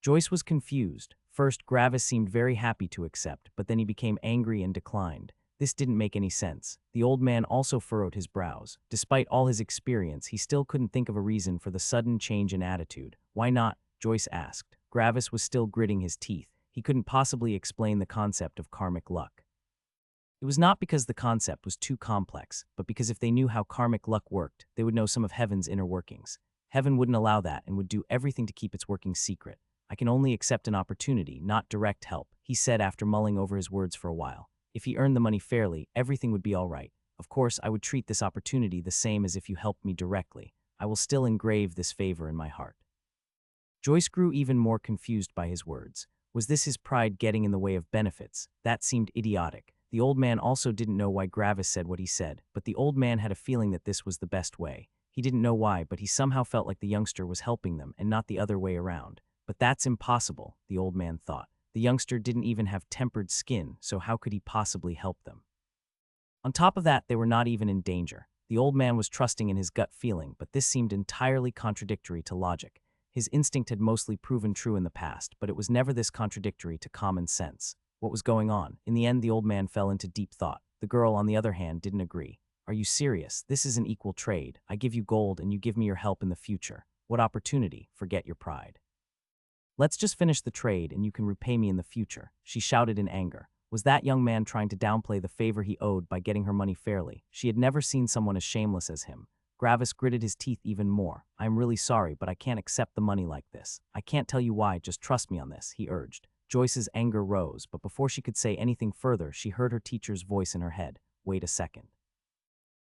Joyce was confused. First, Gravis seemed very happy to accept, but then he became angry and declined. This didn't make any sense. The old man also furrowed his brows. Despite all his experience, he still couldn't think of a reason for the sudden change in attitude. Why not? Joyce asked. Gravis was still gritting his teeth. He couldn't possibly explain the concept of karmic luck. It was not because the concept was too complex, but because if they knew how karmic luck worked, they would know some of heaven's inner workings. Heaven wouldn't allow that and would do everything to keep its workings secret. I can only accept an opportunity, not direct help, he said after mulling over his words for a while. If he earned the money fairly, everything would be all right. Of course, I would treat this opportunity the same as if you helped me directly. I will still engrave this favor in my heart. Joyce grew even more confused by his words. Was this his pride getting in the way of benefits? That seemed idiotic. The old man also didn't know why Gravis said what he said, but the old man had a feeling that this was the best way. He didn't know why, but he somehow felt like the youngster was helping them and not the other way around. But that's impossible, the old man thought. The youngster didn't even have tempered skin, so how could he possibly help them? On top of that, they were not even in danger. The old man was trusting in his gut feeling, but this seemed entirely contradictory to logic. His instinct had mostly proven true in the past, but it was never this contradictory to common sense. What was going on? In the end, the old man fell into deep thought. The girl, on the other hand, didn't agree. Are you serious? This is an equal trade. I give you gold and you give me your help in the future. What opportunity? Forget your pride. Let's just finish the trade and you can repay me in the future, she shouted in anger. Was that young man trying to downplay the favor he owed by getting her money fairly? She had never seen someone as shameless as him. Gravis gritted his teeth even more. I'm really sorry, but I can't accept the money like this. I can't tell you why, just trust me on this, he urged. Joyce's anger rose, but before she could say anything further, she heard her teacher's voice in her head. Wait a second.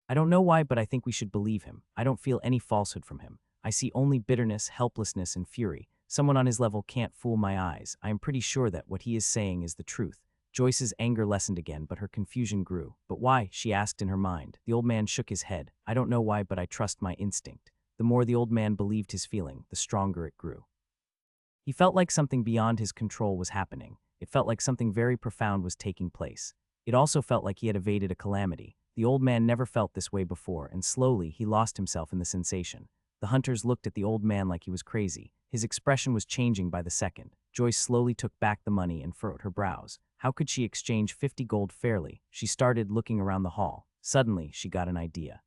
I don't know why, but I think we should believe him. I don't feel any falsehood from him. I see only bitterness, helplessness, and fury. Someone on his level can't fool my eyes. I am pretty sure that what he is saying is the truth. Joyce's anger lessened again, but her confusion grew. But why? She asked in her mind. The old man shook his head. I don't know why, but I trust my instinct. The more the old man believed his feeling, the stronger it grew. He felt like something beyond his control was happening. It felt like something very profound was taking place. It also felt like he had evaded a calamity. The old man never felt this way before, and slowly he lost himself in the sensation. The hunters looked at the old man like he was crazy. His expression was changing by the second. Joyce slowly took back the money and furrowed her brows. How could she exchange 50 gold fairly? She started looking around the hall. Suddenly, she got an idea.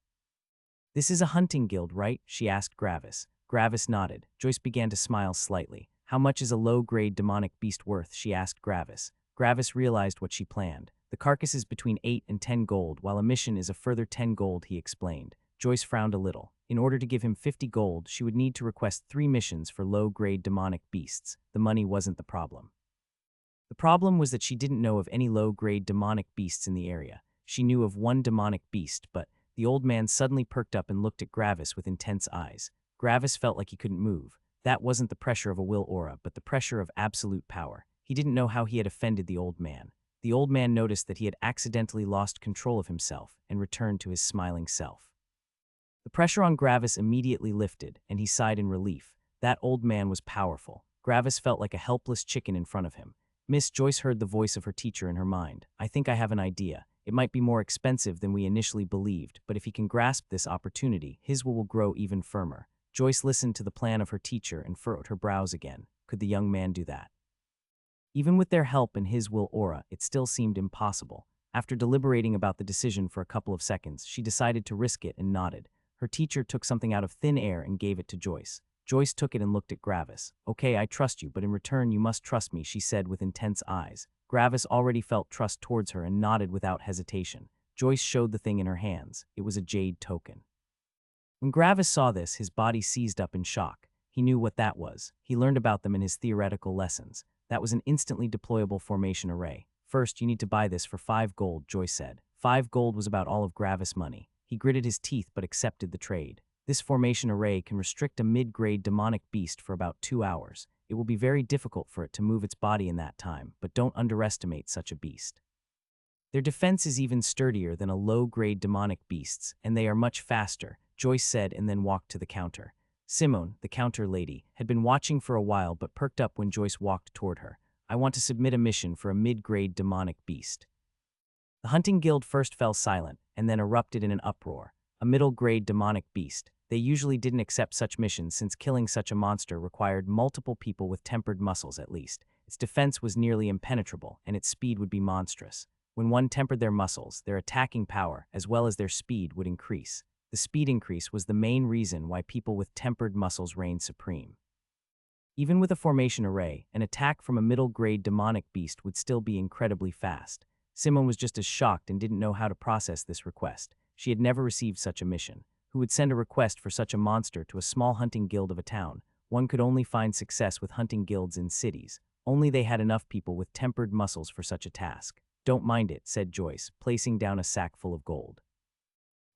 This is a hunting guild, right? She asked Gravis. Gravis nodded. Joyce began to smile slightly. How much is a low-grade demonic beast worth? She asked Gravis. Gravis realized what she planned. The carcass is between 8 and 10 gold, while a mission is a further 10 gold, he explained. Joyce frowned a little. In order to give him 50 gold, she would need to request 3 missions for low-grade demonic beasts. The money wasn't the problem. The problem was that she didn't know of any low-grade demonic beasts in the area. She knew of one demonic beast, but the old man suddenly perked up and looked at Gravis with intense eyes. Gravis felt like he couldn't move. That wasn't the pressure of a will aura, but the pressure of absolute power. He didn't know how he had offended the old man. The old man noticed that he had accidentally lost control of himself and returned to his smiling self. The pressure on Gravis immediately lifted, and he sighed in relief. That old man was powerful. Gravis felt like a helpless chicken in front of him. Miss Joyce heard the voice of her teacher in her mind. I think I have an idea. It might be more expensive than we initially believed, but if he can grasp this opportunity, his will grow even firmer. Joyce listened to the plan of her teacher and furrowed her brows again. Could the young man do that? Even with their help and his will aura, it still seemed impossible. After deliberating about the decision for a couple of seconds, she decided to risk it and nodded. Her teacher took something out of thin air and gave it to Joyce. Joyce took it and looked at Gravis. Okay, I trust you, but in return you must trust me, she said with intense eyes. Gravis already felt trust towards her and nodded without hesitation. Joyce showed the thing in her hands. It was a jade token. When Gravis saw this, his body seized up in shock. He knew what that was. He learned about them in his theoretical lessons. That was an instantly deployable formation array. First, you need to buy this for 5 gold, Joyce said. 5 gold was about all of Gravis' money. He gritted his teeth but accepted the trade. This formation array can restrict a mid-grade demonic beast for about 2 hours. It will be very difficult for it to move its body in that time, but don't underestimate such a beast. Their defense is even sturdier than a low-grade demonic beast's, and they are much faster, Joyce said and then walked to the counter. Simone, the counter lady, had been watching for a while but perked up when Joyce walked toward her. I want to submit a mission for a mid-grade demonic beast. The hunting guild first fell silent, and then erupted in an uproar. A middle-grade demonic beast. They usually didn't accept such missions since killing such a monster required multiple people with tempered muscles at least. Its defense was nearly impenetrable, and its speed would be monstrous. When one tempered their muscles, their attacking power, as well as their speed, would increase. The speed increase was the main reason why people with tempered muscles reigned supreme. Even with a formation array, an attack from a middle-grade demonic beast would still be incredibly fast. Simone was just as shocked and didn't know how to process this request. She had never received such a mission. Who would send a request for such a monster to a small hunting guild of a town? One could only find success with hunting guilds in cities. Only they had enough people with tempered muscles for such a task. "Don't mind it," said Joyce, placing down a sack full of gold.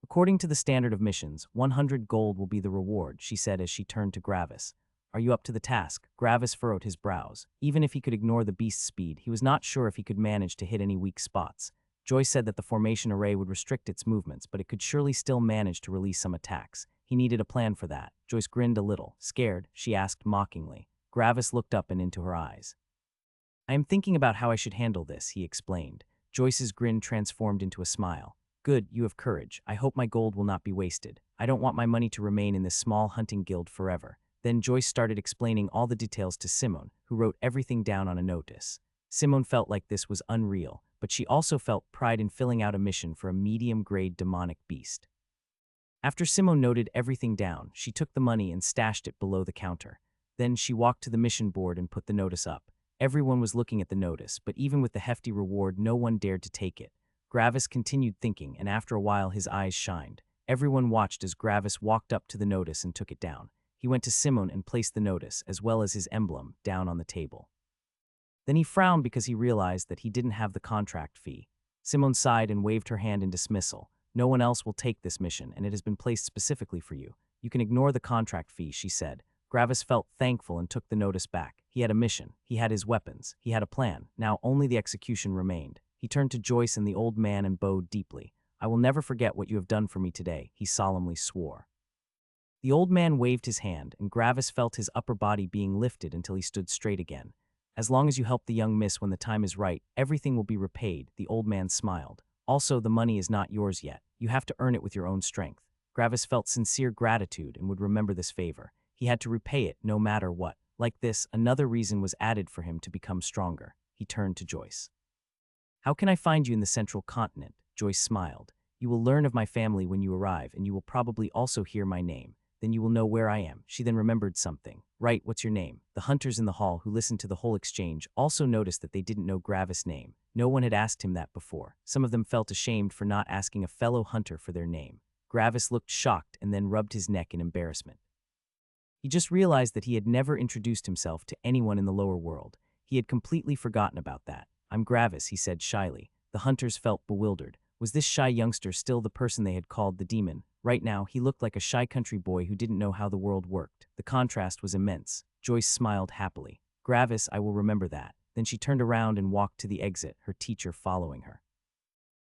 "According to the standard of missions, 100 gold will be the reward," she said as she turned to Gravis. "Are you up to the task?" Gravis furrowed his brows. Even if he could ignore the beast's speed, he was not sure if he could manage to hit any weak spots. Joyce said that the formation array would restrict its movements, but it could surely still manage to release some attacks. He needed a plan for that. Joyce grinned a little. "Scared?" she asked mockingly. Gravis looked up and into her eyes. "I am thinking about how I should handle this," he explained. Joyce's grin transformed into a smile. "Good, you have courage. I hope my gold will not be wasted. I don't want my money to remain in this small hunting guild forever." Then Joyce started explaining all the details to Simone, who wrote everything down on a notice. Simone felt like this was unreal, but she also felt pride in filling out a mission for a medium-grade demonic beast. After Simone noted everything down, she took the money and stashed it below the counter. Then she walked to the mission board and put the notice up. Everyone was looking at the notice, but even with the hefty reward, no one dared to take it. Gravis continued thinking, and after a while his eyes shined. Everyone watched as Gravis walked up to the notice and took it down. He went to Simone and placed the notice, as well as his emblem, down on the table. Then he frowned because he realized that he didn't have the contract fee. Simone sighed and waved her hand in dismissal. "No one else will take this mission, and it has been placed specifically for you. You can ignore the contract fee," she said. Gravis felt thankful and took the notice back. He had a mission. He had his weapons. He had a plan. Now only the execution remained. He turned to Joyce and the old man and bowed deeply. "I will never forget what you have done for me today," he solemnly swore. The old man waved his hand, and Gravis felt his upper body being lifted until he stood straight again. "As long as you help the young miss when the time is right, everything will be repaid," the old man smiled. "Also, the money is not yours yet. You have to earn it with your own strength." Gravis felt sincere gratitude and would remember this favor. He had to repay it no matter what. Like this, another reason was added for him to become stronger. He turned to Joyce. "How can I find you in the central continent?" Joyce smiled. "You will learn of my family when you arrive, and you will probably also hear my name. Then you will know where I am." She then remembered something. "Right, what's your name?" The hunters in the hall who listened to the whole exchange also noticed that they didn't know Gravis' name. No one had asked him that before. Some of them felt ashamed for not asking a fellow hunter for their name. Gravis looked shocked and then rubbed his neck in embarrassment. He just realized that he had never introduced himself to anyone in the lower world. He had completely forgotten about that. "I'm Gravis," he said shyly. The hunters felt bewildered. Was this shy youngster still the person they had called the demon? Right now, he looked like a shy country boy who didn't know how the world worked. The contrast was immense. Joyce smiled happily. "Gravis, I will remember that." Then she turned around and walked to the exit, her teacher following her.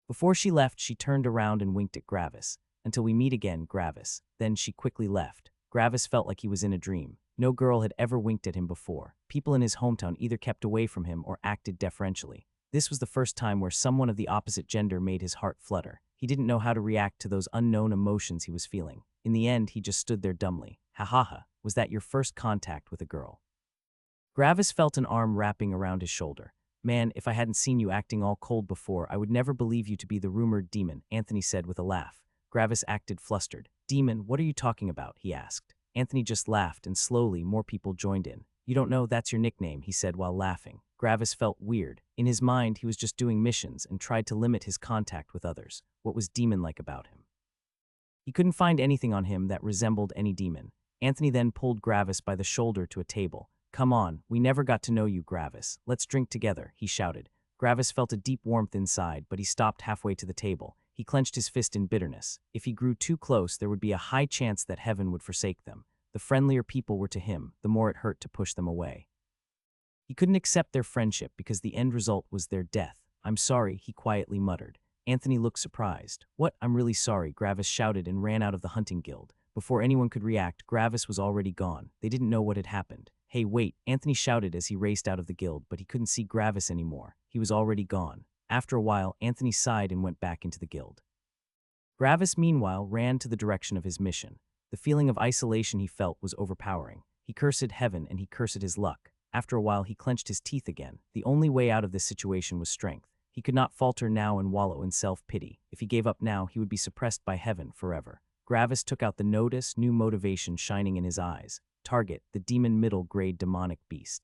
Before she left, she turned around and winked at Gravis. "Until we meet again, Gravis." Then she quickly left. Gravis felt like he was in a dream. No girl had ever winked at him before. People in his hometown either kept away from him or acted deferentially. This was the first time where someone of the opposite gender made his heart flutter. He didn't know how to react to those unknown emotions he was feeling. In the end, he just stood there dumbly. "Ha ha ha, was that your first contact with a girl?" Gravis felt an arm wrapping around his shoulder. "Man, if I hadn't seen you acting all cold before, I would never believe you to be the rumored demon," Anthony said with a laugh. Gravis acted flustered. "Demon, what are you talking about?" he asked. Anthony just laughed, and slowly more people joined in. "You don't know that's your nickname," he said while laughing. Gravis felt weird. In his mind, he was just doing missions and tried to limit his contact with others. What was demon-like about him? He couldn't find anything on him that resembled any demon. Anthony then pulled Gravis by the shoulder to a table. "Come on, we never got to know you, Gravis. Let's drink together," he shouted. Gravis felt a deep warmth inside, but he stopped halfway to the table. He clenched his fist in bitterness. If he grew too close, there would be a high chance that heaven would forsake them. The friendlier people were to him, the more it hurt to push them away. He couldn't accept their friendship because the end result was their death. "I'm sorry," he quietly muttered. Anthony looked surprised. "What? I'm really sorry," Gravis shouted and ran out of the hunting guild. Before anyone could react, Gravis was already gone. They didn't know what had happened. "Hey, wait," Anthony shouted as he raced out of the guild, but he couldn't see Gravis anymore. He was already gone. After a while, Anthony sighed and went back into the guild. Gravis, meanwhile, ran to the direction of his mission. The feeling of isolation he felt was overpowering. He cursed heaven and he cursed his luck. After a while, he clenched his teeth again. The only way out of this situation was strength. He could not falter now and wallow in self-pity. If he gave up now, he would be suppressed by heaven forever. Gravis took out the notice, new motivation shining in his eyes. Target, the demon middle-grade demonic beast.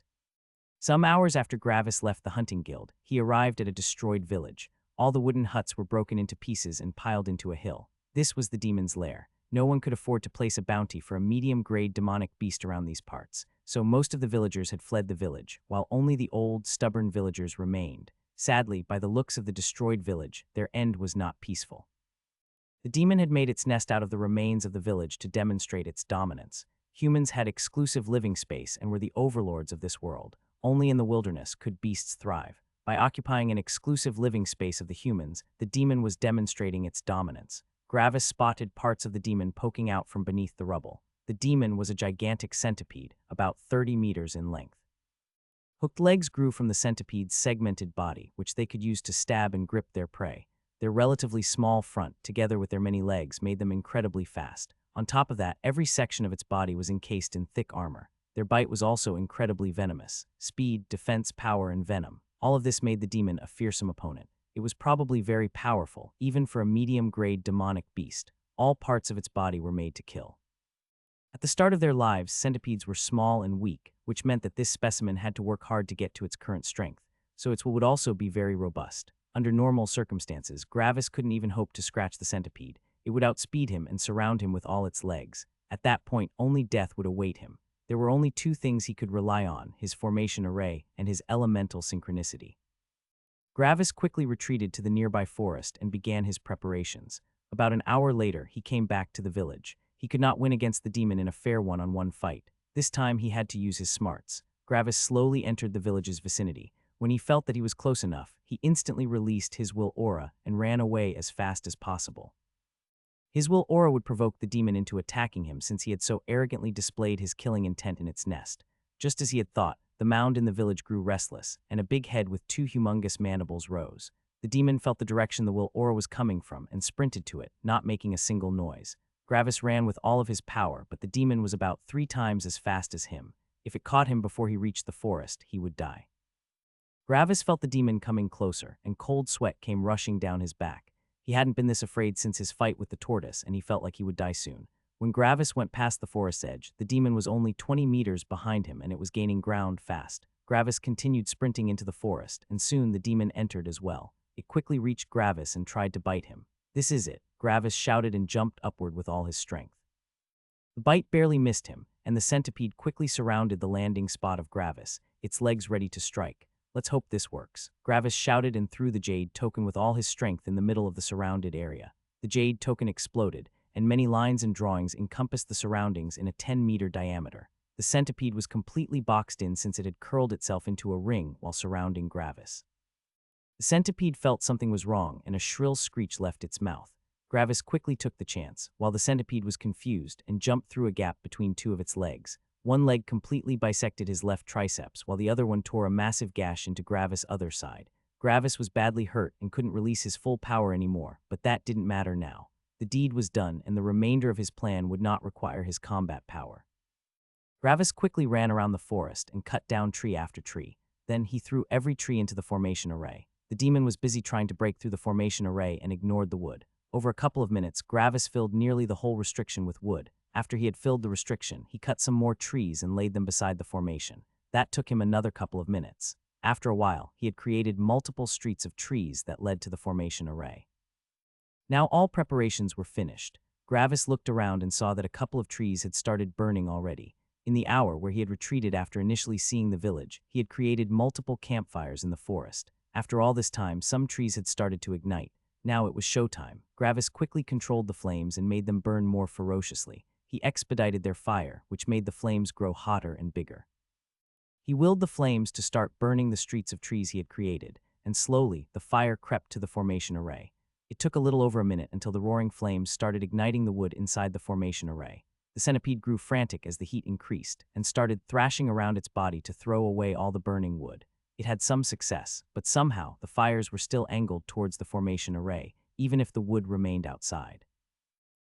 Some hours after Gravis left the hunting guild, he arrived at a destroyed village. All the wooden huts were broken into pieces and piled into a hill. This was the demon's lair. No one could afford to place a bounty for a medium-grade demonic beast around these parts, so most of the villagers had fled the village, while only the old, stubborn villagers remained. Sadly, by the looks of the destroyed village, their end was not peaceful. The demon had made its nest out of the remains of the village to demonstrate its dominance. Humans had exclusive living space and were the overlords of this world. Only in the wilderness could beasts thrive. By occupying an exclusive living space of the humans, the demon was demonstrating its dominance. Gravis spotted parts of the demon poking out from beneath the rubble. The demon was a gigantic centipede, about 30 meters in length. Hooked legs grew from the centipede's segmented body, which they could use to stab and grip their prey. Their relatively small front, together with their many legs, made them incredibly fast. On top of that, every section of its body was encased in thick armor. Their bite was also incredibly venomous. Speed, defense, power, and venom. All of this made the demon a fearsome opponent. It was probably very powerful, even for a medium-grade demonic beast. All parts of its body were made to kill. At the start of their lives, centipedes were small and weak, which meant that this specimen had to work hard to get to its current strength, so it would also be very robust. Under normal circumstances, Gravis couldn't even hope to scratch the centipede. It would outspeed him and surround him with all its legs. At that point, only death would await him. There were only two things he could rely on, his formation array and his elemental synchronicity. Gravis quickly retreated to the nearby forest and began his preparations. About an hour later, he came back to the village. He could not win against the demon in a fair one-on-one fight. This time, he had to use his smarts. Gravis slowly entered the village's vicinity. When he felt that he was close enough, he instantly released his will aura and ran away as fast as possible. His will aura would provoke the demon into attacking him since he had so arrogantly displayed his killing intent in its nest. Just as he had thought, the mound in the village grew restless, and a big head with two humongous mandibles rose. The demon felt the direction the will aura was coming from and sprinted to it, not making a single noise. Gravis ran with all of his power, but the demon was about 3 times as fast as him. If it caught him before he reached the forest, he would die. Gravis felt the demon coming closer, and cold sweat came rushing down his back. He hadn't been this afraid since his fight with the tortoise, and he felt like he would die soon. When Gravis went past the forest's edge, the demon was only 20 meters behind him, and it was gaining ground fast. Gravis continued sprinting into the forest, and soon the demon entered as well. It quickly reached Gravis and tried to bite him. "This is it," Gravis shouted and jumped upward with all his strength. The bite barely missed him, and the centipede quickly surrounded the landing spot of Gravis, its legs ready to strike. "Let's hope this works." Gravis shouted and threw the jade token with all his strength in the middle of the surrounded area. The jade token exploded, and many lines and drawings encompassed the surroundings in a 10-meter diameter. The centipede was completely boxed in since it had curled itself into a ring while surrounding Gravis. The centipede felt something was wrong, and a shrill screech left its mouth. Gravis quickly took the chance, while the centipede was confused and jumped through a gap between two of its legs. One leg completely bisected his left triceps, while the other one tore a massive gash into Gravis' other side. Gravis was badly hurt and couldn't release his full power anymore, but that didn't matter now. The deed was done, and the remainder of his plan would not require his combat power. Gravis quickly ran around the forest and cut down tree after tree. Then he threw every tree into the formation array. The demon was busy trying to break through the formation array and ignored the wood. Over a couple of minutes, Gravis filled nearly the whole restriction with wood. After he had filled the restriction, he cut some more trees and laid them beside the formation. That took him another couple of minutes. After a while, he had created multiple streets of trees that led to the formation array. Now all preparations were finished. Gravis looked around and saw that a couple of trees had started burning already. In the hour where he had retreated after initially seeing the village, he had created multiple campfires in the forest. After all this time, some trees had started to ignite. Now it was showtime. Gravis quickly controlled the flames and made them burn more ferociously. He expedited their fire, which made the flames grow hotter and bigger. He willed the flames to start burning the streets of trees he had created, and slowly, the fire crept to the formation array. It took a little over a minute until the roaring flames started igniting the wood inside the formation array. The centipede grew frantic as the heat increased, and started thrashing around its body to throw away all the burning wood. It had some success, but somehow the fires were still angled towards the formation array, even if the wood remained outside.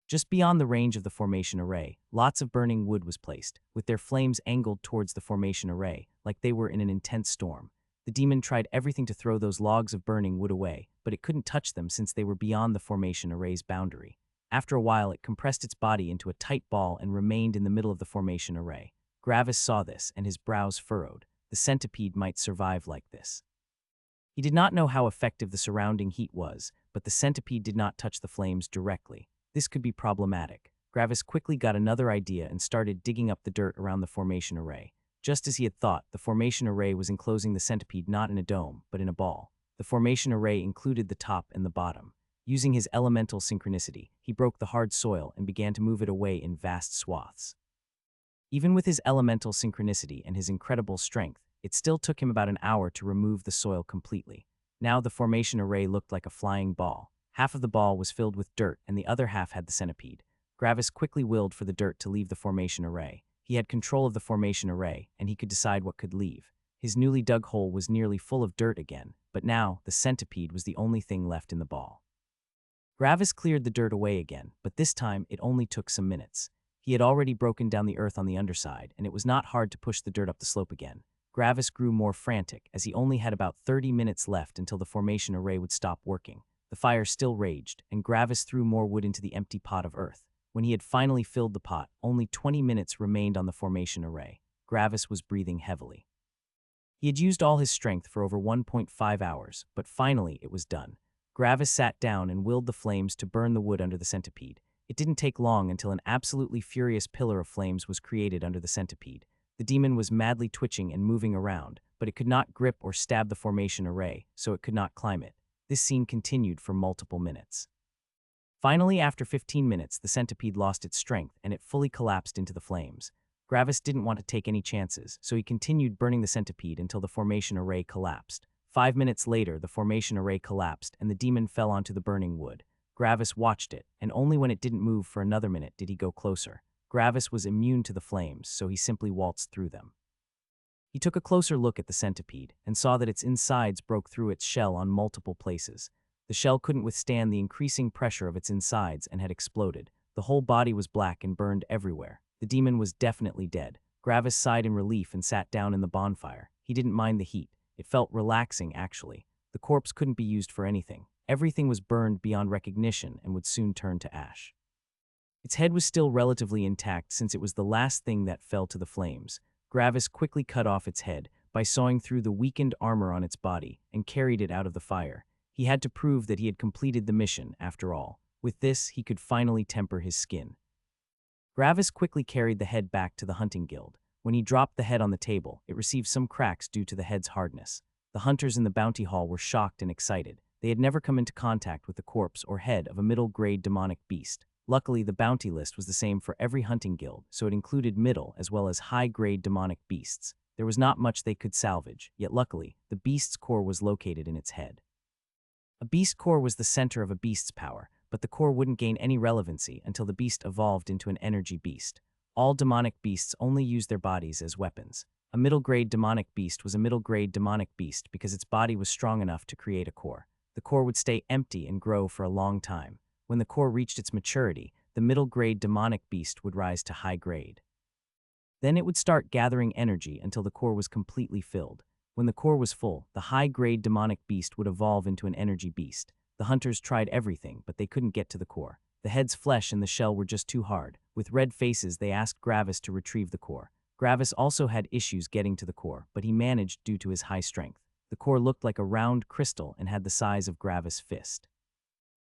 Just beyond the range of the formation array, lots of burning wood was placed, with their flames angled towards the formation array, like they were in an intense storm. The demon tried everything to throw those logs of burning wood away, but it couldn't touch them since they were beyond the formation array's boundary. After a while, it compressed its body into a tight ball and remained in the middle of the formation array. Gravis saw this, and his brows furrowed. The centipede might survive like this. He did not know how effective the surrounding heat was, but the centipede did not touch the flames directly. This could be problematic. Gravis quickly got another idea and started digging up the dirt around the formation array. Just as he had thought, the formation array was enclosing the centipede not in a dome, but in a ball. The formation array included the top and the bottom. Using his elemental synchronicity, he broke the hard soil and began to move it away in vast swaths. Even with his elemental synchronicity and his incredible strength, it still took him about an hour to remove the soil completely. Now the formation array looked like a flying ball. Half of the ball was filled with dirt and the other half had the centipede. Gravis quickly willed for the dirt to leave the formation array. He had control of the formation array, and he could decide what could leave. His newly dug hole was nearly full of dirt again, but now the centipede was the only thing left in the ball. Gravis cleared the dirt away again, but this time it only took some minutes. He had already broken down the earth on the underside, and it was not hard to push the dirt up the slope again. Gravis grew more frantic, as he only had about 30 minutes left until the formation array would stop working. The fire still raged, and Gravis threw more wood into the empty pot of earth. When he had finally filled the pot, only 20 minutes remained on the formation array. Gravis was breathing heavily. He had used all his strength for over 1.5 hours, but finally it was done. Gravis sat down and willed the flames to burn the wood under the centipede. It didn't take long until an absolutely furious pillar of flames was created under the centipede. The demon was madly twitching and moving around, but it could not grip or stab the formation array, so it could not climb it. This scene continued for multiple minutes. Finally, after 15 minutes, the centipede lost its strength and it fully collapsed into the flames. Gravis didn't want to take any chances, so he continued burning the centipede until the formation array collapsed. 5 minutes later, the formation array collapsed and the demon fell onto the burning wood. Gravis watched it, and only when it didn't move for another minute did he go closer. Gravis was immune to the flames, so he simply waltzed through them. He took a closer look at the centipede and saw that its insides broke through its shell on multiple places. The shell couldn't withstand the increasing pressure of its insides and had exploded. The whole body was black and burned everywhere. The demon was definitely dead. Gravis sighed in relief and sat down in the bonfire. He didn't mind the heat. It felt relaxing, actually. The corpse couldn't be used for anything. Everything was burned beyond recognition and would soon turn to ash. Its head was still relatively intact since it was the last thing that fell to the flames. Gravis quickly cut off its head by sawing through the weakened armor on its body and carried it out of the fire. He had to prove that he had completed the mission, after all. With this, he could finally temper his skin. Gravis quickly carried the head back to the hunting guild. When he dropped the head on the table, it received some cracks due to the head's hardness. The hunters in the bounty hall were shocked and excited. They had never come into contact with the corpse or head of a middle-grade demonic beast. Luckily, the bounty list was the same for every hunting guild, so it included middle as well as high-grade demonic beasts. There was not much they could salvage, yet luckily, the beast's core was located in its head. A beast core was the center of a beast's power, but the core wouldn't gain any relevancy until the beast evolved into an energy beast. All demonic beasts only used their bodies as weapons. A middle-grade demonic beast was a middle-grade demonic beast because its body was strong enough to create a core. The core would stay empty and grow for a long time. When the core reached its maturity, the middle-grade demonic beast would rise to high grade. Then it would start gathering energy until the core was completely filled. When the core was full, the high-grade demonic beast would evolve into an energy beast. The hunters tried everything, but they couldn't get to the core. The head's flesh and the shell were just too hard. With red faces, they asked Gravis to retrieve the core. Gravis also had issues getting to the core, but he managed due to his high strength. The core looked like a round crystal and had the size of Gravis' fist.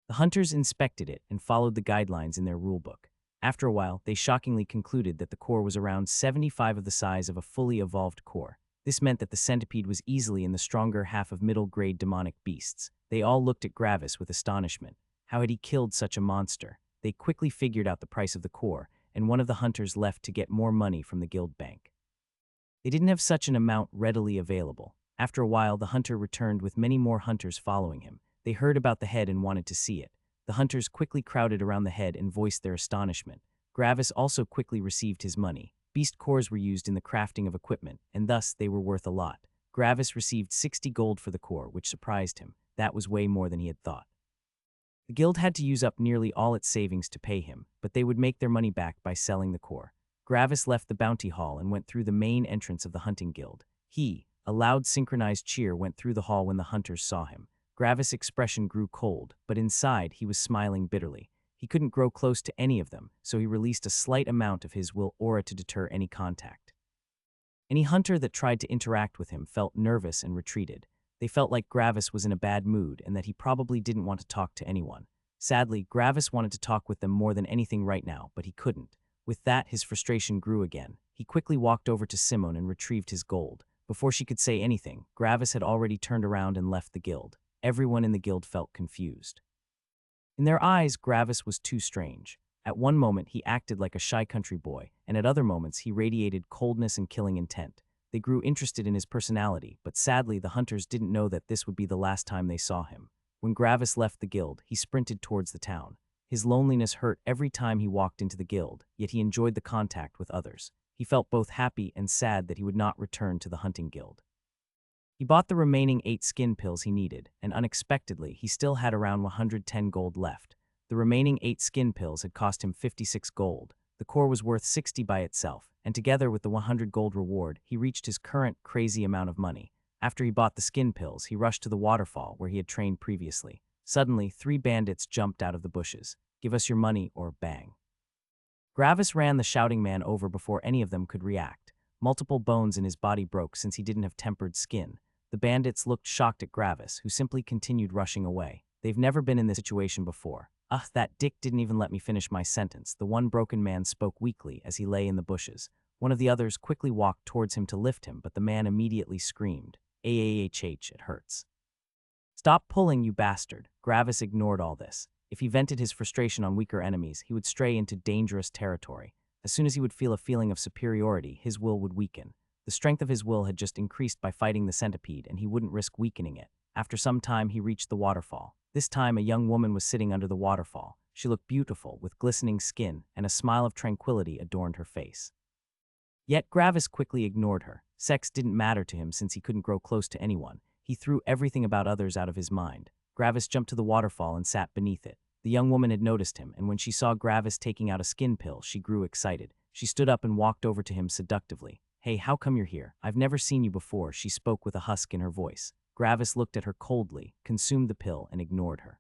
The hunters inspected it and followed the guidelines in their rulebook. After a while, they shockingly concluded that the core was around 75 of the size of a fully evolved core. This meant that the centipede was easily in the stronger half of middle-grade demonic beasts. They all looked at Gravis with astonishment. How had he killed such a monster? They quickly figured out the price of the core, and one of the hunters left to get more money from the guild bank. They didn't have such an amount readily available. After a while, the hunter returned with many more hunters following him. They heard about the head and wanted to see it. The hunters quickly crowded around the head and voiced their astonishment. Gravis also quickly received his money. Beast cores were used in the crafting of equipment, and thus they were worth a lot. Gravis received 60 gold for the core, which surprised him. That was way more than he had thought. The guild had to use up nearly all its savings to pay him, but they would make their money back by selling the core. Gravis left the bounty hall and went through the main entrance of the hunting guild. A loud synchronized cheer went through the hall when the hunters saw him. Gravis' expression grew cold, but inside he was smiling bitterly. He couldn't grow close to any of them, so he released a slight amount of his will aura to deter any contact. Any hunter that tried to interact with him felt nervous and retreated. They felt like Gravis was in a bad mood and that he probably didn't want to talk to anyone. Sadly, Gravis wanted to talk with them more than anything right now, but he couldn't. With that, his frustration grew again. He quickly walked over to Simone and retrieved his gold. Before she could say anything, Gravis had already turned around and left the guild. Everyone in the guild felt confused. In their eyes, Gravis was too strange. At one moment, he acted like a shy country boy, and at other moments, he radiated coldness and killing intent. They grew interested in his personality, but sadly, the hunters didn't know that this would be the last time they saw him. When Gravis left the guild, he sprinted towards the town. His loneliness hurt every time he walked into the guild, yet he enjoyed the contact with others. He felt both happy and sad that he would not return to the hunting guild. He bought the remaining 8 skin pills he needed, and unexpectedly, he still had around 110 gold left. The remaining 8 skin pills had cost him 56 gold. The core was worth 60 by itself, and together with the 100 gold reward, he reached his current crazy amount of money. After he bought the skin pills, he rushed to the waterfall where he had trained previously. Suddenly, 3 bandits jumped out of the bushes. "Give us your money or bang." Gravis ran the shouting man over before any of them could react. Multiple bones in his body broke since he didn't have tempered skin. The bandits looked shocked at Gravis, who simply continued rushing away. They've never been in this situation before. That dick didn't even let me finish my sentence," the one broken man spoke weakly as he lay in the bushes. One of the others quickly walked towards him to lift him, but the man immediately screamed, "Ahhh, it hurts." "Stop pulling, you bastard." Gravis ignored all this. If he vented his frustration on weaker enemies, he would stray into dangerous territory. As soon as he would feel a feeling of superiority, his will would weaken. The strength of his will had just increased by fighting the centipede, and he wouldn't risk weakening it. After some time, he reached the waterfall. This time, a young woman was sitting under the waterfall. She looked beautiful, with glistening skin, and a smile of tranquility adorned her face. Yet Gravis quickly ignored her. Sex didn't matter to him since he couldn't grow close to anyone. He threw everything about others out of his mind. Gravis jumped to the waterfall and sat beneath it. The young woman had noticed him, and when she saw Gravis taking out a skin pill, she grew excited. She stood up and walked over to him seductively. "Hey, how come you're here? I've never seen you before," she spoke with a husk in her voice. Gravis looked at her coldly, consumed the pill, and ignored her.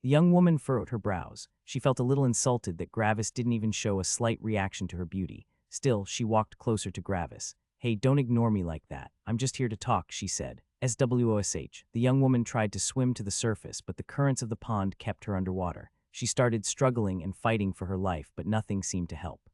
The young woman furrowed her brows. She felt a little insulted that Gravis didn't even show a slight reaction to her beauty. Still, she walked closer to Gravis. "Hey, don't ignore me like that. I'm just here to talk," she said. SWOSH. The young woman tried to swim to the surface, but the currents of the pond kept her underwater. She started struggling and fighting for her life, but nothing seemed to help.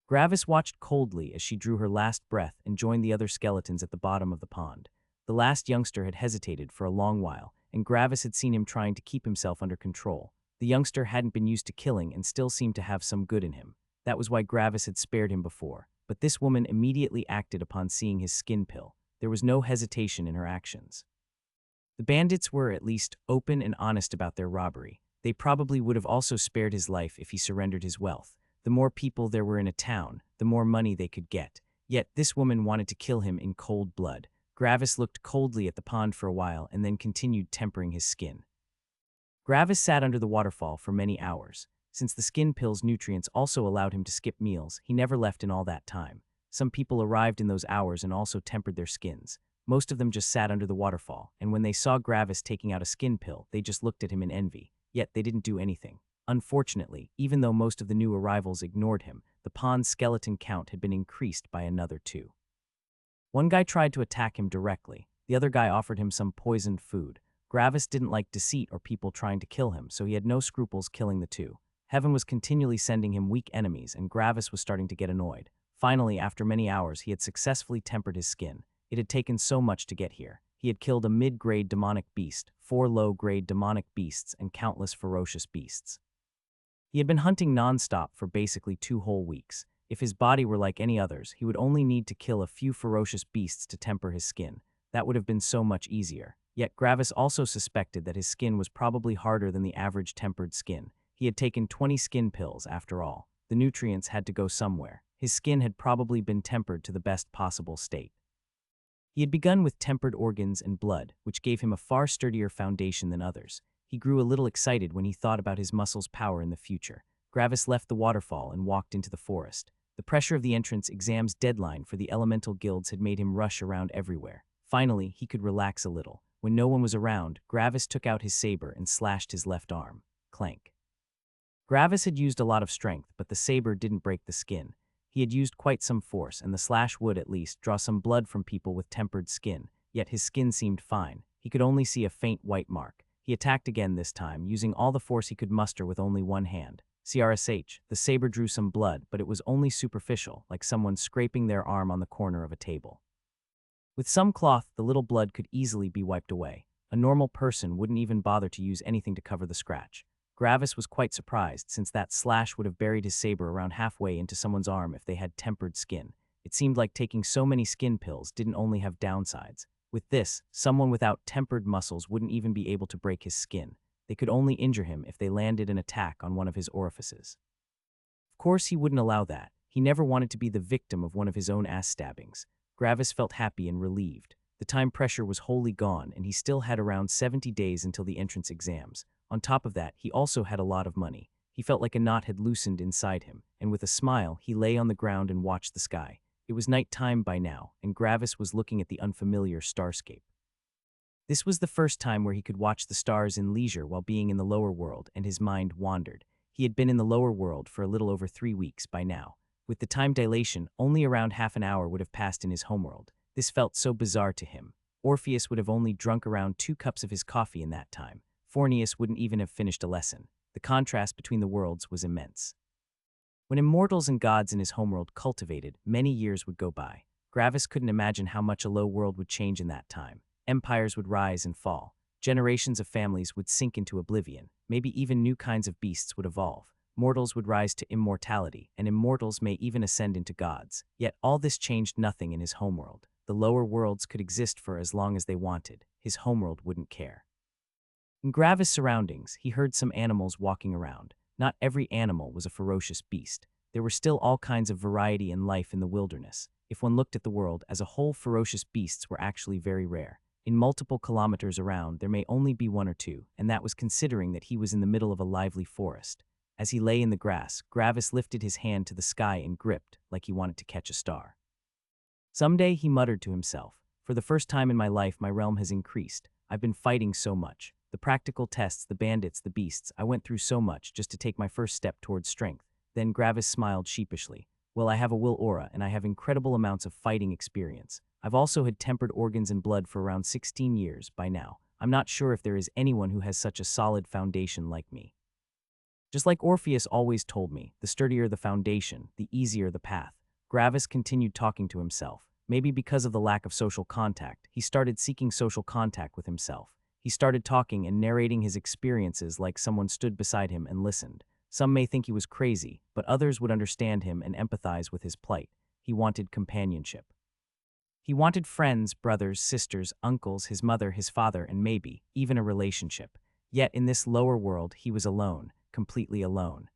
Gravis watched coldly as she drew her last breath and joined the other skeletons at the bottom of the pond. The last youngster had hesitated for a long while, and Gravis had seen him trying to keep himself under control. The youngster hadn't been used to killing and still seemed to have some good in him. That was why Gravis had spared him before. But this woman immediately acted upon seeing his skin pill. There was no hesitation in her actions. The bandits were at least open and honest about their robbery. They probably would have also spared his life if he surrendered his wealth. The more people there were in a town, the more money they could get. Yet this woman wanted to kill him in cold blood. Gravis looked coldly at the pond for a while and then continued tempering his skin. Gravis sat under the waterfall for many hours. Since the skin pill's nutrients also allowed him to skip meals, he never left in all that time. Some people arrived in those hours and also tempered their skins. Most of them just sat under the waterfall, and when they saw Gravis taking out a skin pill, they just looked at him in envy. Yet they didn't do anything. Unfortunately, even though most of the new arrivals ignored him, the pond's skeleton count had been increased by another 2. One guy tried to attack him directly. The other guy offered him some poisoned food. Gravis didn't like deceit or people trying to kill him, so he had no scruples killing the 2. Heaven was continually sending him weak enemies, and Gravis was starting to get annoyed. Finally, after many hours, he had successfully tempered his skin. It had taken so much to get here. He had killed a mid-grade demonic beast, 4 low-grade demonic beasts, and countless ferocious beasts. He had been hunting non-stop for basically 2 whole weeks. If his body were like any others, he would only need to kill a few ferocious beasts to temper his skin. That would have been so much easier. Yet Gravis also suspected that his skin was probably harder than the average tempered skin. He had taken 20 skin pills, after all. The nutrients had to go somewhere. His skin had probably been tempered to the best possible state. He had begun with tempered organs and blood, which gave him a far sturdier foundation than others. He grew a little excited when he thought about his muscles' power in the future. Gravis left the waterfall and walked into the forest. The pressure of the entrance exam's deadline for the elemental guilds had made him rush around everywhere. Finally, he could relax a little. When no one was around, Gravis took out his saber and slashed his left arm. Clank. Gravis had used a lot of strength, but the saber didn't break the skin. He had used quite some force, and the slash would, at least, draw some blood from people with tempered skin, yet his skin seemed fine. He could only see a faint white mark. He attacked again this time, using all the force he could muster with only one hand. CRSH, the saber drew some blood, but it was only superficial, like someone scraping their arm on the corner of a table. With some cloth, the little blood could easily be wiped away. A normal person wouldn't even bother to use anything to cover the scratch. Gravis was quite surprised, since that slash would have buried his saber around halfway into someone's arm if they had tempered skin. It seemed like taking so many skin pills didn't only have downsides. With this, someone without tempered muscles wouldn't even be able to break his skin. They could only injure him if they landed an attack on one of his orifices. Of course, he wouldn't allow that. He never wanted to be the victim of one of his own ass stabbings. Gravis felt happy and relieved. The time pressure was wholly gone, and he still had around 70 days until the entrance exams. On top of that, he also had a lot of money. He felt like a knot had loosened inside him, and with a smile, he lay on the ground and watched the sky. It was night time by now, and Gravis was looking at the unfamiliar starscape. This was the first time where he could watch the stars in leisure while being in the lower world, and his mind wandered. He had been in the lower world for a little over 3 weeks by now. With the time dilation, only around half an hour would have passed in his homeworld. This felt so bizarre to him. Orpheus would have only drunk around 2 cups of his coffee in that time. Phorneus wouldn't even have finished a lesson. The contrast between the worlds was immense. When immortals and gods in his homeworld cultivated, many years would go by. Gravis couldn't imagine how much a low world would change in that time. Empires would rise and fall. Generations of families would sink into oblivion. Maybe even new kinds of beasts would evolve. Mortals would rise to immortality, and immortals may even ascend into gods. Yet all this changed nothing in his homeworld. The lower worlds could exist for as long as they wanted. His homeworld wouldn't care. In Gravis' surroundings, he heard some animals walking around. Not every animal was a ferocious beast. There were still all kinds of variety and life in the wilderness. If one looked at the world as a whole, ferocious beasts were actually very rare. In multiple kilometers around, there may only be 1 or 2, and that was considering that he was in the middle of a lively forest. As he lay in the grass, Gravis lifted his hand to the sky and gripped, like he wanted to catch a star. Someday, he muttered to himself, "For the first time in my life, my realm has increased. I've been fighting so much. The practical tests, the bandits, the beasts, I went through so much just to take my first step towards strength." Then Gravis smiled sheepishly. "Well, I have a will aura, and I have incredible amounts of fighting experience. I've also had tempered organs and blood for around 16 years by now. I'm not sure if there is anyone who has such a solid foundation like me." Just like Orpheus always told me, the sturdier the foundation, the easier the path. Gravis continued talking to himself. Maybe because of the lack of social contact, he started seeking social contact with himself. He started talking and narrating his experiences like someone stood beside him and listened. Some may think he was crazy, but others would understand him and empathize with his plight. He wanted companionship. He wanted friends, brothers, sisters, uncles, his mother, his father, and maybe even a relationship. Yet in this lower world, he was alone, completely alone.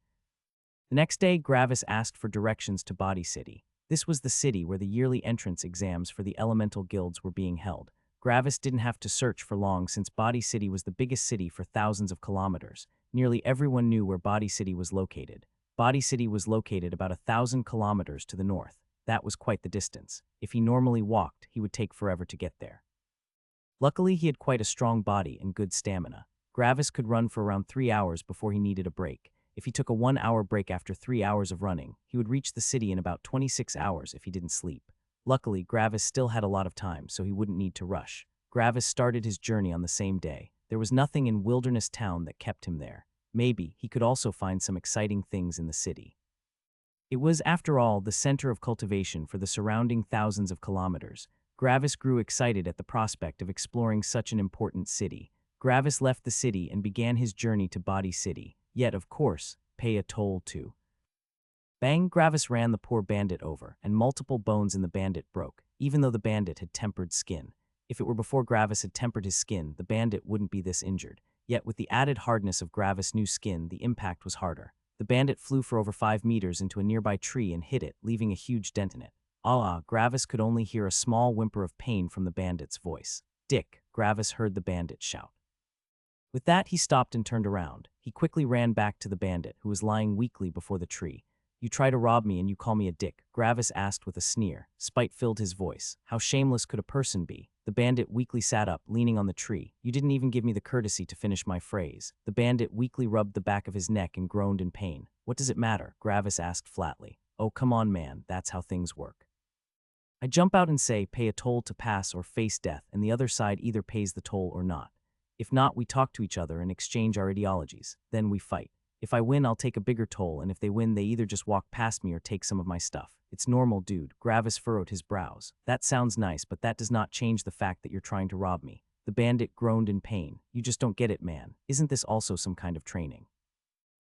The next day, Gravis asked for directions to Body City. This was the city where the yearly entrance exams for the elemental guilds were being held. Gravis didn't have to search for long since Body City was the biggest city for thousands of kilometers. Nearly everyone knew where Body City was located. Body City was located about 1,000 kilometers to the north. That was quite the distance. If he normally walked, he would take forever to get there. Luckily, he had quite a strong body and good stamina. Gravis could run for around 3 hours before he needed a break. If he took a 1-hour break after 3 hours of running, he would reach the city in about 26 hours if he didn't sleep. Luckily, Gravis still had a lot of time, so he wouldn't need to rush. Gravis started his journey on the same day. There was nothing in Wilderness Town that kept him there. Maybe he could also find some exciting things in the city. It was, after all, the center of cultivation for the surrounding thousands of kilometers. Gravis grew excited at the prospect of exploring such an important city. Gravis left the city and began his journey to Body City, yet, of course, pay a toll too. Bang! Gravis ran the poor bandit over, and multiple bones in the bandit broke, even though the bandit had tempered skin. If it were before Gravis had tempered his skin, the bandit wouldn't be this injured. Yet with the added hardness of Gravis' new skin, the impact was harder. The bandit flew for over 5 meters into a nearby tree and hit it, leaving a huge dent in it. Ah, Gravis could only hear a small whimper of pain from the bandit's voice. Dick, Gravis heard the bandit shout. With that, he stopped and turned around. He quickly ran back to the bandit, who was lying weakly before the tree. You try to rob me and you call me a dick, Gravis asked with a sneer. Spite filled his voice. How shameless could a person be? The bandit weakly sat up, leaning on the tree. You didn't even give me the courtesy to finish my phrase. The bandit weakly rubbed the back of his neck and groaned in pain. What does it matter? Gravis asked flatly. Oh, come on, man, that's how things work. I jump out and say, pay a toll to pass or face death, and the other side either pays the toll or not. If not, we talk to each other and exchange our ideologies. Then we fight. If I win, I'll take a bigger toll, and if they win, they either just walk past me or take some of my stuff. It's normal, dude. Gravis furrowed his brows. That sounds nice, but that does not change the fact that you're trying to rob me. The bandit groaned in pain. You just don't get it, man. Isn't this also some kind of training?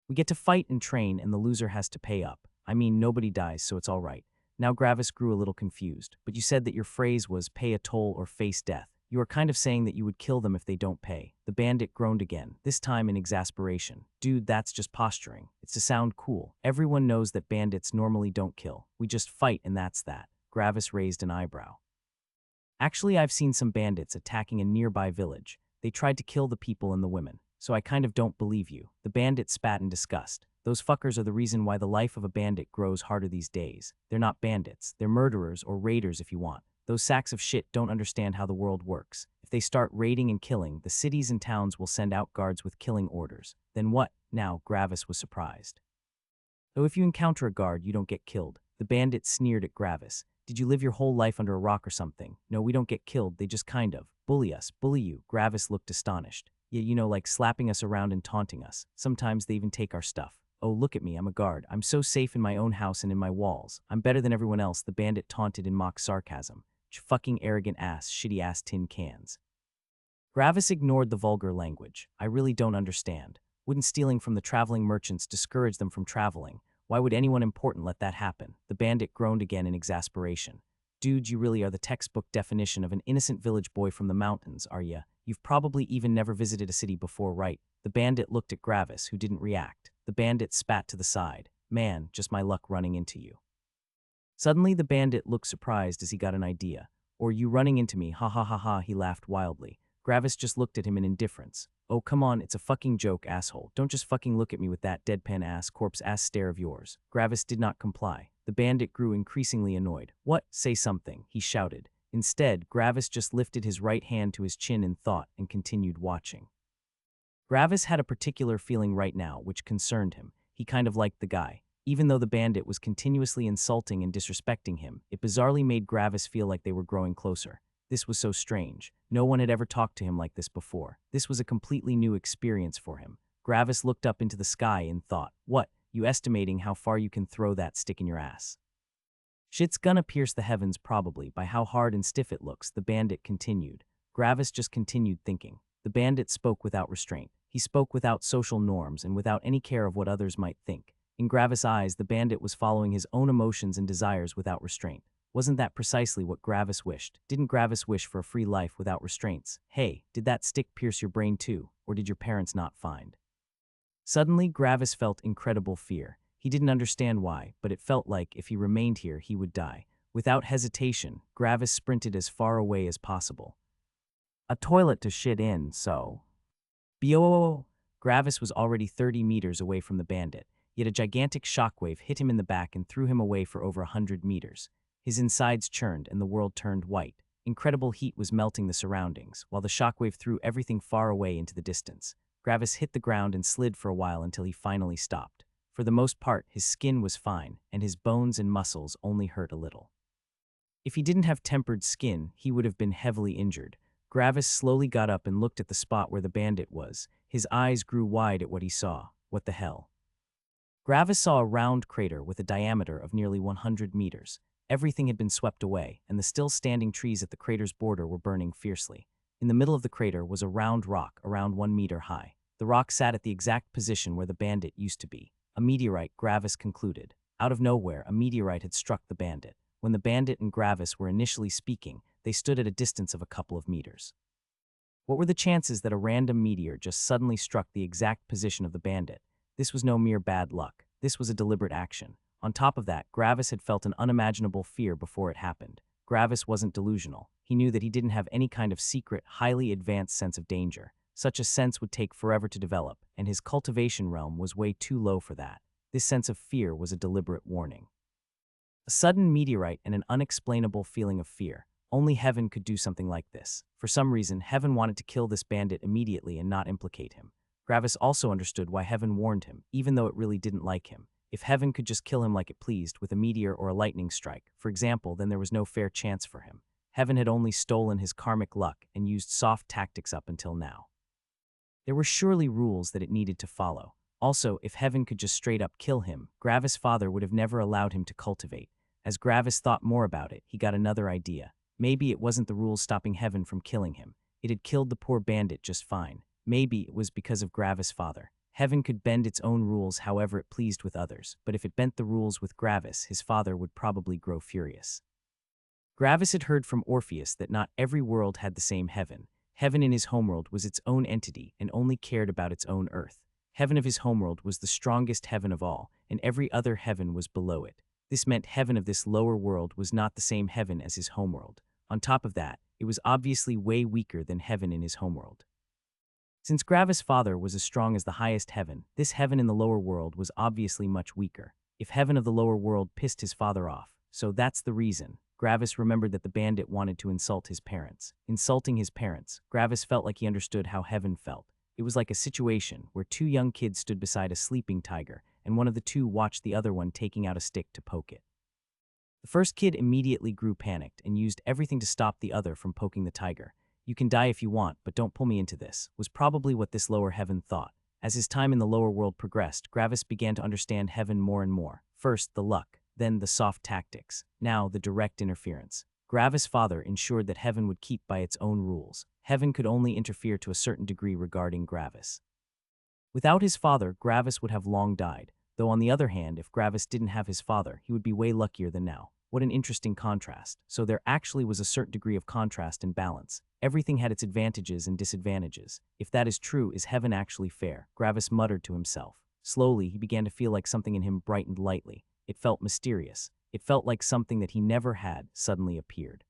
We get to fight and train, and the loser has to pay up. I mean, nobody dies, so it's all right. Now Gravis grew a little confused. But you said that your phrase was pay a toll or face death. You are kind of saying that you would kill them if they don't pay. The bandit groaned again, this time in exasperation. Dude, that's just posturing. It's to sound cool. Everyone knows that bandits normally don't kill. We just fight and that's that. Gravis raised an eyebrow. Actually, I've seen some bandits attacking a nearby village. They tried to kill the people and the women. So I kind of don't believe you. The bandit spat in disgust. Those fuckers are the reason why the life of a bandit grows harder these days. They're not bandits. They're murderers or raiders if you want. Those sacks of shit don't understand how the world works. If they start raiding and killing, the cities and towns will send out guards with killing orders. Then what? Now, Gravis was surprised. Though if you encounter a guard, you don't get killed. The bandit sneered at Gravis. Did you live your whole life under a rock or something? No, we don't get killed, they just kind of. Bully us, bully you. Gravis looked astonished. Yeah, you know, like slapping us around and taunting us. Sometimes they even take our stuff. Oh, look at me, I'm a guard. I'm so safe in my own house and in my walls. I'm better than everyone else, the bandit taunted in mock sarcasm. Fucking arrogant ass, shitty ass tin cans. Gravis ignored the vulgar language. I really don't understand. Wouldn't stealing from the traveling merchants discourage them from traveling? Why would anyone important let that happen? The bandit groaned again in exasperation. Dude, you really are the textbook definition of an innocent village boy from the mountains, are ya? You've probably even never visited a city before, right? The bandit looked at Gravis, who didn't react. The bandit spat to the side. Man, just my luck running into you. Suddenly, the bandit looked surprised as he got an idea. Or you running into me, ha ha ha ha, he laughed wildly. Gravis just looked at him in indifference. Oh, come on, it's a fucking joke, asshole. Don't just fucking look at me with that deadpan ass, corpse ass stare of yours. Gravis did not comply. The bandit grew increasingly annoyed. What? Say something, he shouted. Instead, Gravis just lifted his right hand to his chin in thought and continued watching. Gravis had a particular feeling right now which concerned him. He kind of liked the guy. Even though the bandit was continuously insulting and disrespecting him, it bizarrely made Gravis feel like they were growing closer. This was so strange. No one had ever talked to him like this before. This was a completely new experience for him. Gravis looked up into the sky and thought, what, you estimating how far you can throw that stick in your ass? Shit's gonna pierce the heavens probably by how hard and stiff it looks, the bandit continued. Gravis just continued thinking. The bandit spoke without restraint. He spoke without social norms and without any care of what others might think. In Gravis' eyes, the bandit was following his own emotions and desires without restraint. Wasn't that precisely what Gravis wished? Didn't Gravis wish for a free life without restraints? Hey, did that stick pierce your brain too, or did your parents not find? Suddenly, Gravis felt incredible fear. He didn't understand why, but it felt like if he remained here, he would die. Without hesitation, Gravis sprinted as far away as possible. A toilet to shit in, so... Bo! Gravis was already 30 meters away from the bandit, yet a gigantic shockwave hit him in the back and threw him away for over 100 meters. His insides churned and the world turned white. Incredible heat was melting the surroundings, while the shockwave threw everything far away into the distance. Gravis hit the ground and slid for a while until he finally stopped. For the most part, his skin was fine, and his bones and muscles only hurt a little. If he didn't have tempered skin, he would have been heavily injured. Gravis slowly got up and looked at the spot where the bandit was. His eyes grew wide at what he saw. What the hell? Gravis saw a round crater with a diameter of nearly 100 meters. Everything had been swept away, and the still-standing trees at the crater's border were burning fiercely. In the middle of the crater was a round rock around 1 meter high. The rock sat at the exact position where the bandit used to be. A meteorite, Gravis concluded. Out of nowhere, a meteorite had struck the bandit. When the bandit and Gravis were initially speaking, they stood at a distance of a couple of meters. What were the chances that a random meteor just suddenly struck the exact position of the bandit? This was no mere bad luck. This was a deliberate action. On top of that, Gravis had felt an unimaginable fear before it happened. Gravis wasn't delusional. He knew that he didn't have any kind of secret, highly advanced sense of danger. Such a sense would take forever to develop, and his cultivation realm was way too low for that. This sense of fear was a deliberate warning. A sudden meteorite and an unexplainable feeling of fear. Only Heaven could do something like this. For some reason, Heaven wanted to kill this bandit immediately and not implicate him. Gravis also understood why Heaven warned him, even though it really didn't like him. If Heaven could just kill him like it pleased, with a meteor or a lightning strike, for example, then there was no fair chance for him. Heaven had only stolen his karmic luck and used soft tactics up until now. There were surely rules that it needed to follow. Also, if Heaven could just straight up kill him, Gravis' father would have never allowed him to cultivate. As Gravis thought more about it, he got another idea. Maybe it wasn't the rules stopping Heaven from killing him. It had killed the poor bandit just fine. Maybe it was because of Gravis' father. Heaven could bend its own rules however it pleased with others, but if it bent the rules with Gravis, his father would probably grow furious. Gravis had heard from Orpheus that not every world had the same heaven. Heaven in his homeworld was its own entity and only cared about its own earth. Heaven of his homeworld was the strongest heaven of all, and every other heaven was below it. This meant heaven of this lower world was not the same heaven as his homeworld. On top of that, it was obviously way weaker than heaven in his homeworld. Since Gravis' father was as strong as the highest heaven, this heaven in the lower world was obviously much weaker. If heaven of the lower world pissed his father off, so that's the reason. Gravis remembered that the bandit wanted to insult his parents. Insulting his parents, Gravis felt like he understood how heaven felt. It was like a situation where two young kids stood beside a sleeping tiger, and one of the two watched the other one taking out a stick to poke it. The first kid immediately grew panicked and used everything to stop the other from poking the tiger. "You can die if you want, but don't pull me into this," was probably what this lower heaven thought. As his time in the lower world progressed, Gravis began to understand heaven more and more. First, the luck, then the soft tactics, now the direct interference. Gravis' father ensured that heaven would keep by its own rules. Heaven could only interfere to a certain degree regarding Gravis. Without his father, Gravis would have long died, though on the other hand, if Gravis didn't have his father, he would be way luckier than now. What an interesting contrast. So there actually was a certain degree of contrast and balance. Everything had its advantages and disadvantages. If that is true, is heaven actually fair? Gravis muttered to himself. Slowly, he began to feel like something in him brightened lightly. It felt mysterious. It felt like something that he never had suddenly appeared.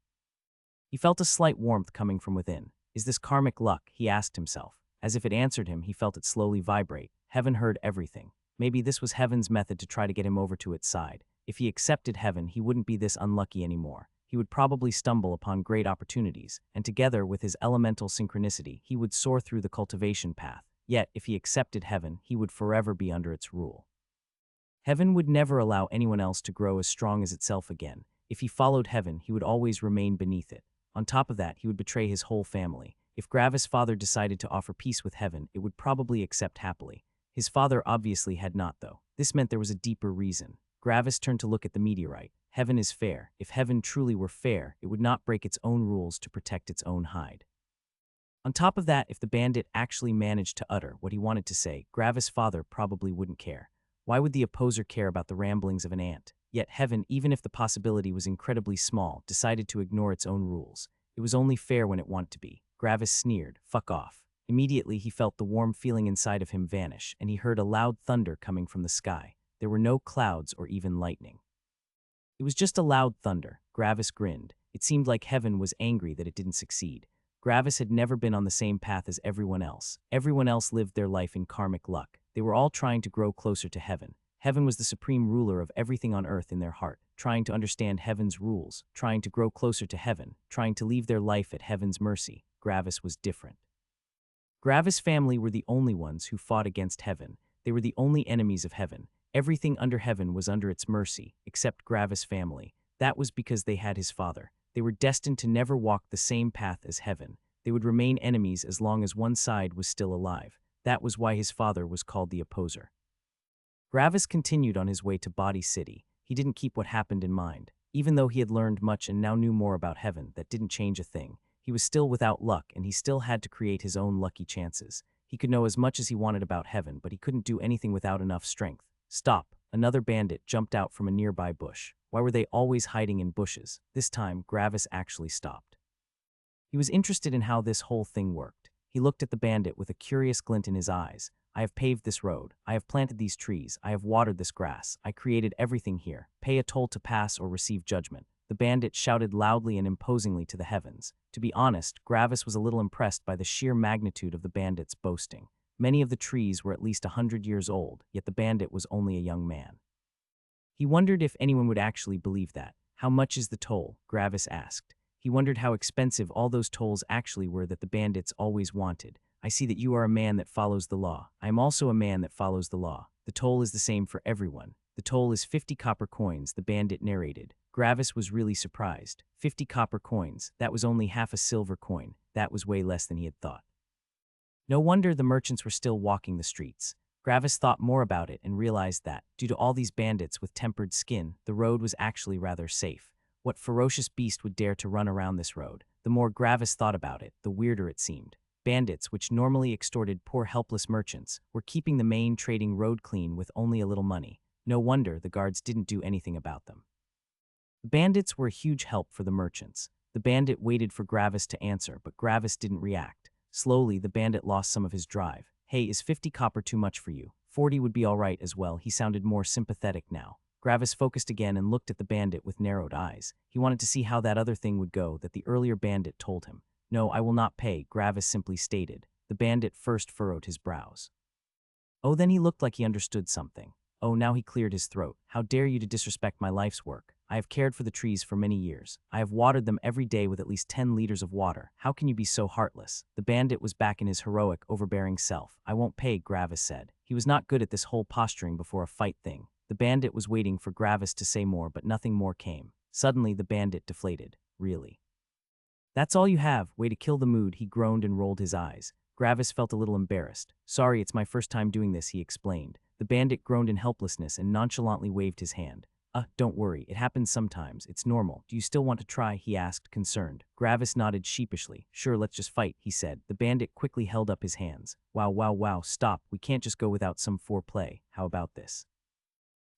He felt a slight warmth coming from within. Is this karmic luck? He asked himself. As if it answered him, he felt it slowly vibrate. Heaven heard everything. Maybe this was heaven's method to try to get him over to its side. If he accepted heaven, he wouldn't be this unlucky anymore. He would probably stumble upon great opportunities, and together with his elemental synchronicity, he would soar through the cultivation path. Yet, if he accepted heaven, he would forever be under its rule. Heaven would never allow anyone else to grow as strong as itself again. If he followed heaven, he would always remain beneath it. On top of that, he would betray his whole family. If Gravis' father decided to offer peace with heaven, it would probably accept happily. His father obviously had not, though. This meant there was a deeper reason. Gravis turned to look at the meteorite. Heaven is fair. If heaven truly were fair, it would not break its own rules to protect its own hide. On top of that, if the bandit actually managed to utter what he wanted to say, Gravis' father probably wouldn't care. Why would the opposer care about the ramblings of an ant? Yet heaven, even if the possibility was incredibly small, decided to ignore its own rules. It was only fair when it wanted to be. Gravis sneered, "Fuck off." Immediately, he felt the warm feeling inside of him vanish, and he heard a loud thunder coming from the sky. There were no clouds or even lightning. It was just a loud thunder. Gravis grinned. It seemed like heaven was angry that it didn't succeed. Gravis had never been on the same path as everyone else. Everyone else lived their life in karmic luck. They were all trying to grow closer to heaven. Heaven was the supreme ruler of everything on earth in their heart, trying to understand heaven's rules, trying to grow closer to heaven, trying to leave their life at heaven's mercy. Gravis was different. Gravis' family were the only ones who fought against heaven. They were the only enemies of heaven. Everything under heaven was under its mercy, except Gravis' family. That was because they had his father. They were destined to never walk the same path as heaven. They would remain enemies as long as one side was still alive. That was why his father was called the opposer. Gravis continued on his way to Body City. He didn't keep what happened in mind. Even though he had learned much and now knew more about heaven, that didn't change a thing. He was still without luck, and he still had to create his own lucky chances. He could know as much as he wanted about heaven, but he couldn't do anything without enough strength. Stop! Another bandit jumped out from a nearby bush. Why were they always hiding in bushes? This time, Gravis actually stopped. He was interested in how this whole thing worked. He looked at the bandit with a curious glint in his eyes. I have paved this road. I have planted these trees. I have watered this grass. I created everything here. Pay a toll to pass or receive judgment. The bandit shouted loudly and imposingly to the heavens. To be honest, Gravis was a little impressed by the sheer magnitude of the bandit's boasting. Many of the trees were at least 100 years old, yet the bandit was only a young man. He wondered if anyone would actually believe that. How much is the toll? Gravis asked. He wondered how expensive all those tolls actually were that the bandits always wanted. I see that you are a man that follows the law. I am also a man that follows the law. The toll is the same for everyone. The toll is 50 copper coins, the bandit narrated. Gravis was really surprised. 50 copper coins, that was only half a silver coin. That was way less than he had thought. No wonder the merchants were still walking the streets. Gravis thought more about it and realized that, due to all these bandits with tempered skin, the road was actually rather safe. What ferocious beast would dare to run around this road? The more Gravis thought about it, the weirder it seemed. Bandits, which normally extorted poor helpless merchants, were keeping the main trading road clean with only a little money. No wonder the guards didn't do anything about them. The bandits were a huge help for the merchants. The bandit waited for Gravis to answer, but Gravis didn't react. Slowly, the bandit lost some of his drive. Hey, is 50 copper too much for you? 40 would be all right as well. He sounded more sympathetic now. Gravis focused again and looked at the bandit with narrowed eyes. He wanted to see how that other thing would go that the earlier bandit told him. No, I will not pay, Gravis simply stated. The bandit first furrowed his brows. Oh, then he looked like he understood something. Oh, now he cleared his throat. How dare you to disrespect my life's work? I have cared for the trees for many years. I have watered them every day with at least 10 liters of water. How can you be so heartless? The bandit was back in his heroic, overbearing self. I won't pay, Gravis said. He was not good at this whole posturing before a fight thing. The bandit was waiting for Gravis to say more, but nothing more came. Suddenly, the bandit deflated. Really? That's all you have? Way to kill the mood, he groaned and rolled his eyes. Gravis felt a little embarrassed. Sorry, it's my first time doing this, he explained. The bandit groaned in helplessness and nonchalantly waved his hand. Don't worry, it happens sometimes, it's normal. Do you still want to try? He asked, concerned. Gravis nodded sheepishly. Sure, let's just fight, he said. The bandit quickly held up his hands. Wow, stop, we can't just go without some foreplay. How about this?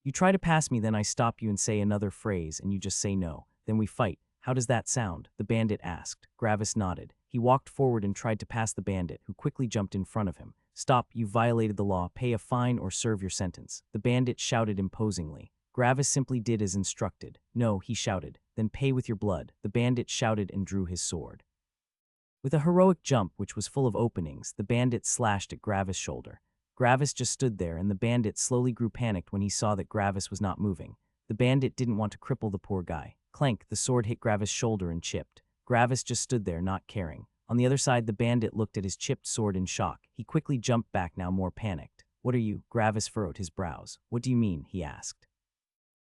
You try to pass me, then I stop you and say another phrase, and you just say no. Then we fight. How does that sound? The bandit asked. Gravis nodded. He walked forward and tried to pass the bandit, who quickly jumped in front of him. Stop, you violated the law, pay a fine or serve your sentence. The bandit shouted imposingly. Gravis simply did as instructed. No, he shouted. Then pay with your blood. The bandit shouted and drew his sword. With a heroic jump which was full of openings, the bandit slashed at Gravis' shoulder. Gravis just stood there, and the bandit slowly grew panicked when he saw that Gravis was not moving. The bandit didn't want to cripple the poor guy. Clank, the sword hit Gravis' shoulder and chipped. Gravis just stood there, not caring. On the other side, the bandit looked at his chipped sword in shock. He quickly jumped back, now more panicked. What are you? Gravis furrowed his brows. What do you mean? He asked.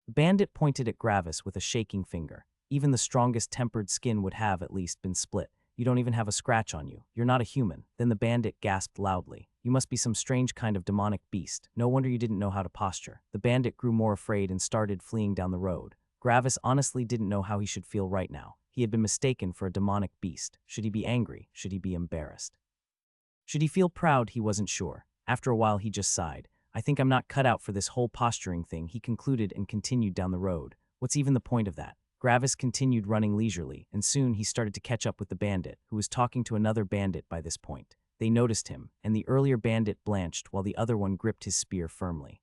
The bandit pointed at Gravis with a shaking finger. Even the strongest tempered skin would have at least been split. You don't even have a scratch on you. You're not a human. Then the bandit gasped loudly. You must be some strange kind of demonic beast. No wonder you didn't know how to posture. The bandit grew more afraid and started fleeing down the road. Gravis honestly didn't know how he should feel right now. He had been mistaken for a demonic beast. Should he be angry? Should he be embarrassed? Should he feel proud? He wasn't sure. After a while, he just sighed. I think I'm not cut out for this whole posturing thing, he concluded and continued down the road. What's even the point of that? Gravis continued running leisurely, and soon he started to catch up with the bandit, who was talking to another bandit by this point. They noticed him, and the earlier bandit blanched while the other one gripped his spear firmly.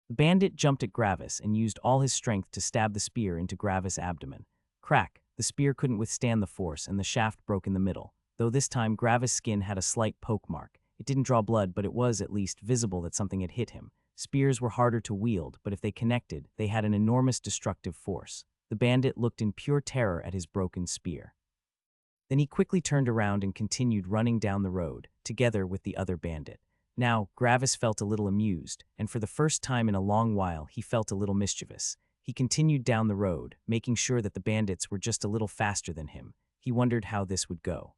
The bandit jumped at Gravis and used all his strength to stab the spear into Gravis' abdomen. Crack! The spear couldn't withstand the force, and the shaft broke in the middle. Though this time Gravis' skin had a slight poke mark. It didn't draw blood, but it was at least visible that something had hit him. Spears were harder to wield, but if they connected, they had an enormous destructive force. The bandit looked in pure terror at his broken spear. Then he quickly turned around and continued running down the road, together with the other bandit. Now, Gravis felt a little amused, and for the first time in a long while, he felt a little mischievous. He continued down the road, making sure that the bandits were just a little faster than him. He wondered how this would go.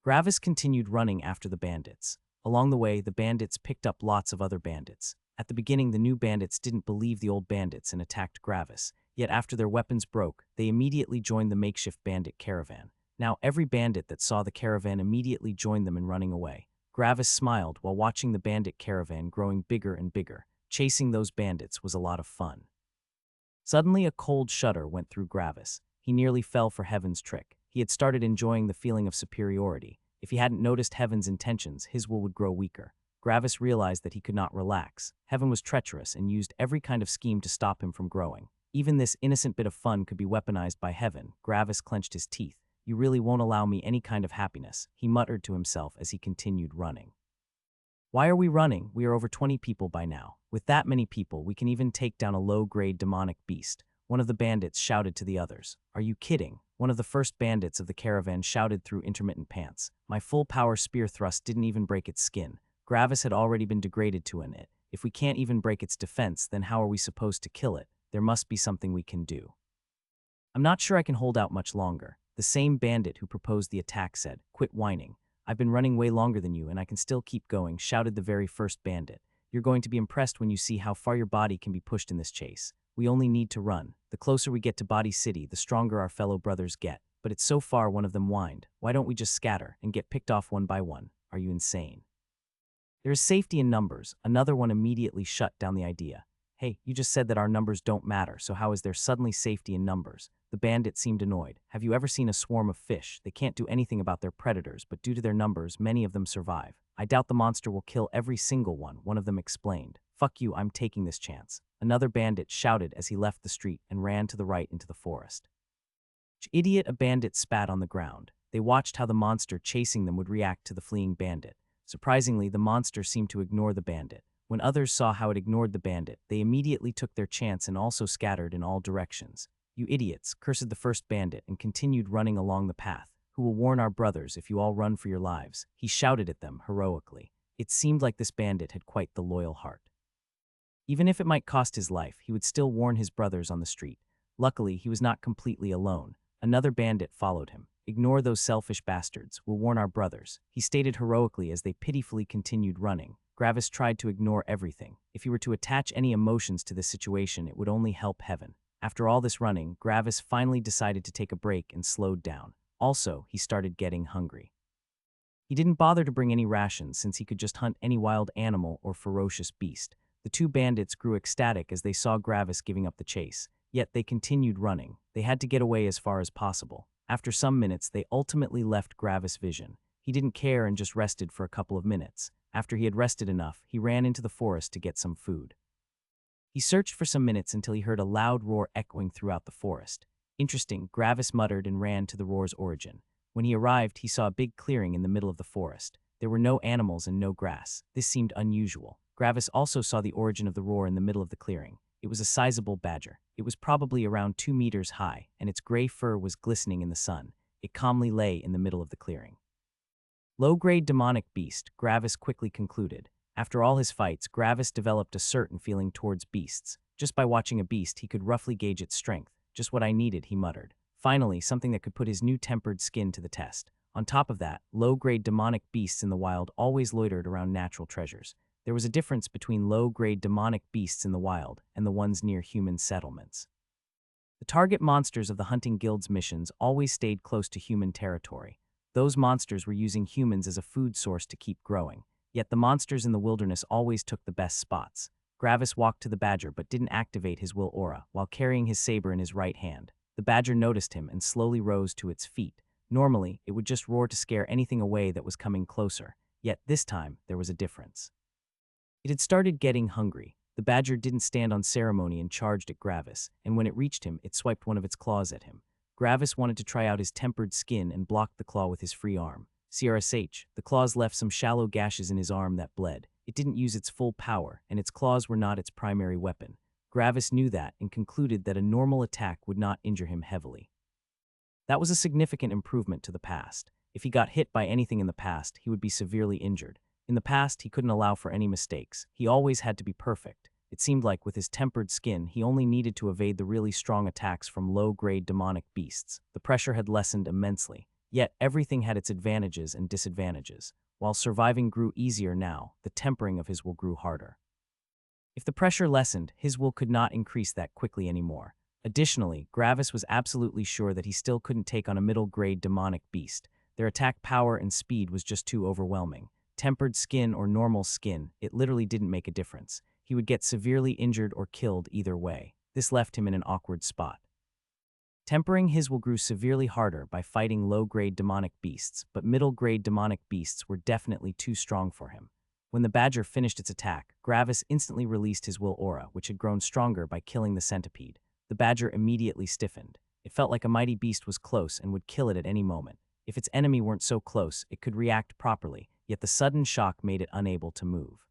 Gravis continued running after the bandits. Along the way, the bandits picked up lots of other bandits. At the beginning, the new bandits didn't believe the old bandits and attacked Gravis. Yet after their weapons broke, they immediately joined the makeshift bandit caravan. Now every bandit that saw the caravan immediately joined them in running away. Gravis smiled while watching the bandit caravan growing bigger and bigger. Chasing those bandits was a lot of fun. Suddenly a cold shudder went through Gravis. He nearly fell for Heaven's trick. He had started enjoying the feeling of superiority. If he hadn't noticed Heaven's intentions, his will would grow weaker. Gravis realized that he could not relax. Heaven was treacherous and used every kind of scheme to stop him from growing. Even this innocent bit of fun could be weaponized by Heaven. Gravis clenched his teeth. "You really won't allow me any kind of happiness," he muttered to himself as he continued running. "Why are we running? We are over 20 people by now. With that many people, we can even take down a low-grade demonic beast," one of the bandits shouted to the others. "Are you kidding?" One of the first bandits of the caravan shouted through intermittent pants. "My full-power spear thrust didn't even break its skin. Gravis had already been degraded to an it. If we can't even break its defense, then how are we supposed to kill it? There must be something we can do." "I'm not sure I can hold out much longer," the same bandit who proposed the attack said. "Quit whining. I've been running way longer than you, and I can still keep going," shouted the very first bandit. "You're going to be impressed when you see how far your body can be pushed in this chase. We only need to run. The closer we get to Body City, the stronger our fellow brothers get. But it's so far," one of them whined. "Why don't we just scatter and get picked off one by one? Are you insane?" "There is safety in numbers," another one immediately shut down the idea. "Hey, you just said that our numbers don't matter, so how is there suddenly safety in numbers?" The bandit seemed annoyed. "Have you ever seen a swarm of fish? They can't do anything about their predators, but due to their numbers, many of them survive. I doubt the monster will kill every single one of them explained. "Fuck you, I'm taking this chance," another bandit shouted as he left the street and ran to the right into the forest. "Idiot," a bandit spat on the ground. They watched how the monster chasing them would react to the fleeing bandit. Surprisingly, the monster seemed to ignore the bandit. When others saw how it ignored the bandit, they immediately took their chance and also scattered in all directions. "You idiots," cursed the first bandit and continued running along the path. "Who will warn our brothers if you all run for your lives?" he shouted at them heroically. It seemed like this bandit had quite the loyal heart. Even if it might cost his life, he would still warn his brothers on the street. Luckily, he was not completely alone. Another bandit followed him. "Ignore those selfish bastards. We'll warn our brothers," he stated heroically as they pitifully continued running. Gravis tried to ignore everything. If he were to attach any emotions to this situation, it would only help Heaven. After all this running, Gravis finally decided to take a break and slowed down. Also, he started getting hungry. He didn't bother to bring any rations since he could just hunt any wild animal or ferocious beast. The two bandits grew ecstatic as they saw Gravis giving up the chase. Yet they continued running. They had to get away as far as possible. After some minutes, they ultimately left Gravis' vision. He didn't care and just rested for a couple of minutes. After he had rested enough, he ran into the forest to get some food. He searched for some minutes until he heard a loud roar echoing throughout the forest. "Interesting," Gravis muttered and ran to the roar's origin. When he arrived, he saw a big clearing in the middle of the forest. There were no animals and no grass. This seemed unusual. Gravis also saw the origin of the roar in the middle of the clearing. It was a sizable badger. It was probably around 2 meters high, and its gray fur was glistening in the sun. It calmly lay in the middle of the clearing. Low-grade demonic beast, Gravis quickly concluded. After all his fights, Gravis developed a certain feeling towards beasts. Just by watching a beast, he could roughly gauge its strength. "Just what I needed," he muttered. Finally, something that could put his new tempered skin to the test. On top of that, low-grade demonic beasts in the wild always loitered around natural treasures. There was a difference between low-grade demonic beasts in the wild and the ones near human settlements. The target monsters of the hunting guild's missions always stayed close to human territory. Those monsters were using humans as a food source to keep growing. Yet the monsters in the wilderness always took the best spots. Gravis walked to the badger but didn't activate his will aura while carrying his saber in his right hand. The badger noticed him and slowly rose to its feet. Normally, it would just roar to scare anything away that was coming closer. Yet this time, there was a difference. It had started getting hungry. The badger didn't stand on ceremony and charged at Gravis, and when it reached him, it swiped one of its claws at him. Gravis wanted to try out his tempered skin and blocked the claw with his free arm. CRSH, the claws left some shallow gashes in his arm that bled. It didn't use its full power, and its claws were not its primary weapon. Gravis knew that and concluded that a normal attack would not injure him heavily. That was a significant improvement to the past. If he got hit by anything in the past, he would be severely injured. In the past, he couldn't allow for any mistakes. He always had to be perfect. It seemed like with his tempered skin, he only needed to evade the really strong attacks from low-grade demonic beasts. The pressure had lessened immensely. Yet everything had its advantages and disadvantages. While surviving grew easier now, the tempering of his will grew harder. If the pressure lessened, his will could not increase that quickly anymore. Additionally, Gravis was absolutely sure that he still couldn't take on a middle-grade demonic beast. Their attack power and speed was just too overwhelming. Tempered skin or normal skin, it literally didn't make a difference. He would get severely injured or killed either way. This left him in an awkward spot. Tempering his will grew severely harder by fighting low-grade demonic beasts, but middle-grade demonic beasts were definitely too strong for him. When the badger finished its attack, Gravis instantly released his will aura, which had grown stronger by killing the centipede. The badger immediately stiffened. It felt like a mighty beast was close and would kill it at any moment. If its enemy weren't so close, it could react properly, yet the sudden shock made it unable to move.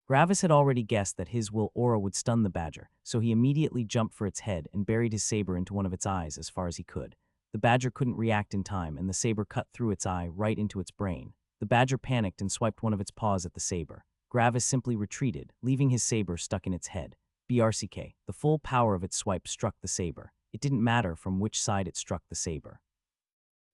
Gravis had already guessed that his will aura would stun the badger, so he immediately jumped for its head and buried his saber into one of its eyes as far as he could. The badger couldn't react in time, and the saber cut through its eye right into its brain. The badger panicked and swiped one of its paws at the saber. Gravis simply retreated, leaving his saber stuck in its head. BRCK, the full power of its swipe struck the saber. It didn't matter from which side it struck the saber.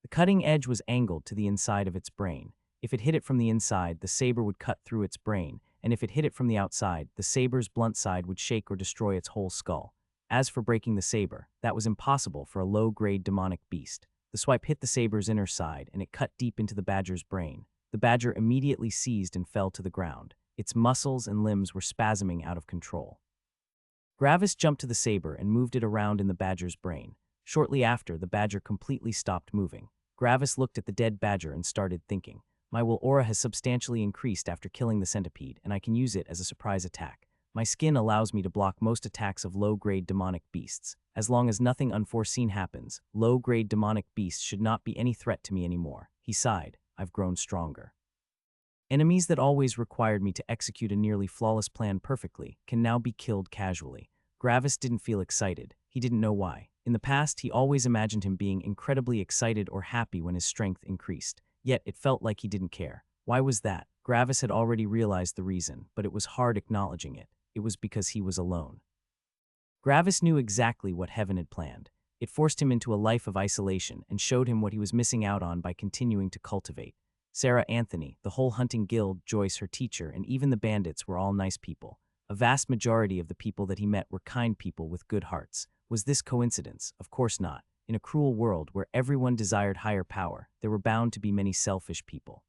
The cutting edge was angled to the inside of its brain. If it hit it from the inside, the saber would cut through its brain, and if it hit it from the outside, the saber's blunt side would shake or destroy its whole skull. As for breaking the saber, that was impossible for a low-grade demonic beast. The swipe hit the saber's inner side, and it cut deep into the badger's brain. The badger immediately seized and fell to the ground. Its muscles and limbs were spasming out of control. Gravis jumped to the saber and moved it around in the badger's brain. Shortly after, the badger completely stopped moving. Gravis looked at the dead badger and started thinking, "My will aura has substantially increased after killing the centipede, and I can use it as a surprise attack. My skin allows me to block most attacks of low-grade demonic beasts. As long as nothing unforeseen happens, low-grade demonic beasts should not be any threat to me anymore." He sighed, "I've grown stronger. Enemies that always required me to execute a nearly flawless plan perfectly can now be killed casually." Gravis didn't feel excited. He didn't know why. In the past, he always imagined him being incredibly excited or happy when his strength increased. Yet it felt like he didn't care. Why was that? Gravis had already realized the reason, but it was hard acknowledging it. It was because he was alone. Gravis knew exactly what heaven had planned. It forced him into a life of isolation and showed him what he was missing out on by continuing to cultivate. Sarah, Anthony, the whole hunting guild, Joyce, her teacher, and even the bandits were all nice people. A vast majority of the people that he met were kind people with good hearts. Was this coincidence? Of course not. In a cruel world where everyone desired higher power, there were bound to be many selfish people.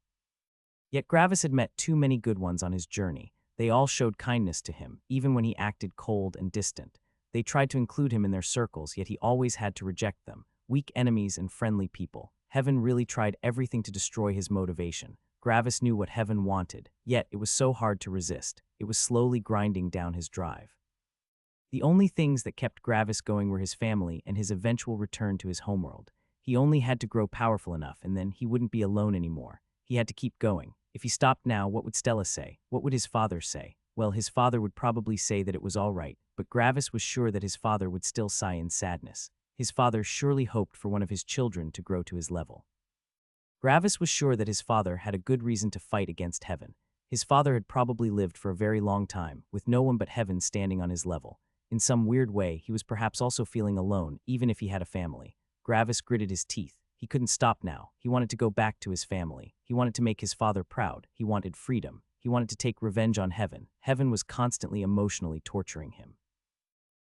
Yet Gravis had met too many good ones on his journey. They all showed kindness to him, even when he acted cold and distant. They tried to include him in their circles, yet he always had to reject them. Weak enemies and friendly people. Heaven really tried everything to destroy his motivation. Gravis knew what heaven wanted, yet it was so hard to resist. It was slowly grinding down his drive. The only things that kept Gravis going were his family and his eventual return to his homeworld. He only had to grow powerful enough, and then he wouldn't be alone anymore. He had to keep going. If he stopped now, what would Stella say? What would his father say? Well, his father would probably say that it was all right, but Gravis was sure that his father would still sigh in sadness. His father surely hoped for one of his children to grow to his level. Gravis was sure that his father had a good reason to fight against heaven. His father had probably lived for a very long time, with no one but heaven standing on his level. In some weird way, he was perhaps also feeling alone, even if he had a family. Gravis gritted his teeth. He couldn't stop now. He wanted to go back to his family. He wanted to make his father proud. He wanted freedom. He wanted to take revenge on heaven. Heaven was constantly emotionally torturing him.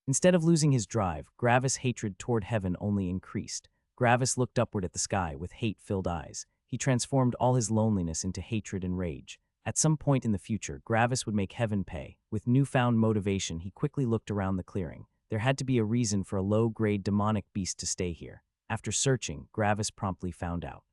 Instead of losing his drive, Gravis' hatred toward heaven only increased. Gravis looked upward at the sky with hate-filled eyes. He transformed all his loneliness into hatred and rage. At some point in the future, Gravis would make heaven pay. With newfound motivation, he quickly looked around the clearing. There had to be a reason for a low-grade demonic beast to stay here. After searching, Gravis promptly found out.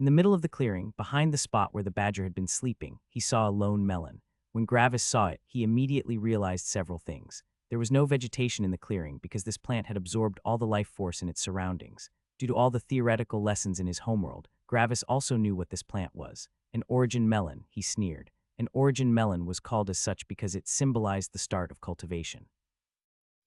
In the middle of the clearing, behind the spot where the badger had been sleeping, he saw a lone melon. When Gravis saw it, he immediately realized several things. There was no vegetation in the clearing because this plant had absorbed all the life force in its surroundings. Due to all the theoretical lessons in his homeworld, Gravis also knew what this plant was. An origin melon, he sneered. An origin melon was called as such because it symbolized the start of cultivation.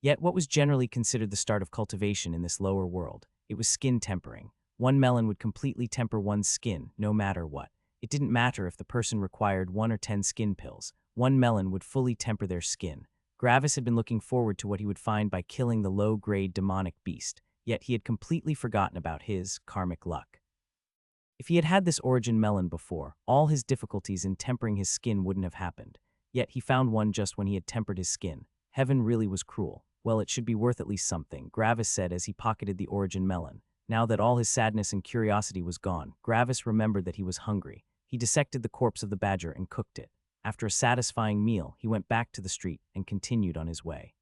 Yet what was generally considered the start of cultivation in this lower world? It was skin tempering. One melon would completely temper one's skin, no matter what. It didn't matter if the person required 1 or 10 skin pills. One melon would fully temper their skin. Gravis had been looking forward to what he would find by killing the low-grade demonic beast, yet he had completely forgotten about his karmic luck. If he had had this origin melon before, all his difficulties in tempering his skin wouldn't have happened. Yet he found one just when he had tempered his skin. Heaven really was cruel. Well, it should be worth at least something, Gravis said as he pocketed the origin melon. Now that all his sadness and curiosity was gone, Gravis remembered that he was hungry. He dissected the corpse of the badger and cooked it. After a satisfying meal, he went back to the street and continued on his way.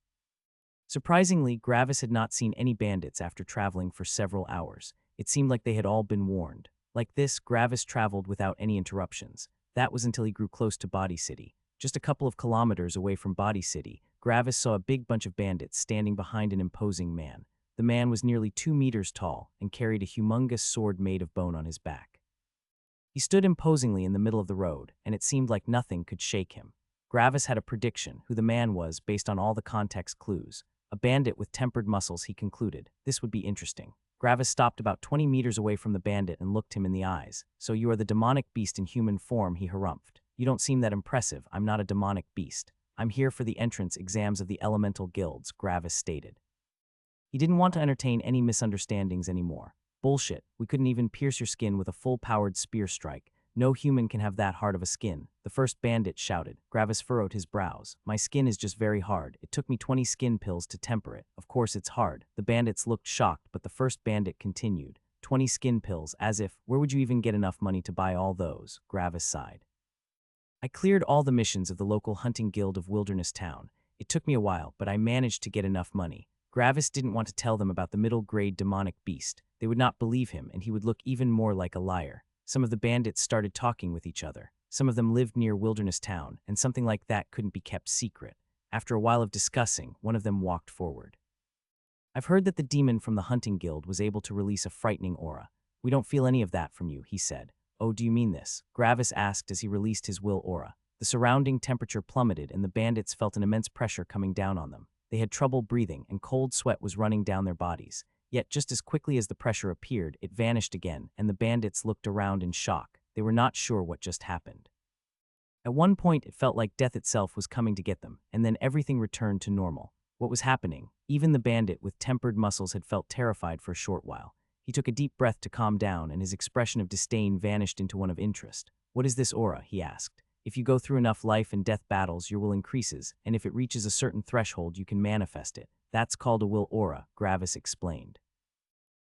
Surprisingly, Gravis had not seen any bandits after traveling for several hours. It seemed like they had all been warned. Like this, Gravis traveled without any interruptions. That was until he grew close to Body City. Just a couple of kilometers away from Body City, Gravis saw a big bunch of bandits standing behind an imposing man. The man was nearly 2 meters tall and carried a humongous sword made of bone on his back. He stood imposingly in the middle of the road, and it seemed like nothing could shake him. Gravis had a prediction who the man was based on all the context clues. A bandit with tempered muscles, he concluded. This would be interesting. Gravis stopped about 20 meters away from the bandit and looked him in the eyes. "So you are the demonic beast in human form," he harumphed. "You don't seem that impressive. I'm not a demonic beast. I'm here for the entrance exams of the elemental guilds," Gravis stated. He didn't want to entertain any misunderstandings anymore. "Bullshit. We couldn't even pierce your skin with a full-powered spear strike. No human can have that hard of a skin," the first bandit shouted. Gravis furrowed his brows. "My skin is just very hard. It took me 20 skin pills to temper it. Of course it's hard." The bandits looked shocked, but the first bandit continued. 20 skin pills, as if, where would you even get enough money to buy all those?" Gravis sighed. "I cleared all the missions of the local hunting guild of Wilderness Town. It took me a while, but I managed to get enough money." Gravis didn't want to tell them about the middle-grade demonic beast. They would not believe him, and he would look even more like a liar. Some of the bandits started talking with each other. Some of them lived near Wilderness Town, and something like that couldn't be kept secret. After a while of discussing, one of them walked forward. "I've heard that the demon from the hunting guild was able to release a frightening aura. We don't feel any of that from you," he said. "Oh, do you mean this?" Gravis asked as he released his will aura. The surrounding temperature plummeted, and the bandits felt an immense pressure coming down on them. They had trouble breathing, and cold sweat was running down their bodies. Yet just as quickly as the pressure appeared, it vanished again, and the bandits looked around in shock. They were not sure what just happened. At one point, it felt like death itself was coming to get them, and then everything returned to normal. What was happening? Even the bandit with tempered muscles had felt terrified for a short while. He took a deep breath to calm down, and his expression of disdain vanished into one of interest. "What is this aura?" he asked. "If you go through enough life and death battles, your will increases, and if it reaches a certain threshold, you can manifest it. That's called a will aura," Gravis explained.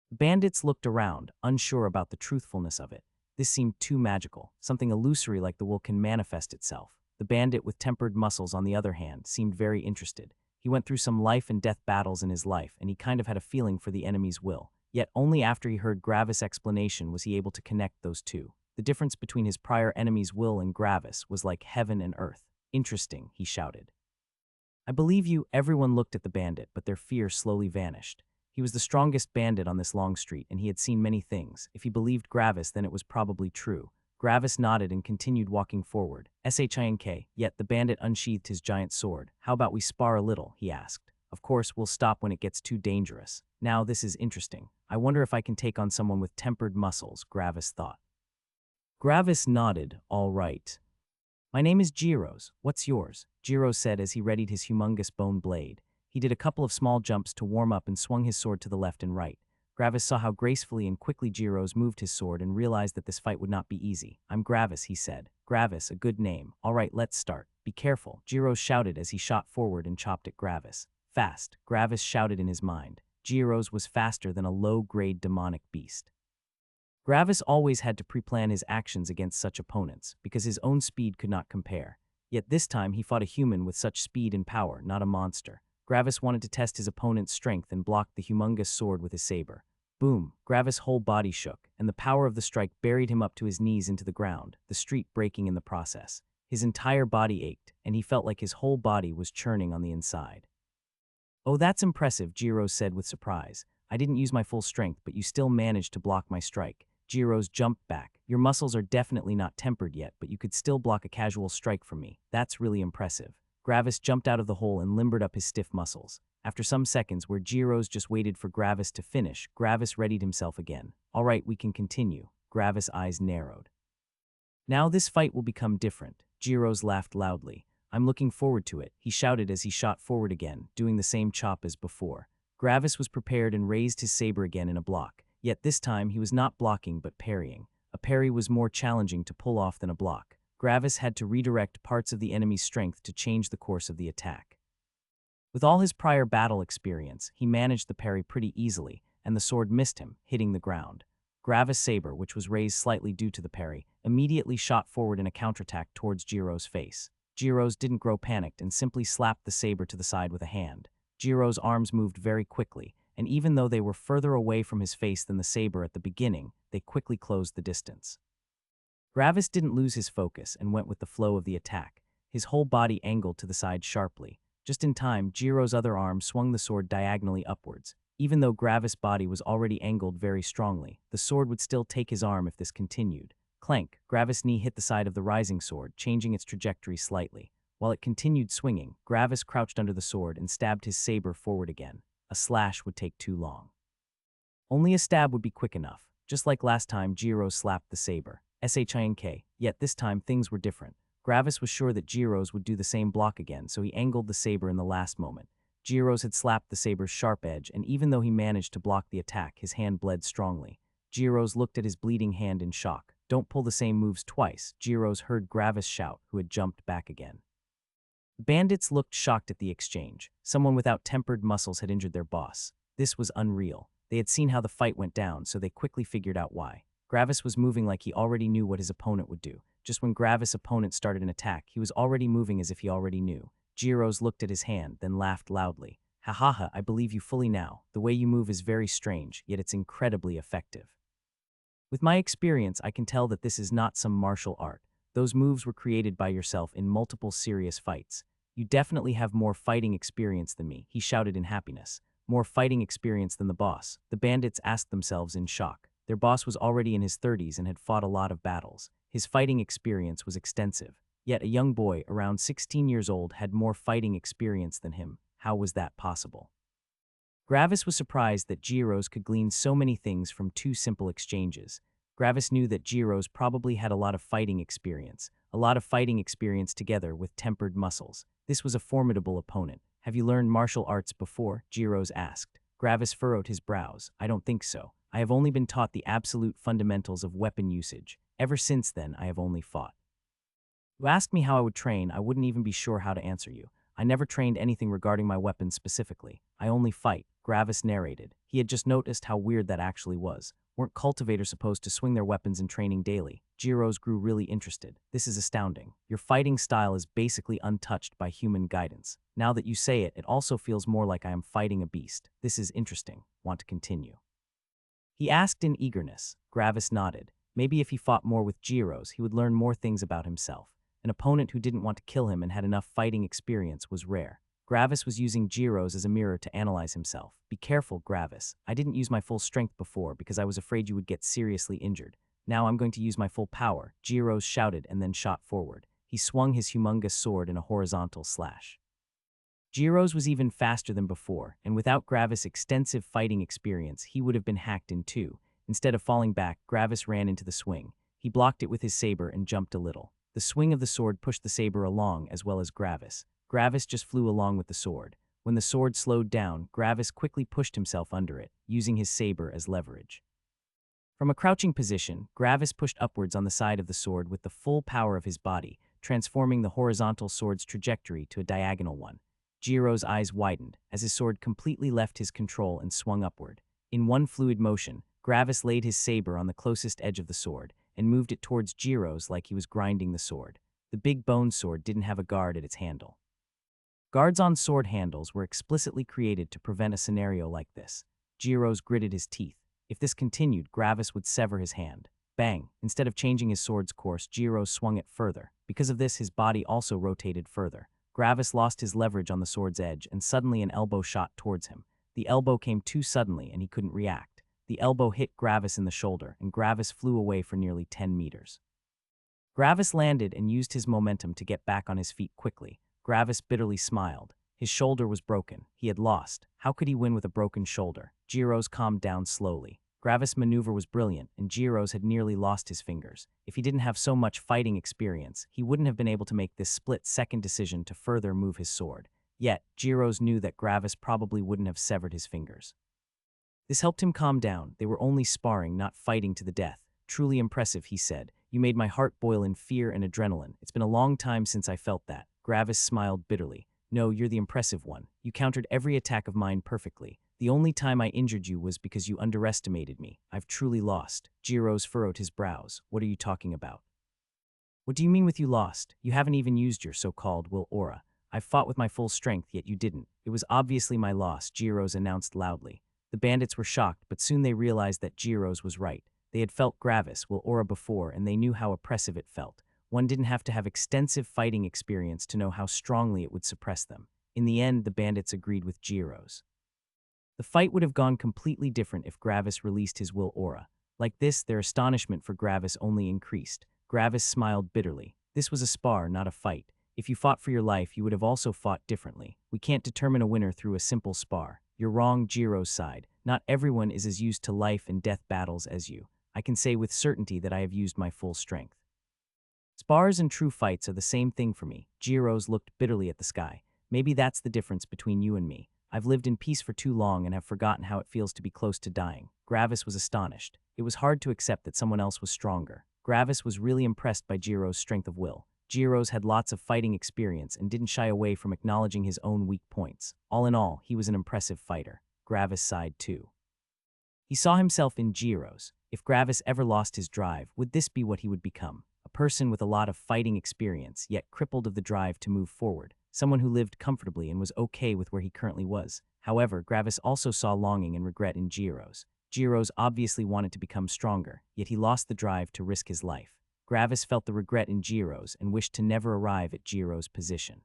The bandits looked around, unsure about the truthfulness of it. This seemed too magical. Something illusory like the will can manifest itself. The bandit with tempered muscles, on the other hand, seemed very interested. He went through some life and death battles in his life, and he kind of had a feeling for the enemy's will. Yet only after he heard Gravis' explanation was he able to connect those two. The difference between his prior enemy's will and Gravis was like heaven and earth. "Interesting," he shouted. "I believe you." Everyone looked at the bandit, but their fear slowly vanished. He was the strongest bandit on this long street, and he had seen many things. If he believed Gravis, then it was probably true. Gravis nodded and continued walking forward. "Shink." Yet the bandit unsheathed his giant sword. "How about we spar a little?" he asked. "Of course, we'll stop when it gets too dangerous. Now this is interesting. I wonder if I can take on someone with tempered muscles," Gravis thought. Gravis nodded. "All right. My name is Giros. What's yours?" Giros said as he readied his humongous bone blade. He did a couple of small jumps to warm up and swung his sword to the left and right. Gravis saw how gracefully and quickly Giros moved his sword and realized that this fight would not be easy. "I'm Gravis," he said. "Gravis, a good name. All right, let's start. Be careful," Giros shouted as he shot forward and chopped at Gravis. "Fast," Gravis shouted in his mind. Giros was faster than a low-grade demonic beast. Gravis always had to pre-plan his actions against such opponents, because his own speed could not compare. Yet this time he fought a human with such speed and power, not a monster. Gravis wanted to test his opponent's strength and blocked the humongous sword with his saber. Boom! Gravis' whole body shook, and the power of the strike buried him up to his knees into the ground, the street breaking in the process. His entire body ached, and he felt like his whole body was churning on the inside. "Oh, that's impressive," Giros said with surprise. "I didn't use my full strength, but you still managed to block my strike." Giros jumped back. "Your muscles are definitely not tempered yet, but you could still block a casual strike from me. That's really impressive." Gravis jumped out of the hole and limbered up his stiff muscles. After some seconds where Giros just waited for Gravis to finish, Gravis readied himself again. "All right, we can continue." Gravis' eyes narrowed. "Now this fight will become different." Giros laughed loudly. "I'm looking forward to it," he shouted as he shot forward again, doing the same chop as before. Gravis was prepared and raised his saber again in a block. Yet this time he was not blocking but parrying. A parry was more challenging to pull off than a block. Gravis had to redirect parts of the enemy's strength to change the course of the attack. With all his prior battle experience, he managed the parry pretty easily, and the sword missed him, hitting the ground. Gravis' saber, which was raised slightly due to the parry, immediately shot forward in a counterattack towards Giros' face. Giros didn't grow panicked and simply slapped the saber to the side with a hand. Jiro's arms moved very quickly, and even though they were further away from his face than the saber at the beginning, they quickly closed the distance. Gravis didn't lose his focus and went with the flow of the attack, his whole body angled to the side sharply. Just in time, Jiro's other arm swung the sword diagonally upwards. Even though Gravis' body was already angled very strongly, the sword would still take his arm if this continued. Clank, Gravis' knee hit the side of the rising sword, changing its trajectory slightly. While it continued swinging, Gravis crouched under the sword and stabbed his saber forward again. A slash would take too long. Only a stab would be quick enough. Just like last time, Jiro slapped the saber. Shink. Yet this time things were different. Gravis was sure that Jiro's would do the same block again, so he angled the saber in the last moment. Jiro's had slapped the saber's sharp edge, and even though he managed to block the attack, his hand bled strongly. Jiro's looked at his bleeding hand in shock. Don't pull the same moves twice, Jiro's heard Gravis shout, who had jumped back again. The bandits looked shocked at the exchange. Someone without tempered muscles had injured their boss. This was unreal. They had seen how the fight went down, so they quickly figured out why. Gravis was moving like he already knew what his opponent would do. Just when Gravis' opponent started an attack, he was already moving as if he already knew. Jiro's looked at his hand, then laughed loudly. Ha ha ha, I believe you fully now. The way you move is very strange, yet it's incredibly effective. With my experience, I can tell that this is not some martial art. Those moves were created by yourself in multiple serious fights. You definitely have more fighting experience than me, he shouted in happiness. More fighting experience than the boss. The bandits asked themselves in shock. Their boss was already in his 30s and had fought a lot of battles. His fighting experience was extensive. Yet a young boy, around 16 years old, had more fighting experience than him. How was that possible? Gravis was surprised that Jiro's could glean so many things from two simple exchanges. Gravis knew that Jiro's probably had a lot of fighting experience together with tempered muscles. This was a formidable opponent. Have you learned martial arts before? Jiro's asked. Gravis furrowed his brows. I don't think so. I have only been taught the absolute fundamentals of weapon usage. Ever since then, I have only fought. You asked me how I would train, I wouldn't even be sure how to answer you. I never trained anything regarding my weapons specifically. I only fight, Gravis narrated. He had just noticed how weird that actually was. Weren't cultivators supposed to swing their weapons in training daily? Jiro's grew really interested. This is astounding. Your fighting style is basically untouched by human guidance. Now that you say it, it also feels more like I am fighting a beast. This is interesting. Want to continue? He asked in eagerness. Gravis nodded. Maybe if he fought more with Jiro's, he would learn more things about himself. An opponent who didn't want to kill him and had enough fighting experience was rare. Gravis was using Jiro's as a mirror to analyze himself. Be careful, Gravis. I didn't use my full strength before because I was afraid you would get seriously injured. Now I'm going to use my full power, Jiro's shouted and then shot forward. He swung his humongous sword in a horizontal slash. Jiro's was even faster than before, and without Gravis' extensive fighting experience, he would have been hacked in two. Instead of falling back, Gravis ran into the swing. He blocked it with his saber and jumped a little. The swing of the sword pushed the saber along as well as Gravis. Gravis just flew along with the sword. When the sword slowed down, Gravis quickly pushed himself under it, using his saber as leverage. From a crouching position, Gravis pushed upwards on the side of the sword with the full power of his body, transforming the horizontal sword's trajectory to a diagonal one. Jiro's eyes widened as his sword completely left his control and swung upward. In one fluid motion, Gravis laid his saber on the closest edge of the sword and moved it towards Jiro's like he was grinding the sword. The big bone sword didn't have a guard at its handle. Guards on sword handles were explicitly created to prevent a scenario like this. Jiro's gritted his teeth. If this continued, Gravis would sever his hand. Bang! Instead of changing his sword's course, Jiro's swung it further. Because of this, his body also rotated further. Gravis lost his leverage on the sword's edge, and suddenly an elbow shot towards him. The elbow came too suddenly, and he couldn't react. The elbow hit Gravis in the shoulder, and Gravis flew away for nearly 10 meters. Gravis landed and used his momentum to get back on his feet quickly. Gravis bitterly smiled. His shoulder was broken. He had lost. How could he win with a broken shoulder? Jiro's calmed down slowly. Gravis' maneuver was brilliant, and Jiro's had nearly lost his fingers. If he didn't have so much fighting experience, he wouldn't have been able to make this split-second decision to further move his sword. Yet, Jiro's knew that Gravis probably wouldn't have severed his fingers. This helped him calm down. They were only sparring, not fighting to the death. Truly impressive, he said. You made my heart boil in fear and adrenaline. It's been a long time since I felt that. Gravis smiled bitterly. No, you're the impressive one. You countered every attack of mine perfectly. The only time I injured you was because you underestimated me. I've truly lost. Jiro's furrowed his brows. What are you talking about? What do you mean with you lost? You haven't even used your so-called will aura. I fought with my full strength, yet you didn't. It was obviously my loss, Jiro's announced loudly. The bandits were shocked, but soon they realized that Jiro's was right. They had felt Gravis, will aura before, and they knew how oppressive it felt. One didn't have to have extensive fighting experience to know how strongly it would suppress them. In the end, the bandits agreed with Jiro's. The fight would have gone completely different if Gravis released his will aura. Like this, their astonishment for Gravis only increased. Gravis smiled bitterly. This was a spar, not a fight. If you fought for your life, you would have also fought differently. We can't determine a winner through a simple spar. You're wrong, Jiro's sighed. Not everyone is as used to life and death battles as you. I can say with certainty that I have used my full strength. Spars and true fights are the same thing for me. Jiro's looked bitterly at the sky. Maybe that's the difference between you and me. I've lived in peace for too long and have forgotten how it feels to be close to dying. Gravis was astonished. It was hard to accept that someone else was stronger. Gravis was really impressed by Jiro's strength of will. Jiro's had lots of fighting experience and didn't shy away from acknowledging his own weak points. All in all, he was an impressive fighter. Gravis sighed too. He saw himself in Jiro's. If Gravis ever lost his drive, would this be what he would become? A person with a lot of fighting experience, yet crippled of the drive to move forward. Someone who lived comfortably and was okay with where he currently was. However, Gravis also saw longing and regret in Jiro's. Jiro's obviously wanted to become stronger, yet he lost the drive to risk his life. Gravis felt the regret in Jiro's and wished to never arrive at Jiro's position.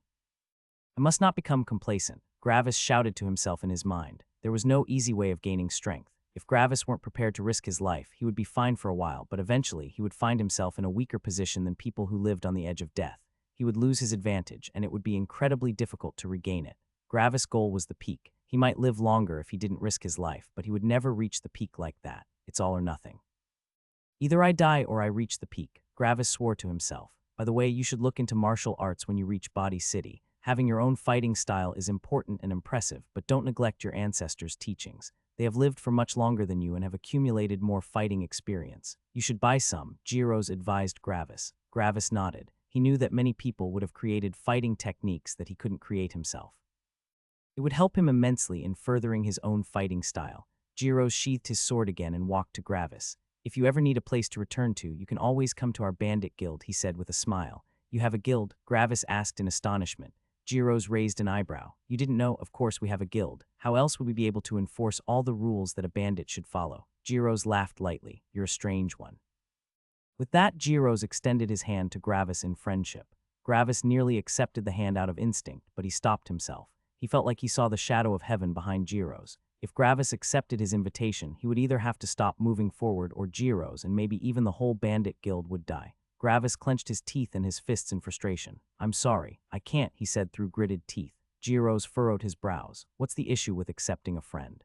I must not become complacent, Gravis shouted to himself in his mind. There was no easy way of gaining strength. If Gravis weren't prepared to risk his life, he would be fine for a while, but eventually he would find himself in a weaker position than people who lived on the edge of death. He would lose his advantage, and it would be incredibly difficult to regain it. Gravis' goal was the peak. He might live longer if he didn't risk his life, but he would never reach the peak like that. It's all or nothing. Either I die or I reach the peak, Gravis swore to himself. By the way, you should look into martial arts when you reach Body City. Having your own fighting style is important and impressive, but don't neglect your ancestors' teachings. They have lived for much longer than you and have accumulated more fighting experience. You should buy some, Jiro's advised Gravis. Gravis nodded. He knew that many people would have created fighting techniques that he couldn't create himself. It would help him immensely in furthering his own fighting style. Jiro sheathed his sword again and walked to Gravis. If you ever need a place to return to, you can always come to our bandit guild, he said with a smile. You have a guild? Gravis asked in astonishment. Jiro's raised an eyebrow. You didn't know? Of course we have a guild. How else would we be able to enforce all the rules that a bandit should follow? Jiro's laughed lightly. You're a strange one. With that, Jiro's extended his hand to Gravis in friendship. Gravis nearly accepted the hand out of instinct, but he stopped himself. He felt like he saw the shadow of heaven behind Jiro's. If Gravis accepted his invitation, he would either have to stop moving forward or Jiro's and maybe even the whole bandit guild would die. Gravis clenched his teeth and his fists in frustration. I'm sorry, I can't, he said through gritted teeth. Jiro's furrowed his brows. What's the issue with accepting a friend?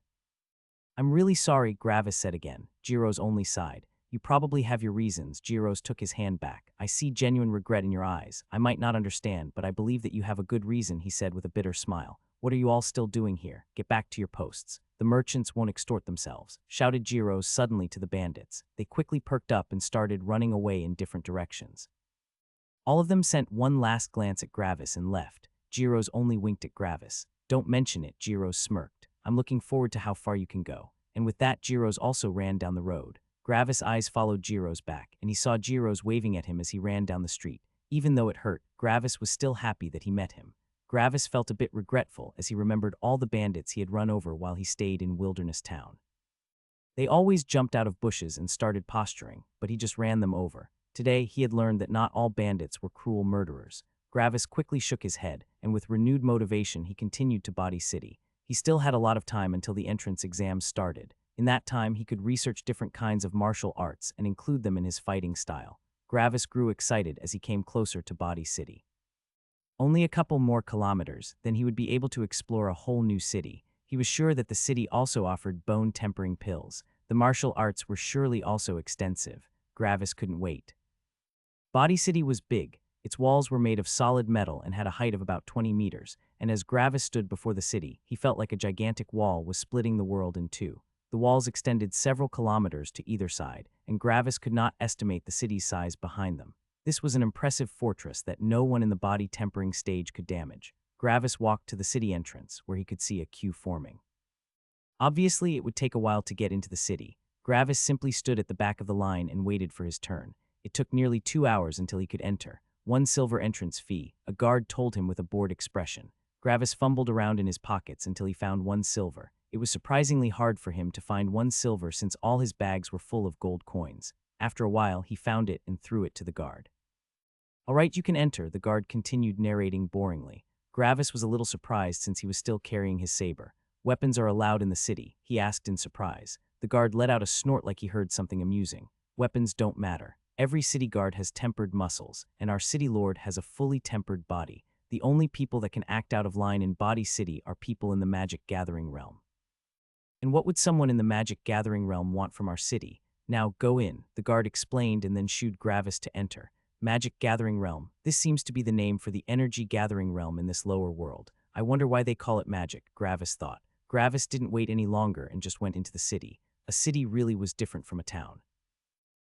I'm really sorry, Gravis said again. Jiro's only sighed. You probably have your reasons. Jiro's took his hand back. I see genuine regret in your eyes. I might not understand, but I believe that you have a good reason, he said with a bitter smile. What are you all still doing here? Get back to your posts. The merchants won't extort themselves, shouted Jiro suddenly to the bandits. They quickly perked up and started running away in different directions. All of them sent one last glance at Gravis and left. Jiro's only winked at Gravis. Don't mention it, Jiro smirked. I'm looking forward to how far you can go. And with that, Jiro's also ran down the road. Gravis' eyes followed Jiro's back, and he saw Jiro's waving at him as he ran down the street. Even though it hurt, Gravis was still happy that he met him. Gravis felt a bit regretful as he remembered all the bandits he had run over while he stayed in Wilderness Town. They always jumped out of bushes and started posturing, but he just ran them over. Today, he had learned that not all bandits were cruel murderers. Gravis quickly shook his head, and with renewed motivation, he continued to Body City. He still had a lot of time until the entrance exams started. In that time, he could research different kinds of martial arts and include them in his fighting style. Gravis grew excited as he came closer to Body City. Only a couple more kilometers, then he would be able to explore a whole new city. He was sure that the city also offered bone-tempering pills. The martial arts were surely also extensive. Gravis couldn't wait. Body City was big. Its walls were made of solid metal and had a height of about 20 meters, and as Gravis stood before the city, he felt like a gigantic wall was splitting the world in two. The walls extended several kilometers to either side, and Gravis could not estimate the city's size behind them. This was an impressive fortress that no one in the body-tempering stage could damage. Gravis walked to the city entrance, where he could see a queue forming. Obviously, it would take a while to get into the city. Gravis simply stood at the back of the line and waited for his turn. It took nearly 2 hours until he could enter. 1 silver entrance fee, a guard told him with a bored expression. Gravis fumbled around in his pockets until he found 1 silver. It was surprisingly hard for him to find 1 silver since all his bags were full of gold coins. After a while, he found it and threw it to the guard. "All right, you can enter," the guard continued narrating boringly. Gravis was a little surprised since he was still carrying his saber. "Weapons are allowed in the city?" he asked in surprise. The guard let out a snort like he heard something amusing. "Weapons don't matter. Every city guard has tempered muscles, and our city lord has a fully tempered body. The only people that can act out of line in Body City are people in the Magic Gathering realm." "And what would someone in the Magic Gathering realm want from our city?" "Now go in," the guard explained and then shooed Gravis to enter. Magic Gathering Realm. This seems to be the name for the energy gathering realm in this lower world. I wonder why they call it magic, Gravis thought. Gravis didn't wait any longer and just went into the city. A city really was different from a town.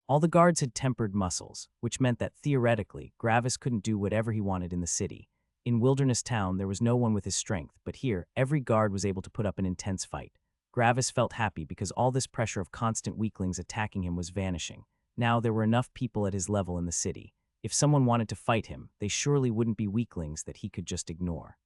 All the guards had tempered muscles, which meant that theoretically, Gravis couldn't do whatever he wanted in the city. In Wilderness Town, there was no one with his strength, but here, every guard was able to put up an intense fight. Gravis felt happy because all this pressure of constant weaklings attacking him was vanishing. Now there were enough people at his level in the city. If someone wanted to fight him, they surely wouldn't be weaklings that he could just ignore.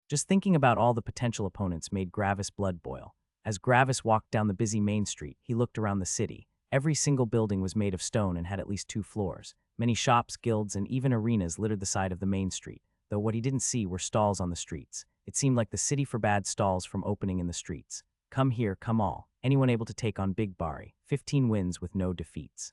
Just thinking about all the potential opponents made Gravis' blood boil. As Gravis walked down the busy main street, he looked around the city. Every single building was made of stone and had at least 2 floors. Many shops, guilds, and even arenas littered the side of the main street, though what he didn't see were stalls on the streets. It seemed like the city forbade stalls from opening in the streets. "Come here, come all. Anyone able to take on Big Bari. 15 wins with no defeats.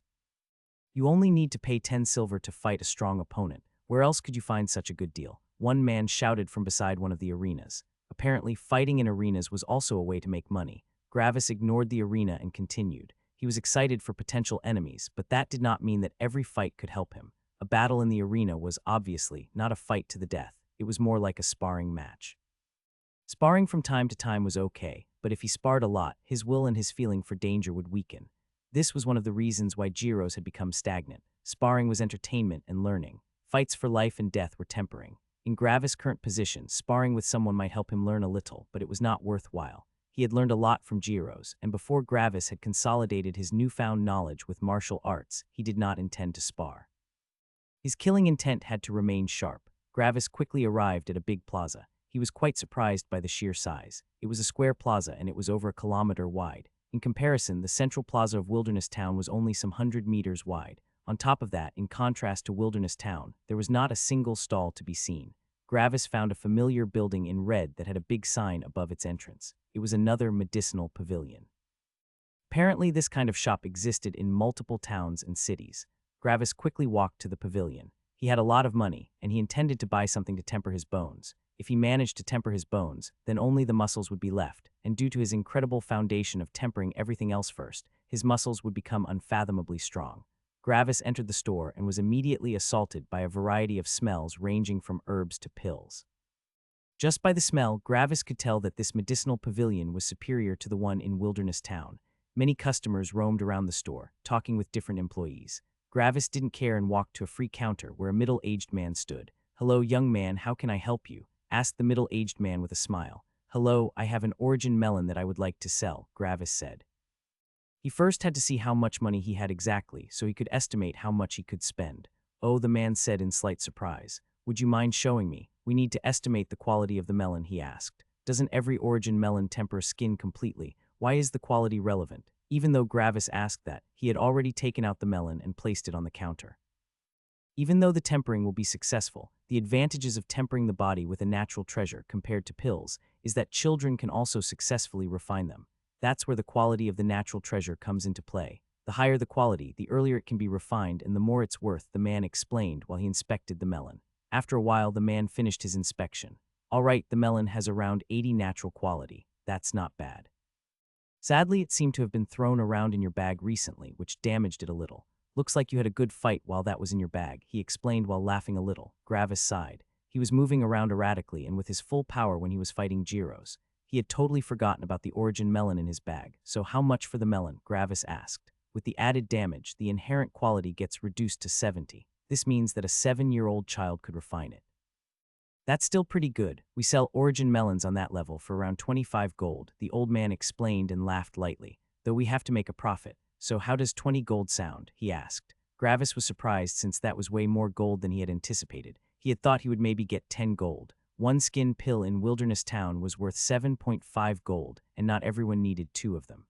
You only need to pay 10 silver to fight a strong opponent. Where else could you find such a good deal?" One man shouted from beside one of the arenas. Apparently, fighting in arenas was also a way to make money. Gravis ignored the arena and continued. He was excited for potential enemies, but that did not mean that every fight could help him. A battle in the arena was obviously not a fight to the death. It was more like a sparring match. Sparring from time to time was okay, but if he sparred a lot, his will and his feeling for danger would weaken. This was one of the reasons why Jiro's had become stagnant. Sparring was entertainment and learning. Fights for life and death were tempering. In Gravis' current position, sparring with someone might help him learn a little, but it was not worthwhile. He had learned a lot from Jiro's, and before Gravis had consolidated his newfound knowledge with martial arts, he did not intend to spar. His killing intent had to remain sharp. Gravis quickly arrived at a big plaza. He was quite surprised by the sheer size. It was a square plaza and it was over a kilometer wide. In comparison, the central plaza of Wilderness Town was only some 100 meters wide. On top of that, in contrast to Wilderness Town, there was not a single stall to be seen. Gravis found a familiar building in red that had a big sign above its entrance. It was another medicinal pavilion. Apparently, this kind of shop existed in multiple towns and cities. Gravis quickly walked to the pavilion. He had a lot of money, and he intended to buy something to temper his bones. If he managed to temper his bones, then only the muscles would be left, and due to his incredible foundation of tempering everything else first, his muscles would become unfathomably strong. Gravis entered the store and was immediately assaulted by a variety of smells ranging from herbs to pills. Just by the smell, Gravis could tell that this medicinal pavilion was superior to the one in Wilderness Town. Many customers roamed around the store, talking with different employees. Gravis didn't care and walked to a free counter where a middle-aged man stood. "Hello, young man, how can I help you?" asked the middle-aged man with a smile. "Hello, I have an origin melon that I would like to sell," Gravis said. He first had to see how much money he had exactly, so he could estimate how much he could spend. "Oh," the man said in slight surprise. "Would you mind showing me? We need to estimate the quality of the melon," he asked. "Doesn't every origin melon temper skin completely? Why is the quality relevant?" Even though Gravis asked that, he had already taken out the melon and placed it on the counter. Even though the tempering will be successful, the advantages of tempering the body with a natural treasure compared to pills is that children can also successfully refine them. That's where the quality of the natural treasure comes into play. The higher the quality, the earlier it can be refined and the more it's worth, the man explained while he inspected the melon. After a while, the man finished his inspection. "All right, the melon has around 80 natural quality. That's not bad. Sadly, it seemed to have been thrown around in your bag recently, which damaged it a little. Looks like you had a good fight while that was in your bag," he explained while laughing a little. Gravis sighed. He was moving around erratically and with his full power when he was fighting Jiros. He had totally forgotten about the origin melon in his bag. "So how much for the melon?" Gravis asked. "With the added damage, the inherent quality gets reduced to 70. This means that a 7-year-old child could refine it." "That's still pretty good. We sell origin melons on that level for around 25 gold, the old man explained and laughed lightly. "Though we have to make a profit. So how does 20 gold sound?" he asked. Gravis was surprised since that was way more gold than he had anticipated. He had thought he would maybe get 10 gold. One skin pill in Wilderness Town was worth 7.5 gold, and not everyone needed 2 of them.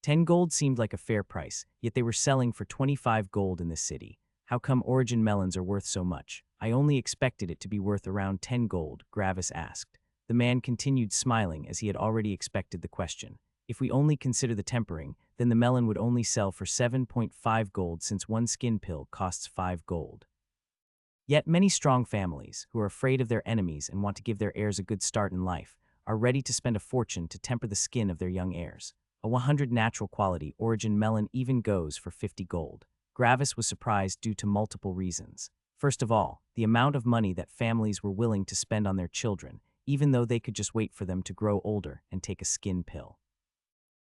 10 gold seemed like a fair price, yet they were selling for 25 gold in this city. How come Origin melons are worth so much? I only expected it to be worth around 10 gold, Gravis asked. The man continued smiling as he had already expected the question. If we only consider the tempering, then the melon would only sell for 7.5 gold since one skin pill costs 5 gold. Yet many strong families, who are afraid of their enemies and want to give their heirs a good start in life, are ready to spend a fortune to temper the skin of their young heirs. A 100 natural quality Origin melon even goes for 50 gold. Gravis was surprised due to multiple reasons. First of all, the amount of money that families were willing to spend on their children, even though they could just wait for them to grow older and take a skin pill.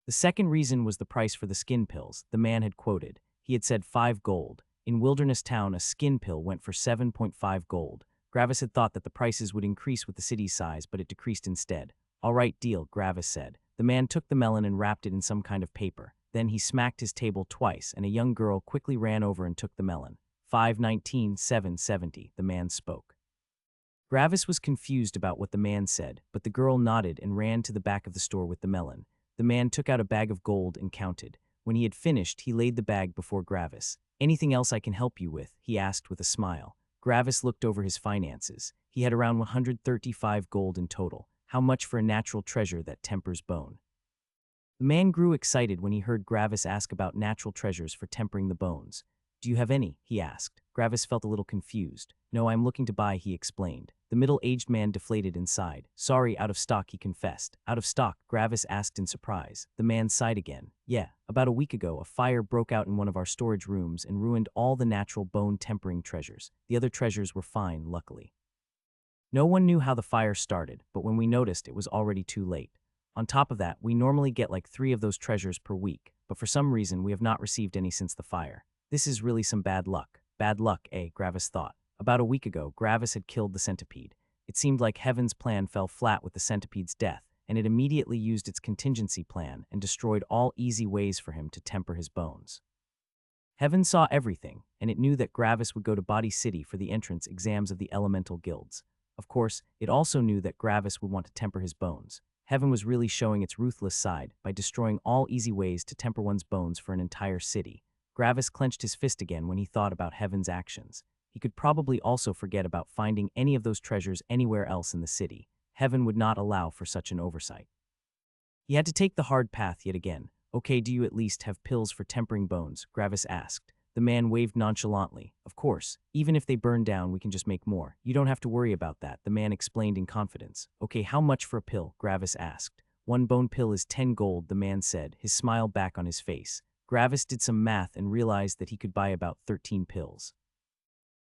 The second reason was the price for the skin pills the man had quoted. He had said 5 gold. In Wilderness Town, a skin pill went for 7.5 gold. Gravis had thought that the prices would increase with the city's size, but it decreased instead. All right, deal, Gravis said. The man took the melon and wrapped it in some kind of paper. Then he smacked his table twice, and a young girl quickly ran over and took the melon. 519, 770, the man spoke. Gravis was confused about what the man said, but the girl nodded and ran to the back of the store with the melon. The man took out a bag of gold and counted. When he had finished, he laid the bag before Gravis. Anything else I can help you with? He asked with a smile. Gravis looked over his finances. He had around 135 gold in total. How much for a natural treasure that tempers bone? The man grew excited when he heard Gravis ask about natural treasures for tempering the bones. Do you have any? He asked. Gravis felt a little confused. No, I'm looking to buy, he explained. The middle-aged man deflated inside. Sorry, out of stock, he confessed. Out of stock? Gravis asked in surprise. The man sighed again. Yeah, about a week ago, a fire broke out in one of our storage rooms and ruined all the natural bone-tempering treasures. The other treasures were fine, luckily. No one knew how the fire started, but when we noticed, it was already too late. On top of that, we normally get like 3 of those treasures per week, but for some reason, we have not received any since the fire. This is really some bad luck. Bad luck, eh? Gravis thought. About a week ago, Gravis had killed the centipede. It seemed like Heaven's plan fell flat with the centipede's death, and it immediately used its contingency plan and destroyed all easy ways for him to temper his bones. Heaven saw everything, and it knew that Gravis would go to Body City for the entrance exams of the elemental guilds. Of course, it also knew that Gravis would want to temper his bones. Heaven was really showing its ruthless side by destroying all easy ways to temper one's bones for an entire city. Gravis clenched his fist again when he thought about Heaven's actions. He could probably also forget about finding any of those treasures anywhere else in the city. Heaven would not allow for such an oversight. He had to take the hard path yet again. Okay, do you at least have pills for tempering bones? Gravis asked. The man waved nonchalantly. Of course, even if they burn down, we can just make more. You don't have to worry about that, the man explained in confidence. Okay, how much for a pill? Gravis asked. 1 bone pill is 10 gold, the man said, his smile back on his face. Gravis did some math and realized that he could buy about 13 pills.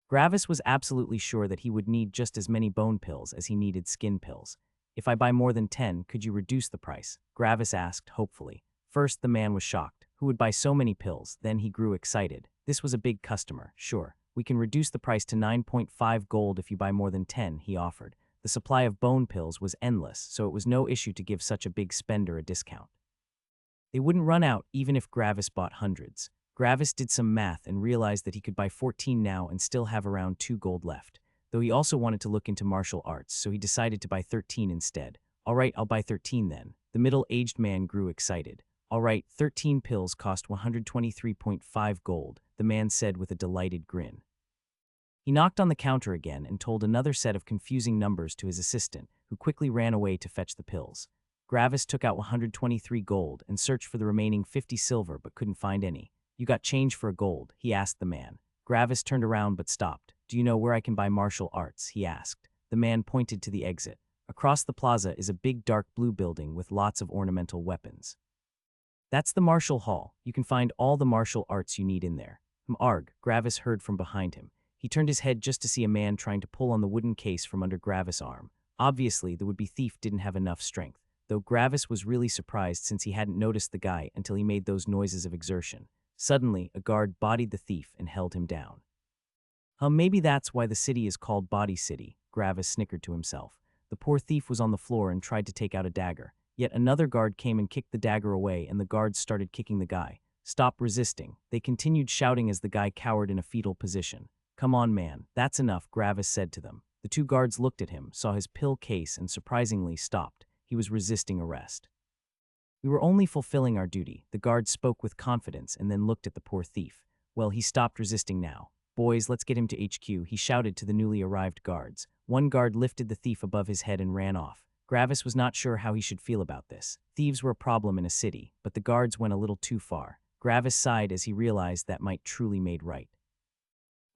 Gravis was absolutely sure that he would need just as many bone pills as he needed skin pills. If I buy more than 10, could you reduce the price? Gravis asked, hopefully. First, the man was shocked. Who would buy so many pills? Then he grew excited. This was a big customer. Sure, we can reduce the price to 9.5 gold if you buy more than 10, he offered. The supply of bone pills was endless, so it was no issue to give such a big spender a discount. They wouldn't run out even if Gravis bought hundreds. Gravis did some math and realized that he could buy 14 now and still have around 2 gold left, though he also wanted to look into martial arts, so he decided to buy 13 instead. All right, I'll buy 13 then. The middle-aged man grew excited. All right, 13 pills cost 123.5 gold, the man said with a delighted grin. He knocked on the counter again and told another set of confusing numbers to his assistant, who quickly ran away to fetch the pills. Gravis took out 123 gold and searched for the remaining 50 silver but couldn't find any. You got change for a gold? He asked the man. Gravis turned around but stopped. Do you know where I can buy martial arts? He asked. The man pointed to the exit. Across the plaza is a big dark blue building with lots of ornamental weapons. That's the martial hall. You can find all the martial arts you need in there. Arg, Gravis heard from behind him. He turned his head just to see a man trying to pull on the wooden case from under Gravis' arm. Obviously, the would-be thief didn't have enough strength, though Gravis was really surprised since he hadn't noticed the guy until he made those noises of exertion. Suddenly, a guard bodied the thief and held him down. Maybe that's why the city is called Body City, Gravis snickered to himself. The poor thief was on the floor and tried to take out a dagger. Yet another guard came and kicked the dagger away, and the guards started kicking the guy. "Stop resisting." They continued shouting as the guy cowered in a fetal position. "Come on, man, that's enough," Gravis said to them. The two guards looked at him, saw his pill case, and surprisingly stopped. He was resisting arrest. "We were only fulfilling our duty." The guard spoke with confidence and then looked at the poor thief. "Well, he stopped resisting now. Boys, let's get him to HQ," he shouted to the newly arrived guards. One guard lifted the thief above his head and ran off. Gravis was not sure how he should feel about this. Thieves were a problem in a city, but the guards went a little too far. Gravis sighed as he realized that might truly made right.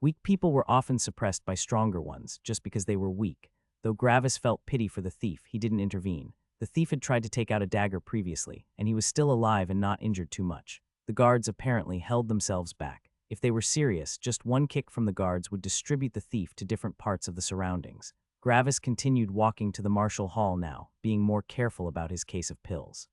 Weak people were often suppressed by stronger ones, just because they were weak. Though Gravis felt pity for the thief, he didn't intervene. The thief had tried to take out a dagger previously, and he was still alive and not injured too much. The guards apparently held themselves back. If they were serious, just one kick from the guards would distribute the thief to different parts of the surroundings. Gravis continued walking to the martial hall now, being more careful about his case of pills.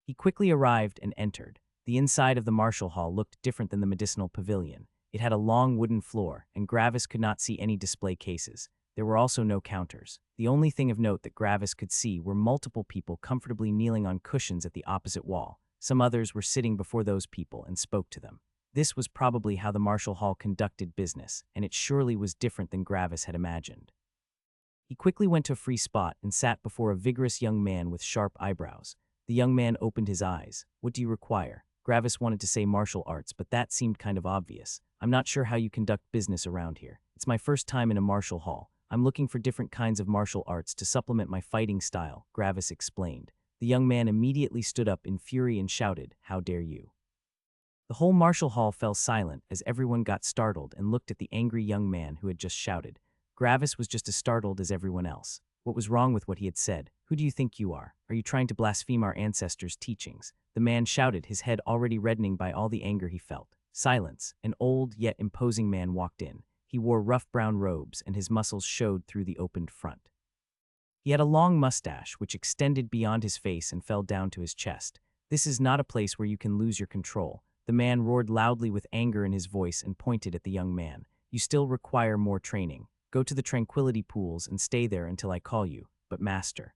He quickly arrived and entered. The inside of the martial hall looked different than the medicinal pavilion. It had a long wooden floor, and Gravis could not see any display cases. There were also no counters. The only thing of note that Gravis could see were multiple people comfortably kneeling on cushions at the opposite wall. Some others were sitting before those people and spoke to them. This was probably how the martial hall conducted business, and it surely was different than Gravis had imagined. He quickly went to a free spot and sat before a vigorous young man with sharp eyebrows. The young man opened his eyes. "What do you require?" Gravis wanted to say martial arts, but that seemed kind of obvious. "I'm not sure how you conduct business around here. It's my first time in a martial hall. I'm looking for different kinds of martial arts to supplement my fighting style," Gravis explained. The young man immediately stood up in fury and shouted, "How dare you!" The whole martial hall fell silent as everyone got startled and looked at the angry young man who had just shouted. Gravis was just as startled as everyone else. What was wrong with what he had said? "Who do you think you are? Are you trying to blaspheme our ancestors' teachings?" The man shouted, his head already reddening by all the anger he felt. Silence. An old yet imposing man walked in. He wore rough brown robes and his muscles showed through the opened front. He had a long mustache which extended beyond his face and fell down to his chest. "This is not a place where you can lose your control." The man roared loudly with anger in his voice and pointed at the young man. "You still require more training. Go to the tranquility pools and stay there until I call you, but master."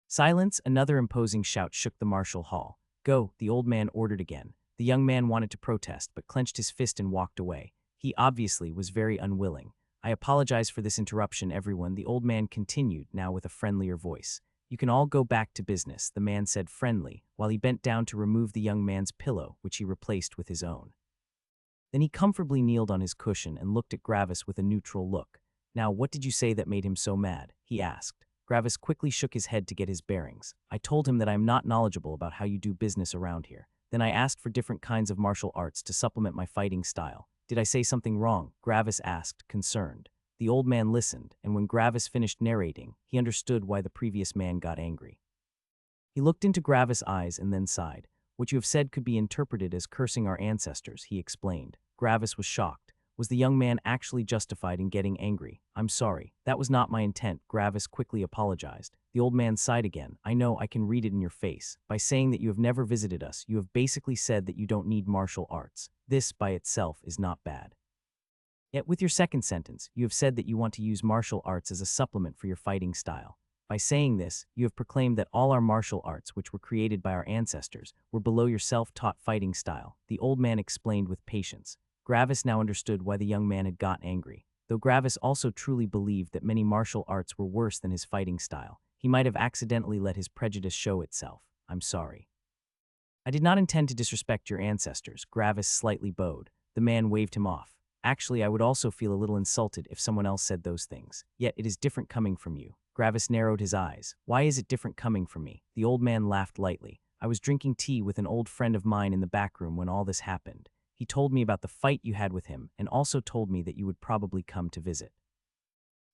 Silence. Another imposing shout shook the martial hall. "Go," the old man ordered again. The young man wanted to protest, but clenched his fist and walked away. He obviously was very unwilling. "I apologize for this interruption, everyone," the old man continued, now with a friendlier voice. "You can all go back to business," the man said friendly, while he bent down to remove the young man's pillow, which he replaced with his own. Then he comfortably kneeled on his cushion and looked at Gravis with a neutral look. "Now, what did you say that made him so mad?" he asked. Gravis quickly shook his head to get his bearings. "I told him that I am not knowledgeable about how you do business around here. Then I asked for different kinds of martial arts to supplement my fighting style. Did I say something wrong?" Gravis asked, concerned. The old man listened, and when Gravis finished narrating, he understood why the previous man got angry. He looked into Gravis' eyes and then sighed. "What you have said could be interpreted as cursing our ancestors," he explained. Gravis was shocked. Was the young man actually justified in getting angry? "I'm sorry. That was not my intent," Gravis quickly apologized. The old man sighed again. "I know, I can read it in your face. By saying that you have never visited us, you have basically said that you don't need martial arts. This, by itself, is not bad. Yet with your second sentence, you have said that you want to use martial arts as a supplement for your fighting style. By saying this, you have proclaimed that all our martial arts, which were created by our ancestors, were below your self-taught fighting style," the old man explained with patience. Gravis now understood why the young man had got angry. Though Gravis also truly believed that many martial arts were worse than his fighting style, he might have accidentally let his prejudice show itself. "I'm sorry. I did not intend to disrespect your ancestors," Gravis slightly bowed. The man waved him off. "Actually, I would also feel a little insulted if someone else said those things. Yet it is different coming from you." Gravis narrowed his eyes. "Why is it different coming from me?" The old man laughed lightly. "I was drinking tea with an old friend of mine in the back room when all this happened. He told me about the fight you had with him and also told me that you would probably come to visit."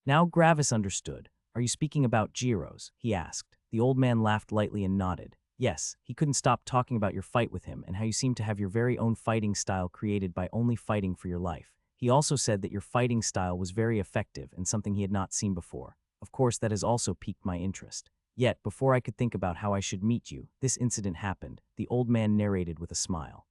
Now Gravis understood. "Are you speaking about Giro's?" he asked. The old man laughed lightly and nodded. "Yes, he couldn't stop talking about your fight with him and how you seem to have your very own fighting style created by only fighting for your life. He also said that your fighting style was very effective and something he had not seen before. Of course, that has also piqued my interest. Yet, before I could think about how I should meet you, this incident happened," the old man narrated with a smile.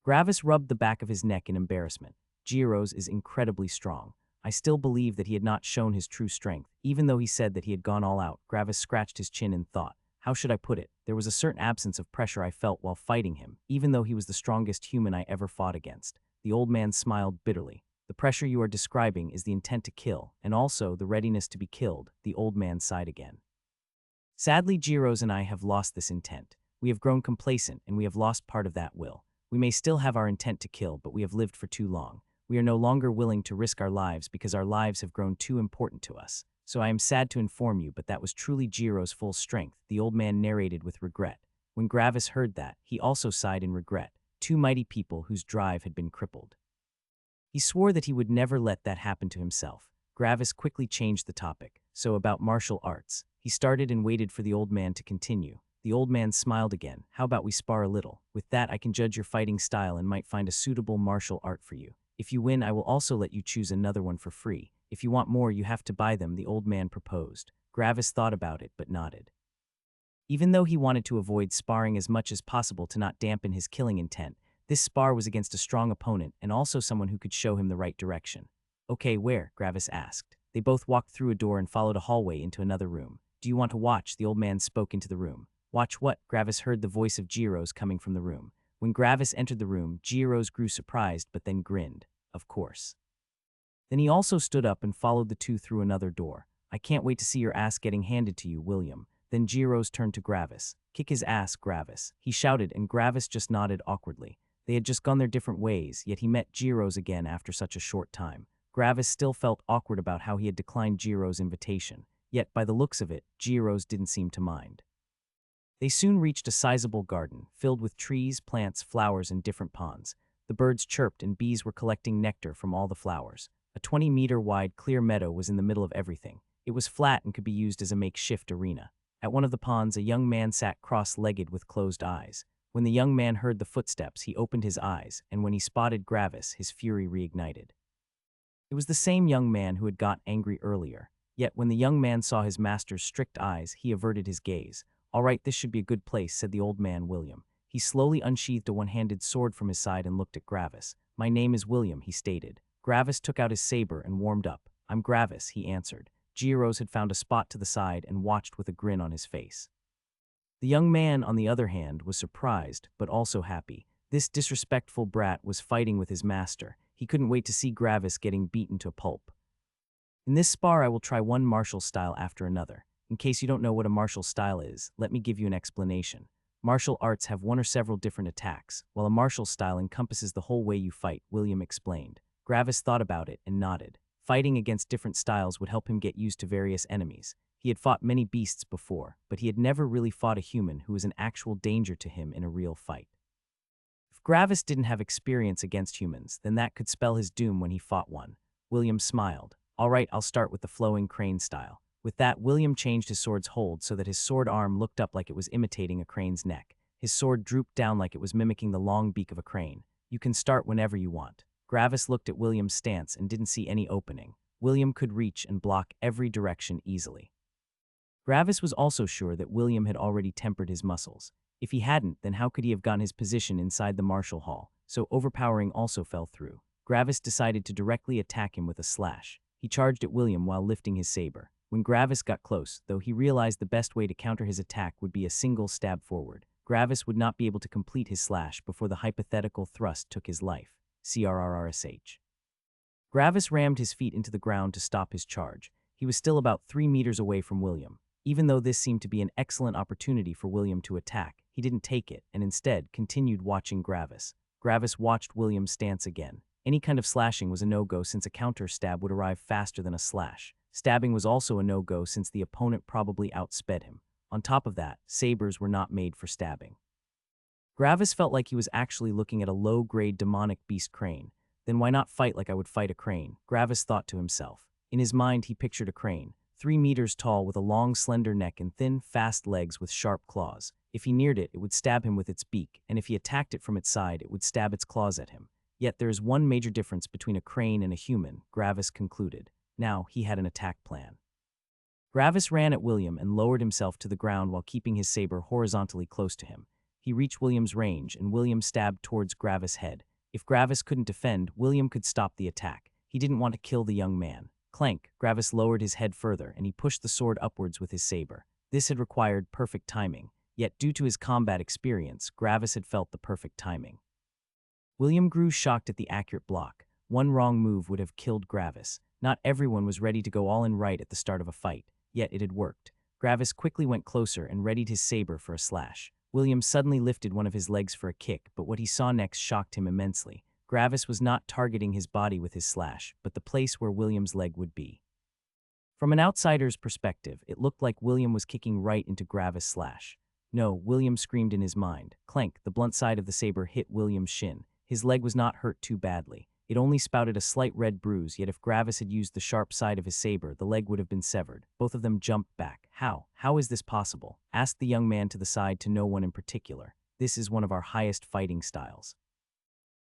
Gravis rubbed the back of his neck in embarrassment. "Giro's is incredibly strong. I still believe that he had not shown his true strength, even though he said that he had gone all out." Gravis scratched his chin in thought. How should I put it? There was a certain absence of pressure I felt while fighting him, even though he was the strongest human I ever fought against. The old man smiled bitterly. The pressure you are describing is the intent to kill, and also the readiness to be killed, the old man sighed again. Sadly, Jiros and I have lost this intent. We have grown complacent, and we have lost part of that will. We may still have our intent to kill, but we have lived for too long. We are no longer willing to risk our lives because our lives have grown too important to us. So I am sad to inform you, but that was truly Jiro's full strength, the old man narrated with regret. When Gravis heard that, he also sighed in regret, two mighty people whose drive had been crippled. He swore that he would never let that happen to himself. Gravis quickly changed the topic. So about martial arts. He started and waited for the old man to continue. The old man smiled again. How about we spar a little? With that, I can judge your fighting style and might find a suitable martial art for you. If you win, I will also let you choose another one for free. If you want more, you have to buy them, the old man proposed. Gravis thought about it, but nodded. Even though he wanted to avoid sparring as much as possible to not dampen his killing intent, this spar was against a strong opponent and also someone who could show him the right direction. Okay, where? Gravis asked. They both walked through a door and followed a hallway into another room. Do you want to watch? The old man spoke into the room. Watch what? Gravis heard the voice of Jiros coming from the room. When Gravis entered the room, Jiros grew surprised but then grinned. Of course. Then he also stood up and followed the two through another door. I can't wait to see your ass getting handed to you, William. Then Jiros turned to Gravis. Kick his ass, Gravis. He shouted, and Gravis just nodded awkwardly. They had just gone their different ways, yet he met Jiros again after such a short time. Gravis still felt awkward about how he had declined Jiros' invitation, yet by the looks of it, Jiros didn't seem to mind. They soon reached a sizable garden, filled with trees, plants, flowers, and different ponds. The birds chirped and bees were collecting nectar from all the flowers. A 20-meter-wide clear meadow was in the middle of everything. It was flat and could be used as a makeshift arena. At one of the ponds, a young man sat cross-legged with closed eyes. When the young man heard the footsteps, he opened his eyes, and when he spotted Gravis, his fury reignited. It was the same young man who had got angry earlier. Yet when the young man saw his master's strict eyes, he averted his gaze. All right, this should be a good place, said the old man, William. He slowly unsheathed a one-handed sword from his side and looked at Gravis. My name is William, he stated. Gravis took out his saber and warmed up. I'm Gravis, he answered. Jiros had found a spot to the side and watched with a grin on his face. The young man, on the other hand, was surprised, but also happy. This disrespectful brat was fighting with his master. He couldn't wait to see Gravis getting beaten to a pulp. In this spar, I will try one martial style after another. In case you don't know what a martial style is, let me give you an explanation. Martial arts have one or several different attacks, while a martial style encompasses the whole way you fight, William explained. Gravis thought about it and nodded. Fighting against different styles would help him get used to various enemies. He had fought many beasts before, but he had never really fought a human who was an actual danger to him in a real fight. If Gravis didn't have experience against humans, then that could spell his doom when he fought one. William smiled. All right, I'll start with the flowing crane style. With that, William changed his sword's hold so that his sword arm looked up like it was imitating a crane's neck. His sword drooped down like it was mimicking the long beak of a crane. You can start whenever you want. Gravis looked at William's stance and didn't see any opening. William could reach and block every direction easily. Gravis was also sure that William had already tempered his muscles. If he hadn't, then how could he have gotten his position inside the martial hall? So overpowering also fell through. Gravis decided to directly attack him with a slash. He charged at William while lifting his saber. When Gravis got close, though, he realized the best way to counter his attack would be a single stab forward. Gravis would not be able to complete his slash before the hypothetical thrust took his life. CRRRSH. Gravis rammed his feet into the ground to stop his charge. He was still about 3 meters away from William. Even though this seemed to be an excellent opportunity for William to attack, he didn't take it and instead continued watching Gravis. Gravis watched William's stance again. Any kind of slashing was a no-go since a counter stab would arrive faster than a slash. Stabbing was also a no-go since the opponent probably outsped him. On top of that, sabers were not made for stabbing. Gravis felt like he was actually looking at a low-grade demonic beast crane. Then why not fight like I would fight a crane? Gravis thought to himself. In his mind, he pictured a crane, 3 meters tall with a long, slender neck and thin, fast legs with sharp claws. If he neared it, it would stab him with its beak, and if he attacked it from its side, it would stab its claws at him. Yet there is one major difference between a crane and a human, Gravis concluded. Now he had an attack plan. Gravis ran at William and lowered himself to the ground while keeping his saber horizontally close to him. He reached William's range, and William stabbed towards Gravis' head. If Gravis couldn't defend, William could stop the attack. He didn't want to kill the young man. Clank, Gravis lowered his head further, and he pushed the sword upwards with his saber. This had required perfect timing, yet due to his combat experience, Gravis had felt the perfect timing. William grew shocked at the accurate block. One wrong move would have killed Gravis. Not everyone was ready to go all in right at the start of a fight, yet it had worked. Gravis quickly went closer and readied his saber for a slash. William suddenly lifted one of his legs for a kick, but what he saw next shocked him immensely. Gravis was not targeting his body with his slash, but the place where William's leg would be. From an outsider's perspective, it looked like William was kicking right into Gravis' slash. No, William screamed in his mind. Clank, the blunt side of the saber hit William's shin. His leg was not hurt too badly. It only spouted a slight red bruise, yet if Gravis had used the sharp side of his saber, the leg would have been severed. Both of them jumped back. How? How is this possible? Asked the young man to the side to no one in particular. This is one of our highest fighting styles.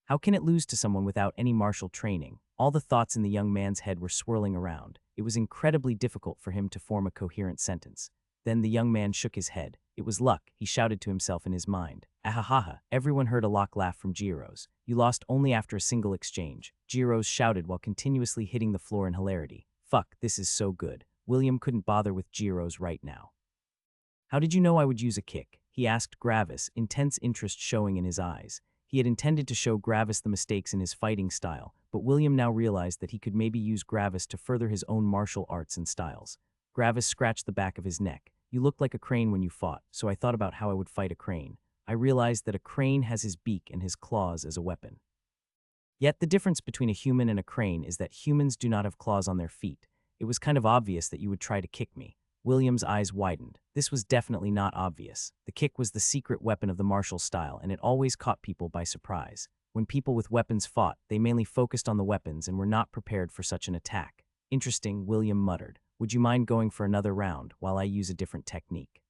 How can it lose to someone without any martial training? All the thoughts in the young man's head were swirling around. It was incredibly difficult for him to form a coherent sentence. Then the young man shook his head. It was luck, he shouted to himself in his mind. Ahahaha, everyone heard a lock laugh from Jiro's. You lost only after a single exchange. Jiro's shouted while continuously hitting the floor in hilarity. Fuck, this is so good. William couldn't bother with Jiro's right now. How did you know I would use a kick? He asked Gravis, intense interest showing in his eyes. He had intended to show Gravis the mistakes in his fighting style, but William now realized that he could maybe use Gravis to further his own martial arts and styles. Gravis scratched the back of his neck. You looked like a crane when you fought, so I thought about how I would fight a crane. I realized that a crane has his beak and his claws as a weapon. Yet the difference between a human and a crane is that humans do not have claws on their feet. It was kind of obvious that you would try to kick me. William's eyes widened. This was definitely not obvious. The kick was the secret weapon of the martial style, and it always caught people by surprise. When people with weapons fought, they mainly focused on the weapons and were not prepared for such an attack. Interesting, William muttered. Would you mind going for another round while I use a different technique?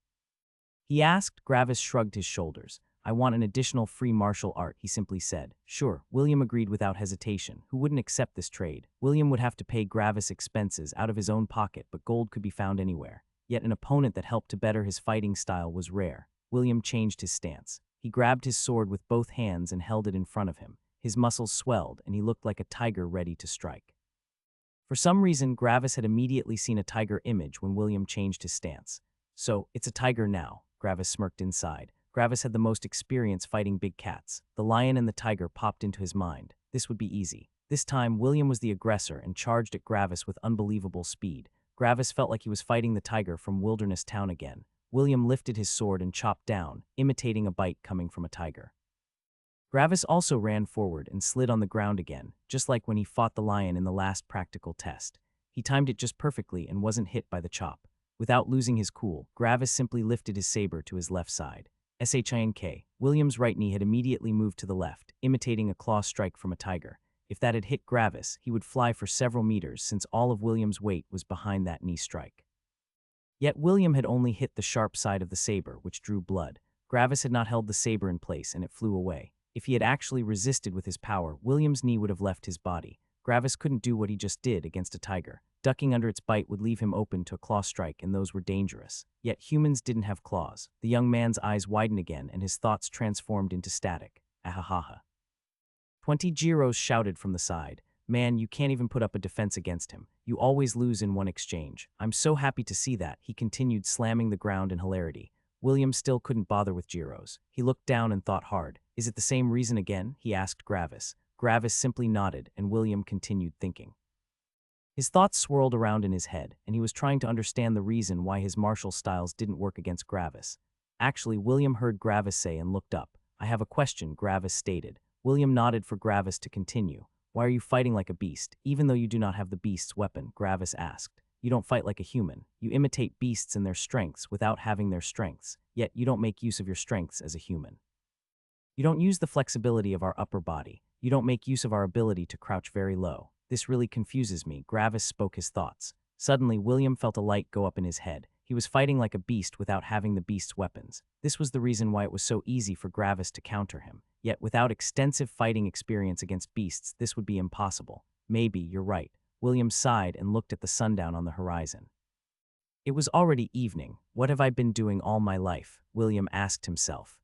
He asked. Gravis shrugged his shoulders. I want an additional free martial art, he simply said. Sure, William agreed without hesitation. Who wouldn't accept this trade? William would have to pay Gravis expenses out of his own pocket, but gold could be found anywhere. Yet an opponent that helped to better his fighting style was rare. William changed his stance. He grabbed his sword with both hands and held it in front of him. His muscles swelled, and he looked like a tiger ready to strike. For some reason, Gravis had immediately seen a tiger image when William changed his stance. So, it's a tiger now, Gravis smirked inside. Gravis had the most experience fighting big cats. The lion and the tiger popped into his mind. This would be easy. This time, William was the aggressor and charged at Gravis with unbelievable speed. Gravis felt like he was fighting the tiger from Wilderness Town again. William lifted his sword and chopped down, imitating a bite coming from a tiger. Gravis also ran forward and slid on the ground again, just like when he fought the lion in the last practical test. He timed it just perfectly and wasn't hit by the chop. Without losing his cool, Gravis simply lifted his saber to his left side. Shink. William's right knee had immediately moved to the left, imitating a claw strike from a tiger. If that had hit Gravis, he would fly for several meters since all of William's weight was behind that knee strike. Yet William had only hit the sharp side of the saber, which drew blood. Gravis had not held the saber in place and it flew away. If he had actually resisted with his power, William's knee would have left his body. Gravis couldn't do what he just did against a tiger. Ducking under its bite would leave him open to a claw strike, and those were dangerous. Yet humans didn't have claws. The young man's eyes widened again, and his thoughts transformed into static. Ahahaha. 20 Jiros shouted from the side. Man, you can't even put up a defense against him. You always lose in one exchange. I'm so happy to see that, he continued, slamming the ground in hilarity. William still couldn't bother with Jiros. He looked down and thought hard. Is it the same reason again? He asked Gravis. Gravis simply nodded, and William continued thinking. His thoughts swirled around in his head, and he was trying to understand the reason why his martial styles didn't work against Gravis. Actually, William heard Gravis say and looked up. I have a question, Gravis stated. William nodded for Gravis to continue. Why are you fighting like a beast, even though you do not have the beast's weapon? Gravis asked. You don't fight like a human. You imitate beasts and their strengths without having their strengths, yet you don't make use of your strengths as a human. You don't use the flexibility of our upper body. You don't make use of our ability to crouch very low. This really confuses me. Gravis spoke his thoughts. Suddenly, William felt a light go up in his head. He was fighting like a beast without having the beast's weapons. This was the reason why it was so easy for Gravis to counter him. Yet without extensive fighting experience against beasts, this would be impossible. Maybe, you're right. William sighed and looked at the sundown on the horizon. It was already evening. What have I been doing all my life? William asked himself.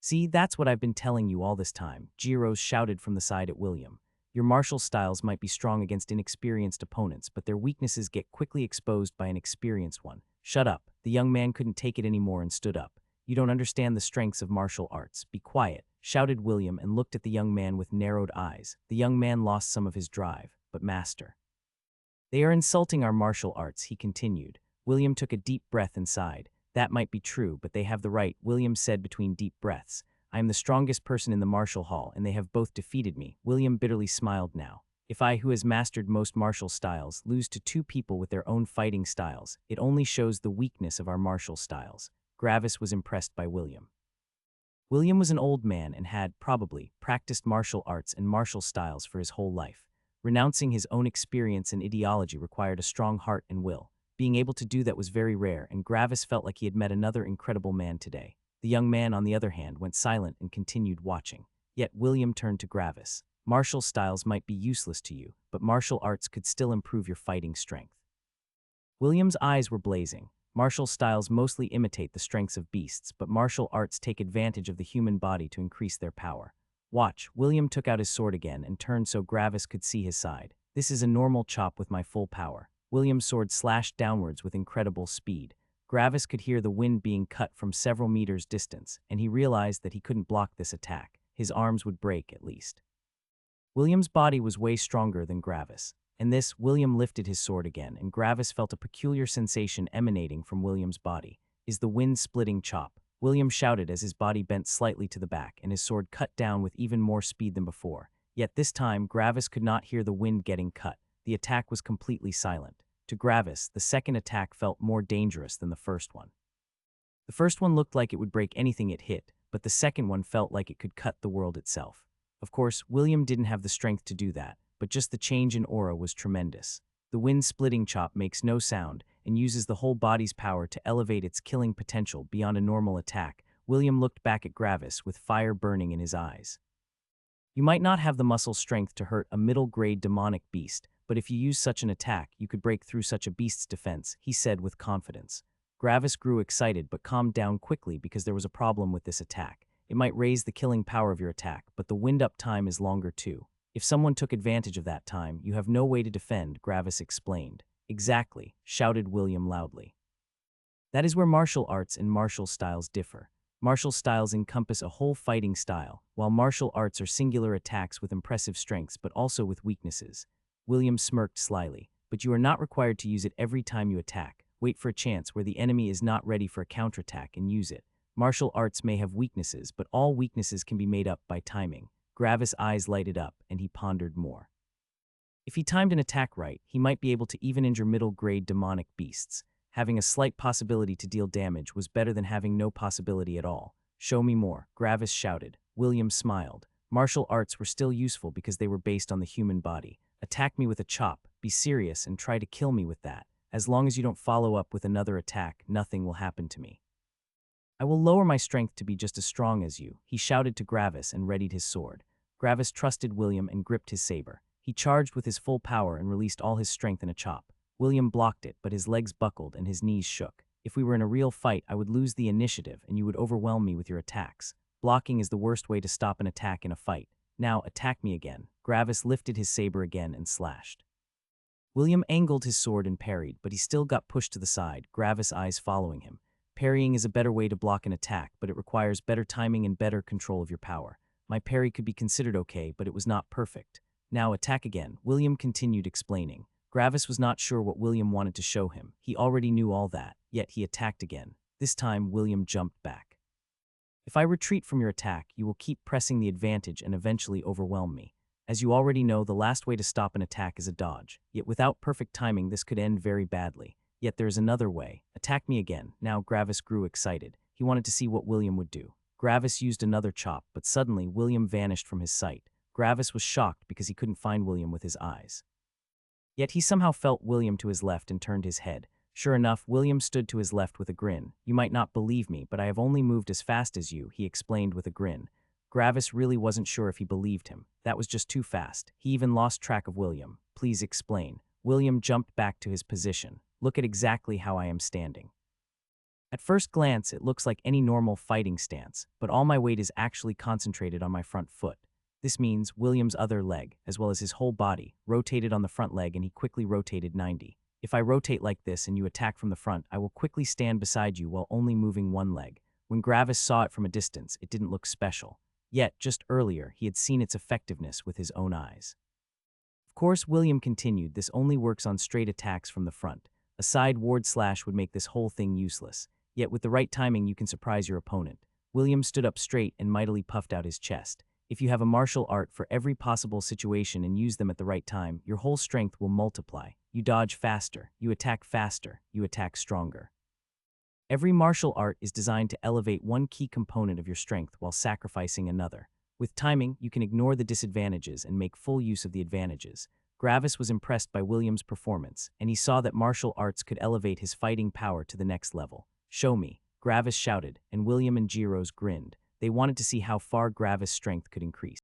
See, that's what I've been telling you all this time, Jiros shouted from the side at William. Your martial styles might be strong against inexperienced opponents, but their weaknesses get quickly exposed by an experienced one. Shut up. The young man couldn't take it anymore and stood up. You don't understand the strengths of martial arts. Be quiet, shouted William and looked at the young man with narrowed eyes. The young man lost some of his drive. But master. They are insulting our martial arts, he continued. William took a deep breath and sighed. That might be true, but they have the right, William said between deep breaths. I am the strongest person in the martial hall, and they have both defeated me. William bitterly smiled now. If I, who has mastered most martial styles, lose to two people with their own fighting styles, it only shows the weakness of our martial styles. Gravis was impressed by William. William was an old man and had, probably, practiced martial arts and martial styles for his whole life. Renouncing his own experience and ideology required a strong heart and will. Being able to do that was very rare, and Gravis felt like he had met another incredible man today. The young man, on the other hand, went silent and continued watching. Yet William turned to Gravis. Martial styles might be useless to you, but martial arts could still improve your fighting strength. William's eyes were blazing. Martial styles mostly imitate the strengths of beasts, but martial arts take advantage of the human body to increase their power. Watch, William took out his sword again and turned so Gravis could see his side. This is a normal chop with my full power. William's sword slashed downwards with incredible speed. Gravis could hear the wind being cut from several meters distance, and he realized that he couldn't block this attack. His arms would break, at least. William's body was way stronger than Gravis. And this, William lifted his sword again, and Gravis felt a peculiar sensation emanating from William's body. Is the wind-splitting chop? William shouted as his body bent slightly to the back, and his sword cut down with even more speed than before. Yet this time, Gravis could not hear the wind getting cut. The attack was completely silent. To Gravis, the second attack felt more dangerous than the first one. The first one looked like it would break anything it hit, but the second one felt like it could cut the world itself. Of course, William didn't have the strength to do that, but just the change in aura was tremendous. The wind-splitting chop makes no sound and uses the whole body's power to elevate its killing potential beyond a normal attack. William looked back at Gravis with fire burning in his eyes. You might not have the muscle strength to hurt a middle-grade demonic beast, but if you use such an attack, you could break through such a beast's defense, he said with confidence. Gravis grew excited but calmed down quickly because there was a problem with this attack. It might raise the killing power of your attack, but the wind-up time is longer too. If someone took advantage of that time, you have no way to defend, Gravis explained. Exactly, shouted William loudly. That is where martial arts and martial styles differ. Martial styles encompass a whole fighting style, while martial arts are singular attacks with impressive strengths but also with weaknesses. William smirked slyly. But you are not required to use it every time you attack. Wait for a chance where the enemy is not ready for a counterattack and use it. Martial arts may have weaknesses, but all weaknesses can be made up by timing. Gravis' eyes lighted up, and he pondered more. If he timed an attack right, he might be able to even injure middle-grade demonic beasts. Having a slight possibility to deal damage was better than having no possibility at all. Show me more, Gravis shouted. William smiled. Martial arts were still useful because they were based on the human body. Attack me with a chop, be serious, and try to kill me with that. As long as you don't follow up with another attack, nothing will happen to me. I will lower my strength to be just as strong as you, he shouted to Gravis and readied his sword. Gravis trusted William and gripped his saber. He charged with his full power and released all his strength in a chop. William blocked it, but his legs buckled and his knees shook. If we were in a real fight, I would lose the initiative and you would overwhelm me with your attacks. Blocking is the worst way to stop an attack in a fight. Now, attack me again. Gravis lifted his saber again and slashed. William angled his sword and parried, but he still got pushed to the side, Gravis' eyes following him. Parrying is a better way to block an attack, but it requires better timing and better control of your power. My parry could be considered okay, but it was not perfect. Now attack again, William continued explaining. Gravis was not sure what William wanted to show him. He already knew all that, yet he attacked again. This time, William jumped back. If I retreat from your attack, you will keep pressing the advantage and eventually overwhelm me. As you already know, the last way to stop an attack is a dodge. Yet without perfect timing, this could end very badly. Yet there is another way. Attack me again. Now Gravis grew excited. He wanted to see what William would do. Gravis used another chop, but suddenly William vanished from his sight. Gravis was shocked because he couldn't find William with his eyes. Yet he somehow felt William to his left and turned his head. Sure enough, William stood to his left with a grin. You might not believe me, but I have only moved as fast as you, he explained with a grin. Gravis really wasn't sure if he believed him. That was just too fast. He even lost track of William. Please explain. William jumped back to his position. Look at exactly how I am standing. At first glance, it looks like any normal fighting stance, but all my weight is actually concentrated on my front foot. This means William's other leg, as well as his whole body, rotated on the front leg and he quickly rotated 90. If I rotate like this and you attack from the front, I will quickly stand beside you while only moving one leg. When Gravis saw it from a distance, it didn't look special. Yet, just earlier, he had seen its effectiveness with his own eyes. Of course, William continued, this only works on straight attacks from the front. A side ward slash would make this whole thing useless. Yet with the right timing, you can surprise your opponent. William stood up straight and mightily puffed out his chest. If you have a martial art for every possible situation and use them at the right time, your whole strength will multiply. You dodge faster, you attack stronger. Every martial art is designed to elevate one key component of your strength while sacrificing another. With timing, you can ignore the disadvantages and make full use of the advantages. Gravis was impressed by William's performance, and he saw that martial arts could elevate his fighting power to the next level. "Show me," Gravis shouted, and William and Giros grinned. They wanted to see how far Gravis' strength could increase.